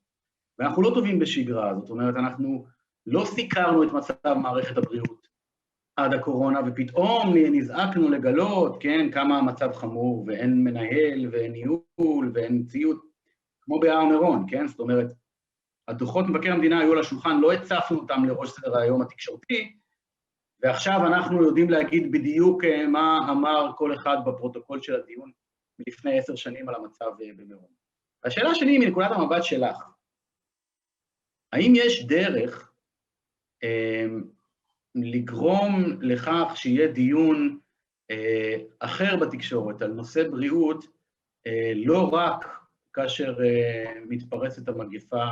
ואנחנו לא טובים בשגרה, זאת אומרת, אנחנו לא סיקרנו את מצב מערכת הבריאות עד הקורונה, ופתאום נזעקנו לגלות, כן, כמה המצב חמור, ואין מנהל, ואין ניהול, ואין ציוד, כמו בהר מירון, כן? זאת אומרת, הדוחות מבקר המדינה היו על השולחן, לא הצפנו אותם לראש סדר היום התקשורתי, ועכשיו אנחנו יודעים להגיד בדיוק מה אמר כל אחד בפרוטוקול של הדיון מלפני 10 שנים על המצב במירון. השאלה שלי היא מנקודת המבט שלך, האם יש דרך לגרום לכך שיהיה דיון אחר בתקשורת על נושא בריאות, לא רק כאשר מתפרצת המגפה,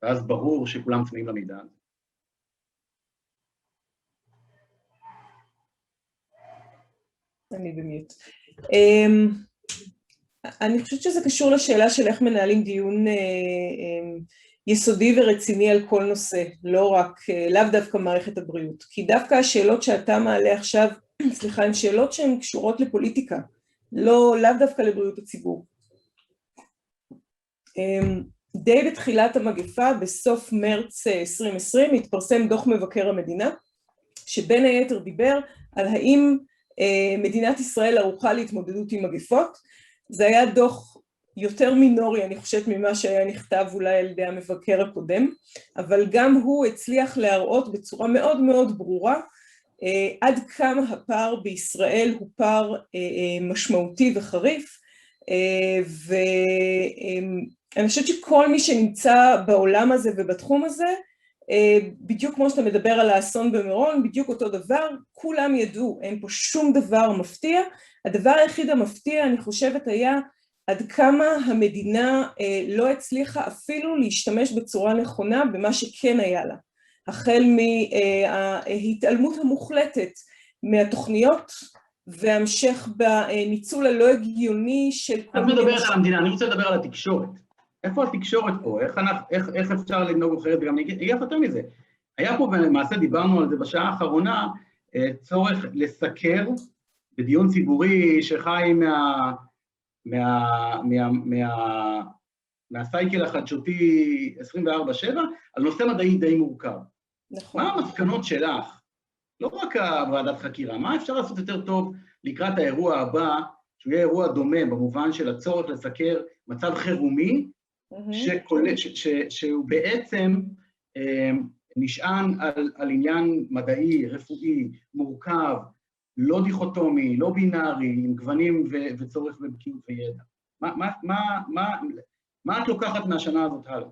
ואז ברור שכולם צמאים למידע הזה. אני במיוט. אני חושבת שזה קשור לשאלה של איך מנהלים דיון יסודי ורציני על כל נושא, לא רק, לאו דווקא מערכת הבריאות, כי דווקא השאלות שאתה מעלה עכשיו, סליחה, הן שאלות שהן קשורות לפוליטיקה, לאו דווקא לבריאות הציבור. די בתחילת המגפה, בסוף מרץ 2020, התפרסם דוח מבקר המדינה, שבין היתר דיבר על האם מדינת ישראל ערוכה להתמודדות עם מגפות. זה היה דוח יותר מינורי, אני חושבת, ממה שהיה נכתב אולי על ידי המבקר הקודם, אבל גם הוא הצליח להראות בצורה מאוד מאוד ברורה עד כמה הפער בישראל הוא פער משמעותי וחריף, ואני חושבת שכל מי שנמצא בעולם הזה ובתחום הזה, בדיוק כמו שאתה מדבר על האסון במירון, בדיוק אותו דבר, כולם ידעו, אין פה שום דבר מפתיע. הדבר היחיד המפתיע, אני חושבת, היה עד כמה המדינה לא הצליחה אפילו להשתמש בצורה נכונה במה שכן היה לה. החל מההתעלמות המוחלטת מהתוכניות, והמשך בניצול הלא הגיוני של כל את מדברת על המדינה, אני רוצה לדבר על התקשורת. איפה התקשורת פה? איך אפשר לנהוג אחרת? וגם אני אגיד יותר מזה. היה פה, ולמעשה דיברנו על זה בשעה האחרונה, צורך לסקר בדיון ציבורי שחי מהסייקל החדשותי 24/7, על נושא מדעי די מורכב. נכון. מה המסקנות שלך? לא רק ועדת חקירה, מה אפשר לעשות יותר טוב לקראת האירוע הבא, שהוא יהיה אירוע דומה במובן של הצורך לסקר מצב חירומי, שהוא בעצם נשען על עניין מדעי, רפואי, מורכב, לא דיכוטומי, לא בינארי, עם גוונים וצורך ובקיאות וידע. מה את לוקחת מהשנה הזאת הלאה?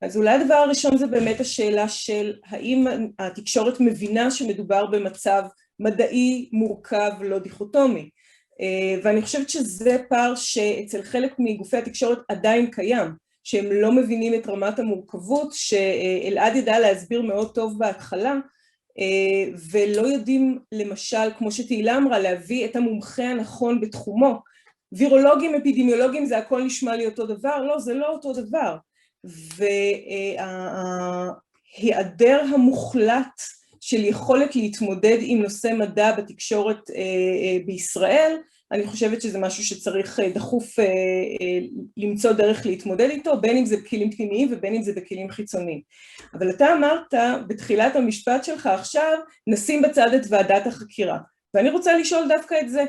אז אולי הדבר הראשון זה באמת השאלה של האם התקשורת מבינה שמדובר במצב מדעי מורכב לא דיכוטומי. ואני חושבת שזה פער שאצל חלק מגופי התקשורת עדיין קיים, שהם לא מבינים את רמת המורכבות, שאלעד ידע להסביר מאוד טוב בהתחלה, ולא יודעים למשל, כמו שתהילה אמרה, להביא את המומחה הנכון בתחומו. וירולוגים, אפידמיולוגים, זה הכל נשמע לי אותו דבר? לא, זה לא אותו דבר. וההיעדר המוחלט של יכולת להתמודד עם נושא מדע בתקשורת בישראל, אני חושבת שזה משהו שצריך דחוף למצוא דרך להתמודד איתו, בין אם זה בכלים פנימיים ובין אם זה בכלים חיצוניים. אבל אתה אמרת בתחילת המשפט שלך עכשיו, נשים בצד את ועדת החקירה, ואני רוצה לשאול דווקא את זה.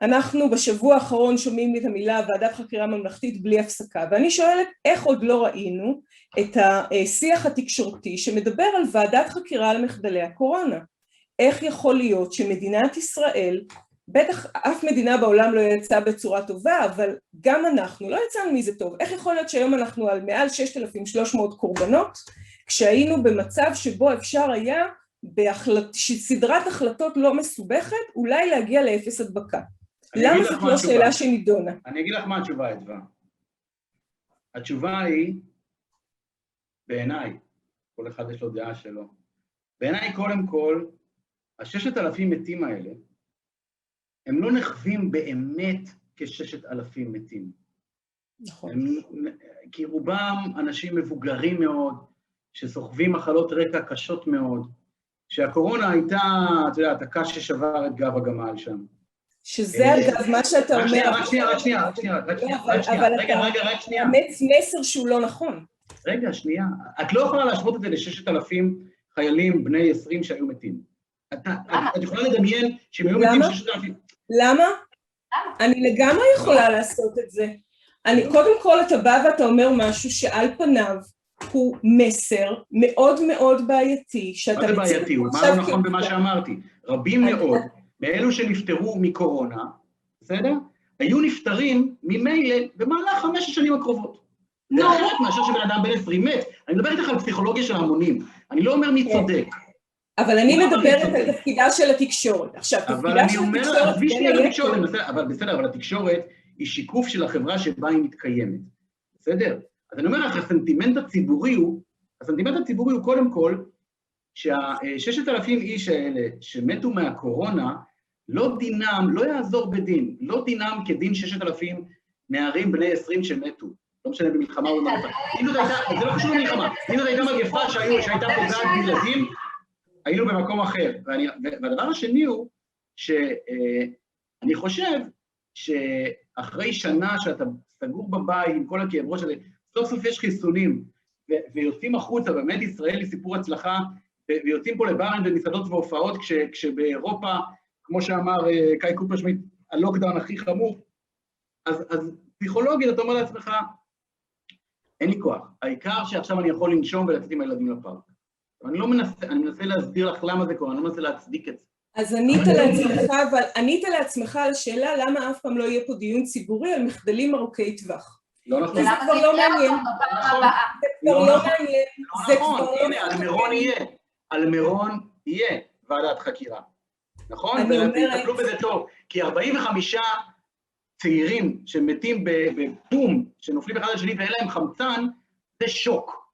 אנחנו בשבוע האחרון שומעים את המילה ועדת חקירה ממלכתית בלי הפסקה, ואני שואלת איך עוד לא ראינו את השיח התקשורתי שמדבר על ועדת חקירה על מחדלי הקורונה. איך יכול להיות שמדינת ישראל, בטח אף מדינה בעולם לא יצאה בצורה טובה, אבל גם אנחנו לא יצאנו מזה טוב. איך יכול להיות שהיום אנחנו על מעל 6,300 קורבנות, כשהיינו במצב שבו אפשר היה בסדרת החלטות לא מסובכת, אולי להגיע לאפס הדבקה. למה זאת לא שאלה שנידונה? אני אגיד לך מה התשובה, אדווה. התשובה היא, בעיניי, כל אחד יש לו דעה שלו, בעיניי קודם כל, 6,000 מתים האלה, הם לא נחווים באמת כ6,000 מתים. נכון. כי רובם אנשים מבוגרים מאוד, שסוחבים מחלות רקע קשות מאוד, שהקורונה הייתה, אתה יודע, הקש ששבר את גב הגמל שם. שזה אגב מה שאתה אומר. רק שנייה. מסר שהוא לא נכון. רגע, שנייה. את לא יכולה להשוות את זה ל6,000 חיילים בני 20 שהיו מתים. את יכולה לדמיין שהם היו מתים 6,000. למה? אני לגמרי יכולה לעשות את זה. קודם כל אתה בא ואתה אומר משהו שעל פניו הוא מסר מאוד מאוד בעייתי. מה זה בעייתי? מה לא נכון במה שאמרתי? רבים מאוד מאלו שנפטרו מקורונה, בסדר? היו נפטרים ממילא במהלך 5 השנים הקרובות. זה אחרת מאשר שבן אדם בן 20 מת. אני מדבר איתך על פסיכולוגיה של המונים. אני לא אומר מי צודק. אבל אני מדברת על תפקידה של התקשורת. עכשיו, תפקידה של התקשורת... אבל בסדר, אבל התקשורת היא שיקוף של החברה שבה היא מתקיימת. בסדר? אז אני אומר לך, הסנטימנט הציבורי הוא קודם כל, שה6,000 איש האלה שמתו מהקורונה, לא דינם, לא יעזור בדין, לא דינם כדין 6,000 נערים בני 20 שמתו. לא משנה במלחמה או במלחמה. זה לא קשור למלחמה. אם זו הייתה מגפה שהייתה פוגעת בילדים, היינו במקום אחר. והדבר השני הוא שאני חושב שאחרי שנה שאתה סגור בבית עם כל הכאב ראש הזה, סוף סוף יש חיסונים, ויוצאים החוצה, באמת ישראל היא סיפור הצלחה, ויוצאים פה לברים ומסעדות והופעות, כשבאירופה, כמו שאמר קאי קופרשמיט, הלוקדאון הכי חמור, אז פסיכולוגית אתה אומר לעצמך, אין לי כוח, העיקר שעכשיו אני יכול לנשום ולצאת עם הילדים לפארק. אני מנסה להסביר לך למה זה קורה, אני לא מנסה להצדיק את זה. אז ענית לעצמך על השאלה למה אף פעם לא יהיה פה דיון ציבורי על מחדלים ארוכי טווח. לא נכון. זה כבר לא מעניין. זה כבר לא מעניין. לא נכון, הנה, על מירון יהיה. על מירון יהיה ועדת חקירה. נכון? ויטפלו בזה טוב. כי 45 צעירים שמתים בפום, שנופלים אחד על שני ואין להם חמצן, זה שוק.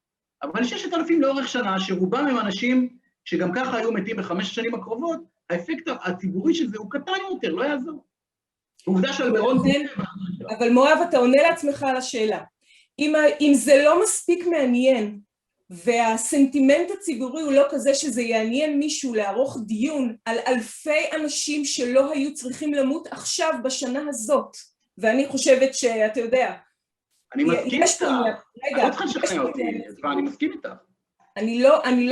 אבל 6,000 לאורך שנה, שרובם הם אנשים שגם ככה היו מתים ב5 השנים הקרובות, האפקט הציבורי של זה הוא קטן יותר, לא יעזור. עובדה של מירון... אבל מואב, אתה עונה לעצמך על השאלה. אם זה לא מספיק מעניין, והסנטימנט הציבורי הוא לא כזה שזה יעניין מישהו לערוך דיון על אלפי אנשים שלא היו צריכים למות עכשיו בשנה הזאת, ואני חושבת שאתה יודע... אני מסכים איתך. רגע, את צריכה לשכנע אותי, ואני מסכים איתך. אני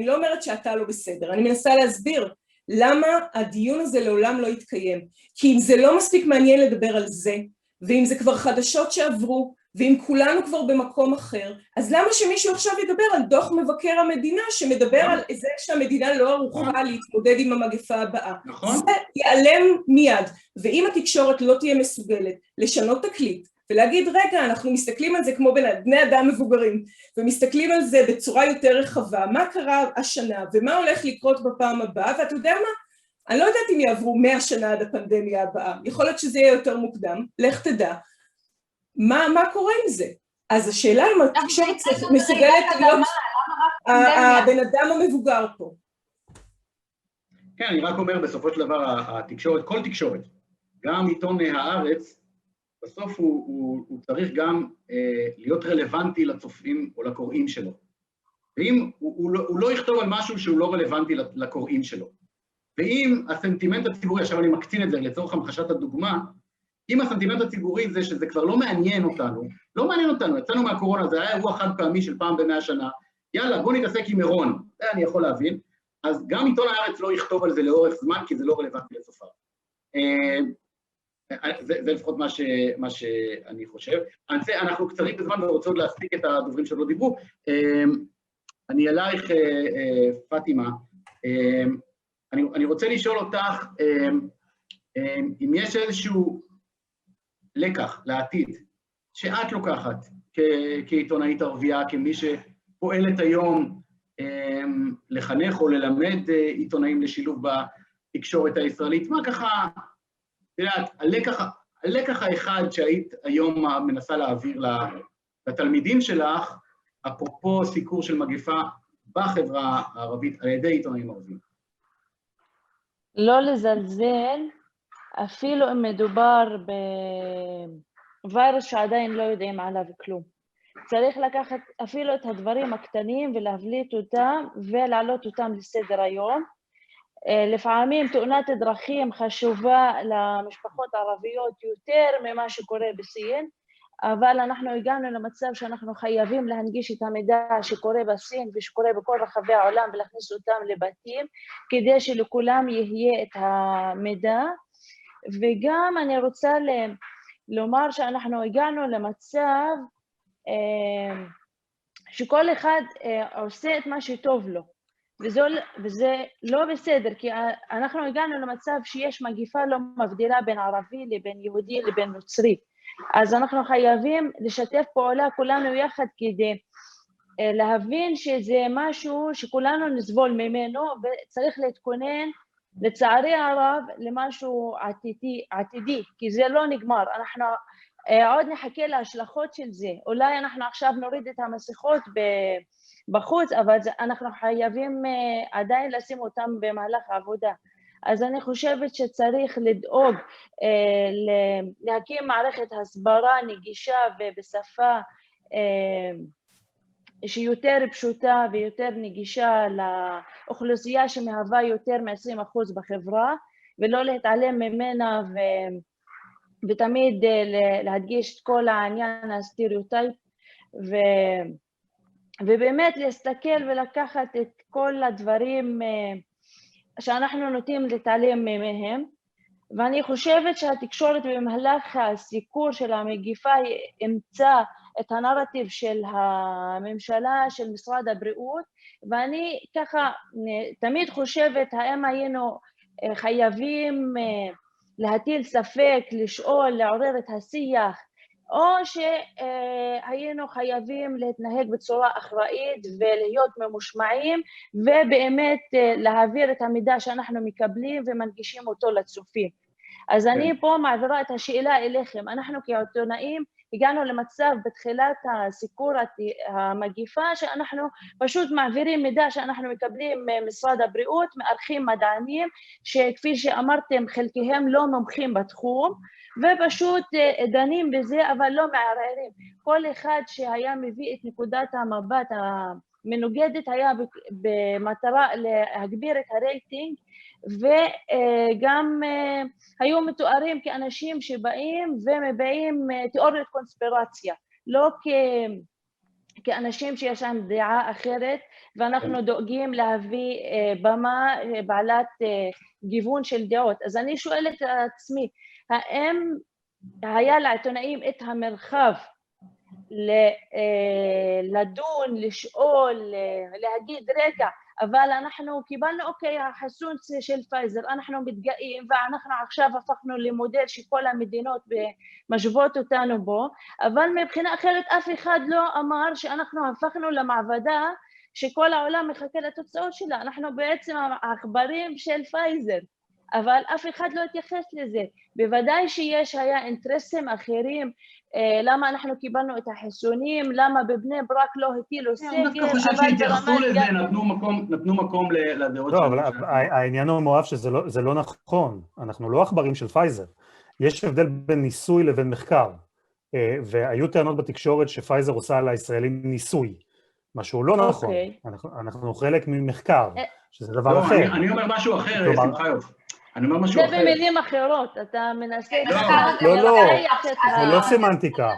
לא אומרת שאתה לא בסדר, אני מנסה להסביר למה הדיון הזה לעולם לא יתקיים. כי אם זה לא מספיק מעניין לדבר על זה, ואם זה כבר חדשות שעברו, ואם כולנו כבר במקום אחר, אז למה שמישהו עכשיו ידבר על דוח מבקר המדינה, שמדבר על זה שהמדינה לא ערוכה להתמודד עם המגפה הבאה. זה ייעלם מיד, ואם התקשורת לא תהיה מסוגלת לשנות תקליט, ולהגיד, רגע, אנחנו מסתכלים על זה כמו בני אדם מבוגרים, ומסתכלים על זה בצורה יותר רחבה, מה קרה השנה, ומה הולך לקרות בפעם הבאה, ואתה יודע מה? אני לא יודעת אם יעברו 100 שנה עד הפנדמיה הבאה, יכול להיות שזה יהיה יותר מוקדם, לך תדע. מה קורה עם זה? אז השאלה אם התקשורת מסוגלת להיות הבן אדם המבוגר פה. כן, אני רק אומר, בסופו של דבר, התקשורת, כל תקשורת, גם עיתון הארץ, בסוף הוא צריך גם להיות רלוונטי לצופים או לקוראים שלו. ואם הוא לא יכתוב על משהו שהוא לא רלוונטי לקוראים שלו. ואם הסנטימנט הציבורי, עכשיו אני מקצין את זה לצורך המחשת הדוגמה, אם הסנטימנט הציבורי זה שזה כבר לא מעניין אותנו, לא מעניין אותנו, יצאנו מהקורונה, זה היה אירוע חד פעמי של פעם ב100 שנה, יאללה, בוא נתעסק עם מירון, זה אני יכול להבין, אז גם עיתון הארץ לא יכתוב על זה לאורך זמן, כי זה לא רלוונטי לצופיו. זה לפחות מה שאני חושב. אנחנו קצרים בזמן ורוצים עוד להספיק את הדוברים שלא דיברו. אני אלייך, פאטימה, אני רוצה לשאול אותך, אם יש איזשהו לקח לעתיד, שאת לוקחת כעיתונאית ערבייה, כמי שפועלת היום לחנך או ללמד עיתונאים לשילוב בתקשורת הישראלית, מה ככה, תראה, הלקח האחד שהיית היום מנסה להעביר לתלמידים שלך, אפרופו סיקור של מגפה בחברה הערבית על ידי עיתונאים ערבים. לא לזלזל, אפילו אם מדובר בווירוס שעדיין לא יודעים עליו כלום. צריך לקחת אפילו את הדברים הקטנים ולהבליט אותם ולהעלות אותם לסדר היום. לפעמים תאונת דרכים חשובה למשפחות ערביות יותר ממה שקורה בסין, אבל אנחנו הגענו למצב שאנחנו חייבים להנגיש את המידע שקורה בסין ושקורה בכל רחבי העולם ולהכניס אותם לבתים, כדי שלכולם יהיה את המידע. וגם אני רוצה לומר שאנחנו הגענו למצב שכל אחד עושה את מה שטוב לו, וזה לא בסדר, כי אנחנו הגענו למצב שיש מגיפה לא מבדילה בין ערבי לבין יהודי לבין נוצרי, אז אנחנו חייבים לשתף פעולה כולנו יחד כדי להבין שזה משהו שכולנו נסבול ממנו, וצריך להתכונן לצערי הרב למשהו עתידי, כי זה לא נגמר, אנחנו עוד נחכה להשלכות של זה, אולי אנחנו עכשיו נוריד את המסכות בחוץ, אבל אנחנו חייבים עדיין לשים אותם במהלך העבודה. אז אני חושבת שצריך לדאוג להקים מערכת הסברה נגישה ובשפה שיותר פשוטה ויותר נגישה לאוכלוסייה שמהווה יותר מ20% בחברה, ולא להתעלם ממנה ותמיד להדגיש את כל העניין הסטריאוטייפ, ובאמת להסתכל ולקחת את כל הדברים שאנחנו נוטים להתעלם מהם. ואני חושבת שהתקשורת במהלך הסיקור של המגיפה אימצה את הנרטיב של הממשלה, של משרד הבריאות, ואני ככה תמיד חושבת האם היינו חייבים להטיל ספק, לשאול, לעורר את השיח, או שהיינו חייבים להתנהג בצורה אחראית ולהיות ממושמעים, ובאמת להעביר את המידע שאנחנו מקבלים ומנגישים אותו לצופים. אז אני פה מעבירה את השאלה אליכם. אנחנו כעיתונאים הגענו למצב בתחילת הסיקור המגיפה שאנחנו פשוט מעבירים מידע שאנחנו מקבלים ממשרד הבריאות, מארחים מדענים שכפי שאמרתם חלקיהם לא מומחים בתחום, ופשוט דנים בזה אבל לא מערערים. כל אחד שהיה מביא את נקודת המבט המנוגדת היה במטרה להגביר את הרייטינג, וגם היו מתוארים כאנשים שבאים ומביעים תיאוריית קונספירציה, לא כאנשים שיש להם דעה אחרת, ואנחנו דואגים להביא במה בעלת גיוון של דעות. אז אני שואלת את עצמי, האם היה לעיתונאים את המרחב לדון, לשאול, להגיד רגע, אבל אנחנו קיבלנו, אוקיי, החיסון של פייזר, אנחנו מתגאים, ואנחנו עכשיו הפכנו למודל שכל המדינות משוות אותנו בו, אבל מבחינה אחרת אף אחד לא אמר שאנחנו הפכנו למעבדה שכל העולם מחכה לתוצאות שלה, אנחנו בעצם העכברים של פייזר, אבל אף אחד לא התייחס לזה. בוודאי היה אינטרסים אחרים, למה אנחנו קיבלנו את החיסונים, למה בבני ברק לא הטילו סגר. אני דווקא חושב שהתייחסו לזה, נתנו מקום לדעות. לא, אבל העניין הוא מואב שזה לא נכון, אנחנו לא עכברים של פייזר. יש הבדל בין ניסוי לבין מחקר, והיו טענות בתקשורת שפייזר עושה על הישראלים ניסוי, משהו לא נכון, אנחנו חלק ממחקר, שזה דבר אחר. אני אומר משהו אחר, שמחיוב. זה במילים אחרות, אתה מנסה... לא, זה לא סמנטיקה.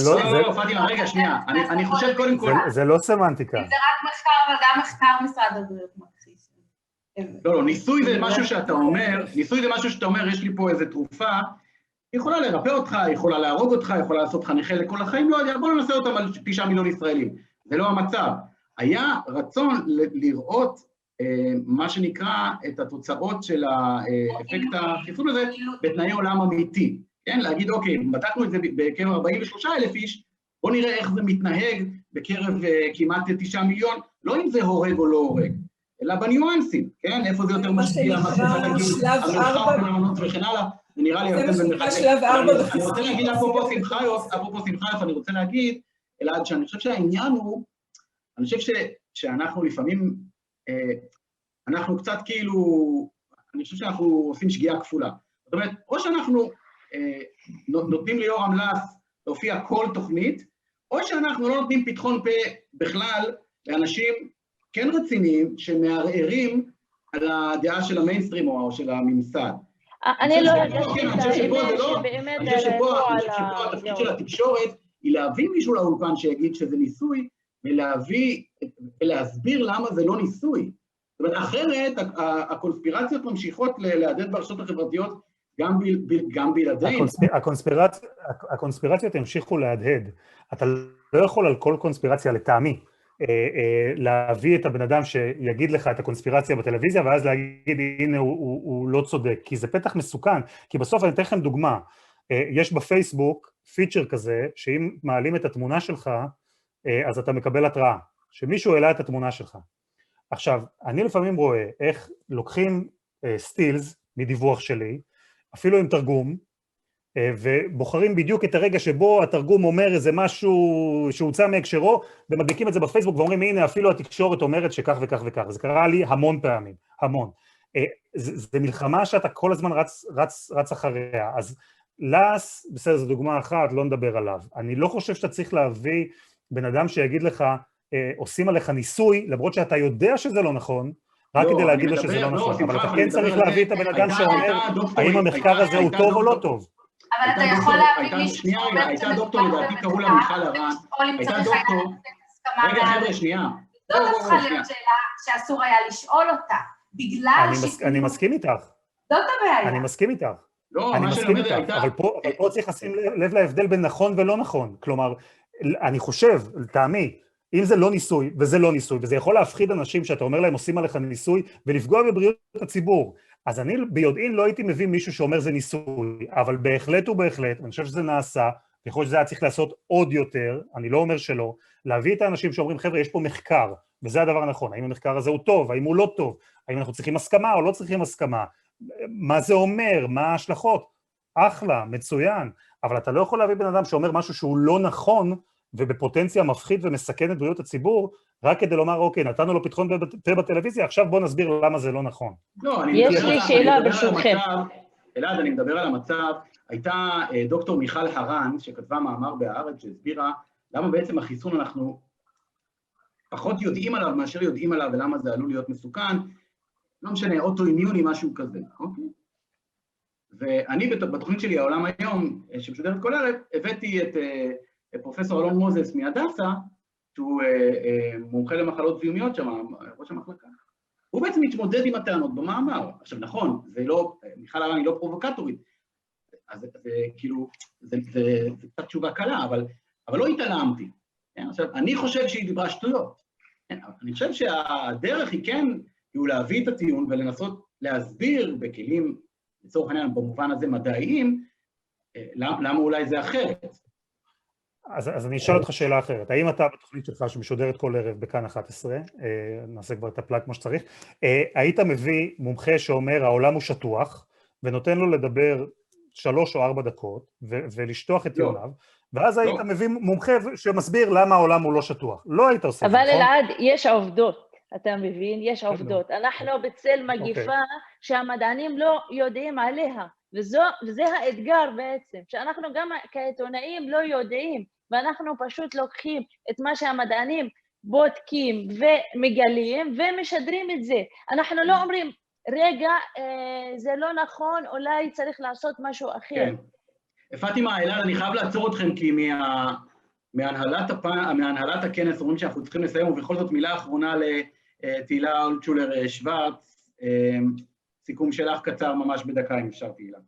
לא, פאטימה, רגע, שנייה. אני חושב קודם כל... זה לא סמנטיקה. זה רק מחקר, אבל גם מחקר משרד הבריאות מכחיש. לא, ניסוי זה משהו שאתה אומר, יש לי פה איזו תרופה, היא יכולה לרפא אותך, היא יכולה להרוג אותך, היא יכולה לעשות לך נכה לכל החיים, לא יודע, בואו ננסה אותם על 9 מיליון ישראלים. זה לא המצב. היה רצון לראות מה שנקרא את התוצאות של האפקט החיסון הזה בתנאי עולם אמיתי, כן? להגיד, אוקיי, בדקנו את זה בקרב 43,000 איש, בואו נראה איך זה מתנהג בקרב כמעט 9 מיליון, לא אם זה הורג או לא הורג, אלא בניואנסים, כן? איפה זה יותר משפיע, מה שזה להגיד, המרחב ולמנות וכן הלאה, זה נראה לי יותר במרחב. אני רוצה להגיד, אפרופו שמחיוף, אני רוצה להגיד, אלעד, שאני חושב שהעניין הוא, אני חושב שאנחנו לפעמים, אנחנו קצת כאילו, אני חושב שאנחנו עושים שגיאה כפולה. זאת אומרת, או שאנחנו נותנים ליאור המלס להופיע כל תוכנית, או שאנחנו לא נותנים פתחון פה בכלל לאנשים כן רציניים שמערערים על הדעה של המיינסטרים או של הממסד. אני לא הרגשתי את האמת שבאמת... אני חושב שפה התפקיד של התקשורת היא להביא מישהו לאולפן שיגיד שזה ניסוי, ולהסביר למה זה לא ניסוי. זאת אומרת, אחרת הקונספירציות ממשיכות להדהד ברשתות החברתיות גם בלעדינו. הקונספירציות המשיכו להדהד. אתה לא יכול על כל קונספירציה לטעמי להביא את הבן אדם שיגיד לך את הקונספירציה בטלוויזיה, ואז להגיד, הנה, הוא לא צודק, כי זה פתח מסוכן, כי בסוף אני אתן לכם דוגמה, יש בפייסבוק פיצ'ר כזה, שאם מעלים את התמונה שלך, אז אתה מקבל התראה, שמישהו העלה את התמונה שלך. עכשיו, אני לפעמים רואה איך לוקחים סטילס מדיווח שלי, אפילו עם תרגום, ובוחרים בדיוק את הרגע שבו התרגום אומר איזה משהו שהוצא מהקשרו, ומדליקים את זה בפייסבוק ואומרים, הנה, אפילו התקשורת אומרת שכך וכך וכך. זה קרה לי המון פעמים, המון. זה מלחמה שאתה כל הזמן רץ אחריה. אז לס, בסדר, זו דוגמה אחת, לא נדבר עליו. אני לא חושב שאתה צריך להביא בן אדם שיגיד לך, עושים עליך ניסוי, למרות שאתה יודע שזה לא נכון, רק כדי להגיד לו שזה לא נכון. אבל אתה כן צריך להביא את הבן אדם שאומר, האם המחקר הזה הוא טוב או לא טוב. אבל אתה יכול להביא מישהו שנייה רגע, הייתה דוקטור, לדעתי קראו לה מיכל הרן, הייתה דוקטור, רגע חבר'ה, שנייה. זאת צריכה להיות שאלה שאסור היה לשאול אותה, בגלל אני מסכים איתך. זאת הבעיה. אני מסכים איתך. לא, אני מה מסכים שאני איתך, אומר, אבל פה צריך לשים לב להבדל בין נכון ולא נכון. כלומר, אני חושב, לטעמי, אם זה לא ניסוי, וזה לא ניסוי, וזה יכול להפחיד אנשים שאתה אומר להם עושים עליך ניסוי, ולפגוע בבריאות הציבור. אז אני ביודעין לא הייתי מביא מישהו שאומר זה ניסוי, אבל בהחלט ובהחלט, אני חושב שזה נעשה, יכול להיות שזה היה צריך לעשות עוד יותר, אני לא אומר שלא, להביא את האנשים שאומרים, חבר'ה, יש פה מחקר, וזה הדבר הנכון, האם המחקר הזה הוא טוב, האם הוא לא טוב, האם אנחנו צריכים הסכמה או לא צריכים הסכמה, מה זה אומר, מה ההשלכות, אחלה, מצוין, אבל אתה לא יכול להביא בן אדם שאומר משהו שהוא לא נכון, ובפוטנציה מפחיד ומסכן את בריאות הציבור, רק כדי לומר, אוקיי, נתנו לו פתחון פה בטלוויזיה, עכשיו בוא נסביר למה זה לא נכון. לא, יש לי שאלה ברשותכם. אלעד, אני מדבר על המצב, הייתה דוקטור מיכל הרן, שכתבה מאמר בהארץ, שהסבירה למה בעצם החיסון אנחנו פחות יודעים עליו מאשר יודעים עליו, ולמה זה עלול להיות מסוכן, לא משנה, אוטואימיוני, משהו כזה, אוקיי? ואני בתוכנית שלי, העולם היום, שמשודרת כל ערב, הבאתי את פרופסור אלון מוזס מהדסה, שהוא מומחה למחלות זיהומיות שם, ראש המחלקה. הוא בעצם מתמודד עם הטענות במאמר. עכשיו, נכון, זה לא, מיכל הרן היא לא פרובוקטורית, אז זה כאילו, זה קצת תשובה קלה, אבל לא התעלמתי. עכשיו, אני חושב שהיא דיברה שטויות. אני חושב שהדרך היא כן, הוא להביא את הטיעון ולנסות להסביר בכלים, לצורך העניין, במובן הזה מדעיים, למה אולי זה אחרת. אז אני אשאל אותך שאלה אחרת, האם אתה בתוכנית שלך שמשודרת כל ערב בכאן 11, נעשה כבר את הפלאג כמו שצריך, היית מביא מומחה שאומר העולם הוא שטוח, ונותן לו לדבר 3 או 4 דקות, ולשטוח את טיעוניו, ואז היית מביא מומחה שמסביר למה העולם הוא לא שטוח, לא היית עושה את זה, אבל נכון? אלעד, יש עובדות, אתה מבין? יש עובדות. אנחנו בצל מגיפה שהמדענים לא יודעים עליה, וזה האתגר בעצם, שאנחנו גם כעיתונאים לא יודעים, ואנחנו פשוט לוקחים את מה שהמדענים בודקים ומגלים ומשדרים את זה. אנחנו לא אומרים, רגע, זה לא נכון, אולי צריך לעשות משהו אחר. כן. פאטימה, אלעד, אני חייב לעצור אתכם, כי מהנהלת הכנס אומרים שאנחנו צריכים לסיים, ובכל זאת מילה אחרונה לתהילה אלטשולר שוורץ, סיכום שלך קצר ממש בדקה, אם אפשר תהילה.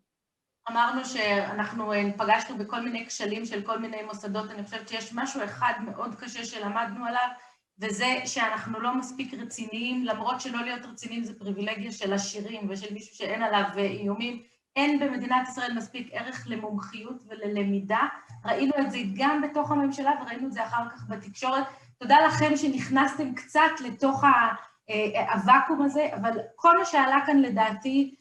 אמרנו שאנחנו פגשנו בכל מיני כשלים של כל מיני מוסדות, אני חושבת שיש משהו אחד מאוד קשה שלמדנו עליו, וזה שאנחנו לא מספיק רציניים, למרות שלא להיות רציניים זה פריבילגיה של עשירים ושל מישהו שאין עליו איומים, אין במדינת ישראל מספיק ערך למומחיות וללמידה, ראינו את זה גם בתוך הממשלה וראינו את זה אחר כך בתקשורת, תודה לכם שנכנסתם קצת לתוך הוואקום הזה, אבל כל מה שעלה כאן לדעתי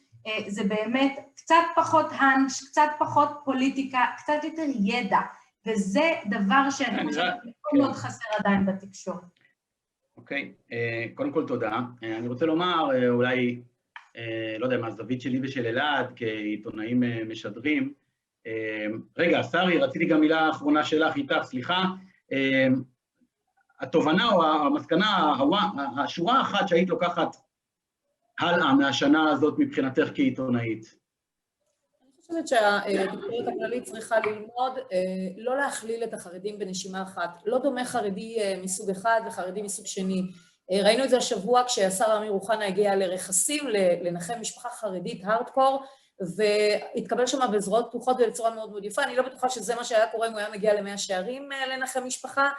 זה באמת קצת פחות הנש, קצת פחות פוליטיקה, קצת יותר ידע, וזה דבר שאני חושבת מאוד חסר עדיין בתקשורת. אוקיי, קודם כל תודה. אני רוצה לומר, אולי, לא יודע, מהזווית שלי ושל אלעד, כעיתונאים משדרים, רגע, שרי, רציתי גם מילה האחרונה שלך איתך, סליחה, התובנה או המסקנה, השורה האחת שהיית לוקחת הלאה מהשנה הזאת מבחינתך כעיתונאית. אני חושבת שהתקשורת הכללית צריכה ללמוד לא להכליל את החרדים בנשימה אחת. לא דומה חרדי מסוג אחד וחרדי מסוג שני. ראינו את זה השבוע כשהשר אמיר אוחנה הגיע לרכסים, לנחם משפחה חרדית הארדקור, והתקבל שם בזרועות פתוחות ולצורה מאוד מאוד יפה. אני לא בטוחה שזה מה שהיה קורה אם הוא היה מגיע למאה שערים לנחם משפחה,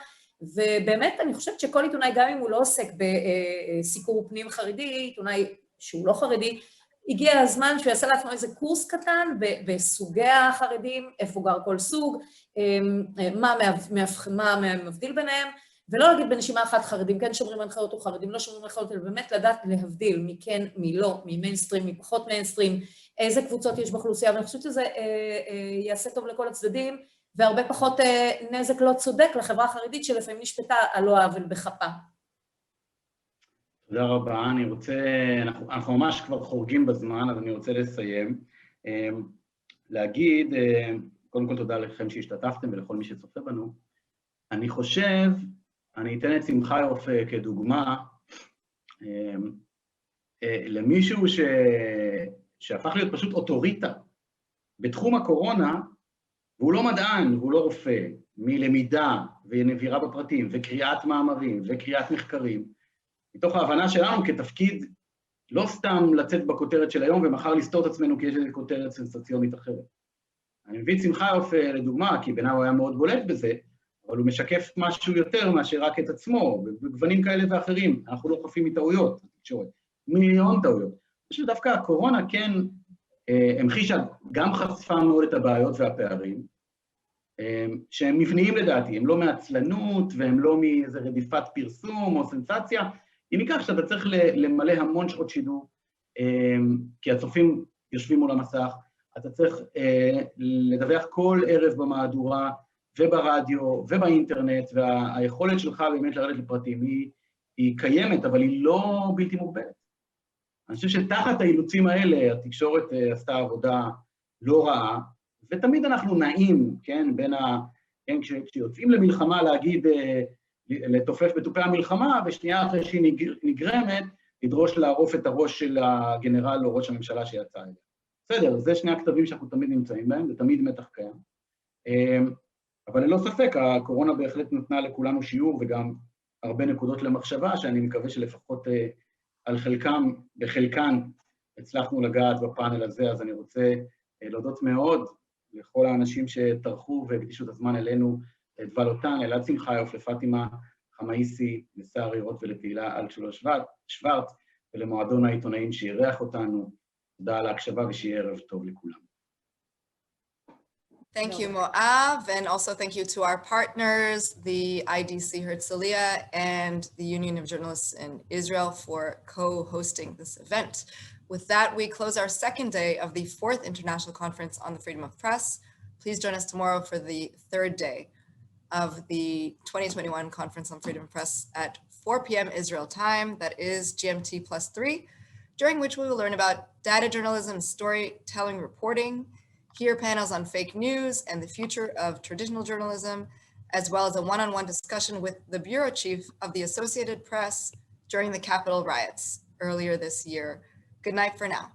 ובאמת אני חושבת שכל עיתונאי, גם אם הוא לא עוסק בסיקור פנים חרדי, עיתונאי שהוא לא חרדי, הגיע הזמן שהוא יעשה לעצמו איזה קורס קטן בסוגי החרדים, איפה גר כל סוג, מה מבדיל ביניהם, ולא להגיד בנשימה אחת חרדים כן שומרים הנחיות או חרדים לא שומרים הנחיות, אלא באמת לדעת להבדיל מי כן, מי לא, מי מיינסטרים, מי פחות מיינסטרים, איזה קבוצות יש באוכלוסייה, ואני חושבת שזה יעשה טוב לכל הצדדים, והרבה פחות נזק לא צודק לחברה החרדית שלפעמים נשפטה על לא העוול בכפה. תודה רבה, אני רוצה, אנחנו ממש כבר חורגים בזמן, אז אני רוצה לסיים. להגיד, קודם כל תודה לכם שהשתתפתם ולכל מי שצופה בנו. אני חושב, אני אתן את שמחיוף כדוגמה, למישהו שהפך להיות פשוט אוטוריטה בתחום הקורונה, והוא לא מדען, והוא לא רופא, מלמידה ונבירה בפרטים, וקריאת מאמרים, וקריאת מחקרים, מתוך ההבנה שלנו כתפקיד לא סתם לצאת בכותרת של היום ומחר לסתור את עצמנו כי יש איזו כותרת סנסציונית אחרת. אני מביא את שמחיוף לדוגמה, כי בעיניי הוא היה מאוד בולט בזה, אבל הוא משקף משהו יותר מאשר רק את עצמו, בגוונים כאלה ואחרים. אנחנו לא חפים מטעויות, מיליון טעויות. שדווקא הקורונה כן המחישה, גם חשפה מאוד את הבעיות והפערים, שהם מבניים לדעתי, הם לא מעצלנות והם לא מאיזה רדיפת פרסום או סנסציה, היא מכך שאתה צריך למלא המון שעות שידור, כי הצופים יושבים מול המסך, אתה צריך לדווח כל ערב במהדורה וברדיו ובאינטרנט, והיכולת שלך באמת לרדת לפרטים היא קיימת, אבל היא לא בלתי מוגבלת. אני חושב שתחת האילוצים האלה, התקשורת עשתה עבודה לא רעה, ותמיד אנחנו נעים, כן, כן, כשיוצאים למלחמה להגיד, לתופף בתופי המלחמה, ושנייה אחרי שהיא נגרמת, לדרוש לערוף את הראש של הגנרל או ראש הממשלה שיצא אליה. בסדר, זה שני הכתבים שאנחנו תמיד נמצאים בהם, ותמיד מתח קיים. אבל ללא ספק, הקורונה בהחלט נתנה לכולנו שיעור, וגם הרבה נקודות למחשבה, שאני מקווה שלפחות על בחלקן, הצלחנו לגעת בפאנל הזה, אז אני רוצה להודות מאוד לכל האנשים שטרחו והקדישו את הזמן אלינו, לדבלותן, אלעד שמחיוף, לפטימה חמאיסי, לשר ירות ולתהילה אלטשולר שוורץ, ולמועדון העיתונאים שאירח אותנו. תודה על ההקשבה ושיהיה ערב טוב לכולם. Thank you, Moav, and also thank you to our partners, the IDC Herzliya and the Union of Journalists in Israel for co-hosting this event. With that, we close our second day of the 4th International Conference on the Freedom of Press. Please join us tomorrow for the third day of the 2021 Conference on Freedom of Press at 4 p.m. Israel time, that is GMT +3, during which we will learn about data journalism, storytelling, reporting, hear panels on fake news and the future of traditional journalism, as well as a one-on-one discussion with the bureau chief of the Associated Press during the Capitol riots earlier this year. Good night for now.